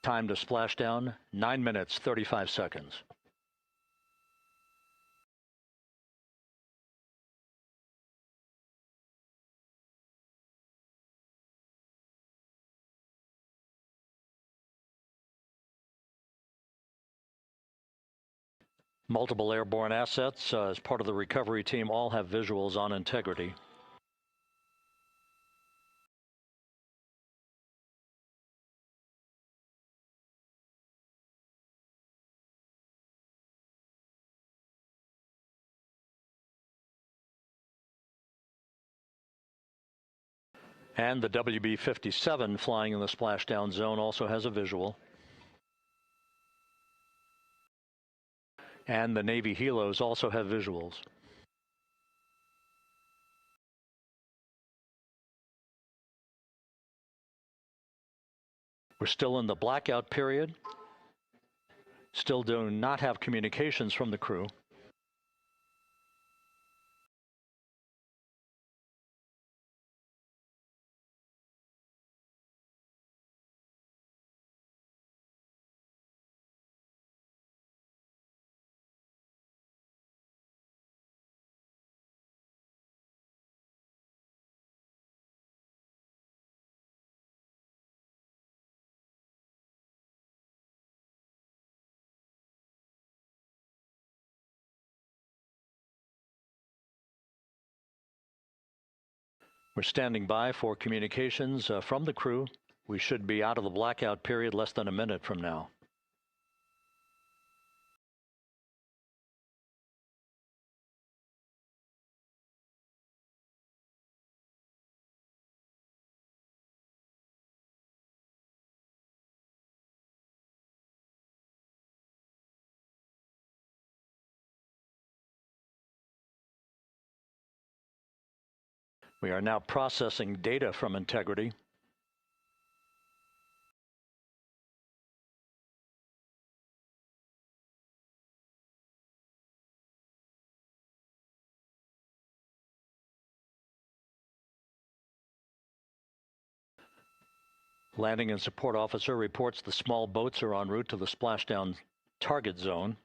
Time to splashdown, 9 minutes, 35 seconds. Multiple airborne assets as part of the recovery team all have visuals on Integrity. And the WB-57 flying in the splashdown zone also has a visual. And the Navy helos also have visuals. We're still in the blackout period. Still do not have communications from the crew. We're standing by for communications from the crew. We should be out of the blackout period less than a minute from now. We are now processing data from Integrity. Landing and support officer reports the small boats are en route to the splashdown target zone.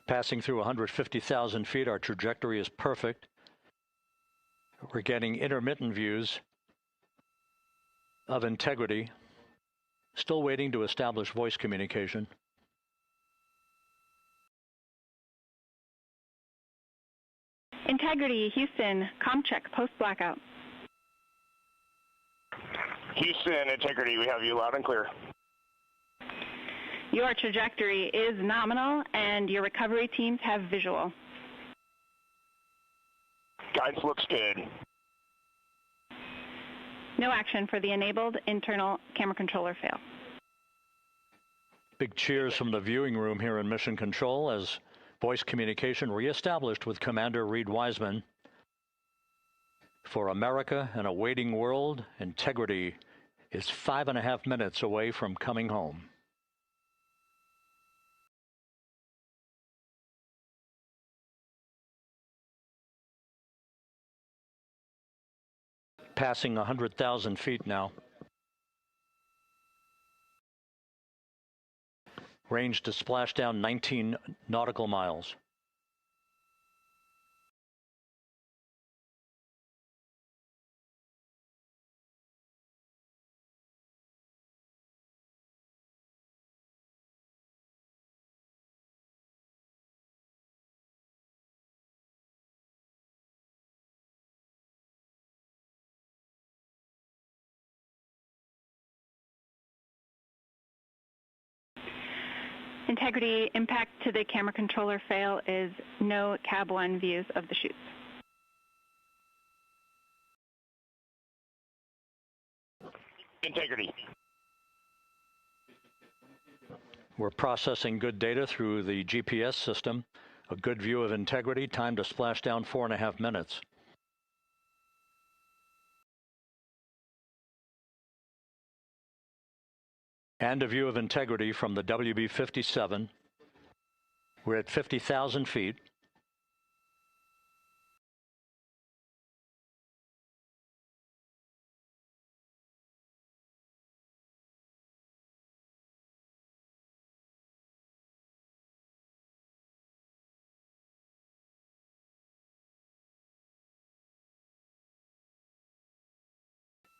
Passing through 150,000 feet, our trajectory is perfect. We're getting intermittent views of Integrity. Still waiting to establish voice communication. Integrity, Houston, comm check, post-blackout. Houston, Integrity, we have you loud and clear. Your trajectory is nominal, and your recovery teams have visual. Guidance looks good. No action for the enabled internal camera controller fail. Big cheers from the viewing room here in Mission Control as voice communication reestablished with Commander Reid Wiseman. For America and a waiting world, Integrity is 5.5 minutes away from coming home. Passing 100,000 feet now. Range to splashdown 19 nautical miles. Integrity, impact to the camera controller fail is no Cab 1 views of the chutes. Integrity. We're processing good data through the GPS system. A good view of Integrity, time to splashdown 4.5 minutes. And a view of Integrity from the WB-57. We're at 50,000 feet.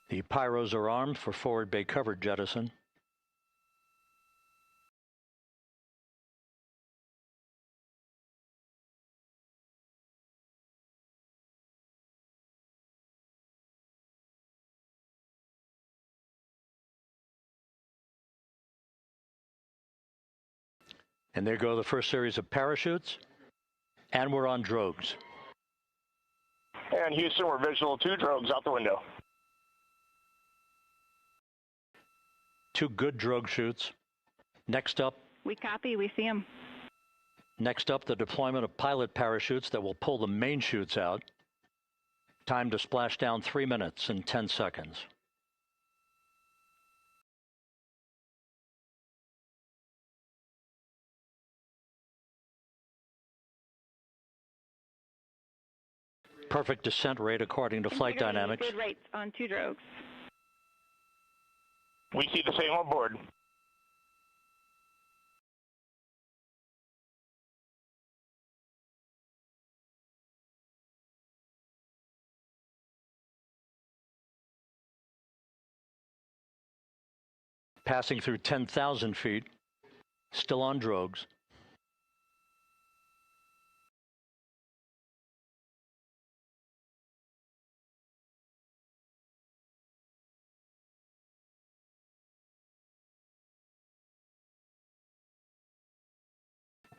The pyros are armed for forward bay cover jettison. And there go the first series of parachutes. And we're on drogues. And Houston, we're visual 2 drogues out the window. 2 good drogue chutes. Next up. We copy, we see them. Next up, the deployment of pilot parachutes that will pull the main chutes out. Time to splash down 3 minutes and 10 seconds. Perfect descent rate according to flight dynamics. Good rates on 2 drogues. We see the same on board. Passing through 10,000 feet, still on drogues.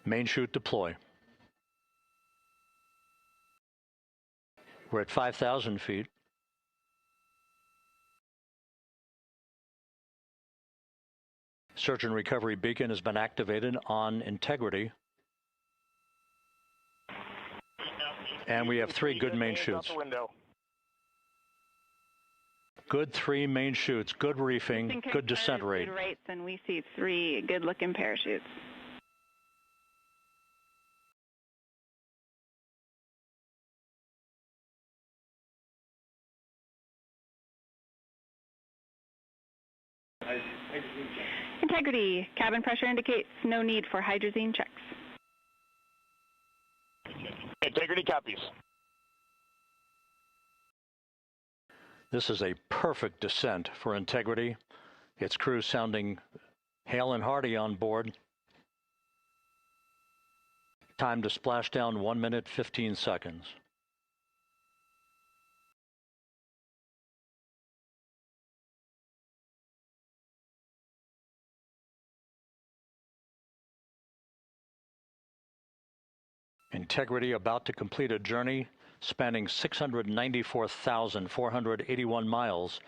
Main chute deploy. We're at 5,000 feet. Search and recovery beacon has been activated on Integrity. And we have 3 good main chutes. Good 3 main chutes, good reefing, good descent rate. Good rates, and we see 3 good-looking parachutes. Integrity, cabin pressure indicates no need for hydrazine checks. Integrity copies. This is a perfect descent for Integrity. Its crew sounding hale and hearty on board. Time to splash down 1 minute, 15 seconds. Integrity about to complete a journey spanning 694,481 miles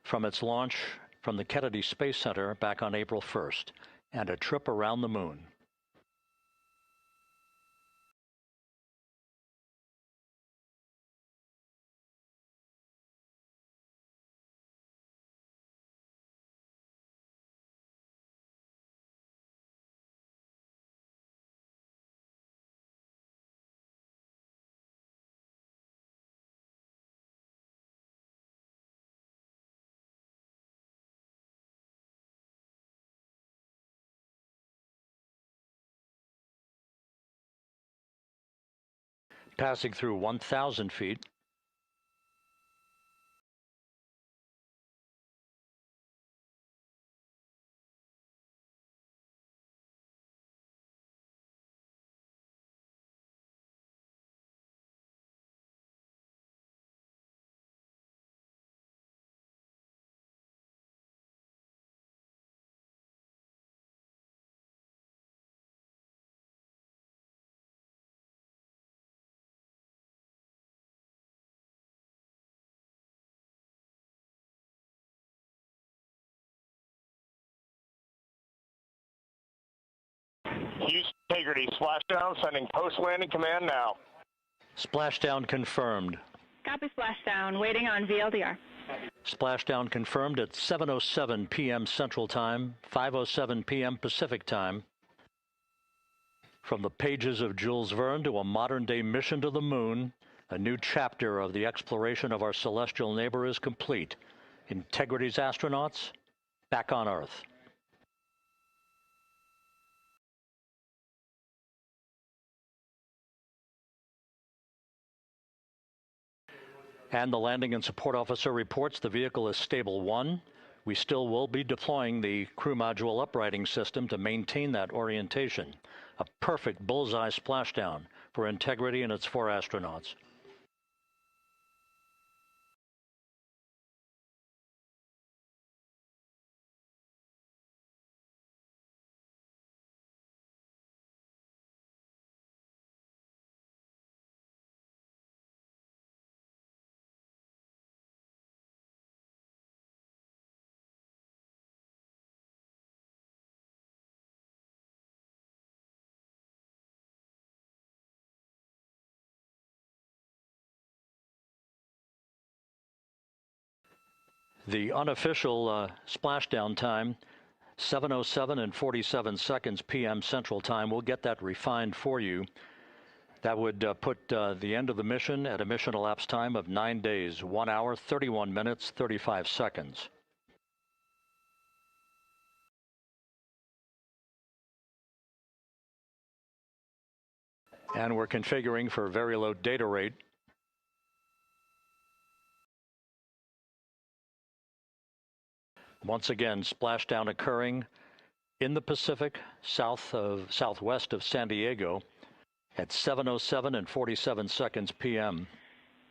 from its launch from the Kennedy Space Center back on April 1st, and a trip around the moon. Passing through 1,000 feet. Integrity, splashdown, sending post-landing command now. Splashdown confirmed. Copy splashdown, waiting on VLDR. Splashdown confirmed at 7:07 p.m. Central Time, 5:07 p.m. Pacific Time. From the pages of Jules Verne to a modern-day mission to the moon, a new chapter of the exploration of our celestial neighbor is complete. Integrity's astronauts back on Earth. And the landing and support officer reports the vehicle is stable 1. We still will be deploying the crew module uprighting system to maintain that orientation. A perfect bullseye splashdown for Integrity and its 4 astronauts. The unofficial splashdown time, 7:07 and 47 seconds p.m. Central Time. We'll get that refined for you. That would put the end of the mission at a mission elapsed time of 9 days, 1 hour, 31 minutes, 35 seconds. And we're configuring for very low data rate. Once again, splashdown occurring in the Pacific, southwest of San Diego at 7:07 and 47 seconds p.m.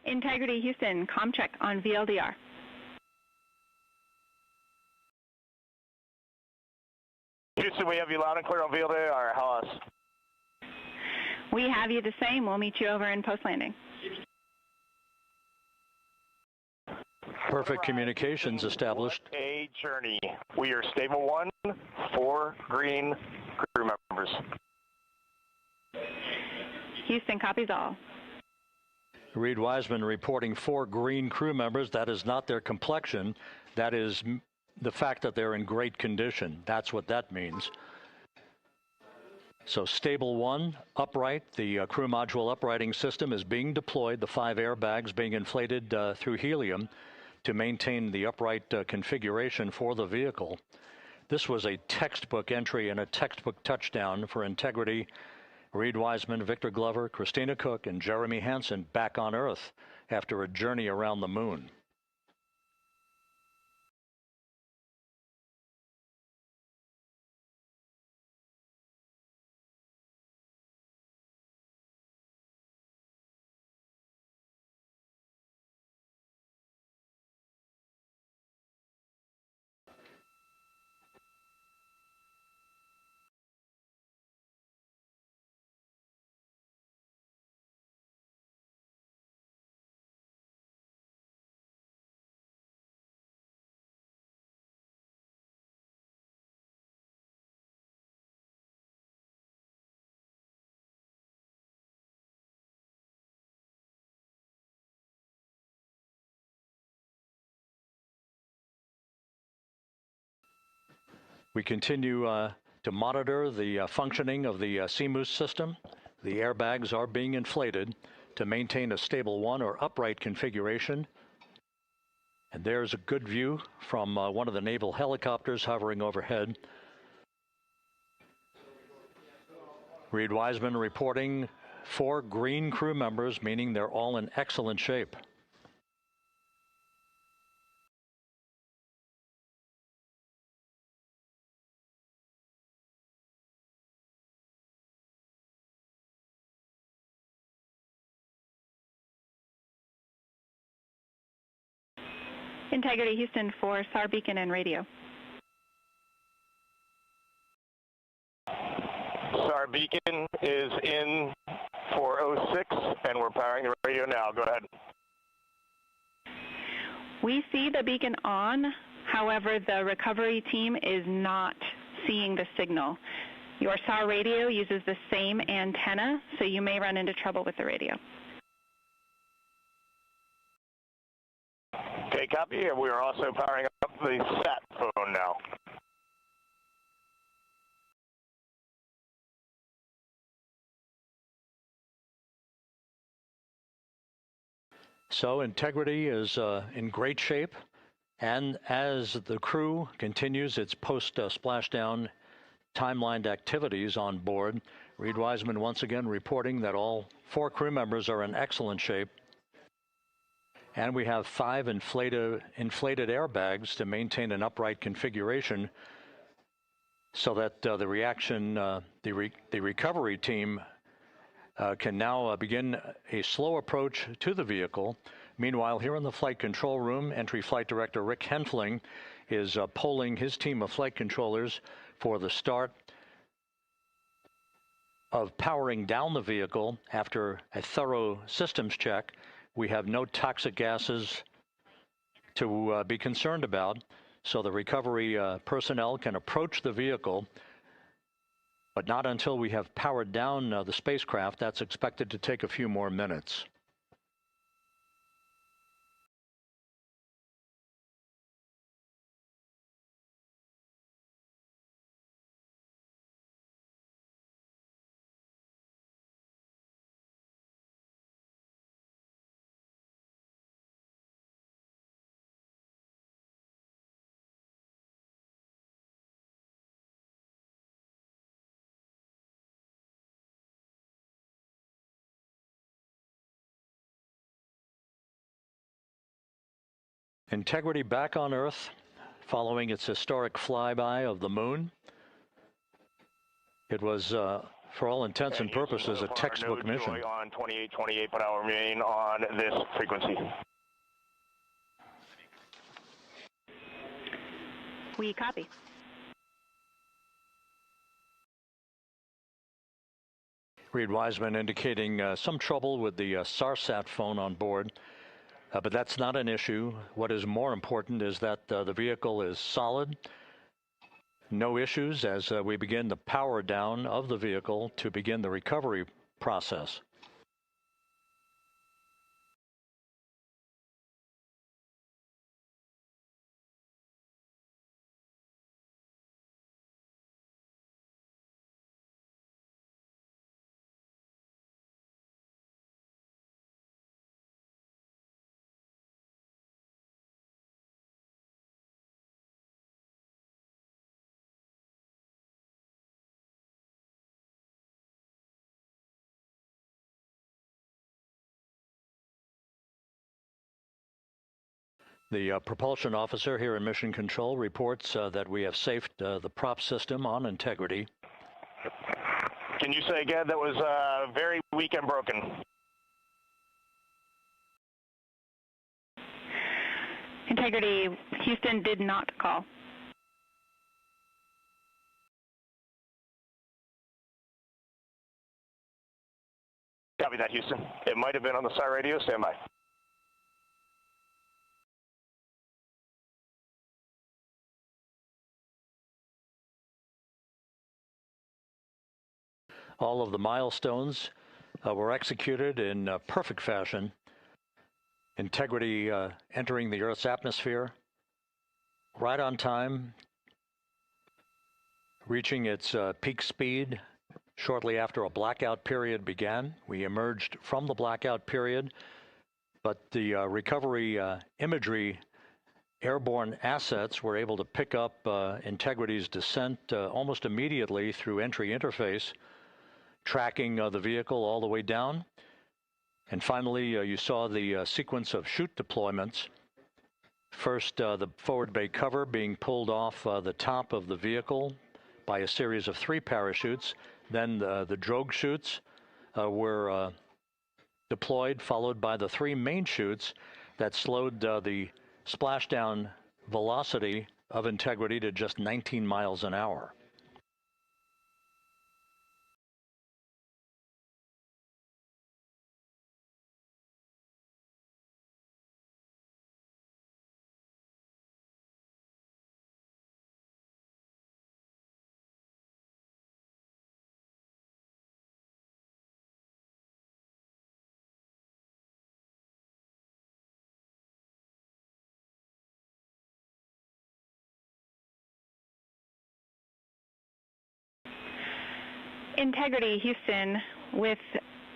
Integrity Houston, comm check on VLDR. Houston, we have you loud and clear on VLDR. How else? We have you the same. We'll meet you over in post-landing. Perfect communications established. What a journey. We are stable 1, 4 green crew members. Houston copies all. Reid Wiseman reporting 4 green crew members. That is not their complexion. That is the fact that they're in great condition. That's what that means. So stable 1, upright. The crew module uprighting system is being deployed. The 5 airbags being inflated through helium to maintain the upright configuration for the vehicle. This was a textbook entry and a textbook touchdown for Integrity. Reid Wiseman, Victor Glover, Christina Koch, and Jeremy Hansen back on Earth after a journey around the moon. We continue to monitor the functioning of the CMOOS system. The airbags are being inflated to maintain a stable 1 or upright configuration. And there's a good view from one of the naval helicopters hovering overhead. Reid Wiseman reporting 4 green crew members, meaning they're all in excellent shape. Integrity Houston for SAR beacon and radio. SAR beacon is in for 06, and we're powering the radio now. Go ahead. We see the beacon on. However, the recovery team is not seeing the signal. Your SAR radio uses the same antenna, so you may run into trouble with the radio. Okay, copy. And we are also powering up the sat phone now. So Integrity is in great shape, and as the crew continues its post-splashdown timelined activities on board, Reid Wiseman once again reporting that all 4 crew members are in excellent shape. And we have 5 inflated airbags to maintain an upright configuration so that the recovery team can now begin a slow approach to the vehicle. Meanwhile, here in the flight control room, Entry Flight Director Rick Henfling is polling his team of flight controllers for the start of powering down the vehicle after a thorough systems check. We have no toxic gases to be concerned about, so the recovery personnel can approach the vehicle, but not until we have powered down the spacecraft. That's expected to take a few more minutes. Integrity back on Earth following its historic flyby of the moon. It was, for all intents and purposes, a textbook mission. On 2828, but I'll remain on this frequency. We copy. Reid Wiseman indicating some trouble with the SARSAT phone on board. But that's not an issue. What is more important is that the vehicle is solid. No issues as we begin the power down of the vehicle to begin the recovery process. The propulsion officer here in Mission Control reports that we have safed the prop system on Integrity. Can you say again? That was very weak and broken. Integrity, Houston did not call. Copy that, Houston. It might have been on the SAR radio. Stand by. All of the milestones were executed in perfect fashion. Integrity entering the Earth's atmosphere right on time, reaching its peak speed shortly after a blackout period began. We emerged from the blackout period, but the recovery imagery airborne assets were able to pick up Integrity's descent almost immediately through entry interface, tracking the vehicle all the way down. And finally, you saw the sequence of chute deployments. First, the forward bay cover being pulled off the top of the vehicle by a series of 3 parachutes. Then the drogue chutes were deployed, followed by the 3 main chutes that slowed the splashdown velocity of Integrity to just 19 miles an hour. Integrity, Houston, with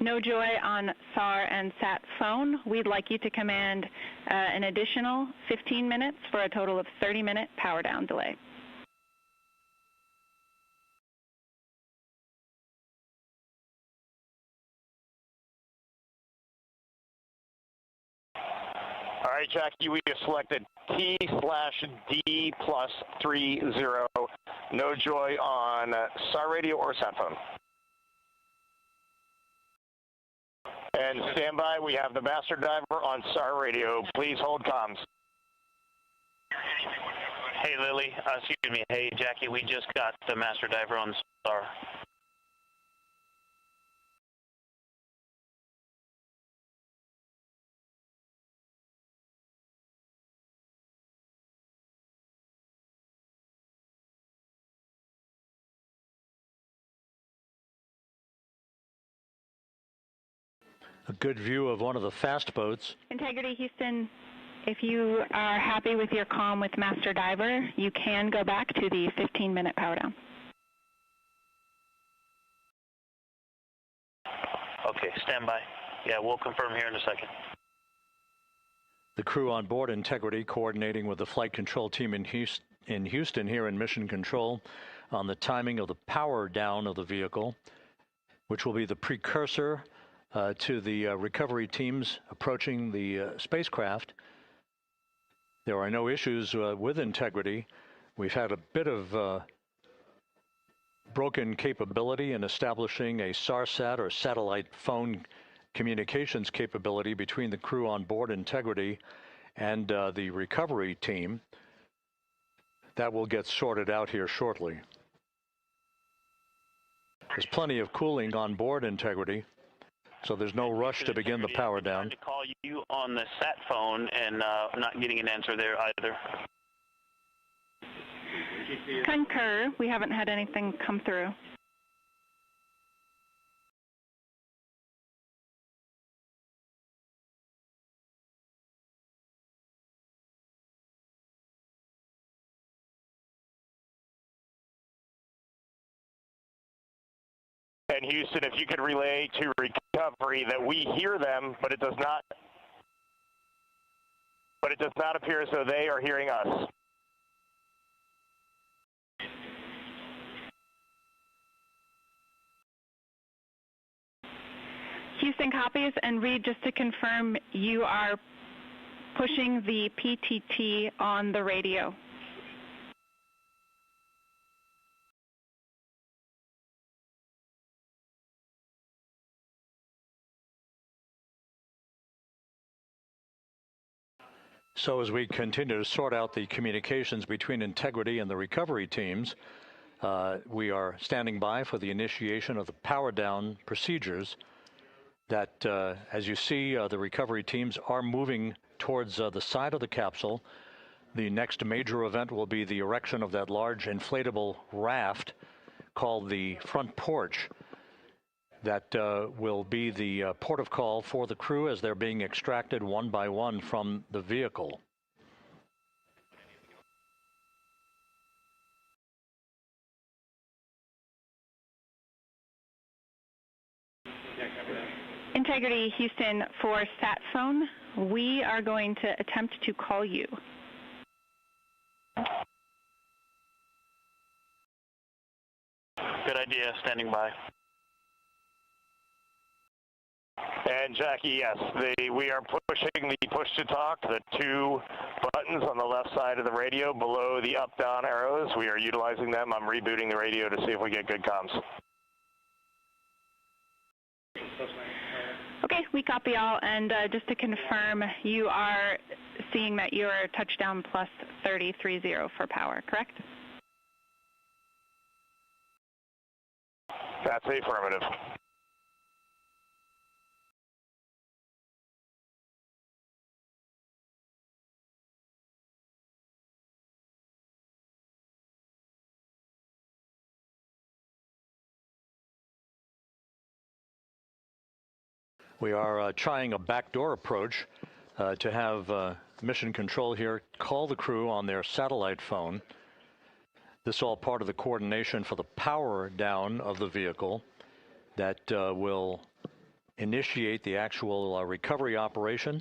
no joy on SAR and SAT phone, we'd like you to command an additional 15 minutes for a total of 30-minute power down delay. All right, Jackie, we have selected T/D+30. No joy on SAR radio or SAT phone. And stand by, we have the master diver on SAR radio. Please hold comms. Hey, Lily. Excuse me. Hey, Jackie, we just got the master diver on SAR. A good view of one of the fast boats. Integrity, Houston, if you are happy with your comm with Master Diver, you can go back to the 15-minute power down. Okay, stand by. Yeah, we'll confirm here in a second. The crew on board Integrity coordinating with the flight control team in Houston here in Mission Control on the timing of the power down of the vehicle, which will be the precursor to the recovery teams approaching the spacecraft. There are no issues with integrity. We've had a bit of broken capability in establishing a SARSAT or satellite phone communications capability between the crew on board Integrity and the recovery team. That will get sorted out here shortly. There's plenty of cooling on board Integrity, so there's no rush to begin the power down. I tried to call you on the sat phone and not getting an answer there either. Concur. We haven't had anything come through. And Houston, if you could relay to recovery that we hear them, but it does not appear as though they are hearing us. Houston copies, and Reid, just to confirm, you are pushing the PTT on the radio. So as we continue to sort out the communications between Integrity and the recovery teams, we are standing by for the initiation of the power down procedures that, as you see, the recovery teams are moving towards the side of the capsule. The next major event will be the erection of that large inflatable raft called the front porch. That will be the port of call for the crew as they're being extracted one by one from the vehicle. Integrity, Houston, for sat phone, we are going to attempt to call you. Good idea, standing by. And Jackie, yes, we are pushing the push-to-talk, the two buttons on the left side of the radio below the up-down arrows. We are utilizing them. I'm rebooting the radio to see if we get good comms. Okay, we copy all, and just to confirm, you are seeing that you are touchdown plus 3030 for power, correct? That's affirmative. We are trying a backdoor approach to have mission control here call the crew on their satellite phone. This is all part of the coordination for the power down of the vehicle that will initiate the actual recovery operation.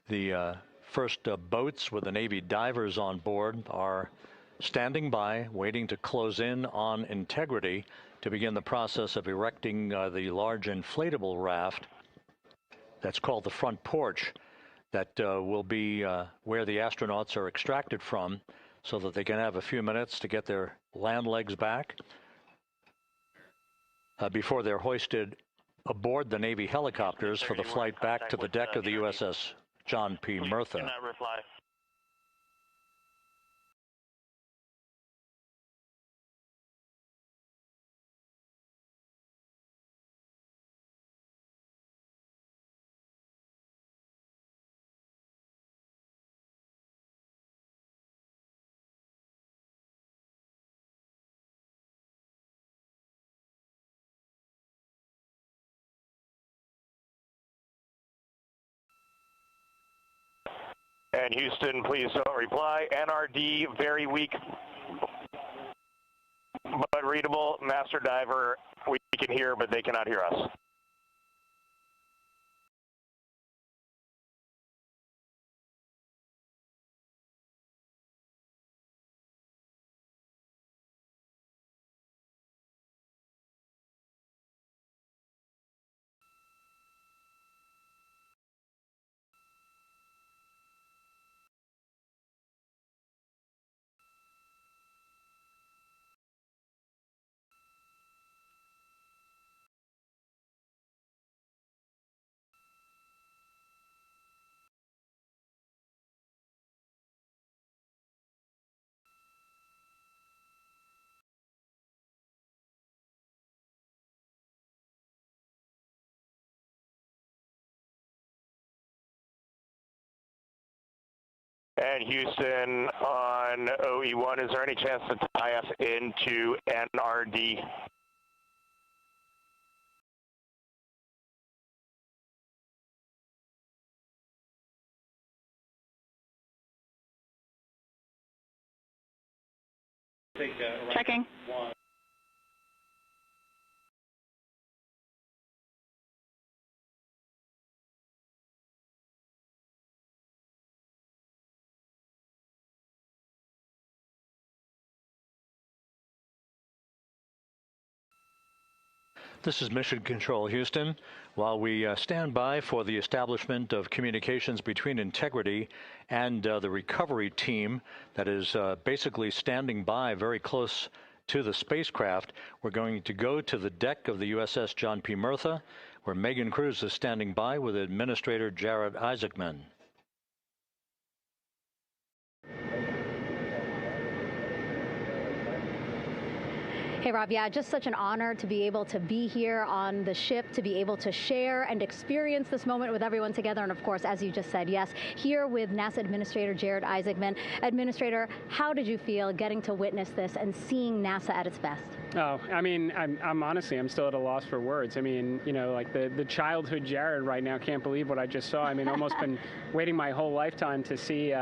The first boats with the Navy divers on board are standing by, waiting to close in on Integrity to begin the process of erecting the large inflatable raft that's called the front porch that will be where the astronauts are extracted from so that they can have a few minutes to get their land legs back before they're hoisted aboard the Navy helicopters for the flight back to the deck of the USS John P. Murtha. Do not reply. And Houston, please don't reply. NRD, very weak, but readable. Master diver, we can hear, but they cannot hear us. And Houston on OE1, is there any chance to tie us into NRD? Checking. This is Mission Control, Houston. While we stand by for the establishment of communications between Integrity and the recovery team that is basically standing by very close to the spacecraft, we're going to go to the deck of the USS John P. Murtha, where Megan Cruz is standing by with Administrator Jeremy Hansen. Hey, Rob, yeah, just such an honor to be able to be here on the ship, to be able to share and experience this moment with everyone together. And of course, as you just said, yes, here with NASA Administrator Jeremy Hansen. Administrator, how did you feel getting to witness this and seeing NASA at its best? Oh, I mean, I'm honestly, I'm still at a loss for words. I mean, you know, like the childhood Jared right now can't believe what I just saw. I mean, almost been waiting my whole lifetime to see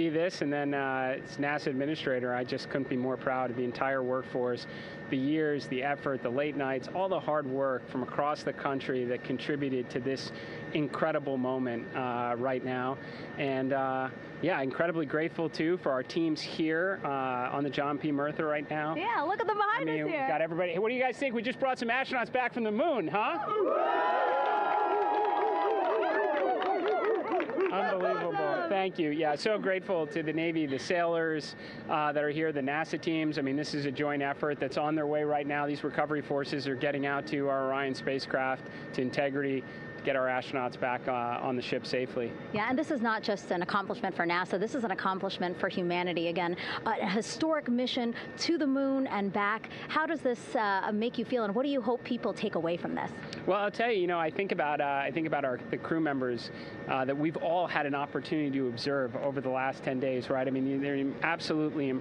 this, and then it's NASA Administrator. I just couldn't be more proud of the entire workforce, the years, the effort, the late nights, all the hard work from across the country that contributed to this incredible moment right now. And yeah, incredibly grateful too for our teams here on the John P. Murtha right now. Yeah, look at them behind us here. We got everybody. Hey, what do you guys think? We just brought some astronauts back from the moon, huh? Unbelievable. Thank you. Yeah, so grateful to the Navy, the sailors that are here, the NASA teams. I mean, this is a joint effort that's on their way right now. These recovery forces are getting out to our Orion spacecraft, to Integrity, to get our astronauts back on the ship safely. Yeah, and this is not just an accomplishment for NASA. This is an accomplishment for humanity. Again, a historic mission to the moon and back. How does this make you feel, and what do you hope people take away from this? Well, I'll tell you, I think about the crew members that we've all had an opportunity to observe over the last 10 days, right? I mean, they're absolutely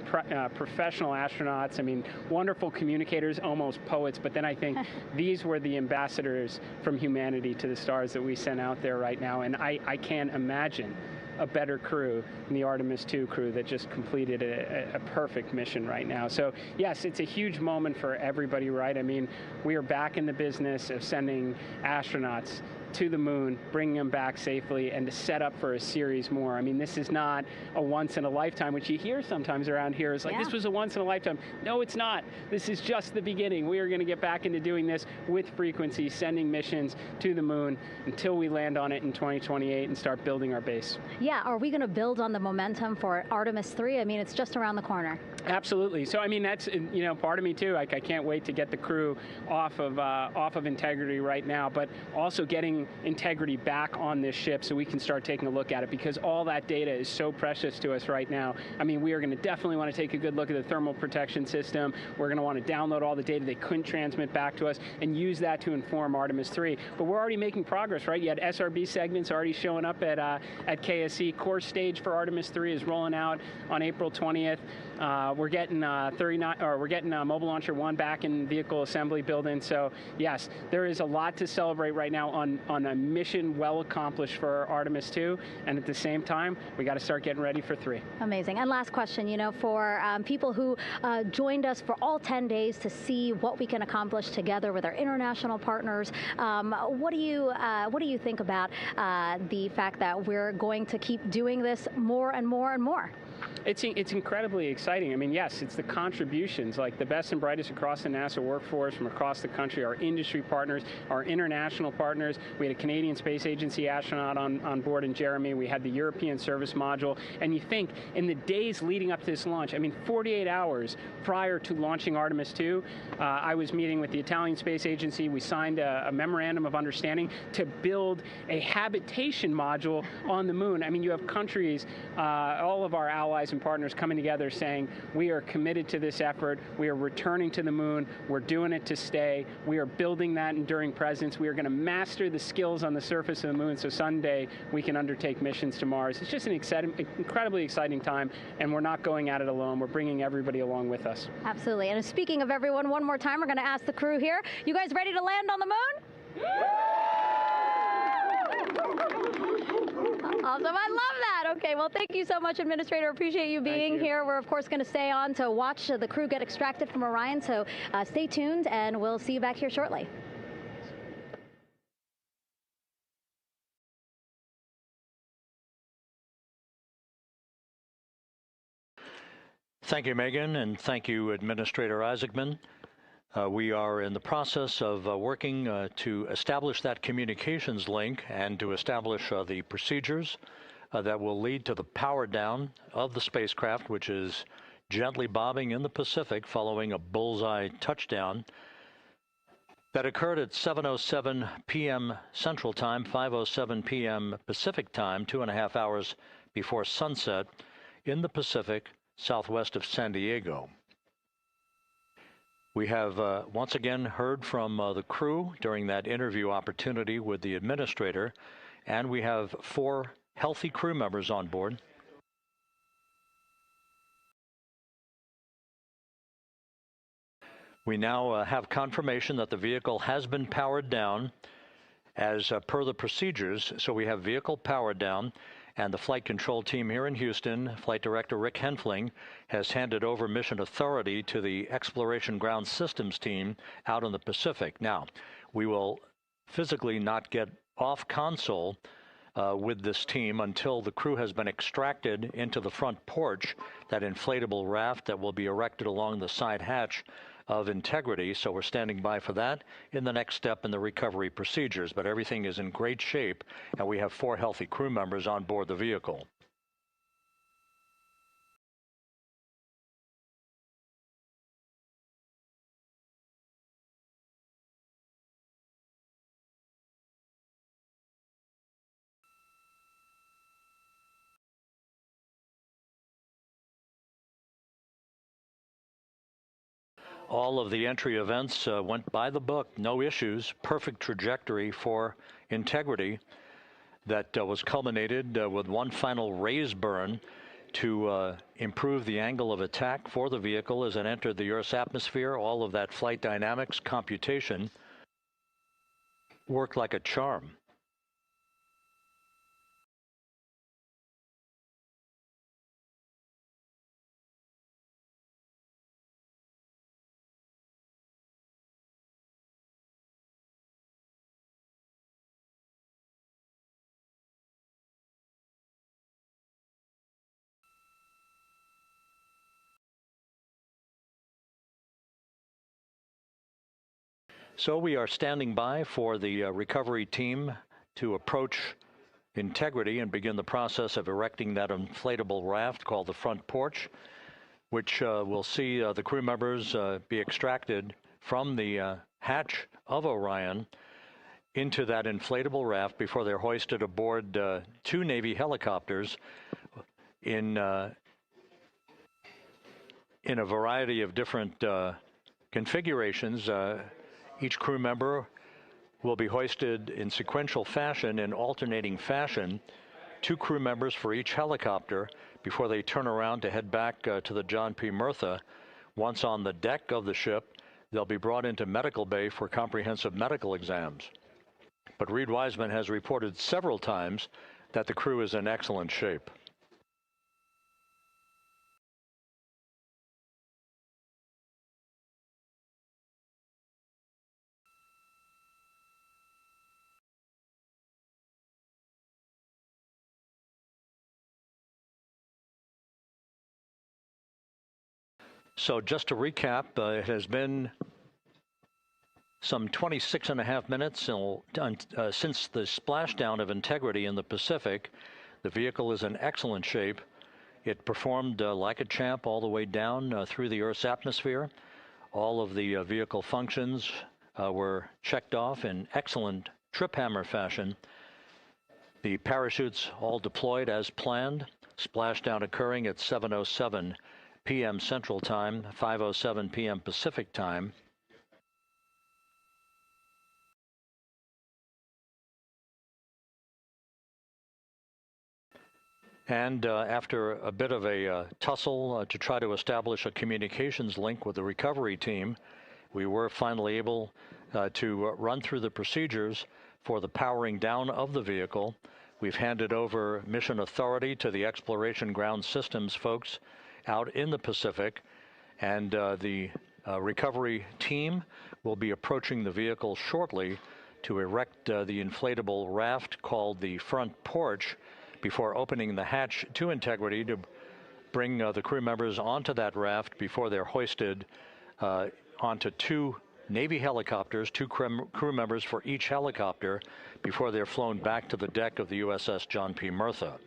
professional astronauts. I mean, wonderful communicators, almost poets. But then I think these were the ambassadors from humanity to the stars that we sent out there right now. And I can't imagine a better crew than the Artemis II crew that just completed a perfect mission right now. So yes, it's a huge moment for everybody, right? I mean, we are back in the business of sending astronauts to the moon, bringing them back safely, and to set up for a series more. I mean, this is not a once in a lifetime, which you hear sometimes around here. It's like, this was a once in a lifetime. No, it's not. This is just the beginning. We are going to get back into doing this with frequency, sending missions to the moon until we land on it in 2028 and start building our base. Yeah, are we going to build on the momentum for Artemis III? I mean, it's just around the corner. Absolutely. So, I mean, that's, part of me too. Like, I can't wait to get the crew off of Integrity right now, but also getting Integrity back on this ship so we can start taking a look at it, because all that data is so precious to us right now. I mean, we are going to definitely want to take a good look at the thermal protection system. We're going to want to download all the data they couldn't transmit back to us and use that to inform Artemis III. But we're already making progress, right? You had SRB segments already showing up at KSC. Core stage for Artemis III is rolling out on April 20th. We're getting Mobile Launcher 1 back in vehicle assembly building. So yes, there is a lot to celebrate right now on a mission well accomplished for Artemis II, and at the same time, we got to start getting ready for 3. Amazing. And last question, for people who joined us for all 10 days to see what we can accomplish together with our international partners, what do you think about the fact that we're going to keep doing this more and more and more? It's incredibly exciting. I mean, yes, it's the contributions, like the best and brightest across the NASA workforce from across the country, our industry partners, our international partners. We had a Canadian Space Agency astronaut on board in Jeremy. We had the European Service Module. And you think, in the days leading up to this launch, I mean, 48 hours prior to launching Artemis II, I was meeting with the Italian Space Agency. We signed a memorandum of understanding to build a habitation module on the moon. I mean, you have countries, all of our allies Horizon partners coming together saying, we are committed to this effort. We are returning to the moon. We're doing it to stay. We are building that enduring presence. We are going to master the skills on the surface of the moon so someday we can undertake missions to Mars. It's just an incredibly exciting time, and we're not going at it alone. We're bringing everybody along with us. Absolutely. And speaking of everyone, one more time, we're going to ask the crew here, you guys ready to land on the moon? Awesome. I love that. Okay, well, thank you so much, Administrator. Appreciate you being here. We're, of course, going to stay on to watch the crew get extracted from Orion, so stay tuned, and we'll see you back here shortly. Thank you, Megan, and thank you, Administrator Isaacman. We are in the process of working to establish that communications link and to establish the procedures that will lead to the power down of the spacecraft, which is gently bobbing in the Pacific following a bullseye touchdown that occurred at 7:07 p.m. Central Time, 5:07 p.m. Pacific Time, 2.5 hours before sunset in the Pacific, southwest of San Diego. We have once again heard from the crew during that interview opportunity with the administrator, and we have 4 healthy crew members on board. We now have confirmation that the vehicle has been powered down as per the procedures. So we have vehicle powered down, and the flight control team here in Houston, Flight Director Rick Henfling, has handed over mission authority to the Exploration Ground Systems team out in the Pacific. Now, we will physically not get off console with this team until the crew has been extracted into the front porch, that inflatable raft that will be erected along the side hatch of Integrity. So we're standing by for that in the next step in the recovery procedures. But everything is in great shape, and we have 4 healthy crew members on board the vehicle. All of the entry events went by the book, no issues, perfect trajectory for Integrity that was culminated with one final raise burn to improve the angle of attack for the vehicle as it entered the Earth's atmosphere. All of that flight dynamics computation worked like a charm. So we are standing by for the recovery team to approach Integrity and begin the process of erecting that inflatable raft called the front porch, which will see the crew members be extracted from the hatch of Orion into that inflatable raft before they're hoisted aboard 2 Navy helicopters in a variety of different configurations. Each crew member will be hoisted in sequential fashion, in alternating fashion, 2 crew members for each helicopter before they turn around to head back to the John P. Murtha. Once on the deck of the ship, they'll be brought into medical bay for comprehensive medical exams. But Reid Wiseman has reported several times that the crew is in excellent shape. So just to recap, it has been some 26.5 minutes since the splashdown of Integrity in the Pacific. The vehicle is in excellent shape. It performed like a champ all the way down through the Earth's atmosphere. All of the vehicle functions were checked off in excellent trip hammer fashion. The parachutes all deployed as planned. Splashdown occurring at 7:07 p.m. Central Time, 5:07 p.m. Pacific Time. And after a bit of a tussle to try to establish a communications link with the recovery team, we were finally able to run through the procedures for the powering down of the vehicle. We've handed over mission authority to the Exploration Ground Systems folks out in the Pacific, and the recovery team will be approaching the vehicle shortly to erect the inflatable raft called the front porch before opening the hatch to Integrity to bring the crew members onto that raft before they're hoisted onto two Navy helicopters, two crew members for each helicopter, before they're flown back to the deck of the USS John P. Murtha.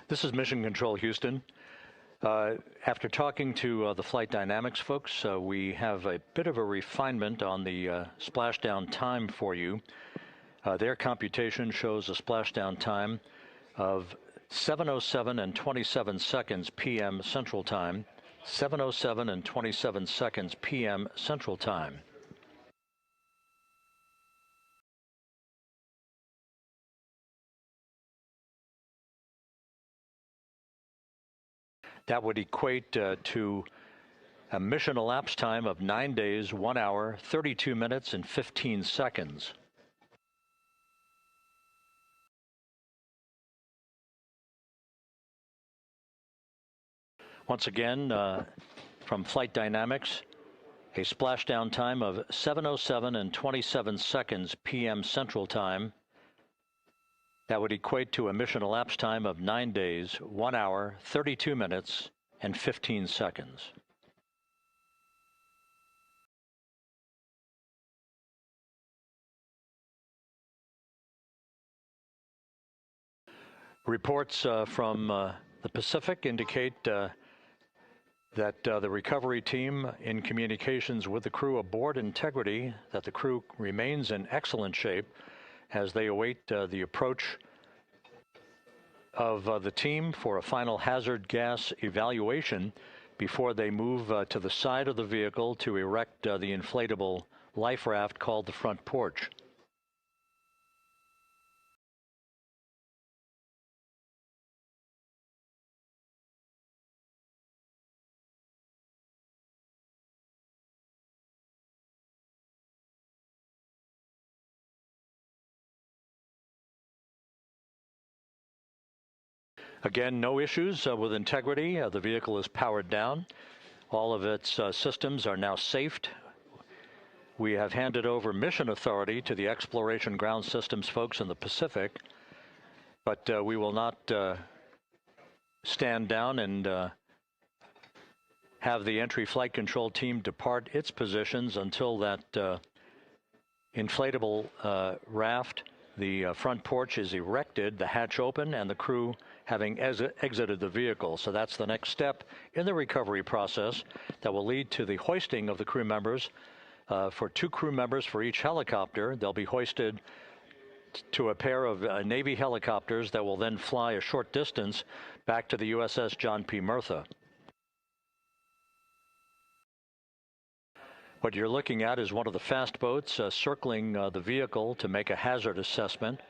This is Mission Control Houston. After talking to the flight dynamics folks, we have a bit of a refinement on the splashdown time for you. Their computation shows a splashdown time of 7:07 and 27 seconds p.m. Central Time, 7:07 and 27 seconds p.m. Central Time. That would equate to a mission elapsed time of 9 days, 1 hour, 32 minutes, and 15 seconds. Once again, from Flight Dynamics, a splashdown time of 7:07 and 27 seconds p.m. Central Time. That would equate to a mission elapsed time of 9 days, 1 hour, 32 minutes, and 15 seconds. Reports from the Pacific indicate that the recovery team, in communications with the crew aboard Integrity, that the crew remains in excellent shape as they await the approach of the team for a final hazard gas evaluation before they move to the side of the vehicle to erect the inflatable life raft called the front porch. Again, no issues with Integrity. The vehicle is powered down. All of its systems are now safed. We have handed over mission authority to the Exploration Ground Systems folks in the Pacific, but we will not stand down and have the entry flight control team depart its positions until that inflatable raft, the front porch, is erected, the hatch open, and the crew having exited the vehicle. So that's the next step in the recovery process that will lead to the hoisting of the crew members. For 2 crew members for each helicopter, they'll be hoisted to a pair of Navy helicopters that will then fly a short distance back to the USS John P. Murtha. What you're looking at is one of the fast boats circling the vehicle to make a hazard assessment.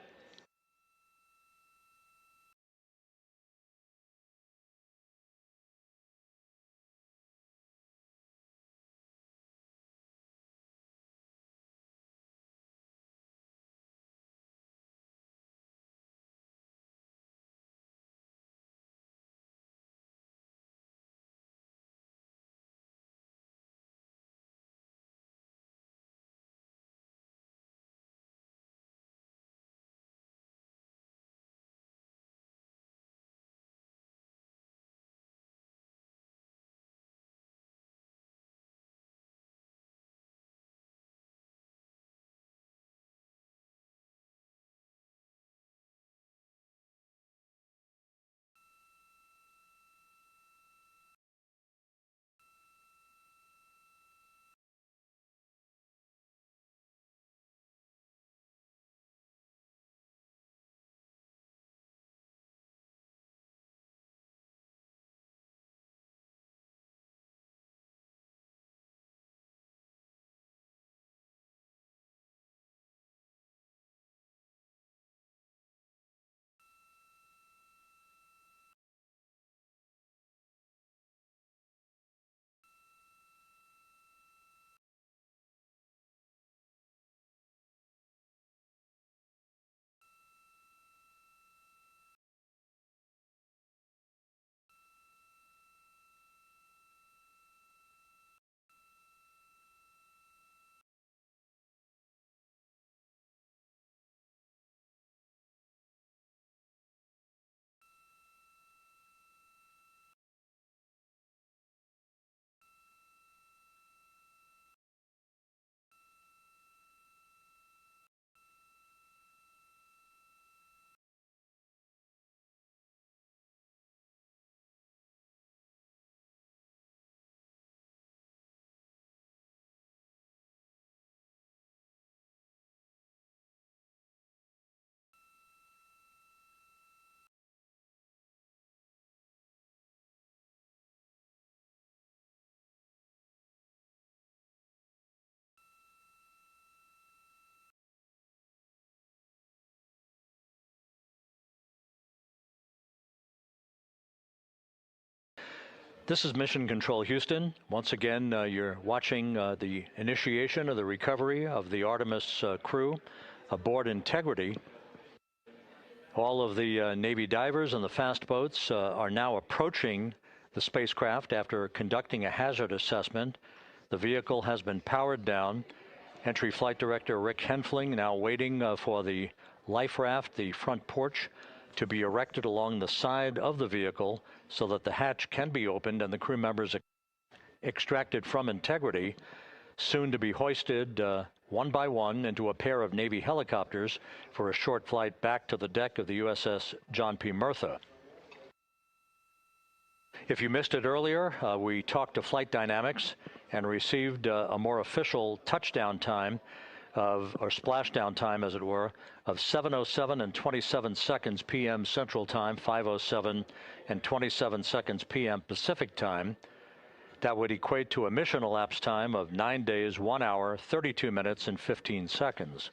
This is Mission Control Houston. Once again, you're watching the initiation of the recovery of the Artemis crew aboard Integrity. All of the Navy divers and the fast boats are now approaching the spacecraft after conducting a hazard assessment. The vehicle has been powered down. Entry Flight Director Rick Henfling now waiting for the life raft, the front porch, to be erected along the side of the vehicle so that the hatch can be opened and the crew members extracted from Integrity, soon to be hoisted one by one into a pair of Navy helicopters for a short flight back to the deck of the USS John P. Murtha. If you missed it earlier, we talked to Flight Dynamics and received a more official touchdown time or splashdown time, as it were, of 7:07 and 27 seconds p.m. Central Time, 5:07 and 27 seconds p.m. Pacific Time. That would equate to a mission elapsed time of 9 days, 1 hour, 32 minutes, and 15 seconds.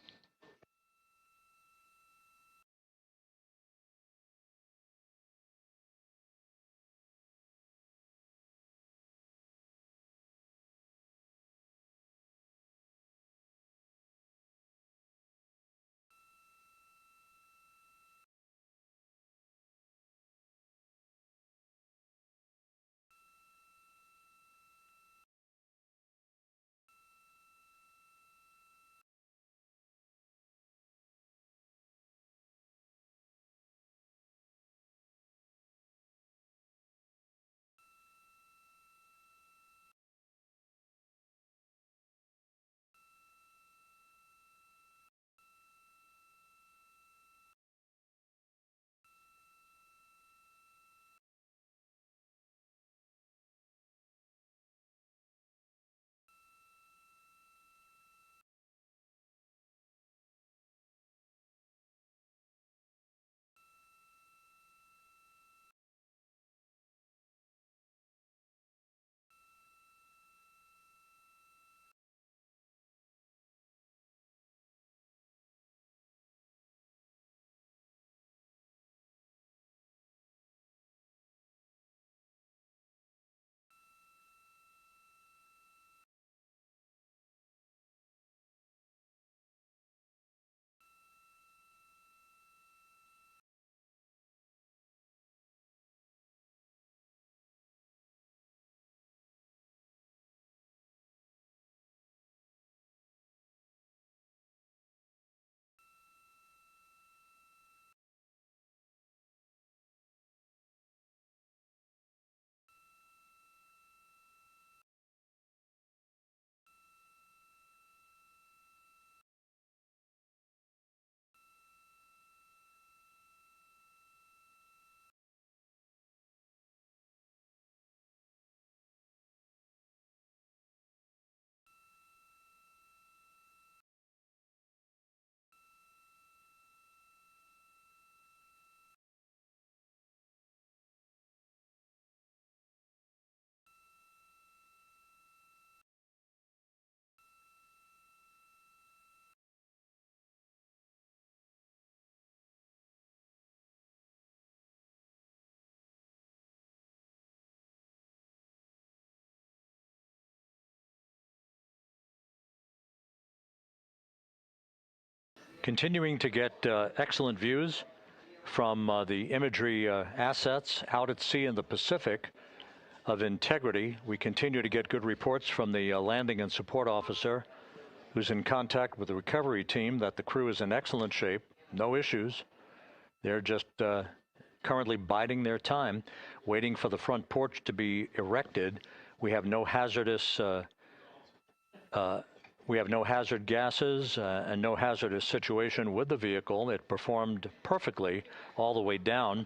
Continuing to get excellent views from the imagery assets out at sea in the Pacific of Integrity. We continue to get good reports from the landing and support officer, who's in contact with the recovery team, that the crew is in excellent shape, no issues. They're just currently biding their time, waiting for the front porch to be erected. We have no hazardous hazard gases and no hazardous situation with the vehicle. It performed perfectly all the way down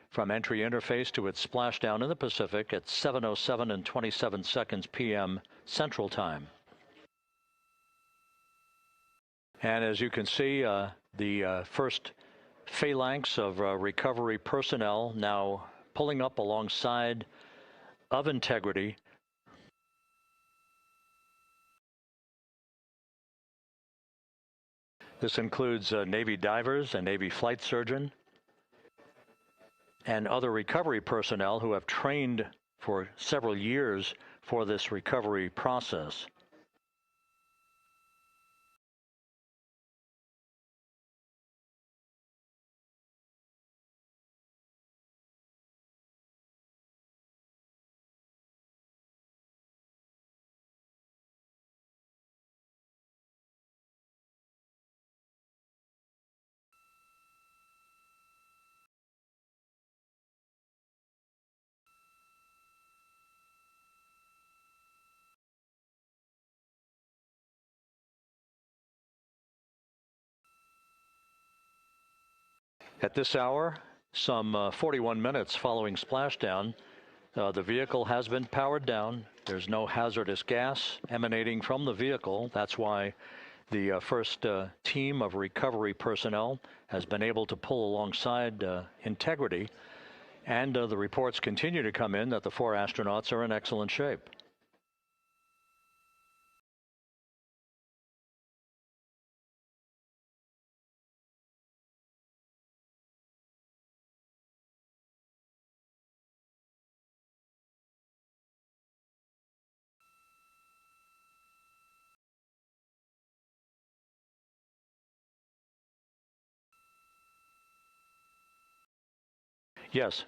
from entry interface to its splashdown in the Pacific at 7:07 and 27 seconds p.m. Central Time. And as you can see, the first phalanx of recovery personnel now pulling up alongside of Integrity. This includes Navy divers, a Navy flight surgeon, and other recovery personnel who have trained for several years for this recovery process. At this hour, some 41 minutes following splashdown, The vehicle has been powered down. There's no hazardous gas emanating from the vehicle. That's why the first team of recovery personnel has been able to pull alongside Integrity. And the reports continue to come in that the 4 astronauts are in excellent shape. Yes.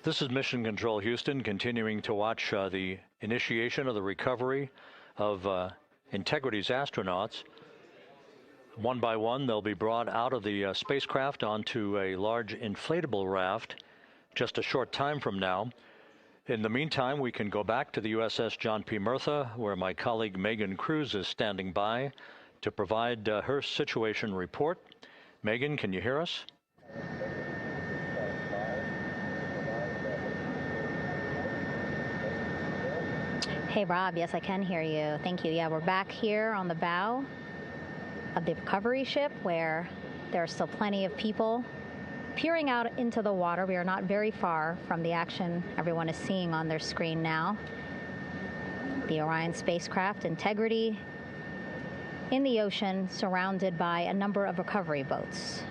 This is Mission Control Houston, continuing to watch the initiation of the recovery of Integrity's astronauts. One by one, they'll be brought out of the spacecraft onto a large inflatable raft just a short time from now. In the meantime, we can go back to the USS John P. Murtha, where my colleague Megan Cruz is standing by to provide her situation report. Megan, can you hear us? Hey, Rob. Yes, I can hear you. Thank you. Yeah, we're back here on the bow of the recovery ship where there are still plenty of people peering out into the water. We are not very far from the action everyone is seeing on their screen now. The Orion spacecraft Integrity in the ocean, surrounded by a number of recovery boats.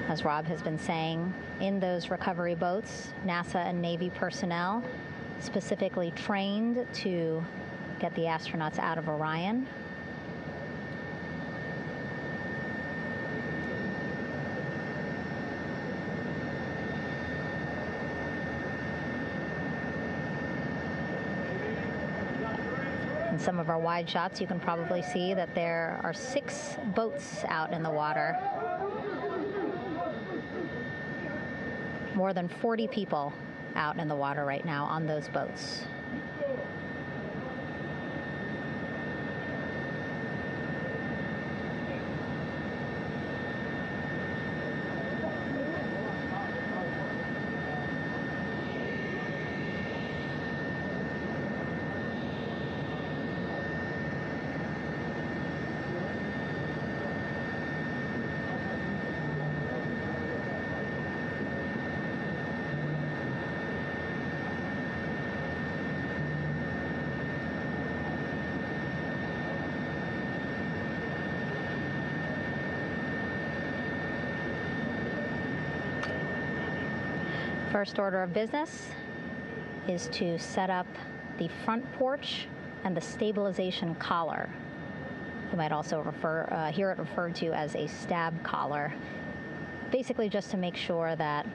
As Rob has been saying, in those recovery boats, NASA and Navy personnel specifically trained to get the astronauts out of Orion. In some of our wide shots, you can probably see that there are 6 boats out in the water. More than 40 people out in the water right now on those boats. First order of business is to set up the front porch and the stabilization collar. You might also hear it referred to as a stab collar. Basically just to make sure that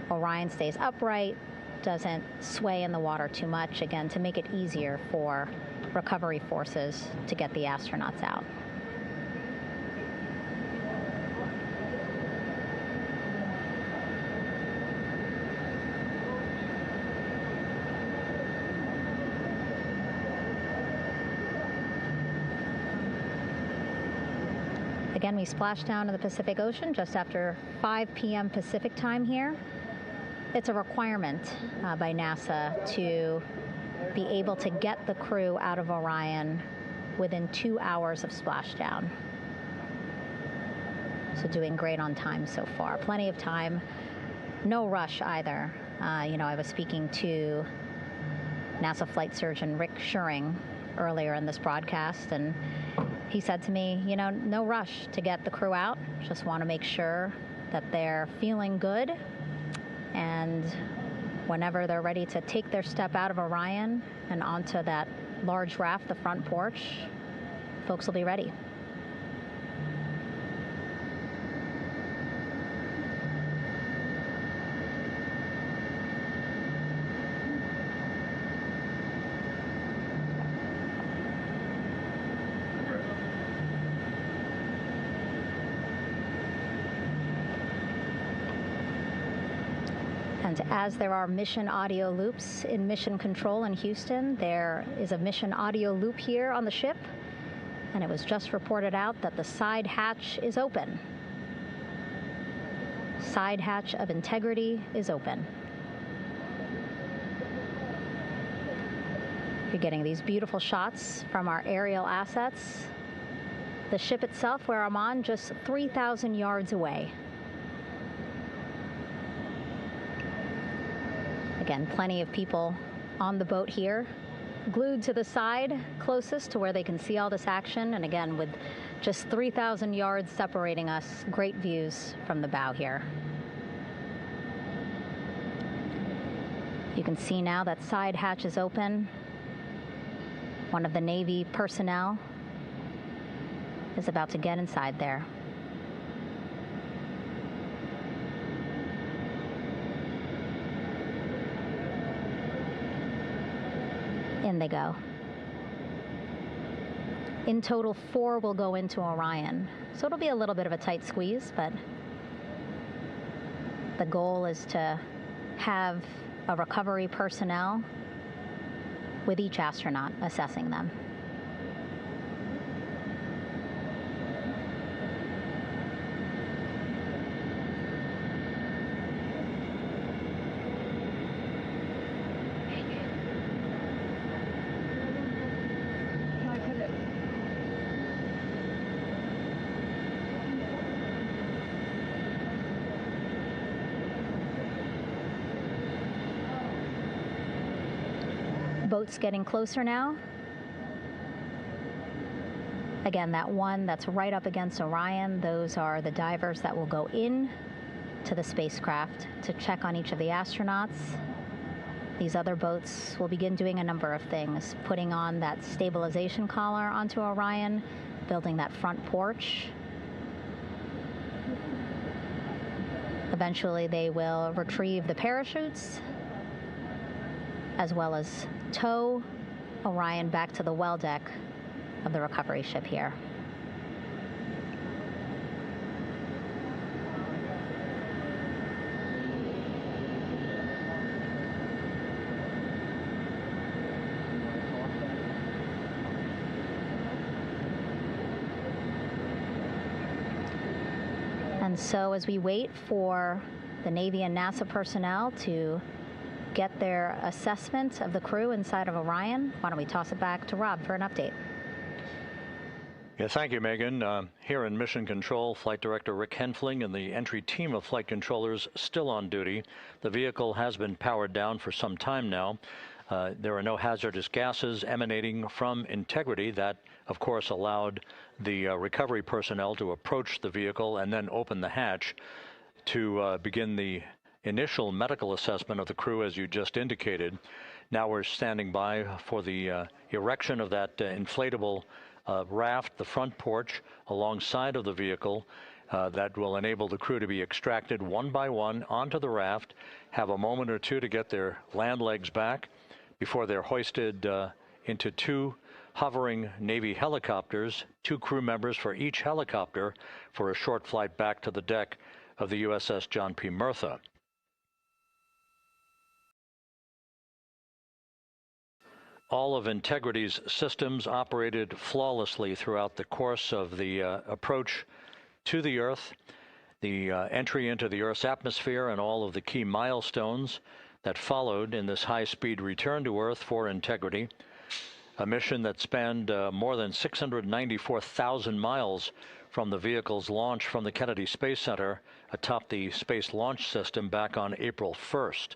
Orion stays upright, doesn't sway in the water too much, again, to make it easier for recovery forces to get the astronauts out. Again, we splashed down in the Pacific Ocean just after 5 p.m. Pacific time here. It's a requirement by NASA to be able to get the crew out of Orion within 2 hours of splashdown. So doing great on time so far. Plenty of time. No rush either. I was speaking to NASA flight surgeon Rick Schuring earlier in this broadcast, and he said to me, no rush to get the crew out. Just want to make sure that they're feeling good, and whenever they're ready to take their step out of Orion and onto that large raft, the front porch, folks will be ready. And as there are mission audio loops in Mission Control in Houston, there is a mission audio loop here on the ship, and it was just reported out that the side hatch is open. Side hatch of Integrity is open. You're getting these beautiful shots from our aerial assets. The ship itself, where I'm on, just 3,000 yards away. Again, plenty of people on the boat here, glued to the side closest to where they can see all this action. And again, with just 3,000 yards separating us, great views from the bow here. You can see now that side hatch is open. One of the Navy personnel is about to get inside there. In they go. In total, 4 will go into Orion. So it'll be a little bit of a tight squeeze, but the goal is to have a recovery personnel with each astronaut assessing them. Boats getting closer now. Again, that one that's right up against Orion, those are the divers that will go in to the spacecraft to check on each of the astronauts. These other boats will begin doing a number of things, putting on that stabilization collar onto Orion, building that front porch. Eventually, they will retrieve the parachutes, as well as tow Orion back to the well deck of the recovery ship here. And so as we wait for the Navy and NASA personnel to get their assessment of the crew inside of Orion, why don't we toss it back to Rob for an update? Yeah, thank you, Megan. Here in Mission Control, Flight Director Rick Henfling and the entry team of flight controllers still on duty. The vehicle has been powered down for some time now. There are no hazardous gases emanating from Integrity. That, of course, allowed the recovery personnel to approach the vehicle and then open the hatch to begin the initial medical assessment of the crew, as you just indicated. Now we're standing by for the erection of that inflatable raft, the front porch, alongside of the vehicle that will enable the crew to be extracted one by one onto the raft, have a moment or two to get their land legs back before they're hoisted into 2 hovering Navy helicopters, 2 crew members for each helicopter, for a short flight back to the deck of the USS John P. Murtha. All of Integrity's systems operated flawlessly throughout the course of the approach to the Earth, the entry into the Earth's atmosphere, and all of the key milestones that followed in this high-speed return to Earth for Integrity, a mission that spanned more than 694,000 miles from the vehicle's launch from the Kennedy Space Center atop the Space Launch System back on April 1st.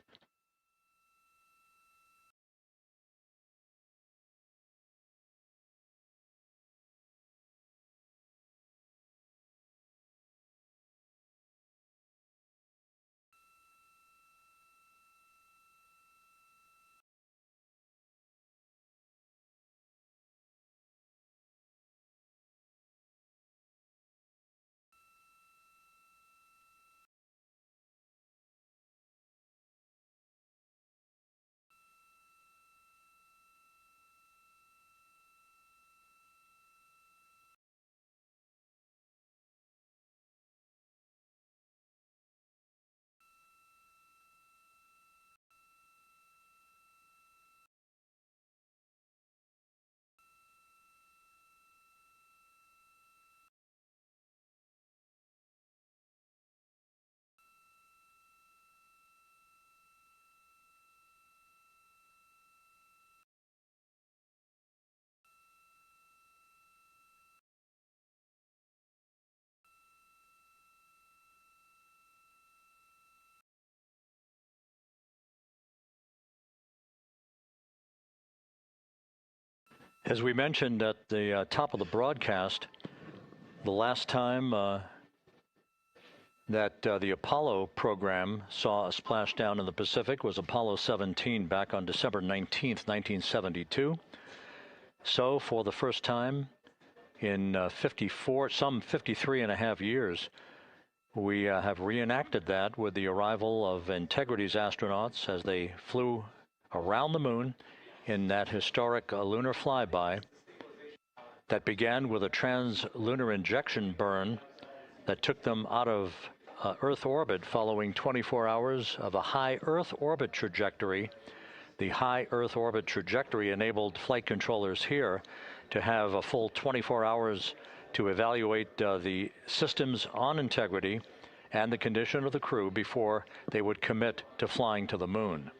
As we mentioned at the top of the broadcast, the last time that the Apollo program saw a splashdown in the Pacific was Apollo 17 back on December 19th, 1972. So for the first time in some 53 and a half years, we have reenacted that with the arrival of Integrity's astronauts as they flew around the moon in that historic lunar flyby that began with a trans-lunar injection burn that took them out of Earth orbit following 24 hours of a high Earth orbit trajectory. The high Earth orbit trajectory enabled flight controllers here to have a full 24 hours to evaluate the systems on Integrity and the condition of the crew before they would commit to flying to the moon.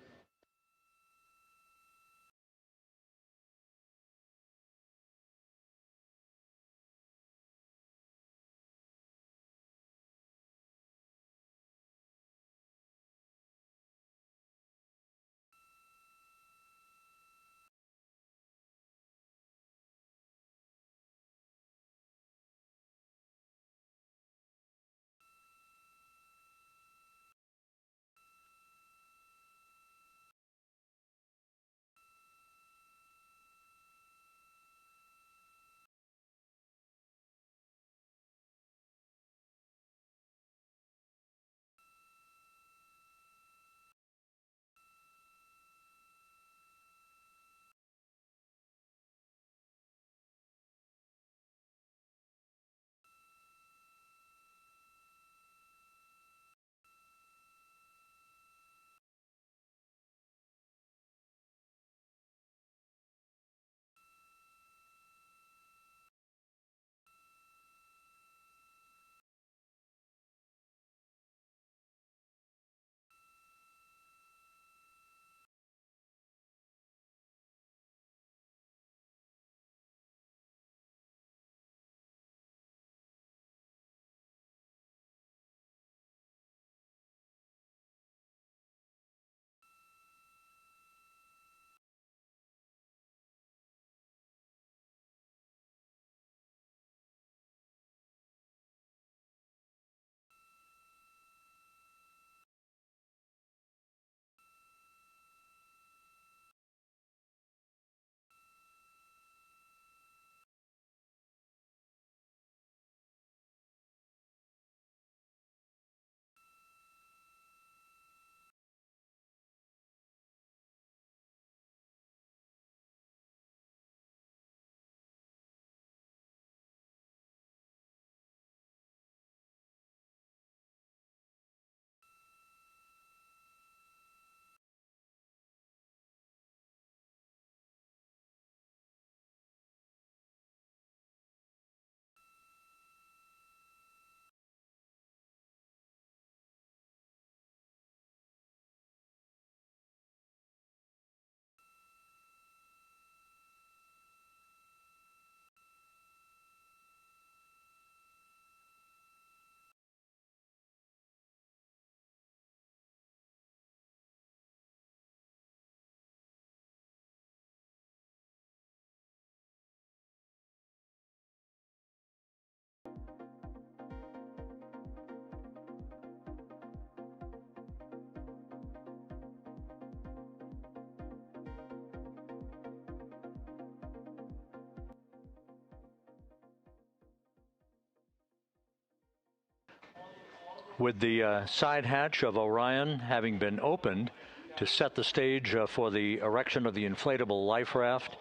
With the side hatch of Orion having been opened to set the stage for the erection of the inflatable life raft,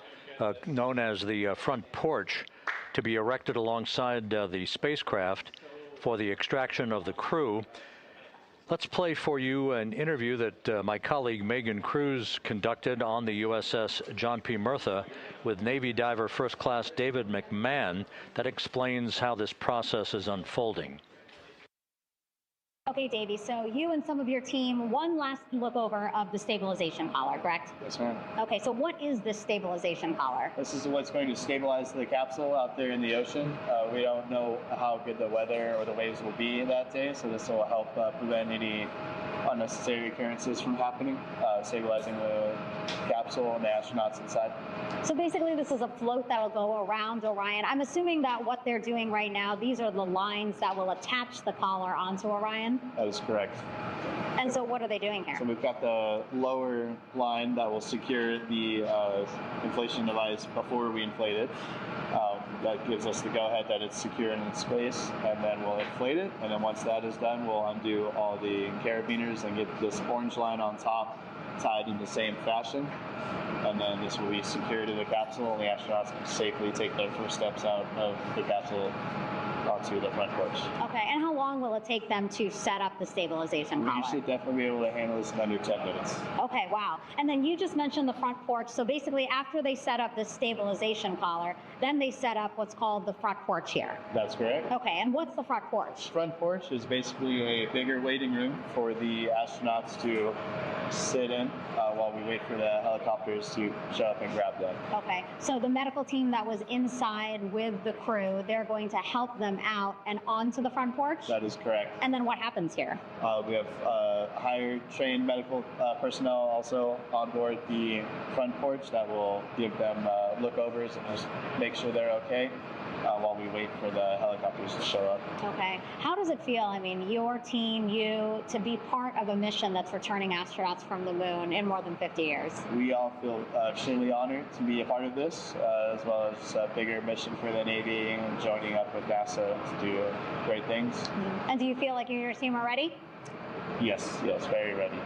known as the front porch, to be erected alongside the spacecraft for the extraction of the crew. Let's play for you an interview that my colleague Megan Cruz conducted on the USS John P. Murtha with Navy diver First Class David McMahon that explains how this process is unfolding. Okay, Davey, so you and some of your team, one last look over of the stabilization collar, correct? Yes, ma'am. Okay, so what is this stabilization collar? This is what's going to stabilize the capsule out there in the ocean. We don't know how good the weather or the waves will be that day, so this will help prevent any unnecessary occurrences from happening, stabilizing the capsule and the astronauts inside. So basically this is a float that will go around Orion. I'm assuming that what they're doing right now, these are the lines that will attach the collar onto Orion? That is correct. And so what are they doing here? So we've got the lower line that will secure the inflation device before we inflate it. That gives us the go-ahead that it's secure in its space, and then we'll inflate it. And then once that is done, we'll undo all the carabiners and get this orange line on top tied in the same fashion. And then this will be secured to the capsule, and the astronauts can safely take their first steps out of the capsule onto the front porch. Okay, and how long will it take them to set up the stabilization collar? We should definitely be able to handle this in under 10 minutes. Okay, wow. And then you just mentioned the front porch. So basically after they set up this stabilization collar, then they set up what's called the front porch here. That's correct. Okay, and what's the front porch? Front porch is basically a bigger waiting room for the astronauts to sit in while we wait for the helicopters to show up and grab them. Okay, so the medical team that was inside with the crew, they're going to help them out and onto the front porch? That is correct. And then what happens here? We have higher trained medical personnel also on board the front porch that will give them lookovers and just make sure they're okay while we wait for the helicopters to show up. Okay. How does it feel, I mean, your team, you, to be part of a mission that's returning astronauts from the moon in more than 50 years? We all feel extremely honored to be a part of this, as well as a bigger mission for the Navy and joining up with NASA to do great things. Mm-hmm. And do you feel like you and your team are ready? Yes, very ready.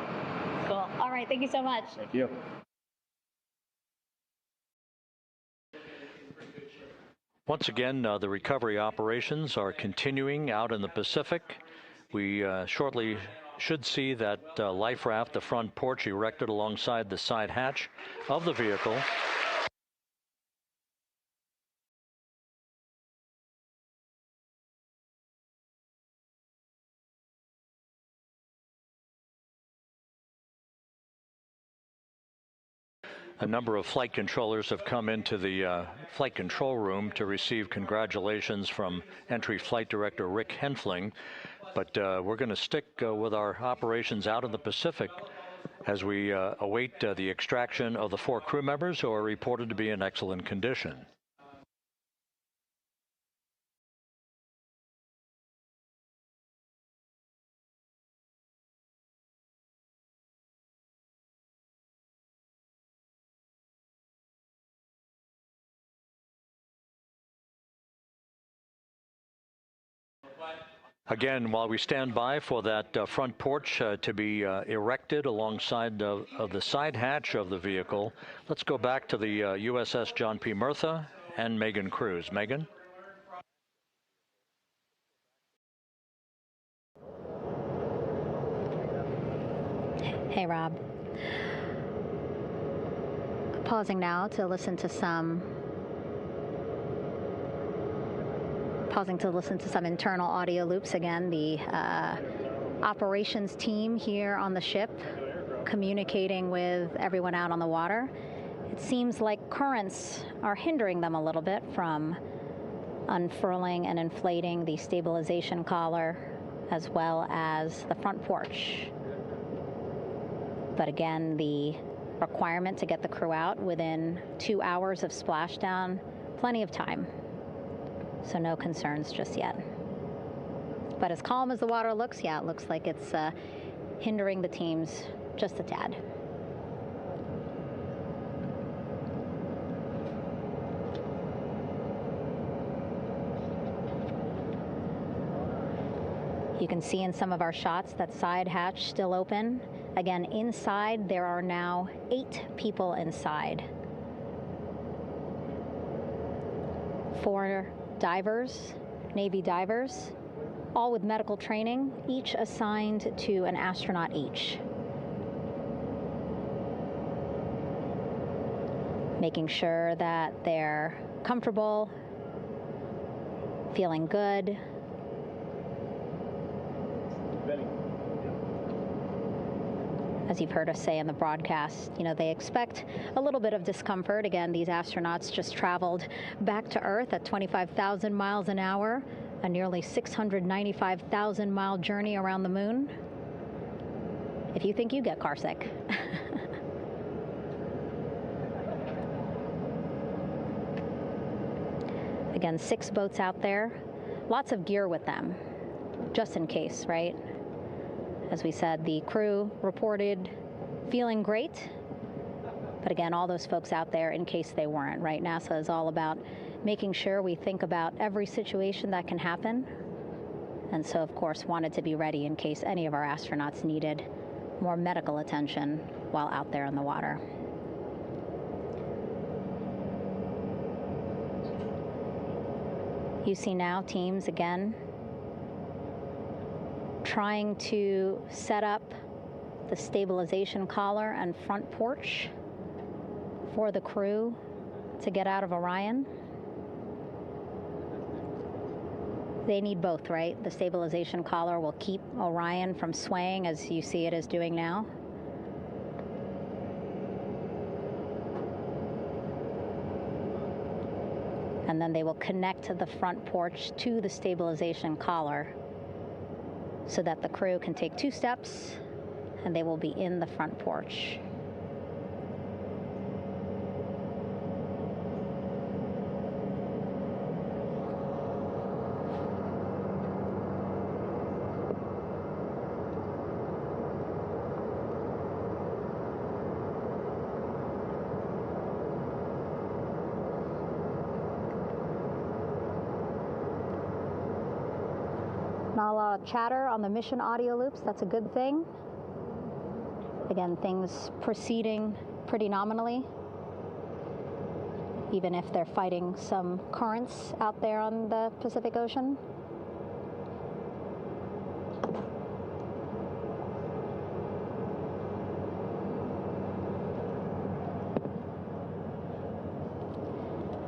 Cool. All right, thank you so much. Thank you. Once again, the recovery operations are continuing out in the Pacific. We shortly should see that life raft, the front porch, erected alongside the side hatch of the vehicle. A number of flight controllers have come into the flight control room to receive congratulations from Entry Flight Director Rick Henfling. But we're going to stick with our operations out in the Pacific as we await the extraction of the 4 crew members who are reported to be in excellent condition. Again, while we stand by for that front porch to be erected alongside of the side hatch of the vehicle, let's go back to the USS John P. Murtha and Megan Cruz. Megan? Hey, Rob. Pausing now to listen to some internal audio loops. Again, the operations team here on the ship communicating with everyone out on the water. It seems like currents are hindering them a little bit from unfurling and inflating the stabilization collar as well as the front porch. But again, the requirement to get the crew out within 2 hours of splashdown, plenty of time. So no concerns just yet. But as calm as the water looks, yeah, it looks like it's hindering the teams just a tad. You can see in some of our shots that side hatch still open. Again, inside there are now 8 people inside. 4 divers, Navy divers, all with medical training, each assigned to an astronaut each. Making sure that they're comfortable, feeling good. As you've heard us say in the broadcast, you know, they expect a little bit of discomfort. Again, these astronauts just traveled back to Earth at 25,000 miles an hour, a nearly 695,000 mile journey around the moon. If you think you get carsick. Again, 6 boats out there, lots of gear with them, just in case, right? As we said, the crew reported feeling great, but again, all those folks out there in case they weren't, right? NASA is all about making sure we think about every situation that can happen, and so, of course, wanted to be ready in case any of our astronauts needed more medical attention while out there in the water. You see now teams, again, trying to set up the stabilization collar and front porch for the crew to get out of Orion. They need both, right? The stabilization collar will keep Orion from swaying as you see it is doing now. And then they will connect the front porch to the stabilization collar so that the crew can take 2 steps and they will be in the front porch. Not a lot of chatter on the mission audio loops. That's a good thing. Again, things proceeding pretty nominally, even if they're fighting some currents out there on the Pacific Ocean.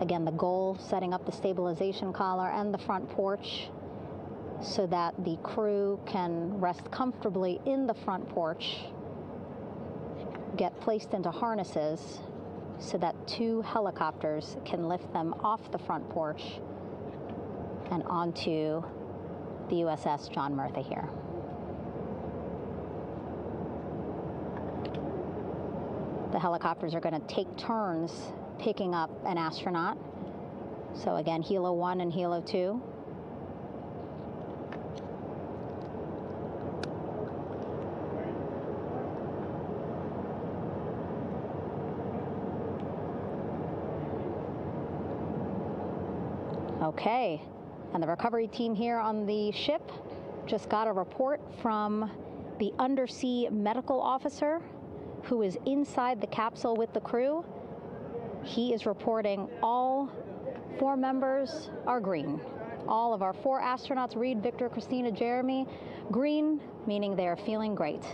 Again, the goal, setting up the stabilization collar and the front porch so that the crew can rest comfortably in the front porch, get placed into harnesses so that 2 helicopters can lift them off the front porch and onto the USS John Murtha here. The helicopters are going to take turns picking up an astronaut. So again, Helo 1 and Helo 2. Okay, and the recovery team here on the ship just got a report from the undersea medical officer who is inside the capsule with the crew. He is reporting all 4 members are green. All of our 4 astronauts, Reid, Victor, Christina, Jeremy, green, meaning they are feeling great,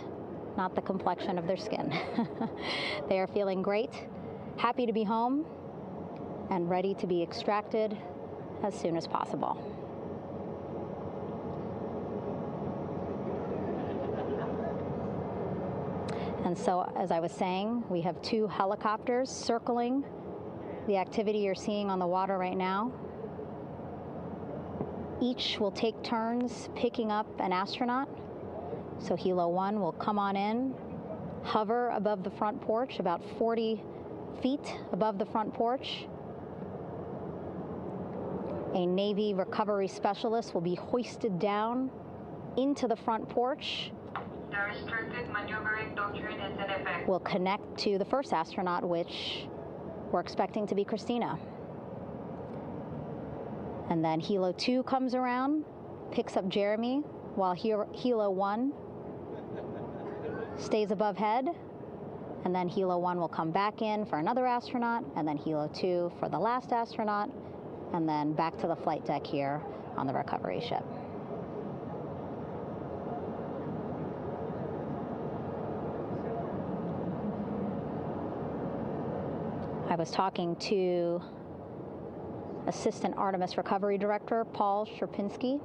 not the complexion of their skin. They are feeling great, happy to be home, and ready to be extracted as soon as possible. And so, as I was saying, we have 2 helicopters circling the activity you're seeing on the water right now. Each will take turns picking up an astronaut. So Helo 1 will come on in, hover above the front porch, about 40 feet above the front porch. A Navy recovery specialist will be hoisted down into the front porch. The restricted maneuvering doctrine is in effect. We'll connect to the first astronaut, which we're expecting to be Christina. And then Helo 2 comes around, picks up Jeremy, while Helo 1 stays above head, and then Helo 1 will come back in for another astronaut, and then Helo 2 for the last astronaut, and then back to the flight deck here on the recovery ship. I was talking to Assistant Artemis Recovery Director Paul Sierpinski.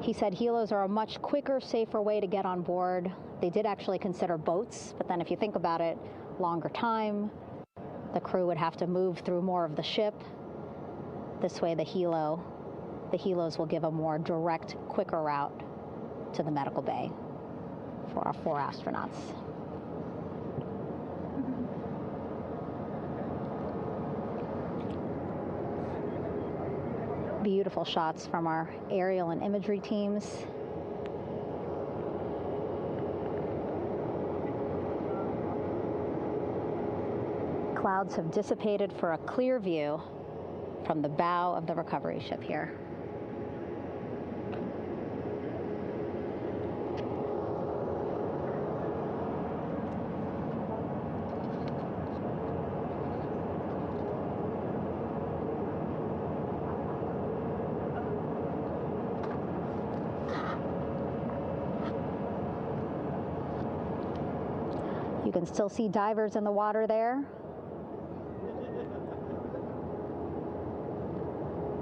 He said helos are a much quicker, safer way to get on board. They did actually consider boats, but then if you think about it, longer time, the crew would have to move through more of the ship. This way the helos will give a more direct, quicker route to the medical bay for our 4 astronauts. Beautiful shots from our aerial and imagery teams. Clouds have dissipated for a clear view from the bow of the recovery ship here. You can still see divers in the water there.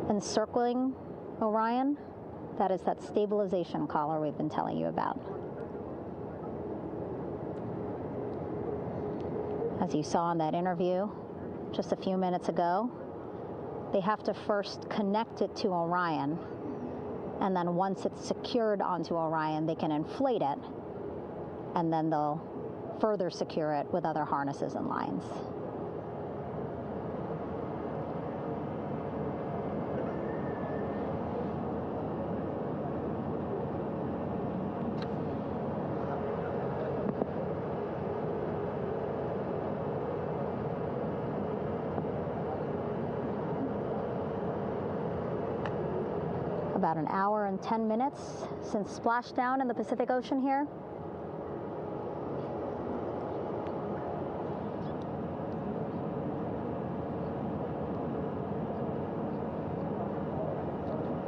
Encircling Orion, that is that stabilization collar we've been telling you about. As you saw in that interview just a few minutes ago, they have to first connect it to Orion, and then once it's secured onto Orion, they can inflate it, and then they'll further secure it with other harnesses and lines. About an hour and 10 minutes since splashdown in the Pacific Ocean here.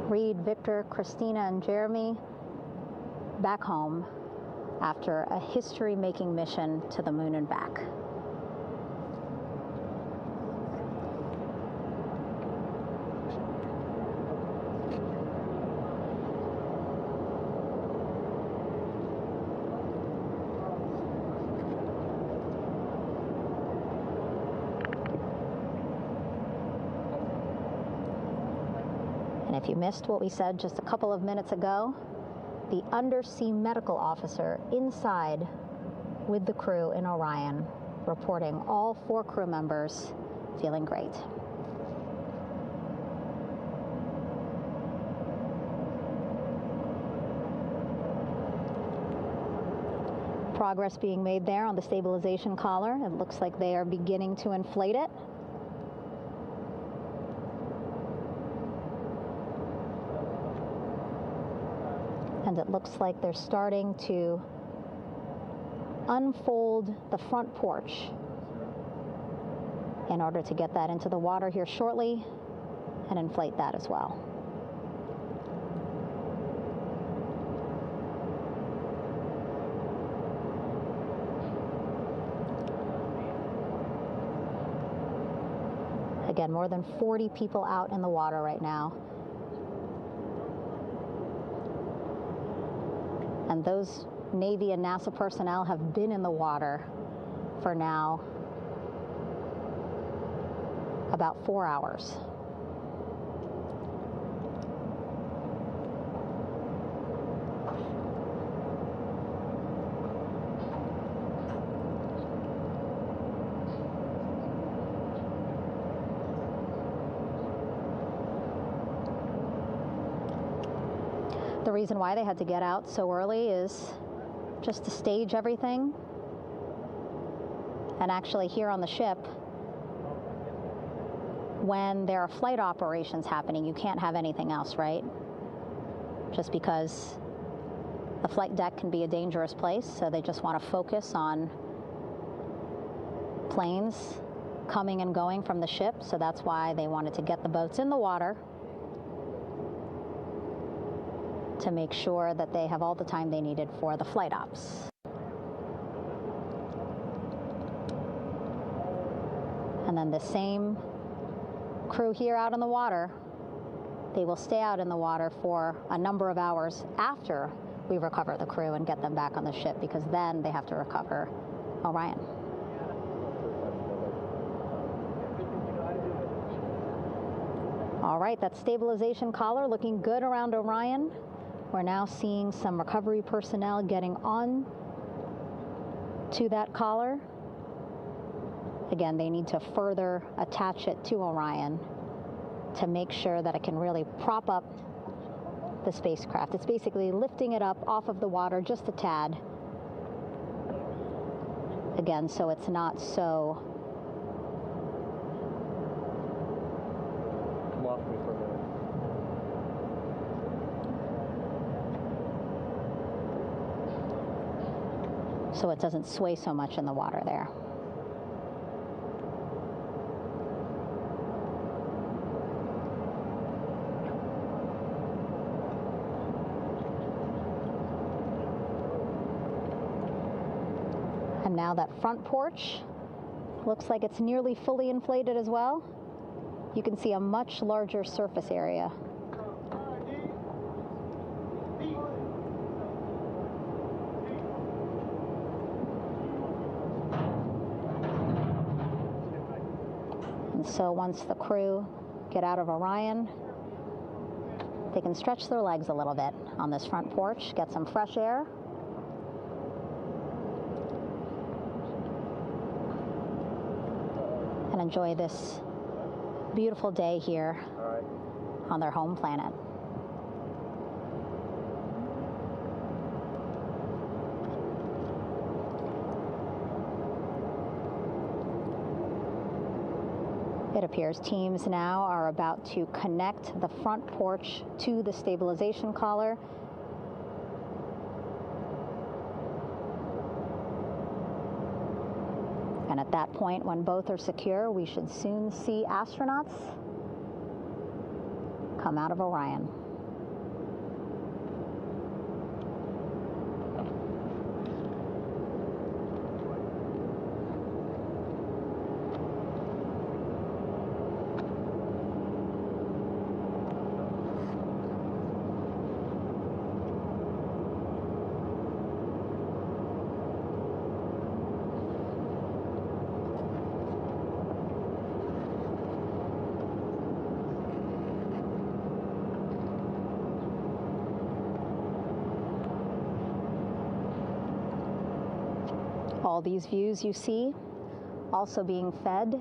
Reid, Victor, Christina, and Jeremy back home after a history-making mission to the moon and back. If you missed what we said just a couple of minutes ago, the undersea medical officer inside with the crew in Orion, reporting all 4 crew members feeling great. Progress being made there on the stabilization collar. It looks like they are beginning to inflate it. And it looks like they're starting to unfold the front porch in order to get that into the water here shortly and inflate that as well. Again, more than 40 people out in the water right now. And those Navy and NASA personnel have been in the water for now about 4 hours. The reason why they had to get out so early is just to stage everything. And actually here on the ship, when there are flight operations happening, you can't have anything else, right? Just because the flight deck can be a dangerous place, so they just want to focus on planes coming and going from the ship, so that's why they wanted to get the boats in the water to make sure that they have all the time they needed for the flight ops. And then the same crew here out in the water, they will stay out in the water for a number of hours after we recover the crew and get them back on the ship, because then they have to recover Orion. All right, that stabilization collar looking good around Orion. We're now seeing some recovery personnel getting on to that collar. Again, they need to further attach it to Orion to make sure that it can really prop up the spacecraft. It's basically lifting it up off of the water just a tad. Again, so it's not so Come off me for a minute. so it doesn't sway so much in the water there. And now that front porch looks like it's nearly fully inflated as well. You can see a much larger surface area. And so once the crew get out of Orion, they can stretch their legs a little bit on this front porch, get some fresh air. And enjoy this beautiful day here on their home planet. It appears teams now are about to connect the front porch to the stabilization collar. And at that point, when both are secure, we should soon see astronauts come out of Orion. All these views you see also being fed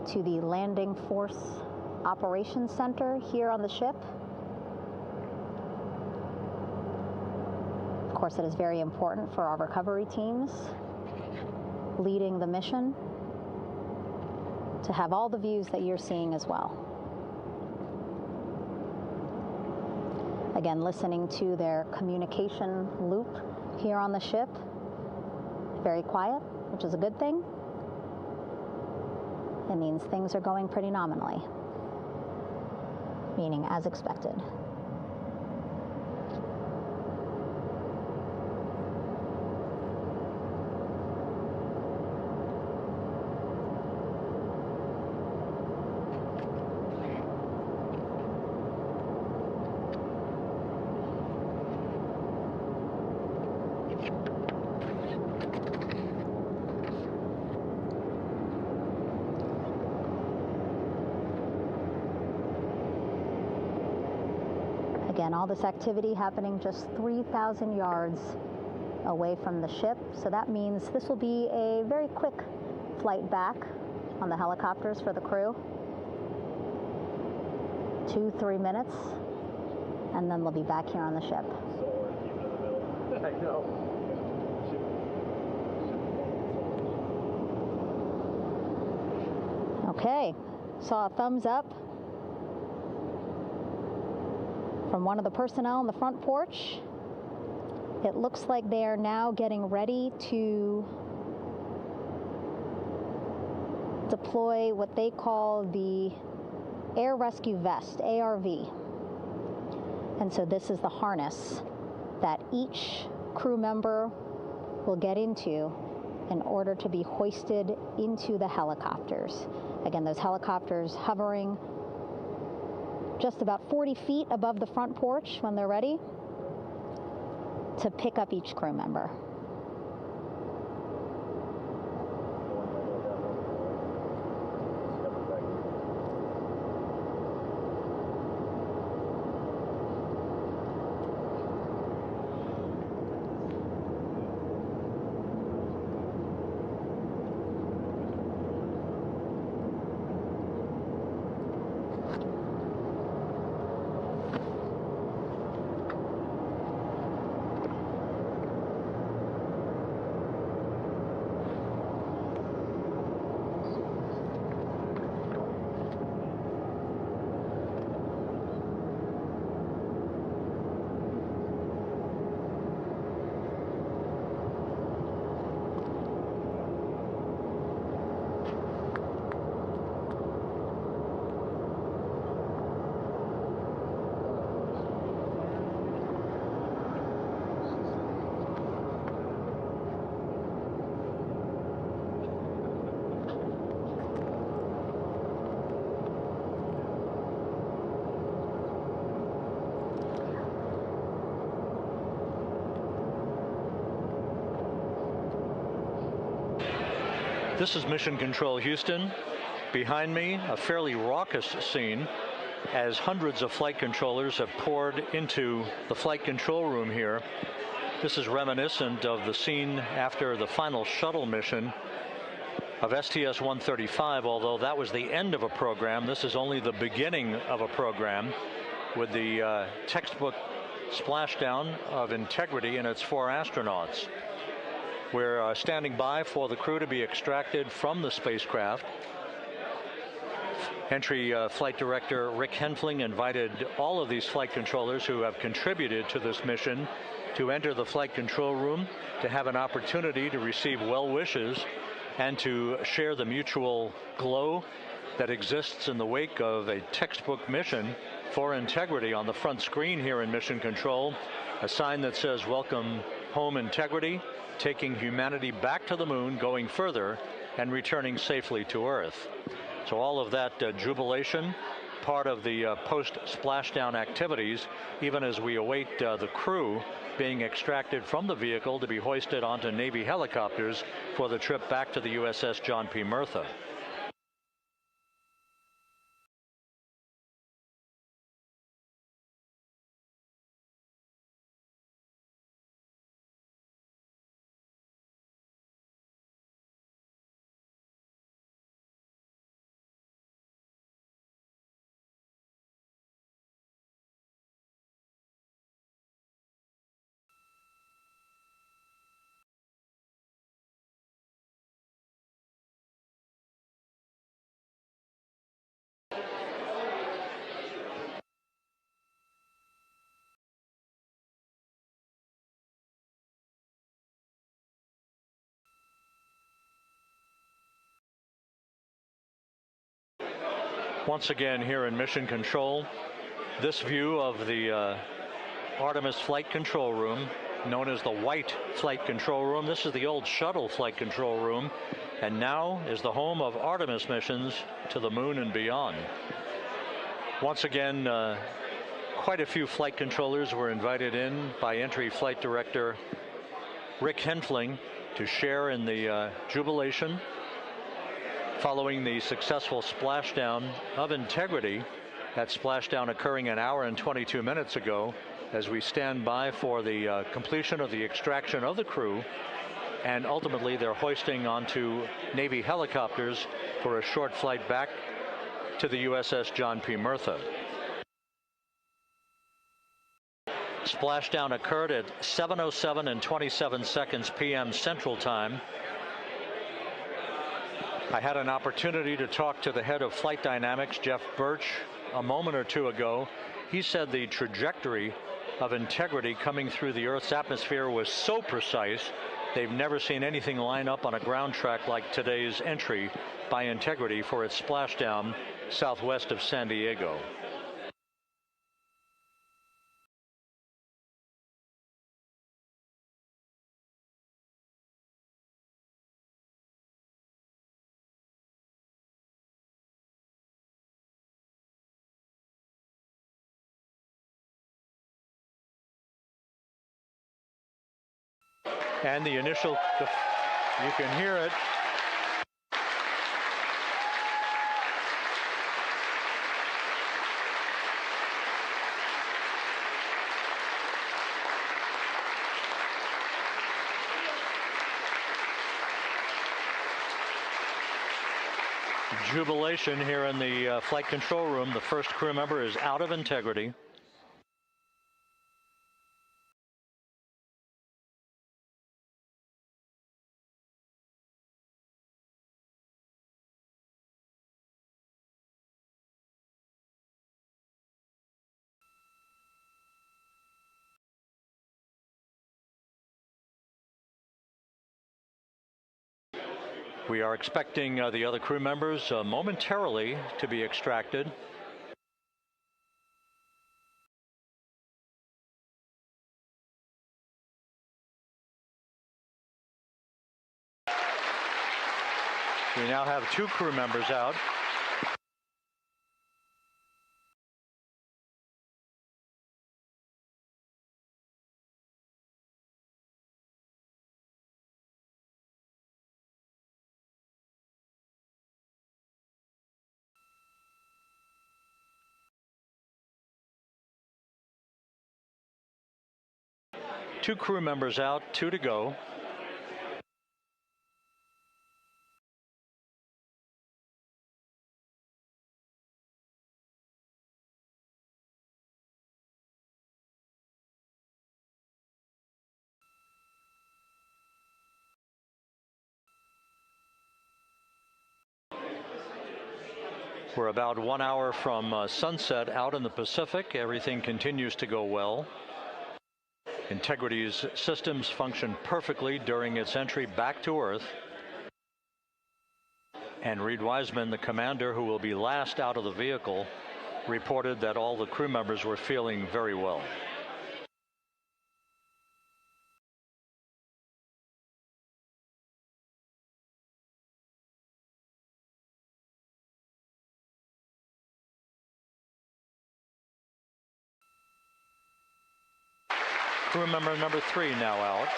to the Landing Force Operations Center here on the ship. Of course, it is very important for our recovery teams leading the mission to have all the views that you're seeing as well. Again, listening to their communication loop here on the ship. Very quiet, which is a good thing. It means things are going pretty nominally, meaning as expected. Again, all this activity happening just 3,000 yards away from the ship. So that means this will be a very quick flight back on the helicopters for the crew. 2-3 minutes, and then they'll be back here on the ship. I know. Okay, saw a thumbs up from one of the personnel on the front porch. It looks like they are now getting ready to deploy what they call the Air Rescue Vest, ARV. And so this is the harness that each crew member will get into in order to be hoisted into the helicopters. Again, those helicopters hovering just about 40 feet above the front porch when they're ready to pick up each crew member. This is Mission Control Houston. Behind me, a fairly raucous scene as hundreds of flight controllers have poured into the flight control room here. This is reminiscent of the scene after the final shuttle mission of STS-135, although that was the end of a program. This is only the beginning of a program with the textbook splashdown of Integrity and its 4 astronauts. We're standing by for the crew to be extracted from the spacecraft. Entry Flight Director Rick Henfling invited all of these flight controllers who have contributed to this mission to enter the flight control room to have an opportunity to receive well wishes and to share the mutual glow that exists in the wake of a textbook mission for Integrity. On the front screen here in Mission Control, a sign that says "Welcome Home Integrity, taking humanity back to the moon, going further, and returning safely to Earth." So all of that jubilation, part of the post-splashdown activities, even as we await the crew being extracted from the vehicle to be hoisted onto Navy helicopters for the trip back to the USS John P. Murtha. Once again here in Mission Control, this view of the Artemis flight control room, known as the White Flight Control Room. This is the old shuttle flight control room, and now is the home of Artemis missions to the moon and beyond. Once again, quite a few flight controllers were invited in by Entry Flight Director Rick Henfling to share in the jubilation following the successful splashdown of Integrity. That splashdown occurring an hour and 22 minutes ago, as we stand by for the completion of the extraction of the crew, and ultimately they're hoisting onto Navy helicopters for a short flight back to the USS John P. Murtha. Splashdown occurred at 7:07 and 27 seconds p.m. Central Time. I had an opportunity to talk to the head of flight dynamics, Jeff Birch, a moment or two ago. He said the trajectory of Integrity coming through the Earth's atmosphere was so precise, they've never seen anything line up on a ground track like today's entry by Integrity for its splashdown southwest of San Diego. And the initial, you can hear it. Jubilation here in the flight control room. The first crew member is out of Integrity. We are expecting the other crew members momentarily to be extracted. We now have 2 crew members out. Two crew members out, 2 to go. We're about 1 hour from sunset out in the Pacific. Everything continues to go well. Integrity's systems function perfectly during its entry back to Earth. And Reid Wiseman, the commander who will be last out of the vehicle, reported that all the crew members were feeling very well. Crew member number 3 now out.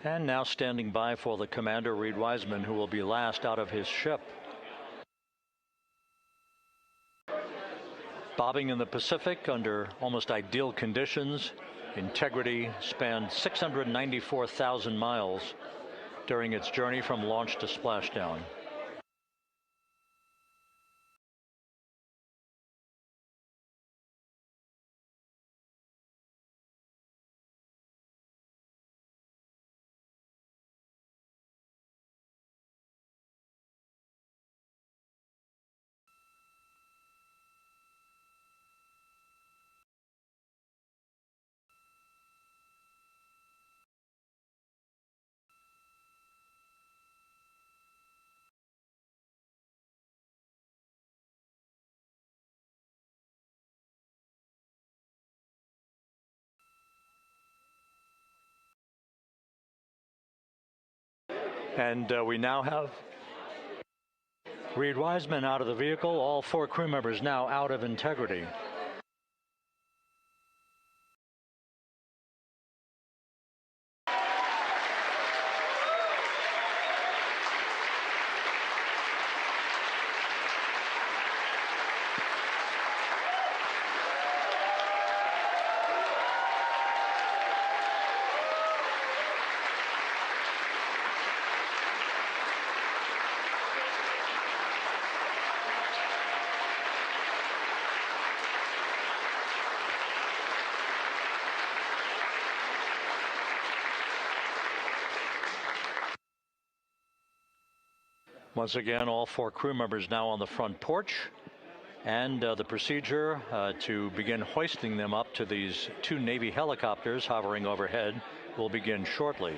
And now standing by for the commander, Reid Wiseman, who will be last out of his ship. Bobbing in the Pacific under almost ideal conditions, Integrity spanned 694,000 miles during its journey from launch to splashdown. And we now have Reid Wiseman out of the vehicle, all 4 crew members now out of Integrity. Once again, all 4 crew members now on the front porch, and the procedure to begin hoisting them up to these 2 Navy helicopters hovering overhead will begin shortly.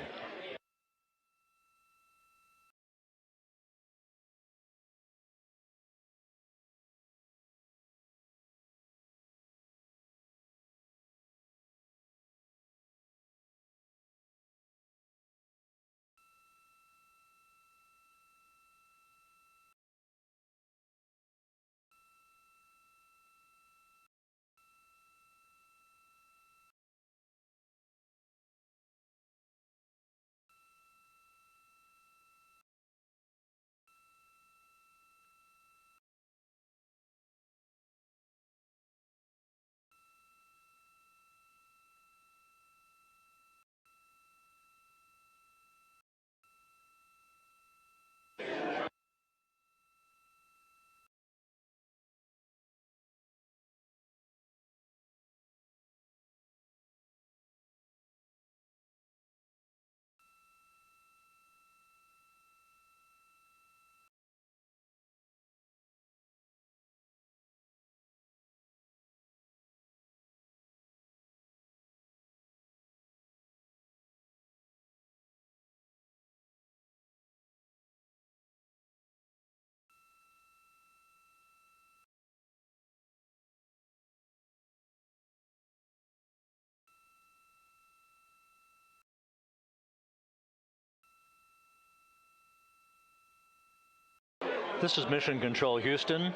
This is Mission Control Houston.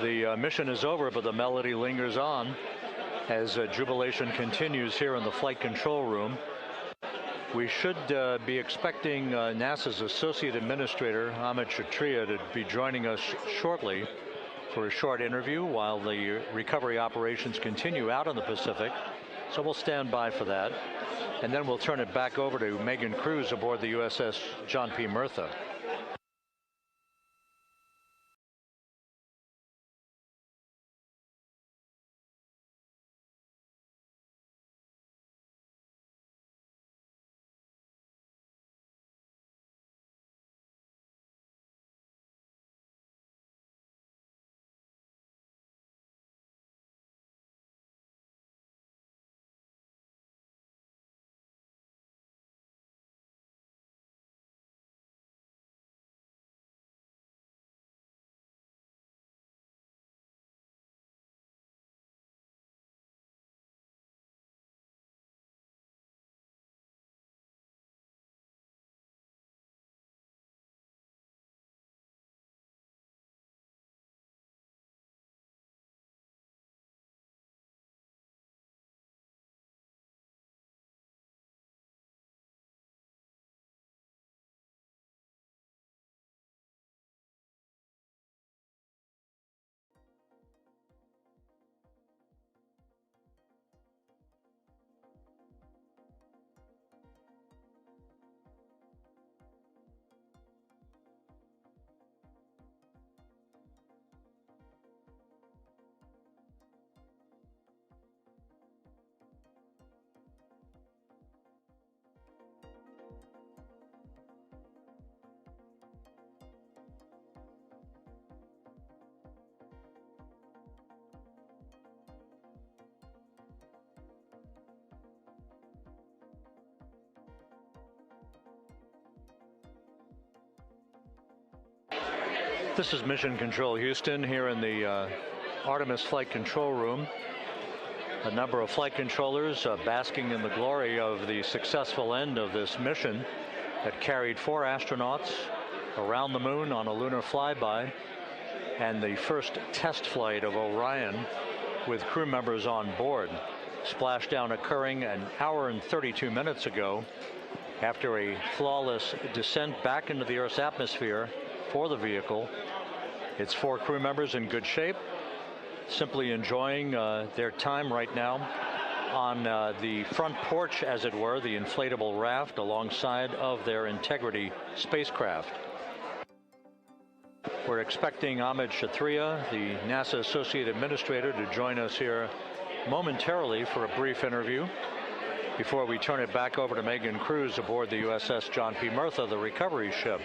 The mission is over, but the melody lingers on as jubilation continues here in the flight control room. We should be expecting NASA's Associate Administrator, Amit Kshatriya, to be joining us shortly for a short interview while the recovery operations continue out in the Pacific. So we'll stand by for that. And then we'll turn it back over to Megan Cruz aboard the USS John P. Murtha. This is Mission Control Houston here in the Artemis Flight Control Room. A number of flight controllers basking in the glory of the successful end of this mission that carried 4 astronauts around the moon on a lunar flyby, and the first test flight of Orion with crew members on board. Splashdown occurring an hour and 32 minutes ago after a flawless descent back into the Earth's atmosphere for the vehicle. Its 4 crew members in good shape, simply enjoying their time right now on the front porch, as it were, the inflatable raft alongside of their Integrity spacecraft. We're expecting Amit Kshatriya, the NASA Associate Administrator, to join us here momentarily for a brief interview before we turn it back over to Megan Cruz aboard the USS John P. Murtha, the recovery ship.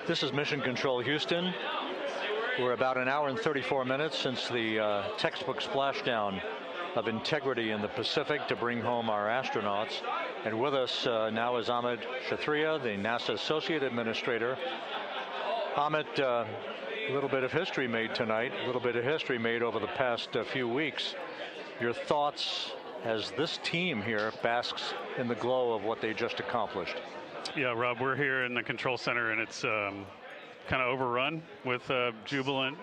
This is Mission Control Houston. We're about an hour and 34 minutes since the textbook splashdown of Integrity in the Pacific to bring home our astronauts. And with us now is Amit Kshatriya, the NASA Associate Administrator. Amit, a little bit of history made tonight, a little bit of history made over the past few weeks. Your thoughts as this team here basks in the glow of what they just accomplished? Yeah, Rob, we're here in the control center, and it's kind of overrun with jubilant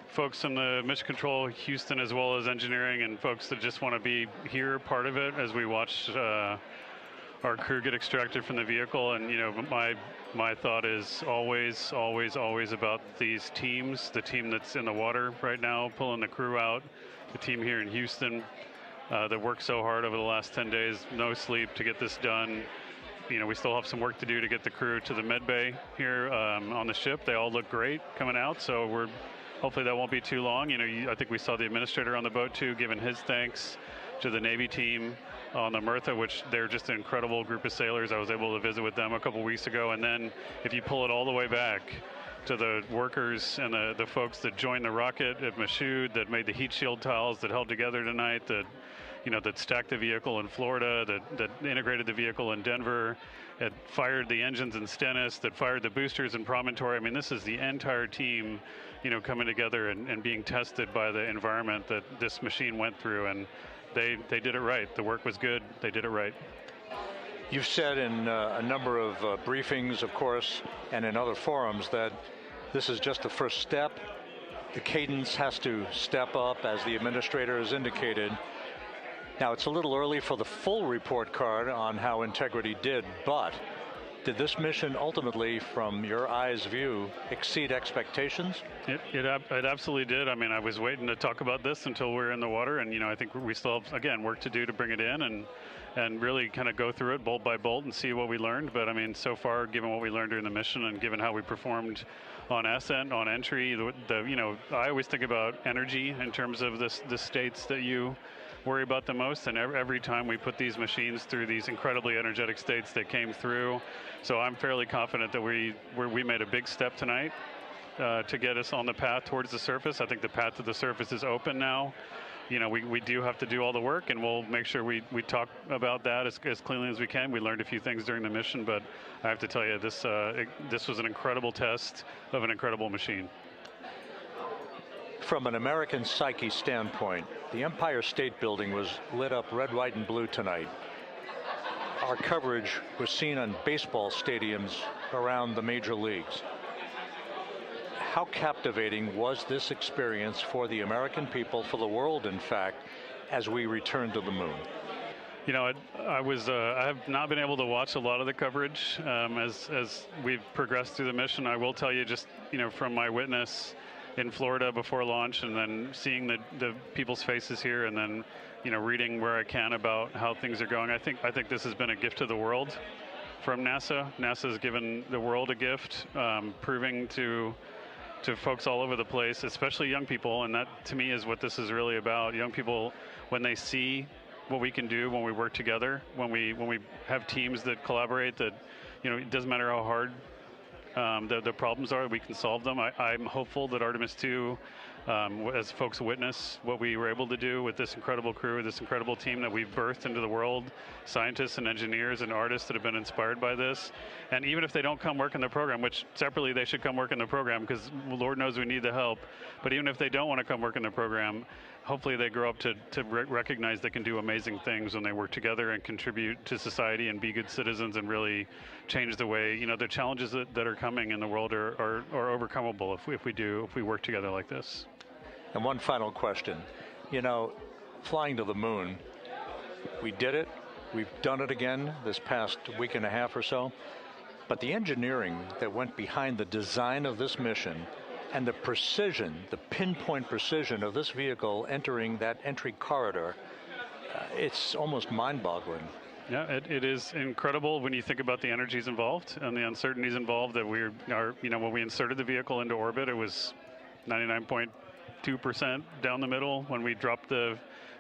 folks in the Mission Control Houston, as well as engineering, and folks that just want to be here, part of it, as we watch our crew get extracted from the vehicle. And, you know, my thought is always about these teams, the team that's in the water right now, pulling the crew out, the team here in Houston that worked so hard over the last 10 days, no sleep to get this done. You know, we still have some work to do to get the crew to the med bay here on the ship. They all look great coming out, so hopefully that won't be too long. You know, I think we saw the administrator on the boat too, giving his thanks to the Navy team on the Mirtha, which they're just an incredible group of sailors. I was able to visit with them a couple weeks ago. And then if you pull it all the way back to the workers and the folks that joined the rocket at Misson, that made the heat shield tiles, that held together tonight, that stacked the vehicle in Florida, that integrated the vehicle in Denver, that fired the engines in Stennis, that fired the boosters in Promontory. I mean, this is the entire team, you know, coming together and being tested by the environment that this machine went through, and they did it right. The work was good. They did it right. You've said in a number of briefings, of course, and in other forums that this is just the first step. The cadence has to step up, as the administrator has indicated. Now, it's a little early for the full report card on how Integrity did, but did this mission ultimately, from your eyes view, exceed expectations? It absolutely did. I mean, I was waiting to talk about this until we were in the water, and, you know, I think we still have, again, work to do to bring it in and really kind of go through it bolt by bolt and see what we learned. But, I mean, so far, given what we learned during the mission and given how we performed on ascent, on entry, you know, I always think about energy in terms of the states that you worry about the most, and every time we put these machines through these incredibly energetic states that came through. So I'm fairly confident that we made a big step tonight to get us on the path towards the surface. I think the path to the surface is open now. You know, we do have to do all the work, and we'll make sure we talk about that as cleanly as we can. We learned a few things during the mission, but I have to tell you, this was an incredible test of an incredible machine. From an American psyche standpoint, the Empire State Building was lit up red, white, and blue tonight. Our coverage was seen on baseball stadiums around the major leagues. How captivating was this experience for the American people, for the world, in fact, as we returned to the moon? You know, I have not been able to watch a lot of the coverage as we've progressed through the mission. I will tell you, just, you know, from my witness in Florida before launch, and then seeing the people's faces here, and then, you know, reading where I can about how things are going. I think this has been a gift to the world from NASA. NASA has given the world a gift, proving to folks all over the place, especially young people, and that to me is what this is really about. Young people, when they see what we can do when we work together, when we have teams that collaborate, that, you know, it doesn't matter how hard the problems are, we can solve them. I'm hopeful that Artemis II, as folks witness what we were able to do with this incredible crew, this incredible team that we've birthed into the world, scientists and engineers and artists that have been inspired by this. And even if they don't come work in the program, which separately they should come work in the program, because Lord knows we need the help, but even if they don't want to come work in the program, hopefully they grow up to recognize they can do amazing things when they work together and contribute to society and be good citizens and really change the way, you know, the challenges that are coming in the world are overcomable if we work together like this. And one final question. You know, flying to the moon, we did it. We've done it again this past week and a half or so. But the engineering that went behind the design of this mission and the precision, the pinpoint precision of this vehicle entering that entry corridor, it's almost mind-boggling. Yeah, it is incredible when you think about the energies involved and the uncertainties involved. That you know, when we inserted the vehicle into orbit, it was 99.2% down the middle. When we dropped the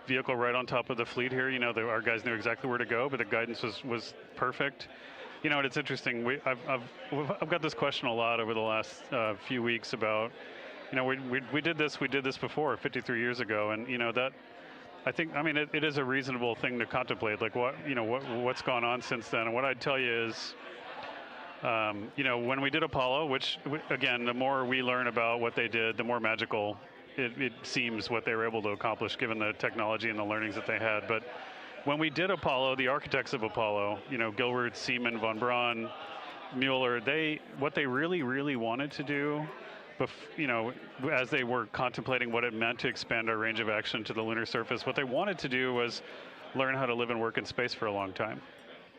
vehicle right on top of the fleet here, you know, our guys knew exactly where to go, but the guidance was perfect. You know, it's interesting. I've got this question a lot over the last few weeks about, you know, we did this before 53 years ago, and you know that. I think, I mean, it is a reasonable thing to contemplate, like what's gone on since then. And what I'd tell you is, you know, when we did Apollo, which again, the more we learn about what they did, the more magical it seems what they were able to accomplish given the technology and the learnings that they had. But when we did Apollo, the architects of Apollo, you know, Gilbert, Seaman, von Braun, Mueller, what they really wanted to do, you know, as they were contemplating what it meant to expand our range of action to the lunar surface, what they wanted to do was learn how to live and work in space for a long time.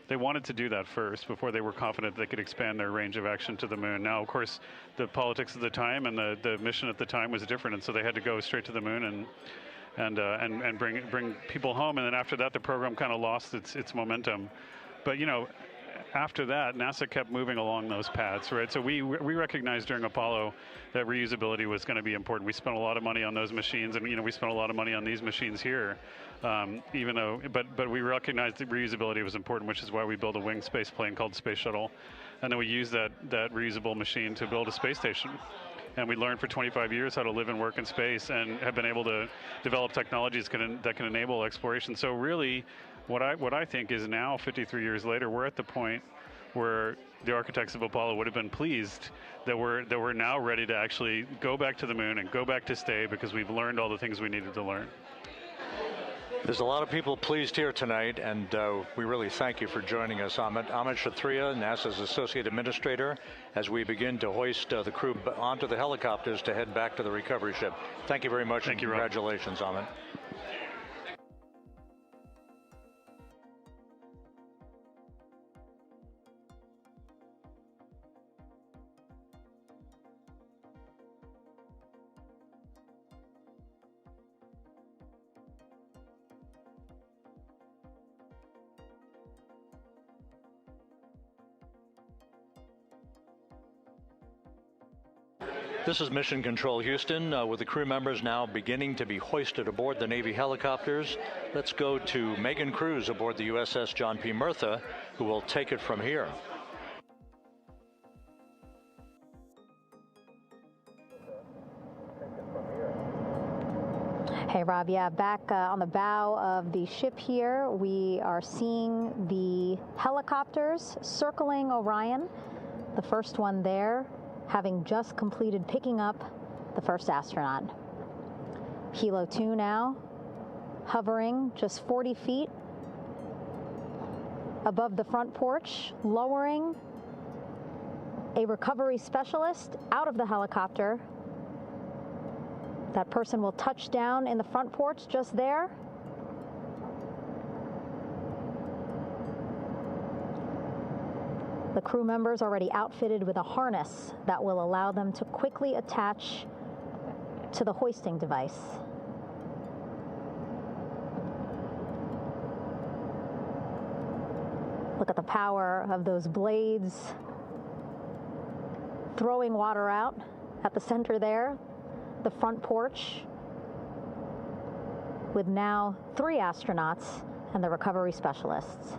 They wanted to do that first before they were confident they could expand their range of action to the moon. Now, of course, the politics of the time and the mission at the time was different, and so they had to go straight to the moon and bring people home. And then after that, the program kind of lost its momentum. But you know, after that, NASA kept moving along those paths, right? So we recognized during Apollo that reusability was going to be important. We spent a lot of money on those machines, and you know, we spent a lot of money on these machines here, even though, but we recognized that reusability was important, which is why we built a winged space plane called Space Shuttle, and then we used that reusable machine to build a space station. And we learned for 25 years how to live and work in space, and have been able to develop technologies that can enable exploration. So really, what I think is now, 53 years later, we're at the point where the architects of Apollo would have been pleased that we're now ready to actually go back to the moon and go back to stay, because we've learned all the things we needed to learn. There's a lot of people pleased here tonight, and we really thank you for joining us. Amit Kshatriya, NASA's Associate Administrator, as we begin to hoist the crew onto the helicopters to head back to the recovery ship. Thank you very much, and congratulations, Amit. This is Mission Control Houston, with the crew members now beginning to be hoisted aboard the Navy helicopters. Let's go to Megan Cruz aboard the USS John P. Murtha, who will take it from here. Hey, Rob. Yeah, back on the bow of the ship here, we are seeing the helicopters circling Orion. The first one there, having just completed picking up the first astronaut. Helo 2 now, hovering just 40 feet above the front porch, lowering a recovery specialist out of the helicopter. That person will touch down in the front porch just there. The crew members already outfitted with a harness that will allow them to quickly attach to the hoisting device. Look at the power of those blades throwing water out at the center there, the front porch, with now 3 astronauts and the recovery specialists.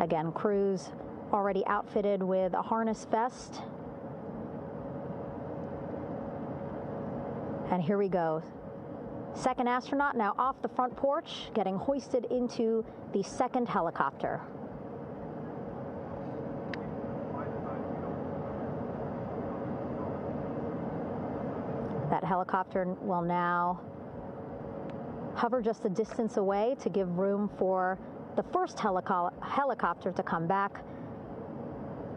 Again, crews already outfitted with a harness vest. And here we go. Second astronaut now off the front porch, getting hoisted into the second helicopter. That helicopter will now hover just a distance away to give room for the first helicopter to come back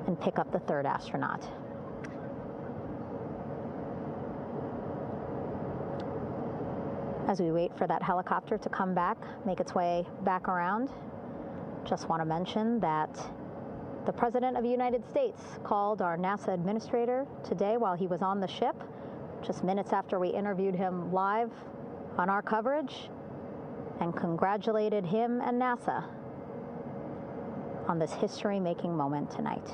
and pick up the third astronaut. As we wait for that helicopter to come back, make its way back around, just want to mention that the President of the United States called our NASA administrator today while he was on the ship, just minutes after we interviewed him live on our coverage, and congratulated him and NASA on this history-making moment tonight.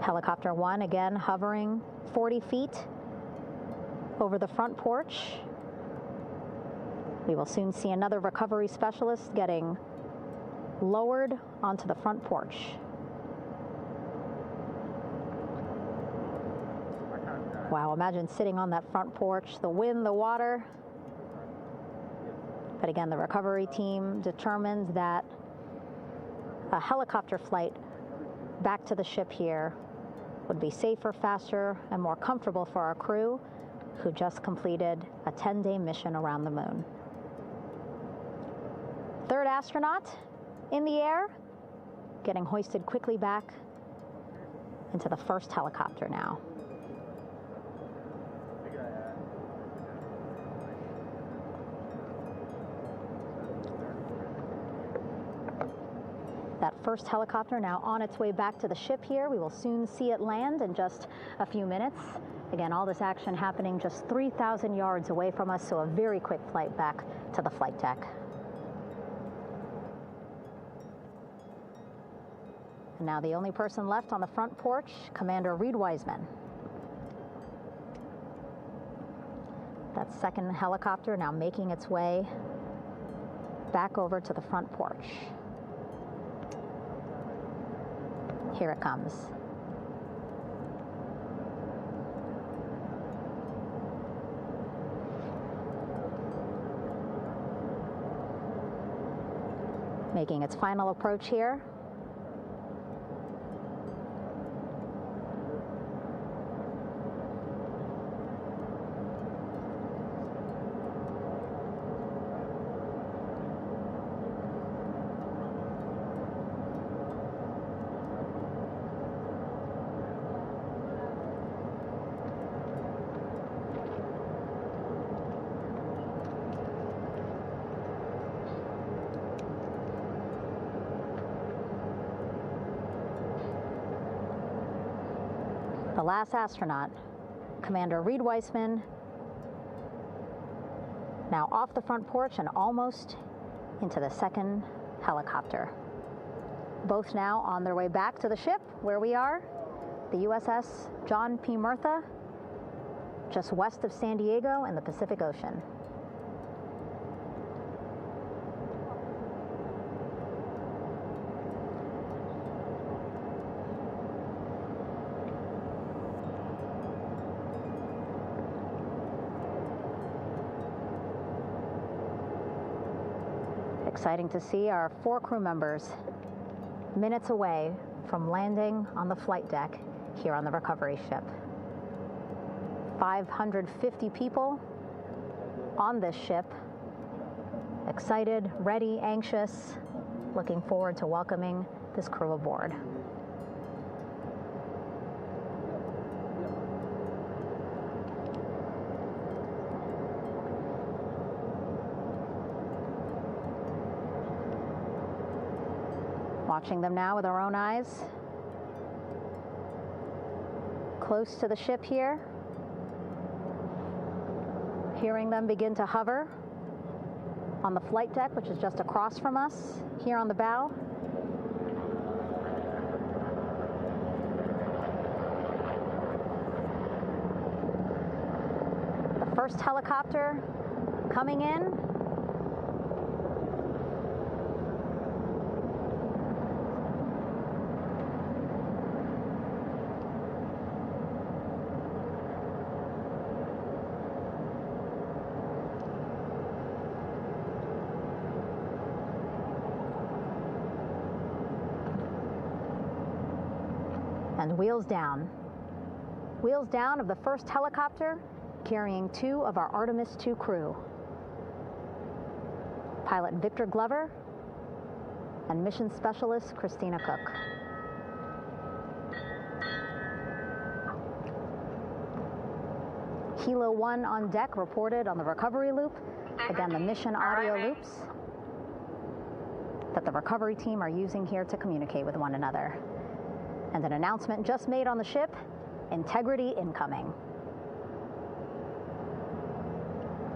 Helicopter 1 again hovering 40 feet over the front porch, We will soon see another recovery specialist getting lowered onto the front porch. Wow, imagine sitting on that front porch, the wind, the water. But again, the recovery team determined that a helicopter flight back to the ship here would be safer, faster, and more comfortable for our crew who just completed a 10-day mission around the moon. Third astronaut in the air, getting hoisted quickly back into the first helicopter now. That first helicopter now on its way back to the ship here. We will soon see it land in just a few minutes. Again, all this action happening just 3,000 yards away from us, so a very quick flight back to the flight deck. And now the only person left on the front porch, Commander Reid Wiseman. That second helicopter now making its way back over to the front porch. Here it comes. Making its final approach here. The last astronaut, Commander Reid Wiseman, now off the front porch and almost into the second helicopter. Both now on their way back to the ship where we are, the USS John P. Murtha, just west of San Diego in the Pacific Ocean. Exciting to see our 4 crew members minutes away from landing on the flight deck here on the recovery ship. 550 people on this ship, excited, ready, anxious, looking forward to welcoming this crew aboard. Watching them now with our own eyes. Close to the ship here. Hearing them begin to hover on the flight deck, which is just across from us, here on the bow. The first helicopter coming in. And wheels down. Wheels down of the first helicopter carrying 2 of our Artemis II crew. Pilot Victor Glover and mission specialist Christina Koch. Helo 1 on deck reported on the recovery loop. Again, the mission audio loops that the recovery team are using here to communicate with one another. And an announcement just made on the ship, Integrity incoming.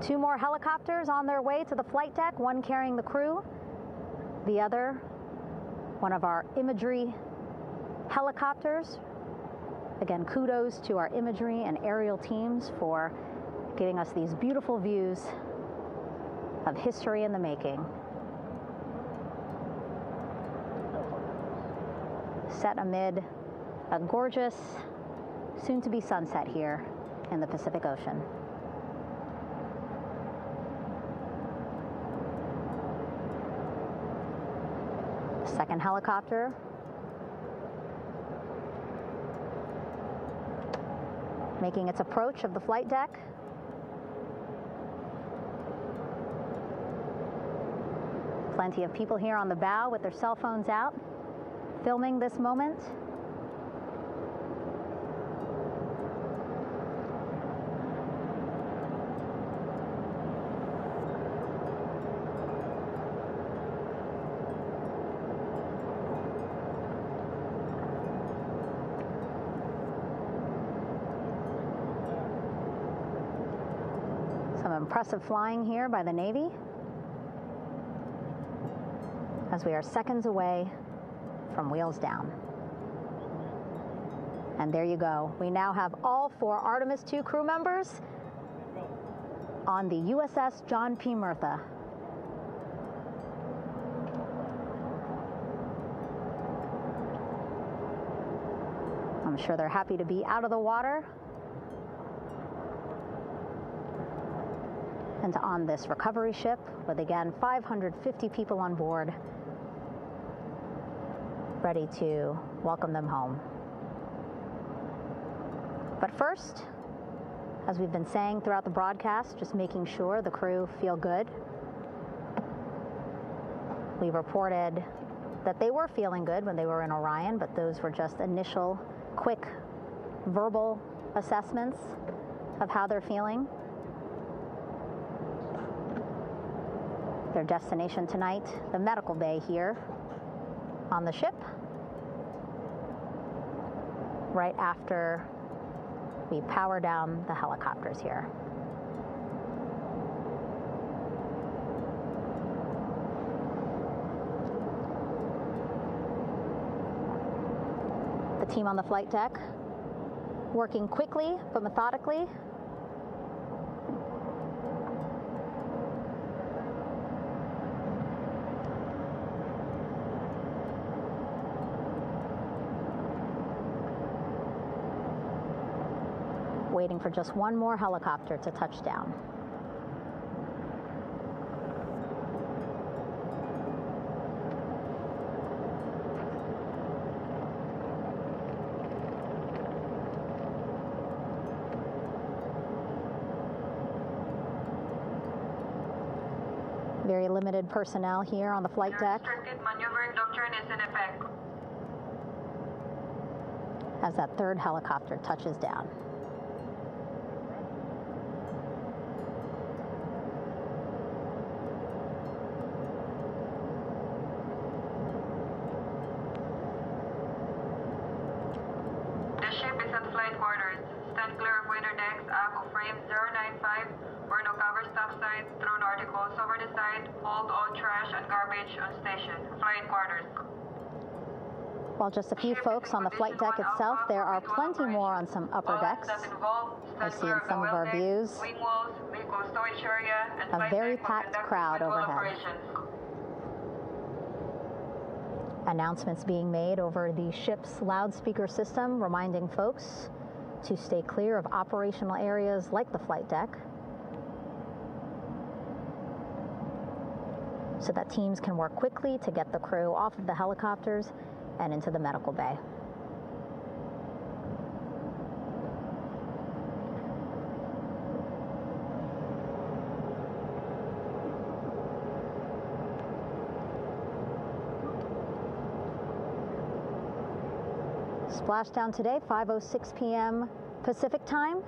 2 more helicopters on their way to the flight deck, one carrying the crew, the other, one of our imagery helicopters. Again, kudos to our imagery and aerial teams for giving us these beautiful views of history in the making. Set amid a gorgeous, soon-to-be sunset here in the Pacific Ocean. Second helicopter making its approach of the flight deck. Plenty of people here on the bow with their cell phones out, filming this moment. Some impressive flying here by the Navy, as we are seconds away from wheels down. And there you go. We now have all 4 Artemis II crew members on the USS John P. Murtha. I'm sure they're happy to be out of the water and on this recovery ship with, again, 550 people on board, ready to welcome them home. But first, as we've been saying throughout the broadcast, just making sure the crew feel good. We reported that they were feeling good when they were in Orion, but those were just initial, quick, verbal assessments of how they're feeling. Their destination tonight, the medical bay here on the ship, right after we power down the helicopters here. The team on the flight deck working quickly but methodically. Waiting for just one more helicopter to touch down. Very limited personnel here on the flight deck. Restricted maneuvering doctrine is in effect. As that third helicopter touches down. While just a few folks on the flight deck itself, there are plenty more on some upper decks. I see in some of our views a very packed crowd overhead. Announcements being made over the ship's loudspeaker system, reminding folks to stay clear of operational areas like the flight deck, so that teams can work quickly to get the crew off of the helicopters and into the medical bay. Splashdown today, 5:06 p.m. Pacific time.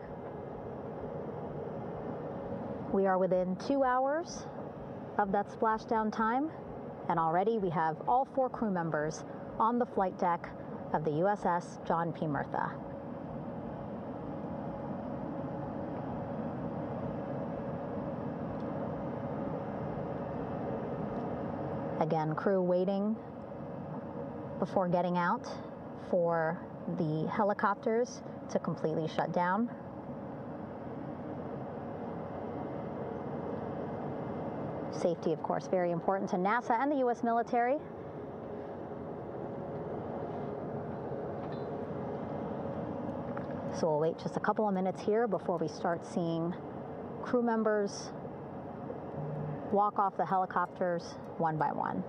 We are within 2 hours of that splashdown time, and already we have all 4 crew members on the flight deck of the USS John P. Murtha. Again, crew waiting before getting out for the helicopters to completely shut down. Safety, of course, very important to NASA and the U.S. military. So we'll wait just a couple of minutes here before we start seeing crew members walk off the helicopters one by one.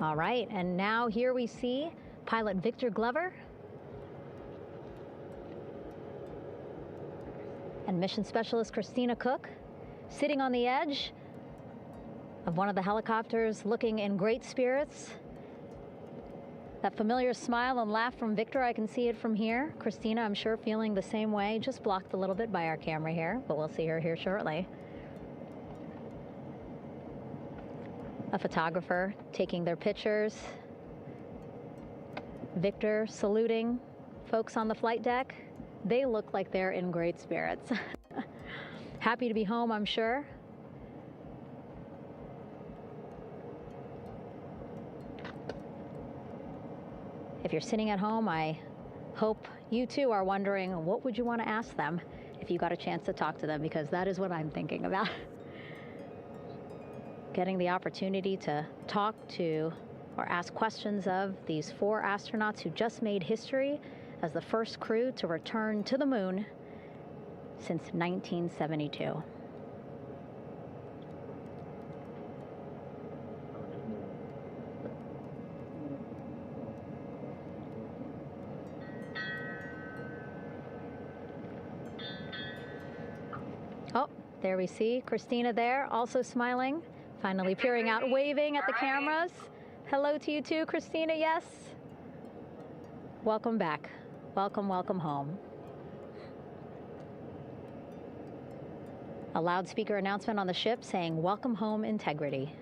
All right, and now here we see pilot Victor Glover and mission specialist Christina Koch sitting on the edge of one of the helicopters, looking in great spirits. That familiar smile and laugh from Victor, I can see it from here. Christina, I'm sure, feeling the same way, just blocked a little bit by our camera here, but we'll see her here shortly. A photographer taking their pictures. Victor saluting folks on the flight deck. They look like they're in great spirits. Happy to be home, I'm sure. If you're sitting at home, I hope you too are wondering, what would you want to ask them if you got a chance to talk to them? Because that is what I'm thinking about. Getting the opportunity to talk to or ask questions of these 4 astronauts who just made history as the first crew to return to the moon since 1972. Oh, there we see Christina there, also smiling. Finally peering out, waving at the cameras. Hello to you too, Christina, yes. Welcome back. Welcome, welcome home. A loudspeaker announcement on the ship saying, "Welcome home, Integrity."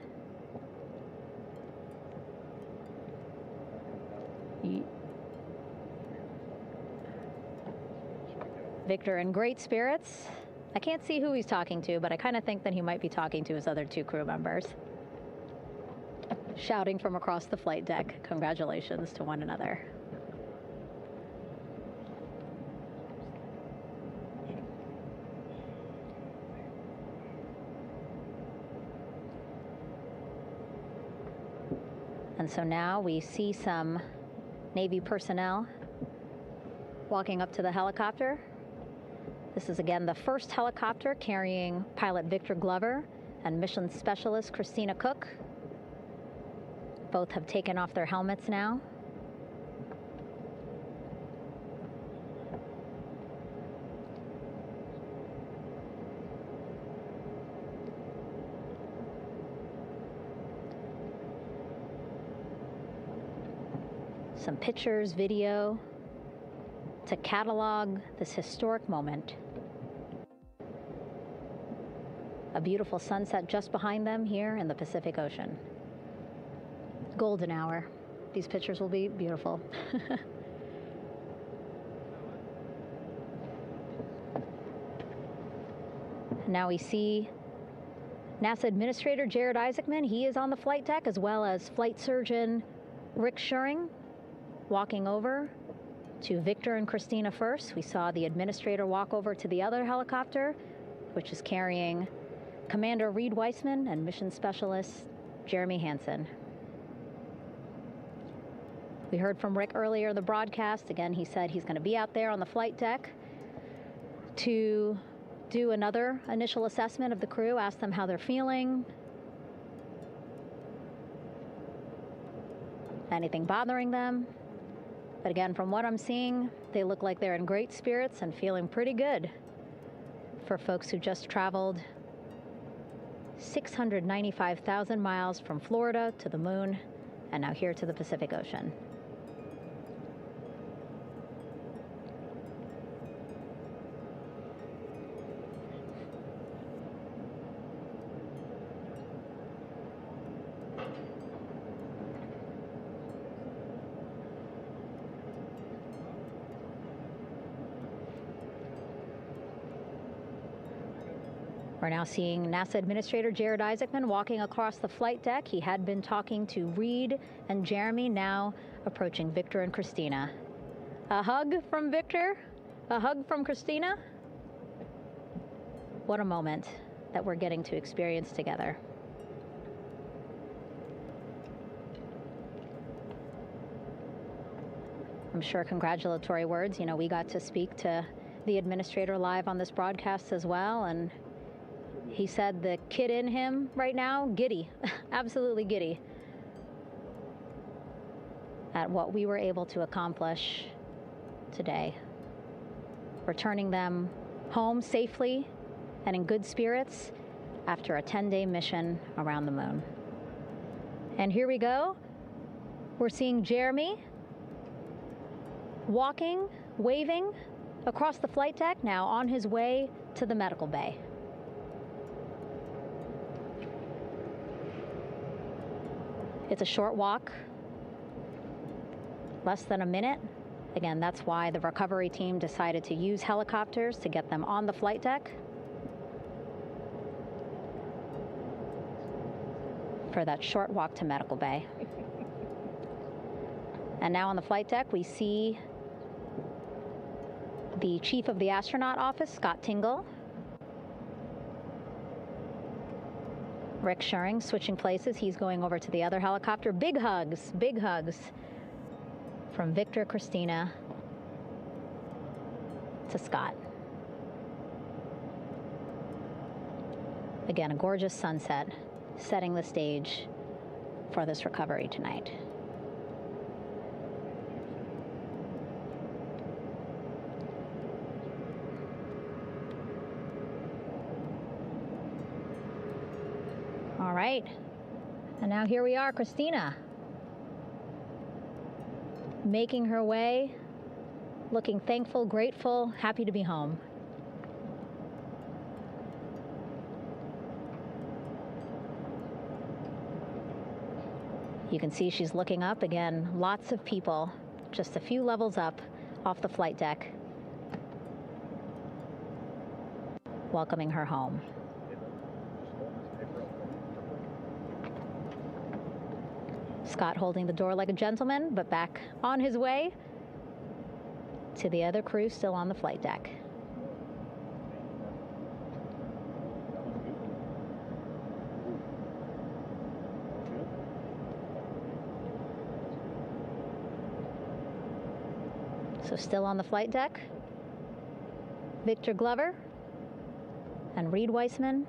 Victor in great spirits. I can't see who he's talking to, but I kind of think that he might be talking to his other 2 crew members. Shouting from across the flight deck, congratulations to one another. And so now we see some Navy personnel walking up to the helicopter. This is again the first helicopter carrying pilot Victor Glover and mission specialist Christina Koch. Both have taken off their helmets now. Some pictures, video to catalog this historic moment. A beautiful sunset just behind them here in the Pacific Ocean. Golden hour. These pictures will be beautiful. Now we see NASA Administrator Jared Isaacman. He is on the flight deck, as well as Flight Surgeon Rick Schuring walking over to Victor and Christina first. We saw the administrator walk over to the other helicopter, which is carrying Commander Reid Wiseman and Mission Specialist Jeremy Hansen. We heard from Rick earlier in the broadcast. Again, he said he's going to be out there on the flight deck to do another initial assessment of the crew, ask them how they're feeling, anything bothering them. But again, from what I'm seeing, they look like they're in great spirits and feeling pretty good for folks who just traveled 695,000 miles from Florida to the moon and now here to the Pacific Ocean. We're now seeing NASA Administrator Jared Isaacman walking across the flight deck. He had been talking to Reid and Jeremy, now approaching Victor and Christina. A hug from Victor, a hug from Christina. What a moment that we're getting to experience together. I'm sure congratulatory words. You know, we got to speak to the administrator live on this broadcast as well, and he said the kid in him right now, giddy, absolutely giddy at what we were able to accomplish today. Returning them home safely and in good spirits after a 10-day mission around the moon. And here we go. We're seeing Jeremy walking, waving across the flight deck, now on his way to the medical bay. It's a short walk, less than a minute. Again, that's why the recovery team decided to use helicopters to get them on the flight deck for that short walk to medical bay. And now on the flight deck, we see the chief of the astronaut office, Scott Tingle. Rick Schuring switching places. He's going over to the other helicopter. Big hugs from Victor, Christina to Scott. Again, a gorgeous sunset setting the stage for this recovery tonight. All right, and now here we are, Christina, making her way, looking thankful, grateful, happy to be home. You can see she's looking up. Again, lots of people, just a few levels up off the flight deck, welcoming her home. Scott holding the door like a gentleman, but back on his way to the other crew still on the flight deck. So still on the flight deck, Victor Glover and Reid Wiseman.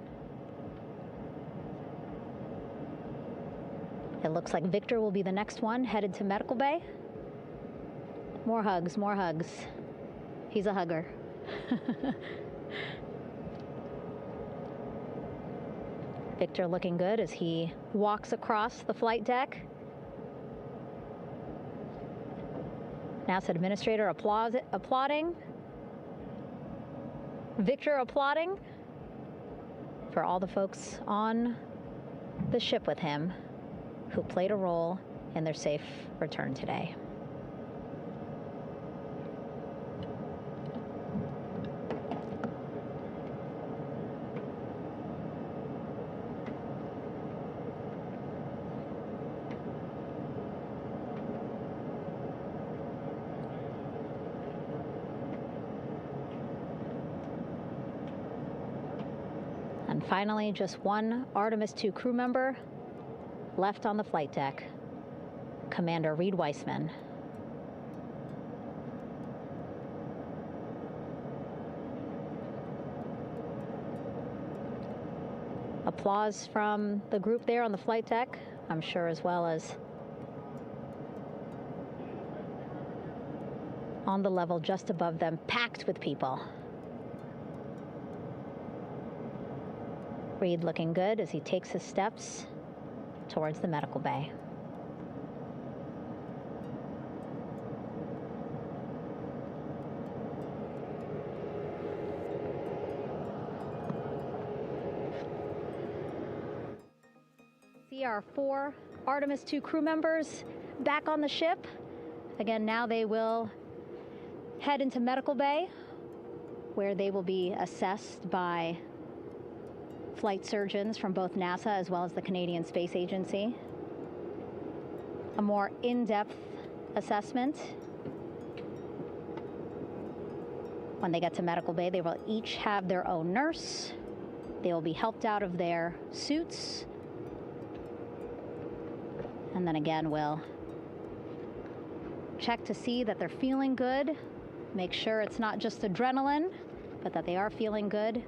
It looks like Victor will be the next one headed to medical bay. More hugs, more hugs. He's a hugger. Victor looking good as he walks across the flight deck. NASA Administrator applauding. Victor applauding for all the folks on the ship with him who played a role in their safe return today. And finally, just one Artemis II crew member left on the flight deck, Commander Reid Wiseman. Applause from the group there on the flight deck, I'm sure, as well as on the level just above them, packed with people. Reid looking good as he takes his steps towards the medical bay. See our 4 Artemis II crew members back on the ship. Again, now they will head into medical bay, where they will be assessed by flight surgeons from both NASA as well as the Canadian Space Agency. A more in-depth assessment. When they get to medical bay, they will each have their own nurse. They will be helped out of their suits. And then again, we'll check to see that they're feeling good. Make sure it's not just adrenaline, but that they are feeling good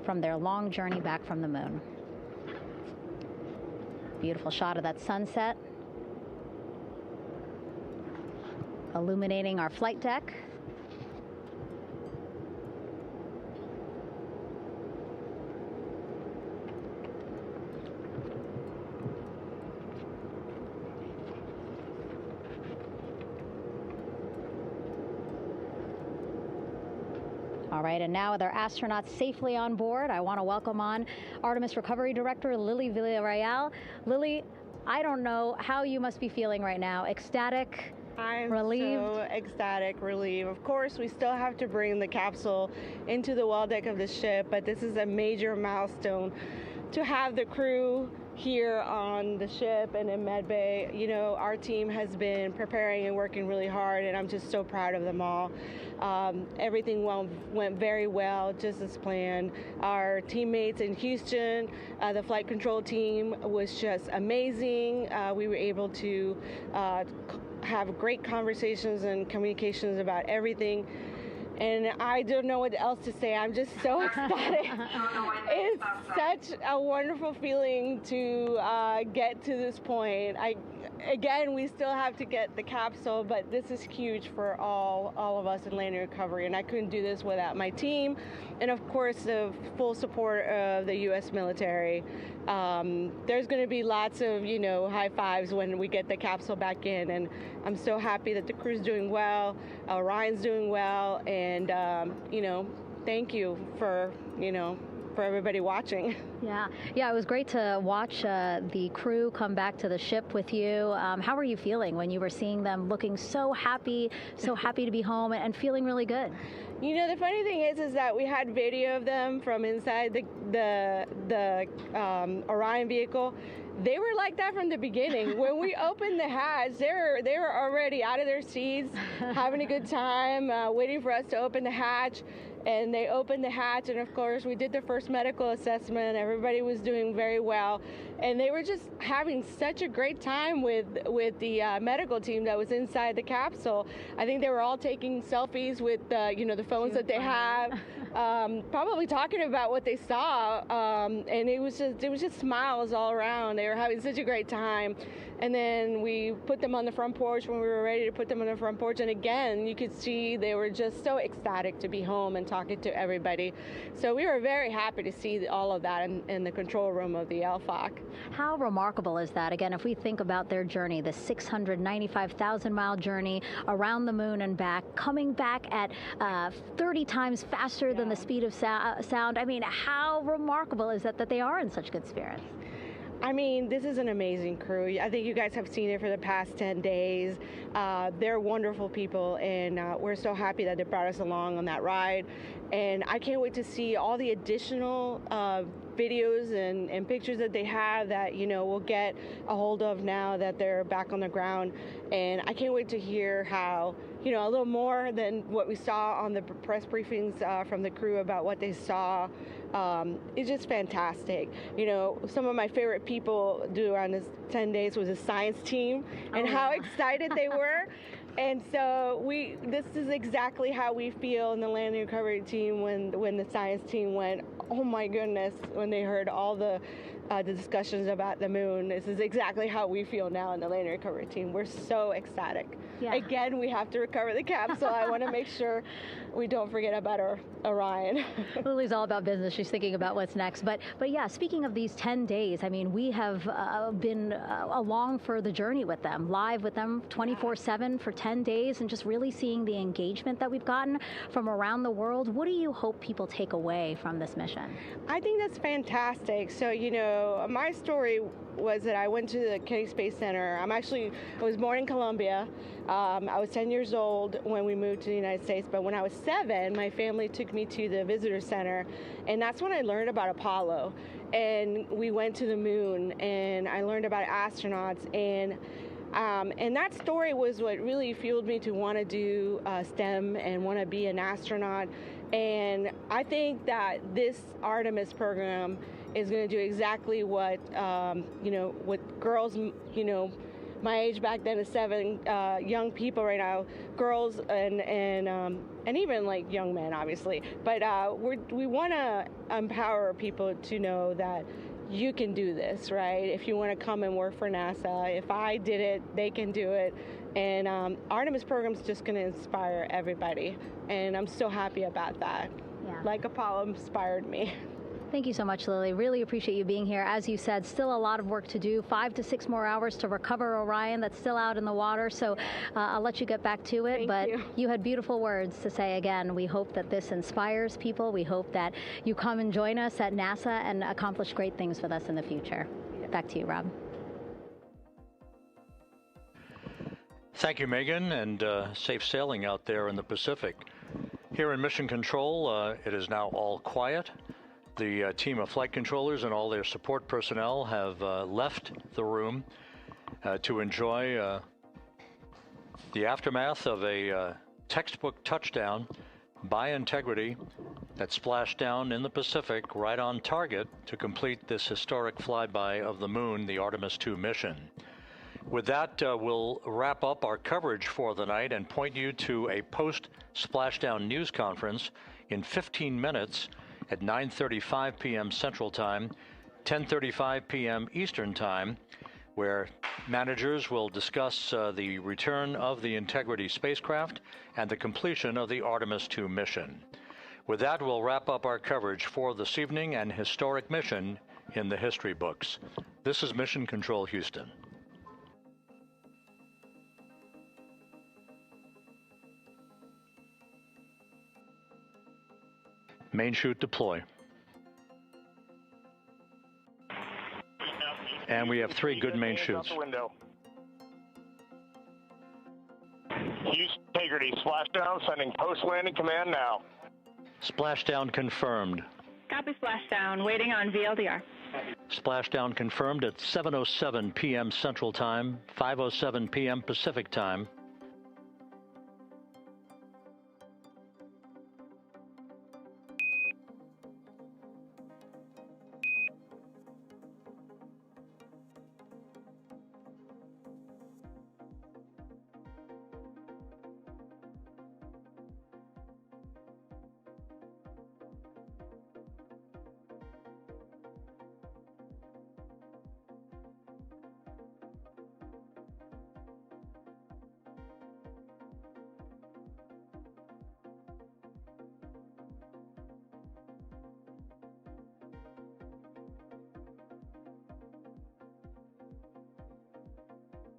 from their long journey back from the moon. Beautiful shot of that sunset, illuminating our flight deck. All right, and now with our astronauts safely on board, I want to welcome on Artemis Recovery Director Lily Villarreal. Lily, I don't know how you must be feeling right now. Ecstatic, relieved? So ecstatic, relieved. Of course, we still have to bring the capsule into the well deck of the ship, but this is a major milestone to have the crew here on the ship and in medbay. You know, our team has been preparing and working really hard, and I'm just so proud of them all. Everything went very well, just as planned. Our teammates in Houston, the flight control team was just amazing. We were able to have great conversations and communications about everything. And I don't know what else to say. I'm just so ecstatic. It's such a wonderful feeling to get to this point. Again, we still have to get the capsule, but this is huge for all of us in landing recovery, and I couldn't do this without my team, and of course the full support of the U.S. military. There's going to be lots of, you know, high fives when we get the capsule back in, and I'm so happy that the crew's doing well, Orion's doing well, and you know, thank you for, you know, for everybody watching. Yeah, it was great to watch the crew come back to the ship with you. How were you feeling when you were seeing them looking so happy to be home and feeling really good? You know, the funny thing is that we had video of them from inside the Orion vehicle. They were like that from the beginning. When we opened the hatch, they were already out of their seats, having a good time, waiting for us to open the hatch. And they opened the hatch, and of course we did the first medical assessment. Everybody was doing very well, and they were just having such a great time with the medical team that was inside the capsule. I think they were all taking selfies with you know, the phones that they have, probably talking about what they saw, and it was just smiles all around. They were having such a great time. And then we put them on the front porch when we were ready to put them on the front porch. And again, you could see they were just so ecstatic to be home and talking to everybody. So we were very happy to see all of that in the control room of the LFOC. How remarkable is that? Again, if we think about their journey, the 695,000-mile journey around the moon and back, coming back at 30 times faster than the speed of sound. I mean, how remarkable is that they are in such good spirits? I mean, this is an amazing crew. I think you guys have seen it for the past 10 days. They're wonderful people, and we're so happy that they brought us along on that ride. And I can't wait to see all the additional videos and pictures that they have that, we'll get a hold of now that they're back on the ground. And I can't wait to hear how, a little more than what we saw on the press briefings from the crew about what they saw. It's just fantastic. Some of my favorite people around this 10 days was the science team and how excited they were. And so this is exactly how we feel in the landing recovery team when the science team went, oh my goodness, when they heard all the discussions about the moon. This is exactly how we feel now in the landing recovery team. We're so ecstatic. Yeah. Again, we have to recover the capsule. I want to make sure we don't forget about our Orion. Lily's all about business. She's thinking about what's next. But yeah, speaking of these 10 days, I mean, we have been along for the journey with them, live with them 24/7 for 10 days, and just really seeing the engagement that we've gotten from around the world. What do you hope people take away from this mission? I think that's fantastic. So, my story was that I went to the Kennedy Space Center. I was born in Colombia. I was 10 years old when we moved to the United States, but when I was 7, my family took me to the visitor center, and that's when I learned about Apollo. And we went to the moon, and I learned about astronauts, and that story was what really fueled me to want to do STEM and want to be an astronaut. And I think that this Artemis program is going to do exactly what, what girls, my age back then is 7, young people right now, girls and even like young men, obviously. But we want to empower people to know that you can do this, right? If you want to come and work for NASA, if I did it, they can do it. And Artemis program is just going to inspire everybody. And I'm so happy about that. Yeah. Like Apollo inspired me. Thank you so much, Lily. Really appreciate you being here. As you said, still a lot of work to do, 5 to 6 more hours to recover Orion that's still out in the water. So I'll let you get back to it. But you had beautiful words to say again. We hope that this inspires people. We hope that you come and join us at NASA and accomplish great things with us in the future. Back to you, Rob. Thank you, Megan, and safe sailing out there in the Pacific. Here in Mission Control, it is now all quiet. The team of flight controllers and all their support personnel have left the room to enjoy the aftermath of a textbook touchdown by Integrity that splashed down in the Pacific right on target to complete this historic flyby of the moon, the Artemis II mission. With that, we'll wrap up our coverage for the night and point you to a post-splashdown news conference in 15 minutes at 9:35 p.m. Central Time, 10:35 p.m. Eastern Time, where managers will discuss the return of the Integrity spacecraft and the completion of the Artemis II mission. With that, we'll wrap up our coverage for this evening and historic mission in the history books. This is Mission Control Houston. Main chute deploy. And we have 3 good main chutes. Integrity, splashdown, sending post-landing command now. Splashdown confirmed. Copy splashdown, waiting on VLDR. Splashdown confirmed at 7:07 p.m. Central Time, 5:07 p.m. Pacific Time.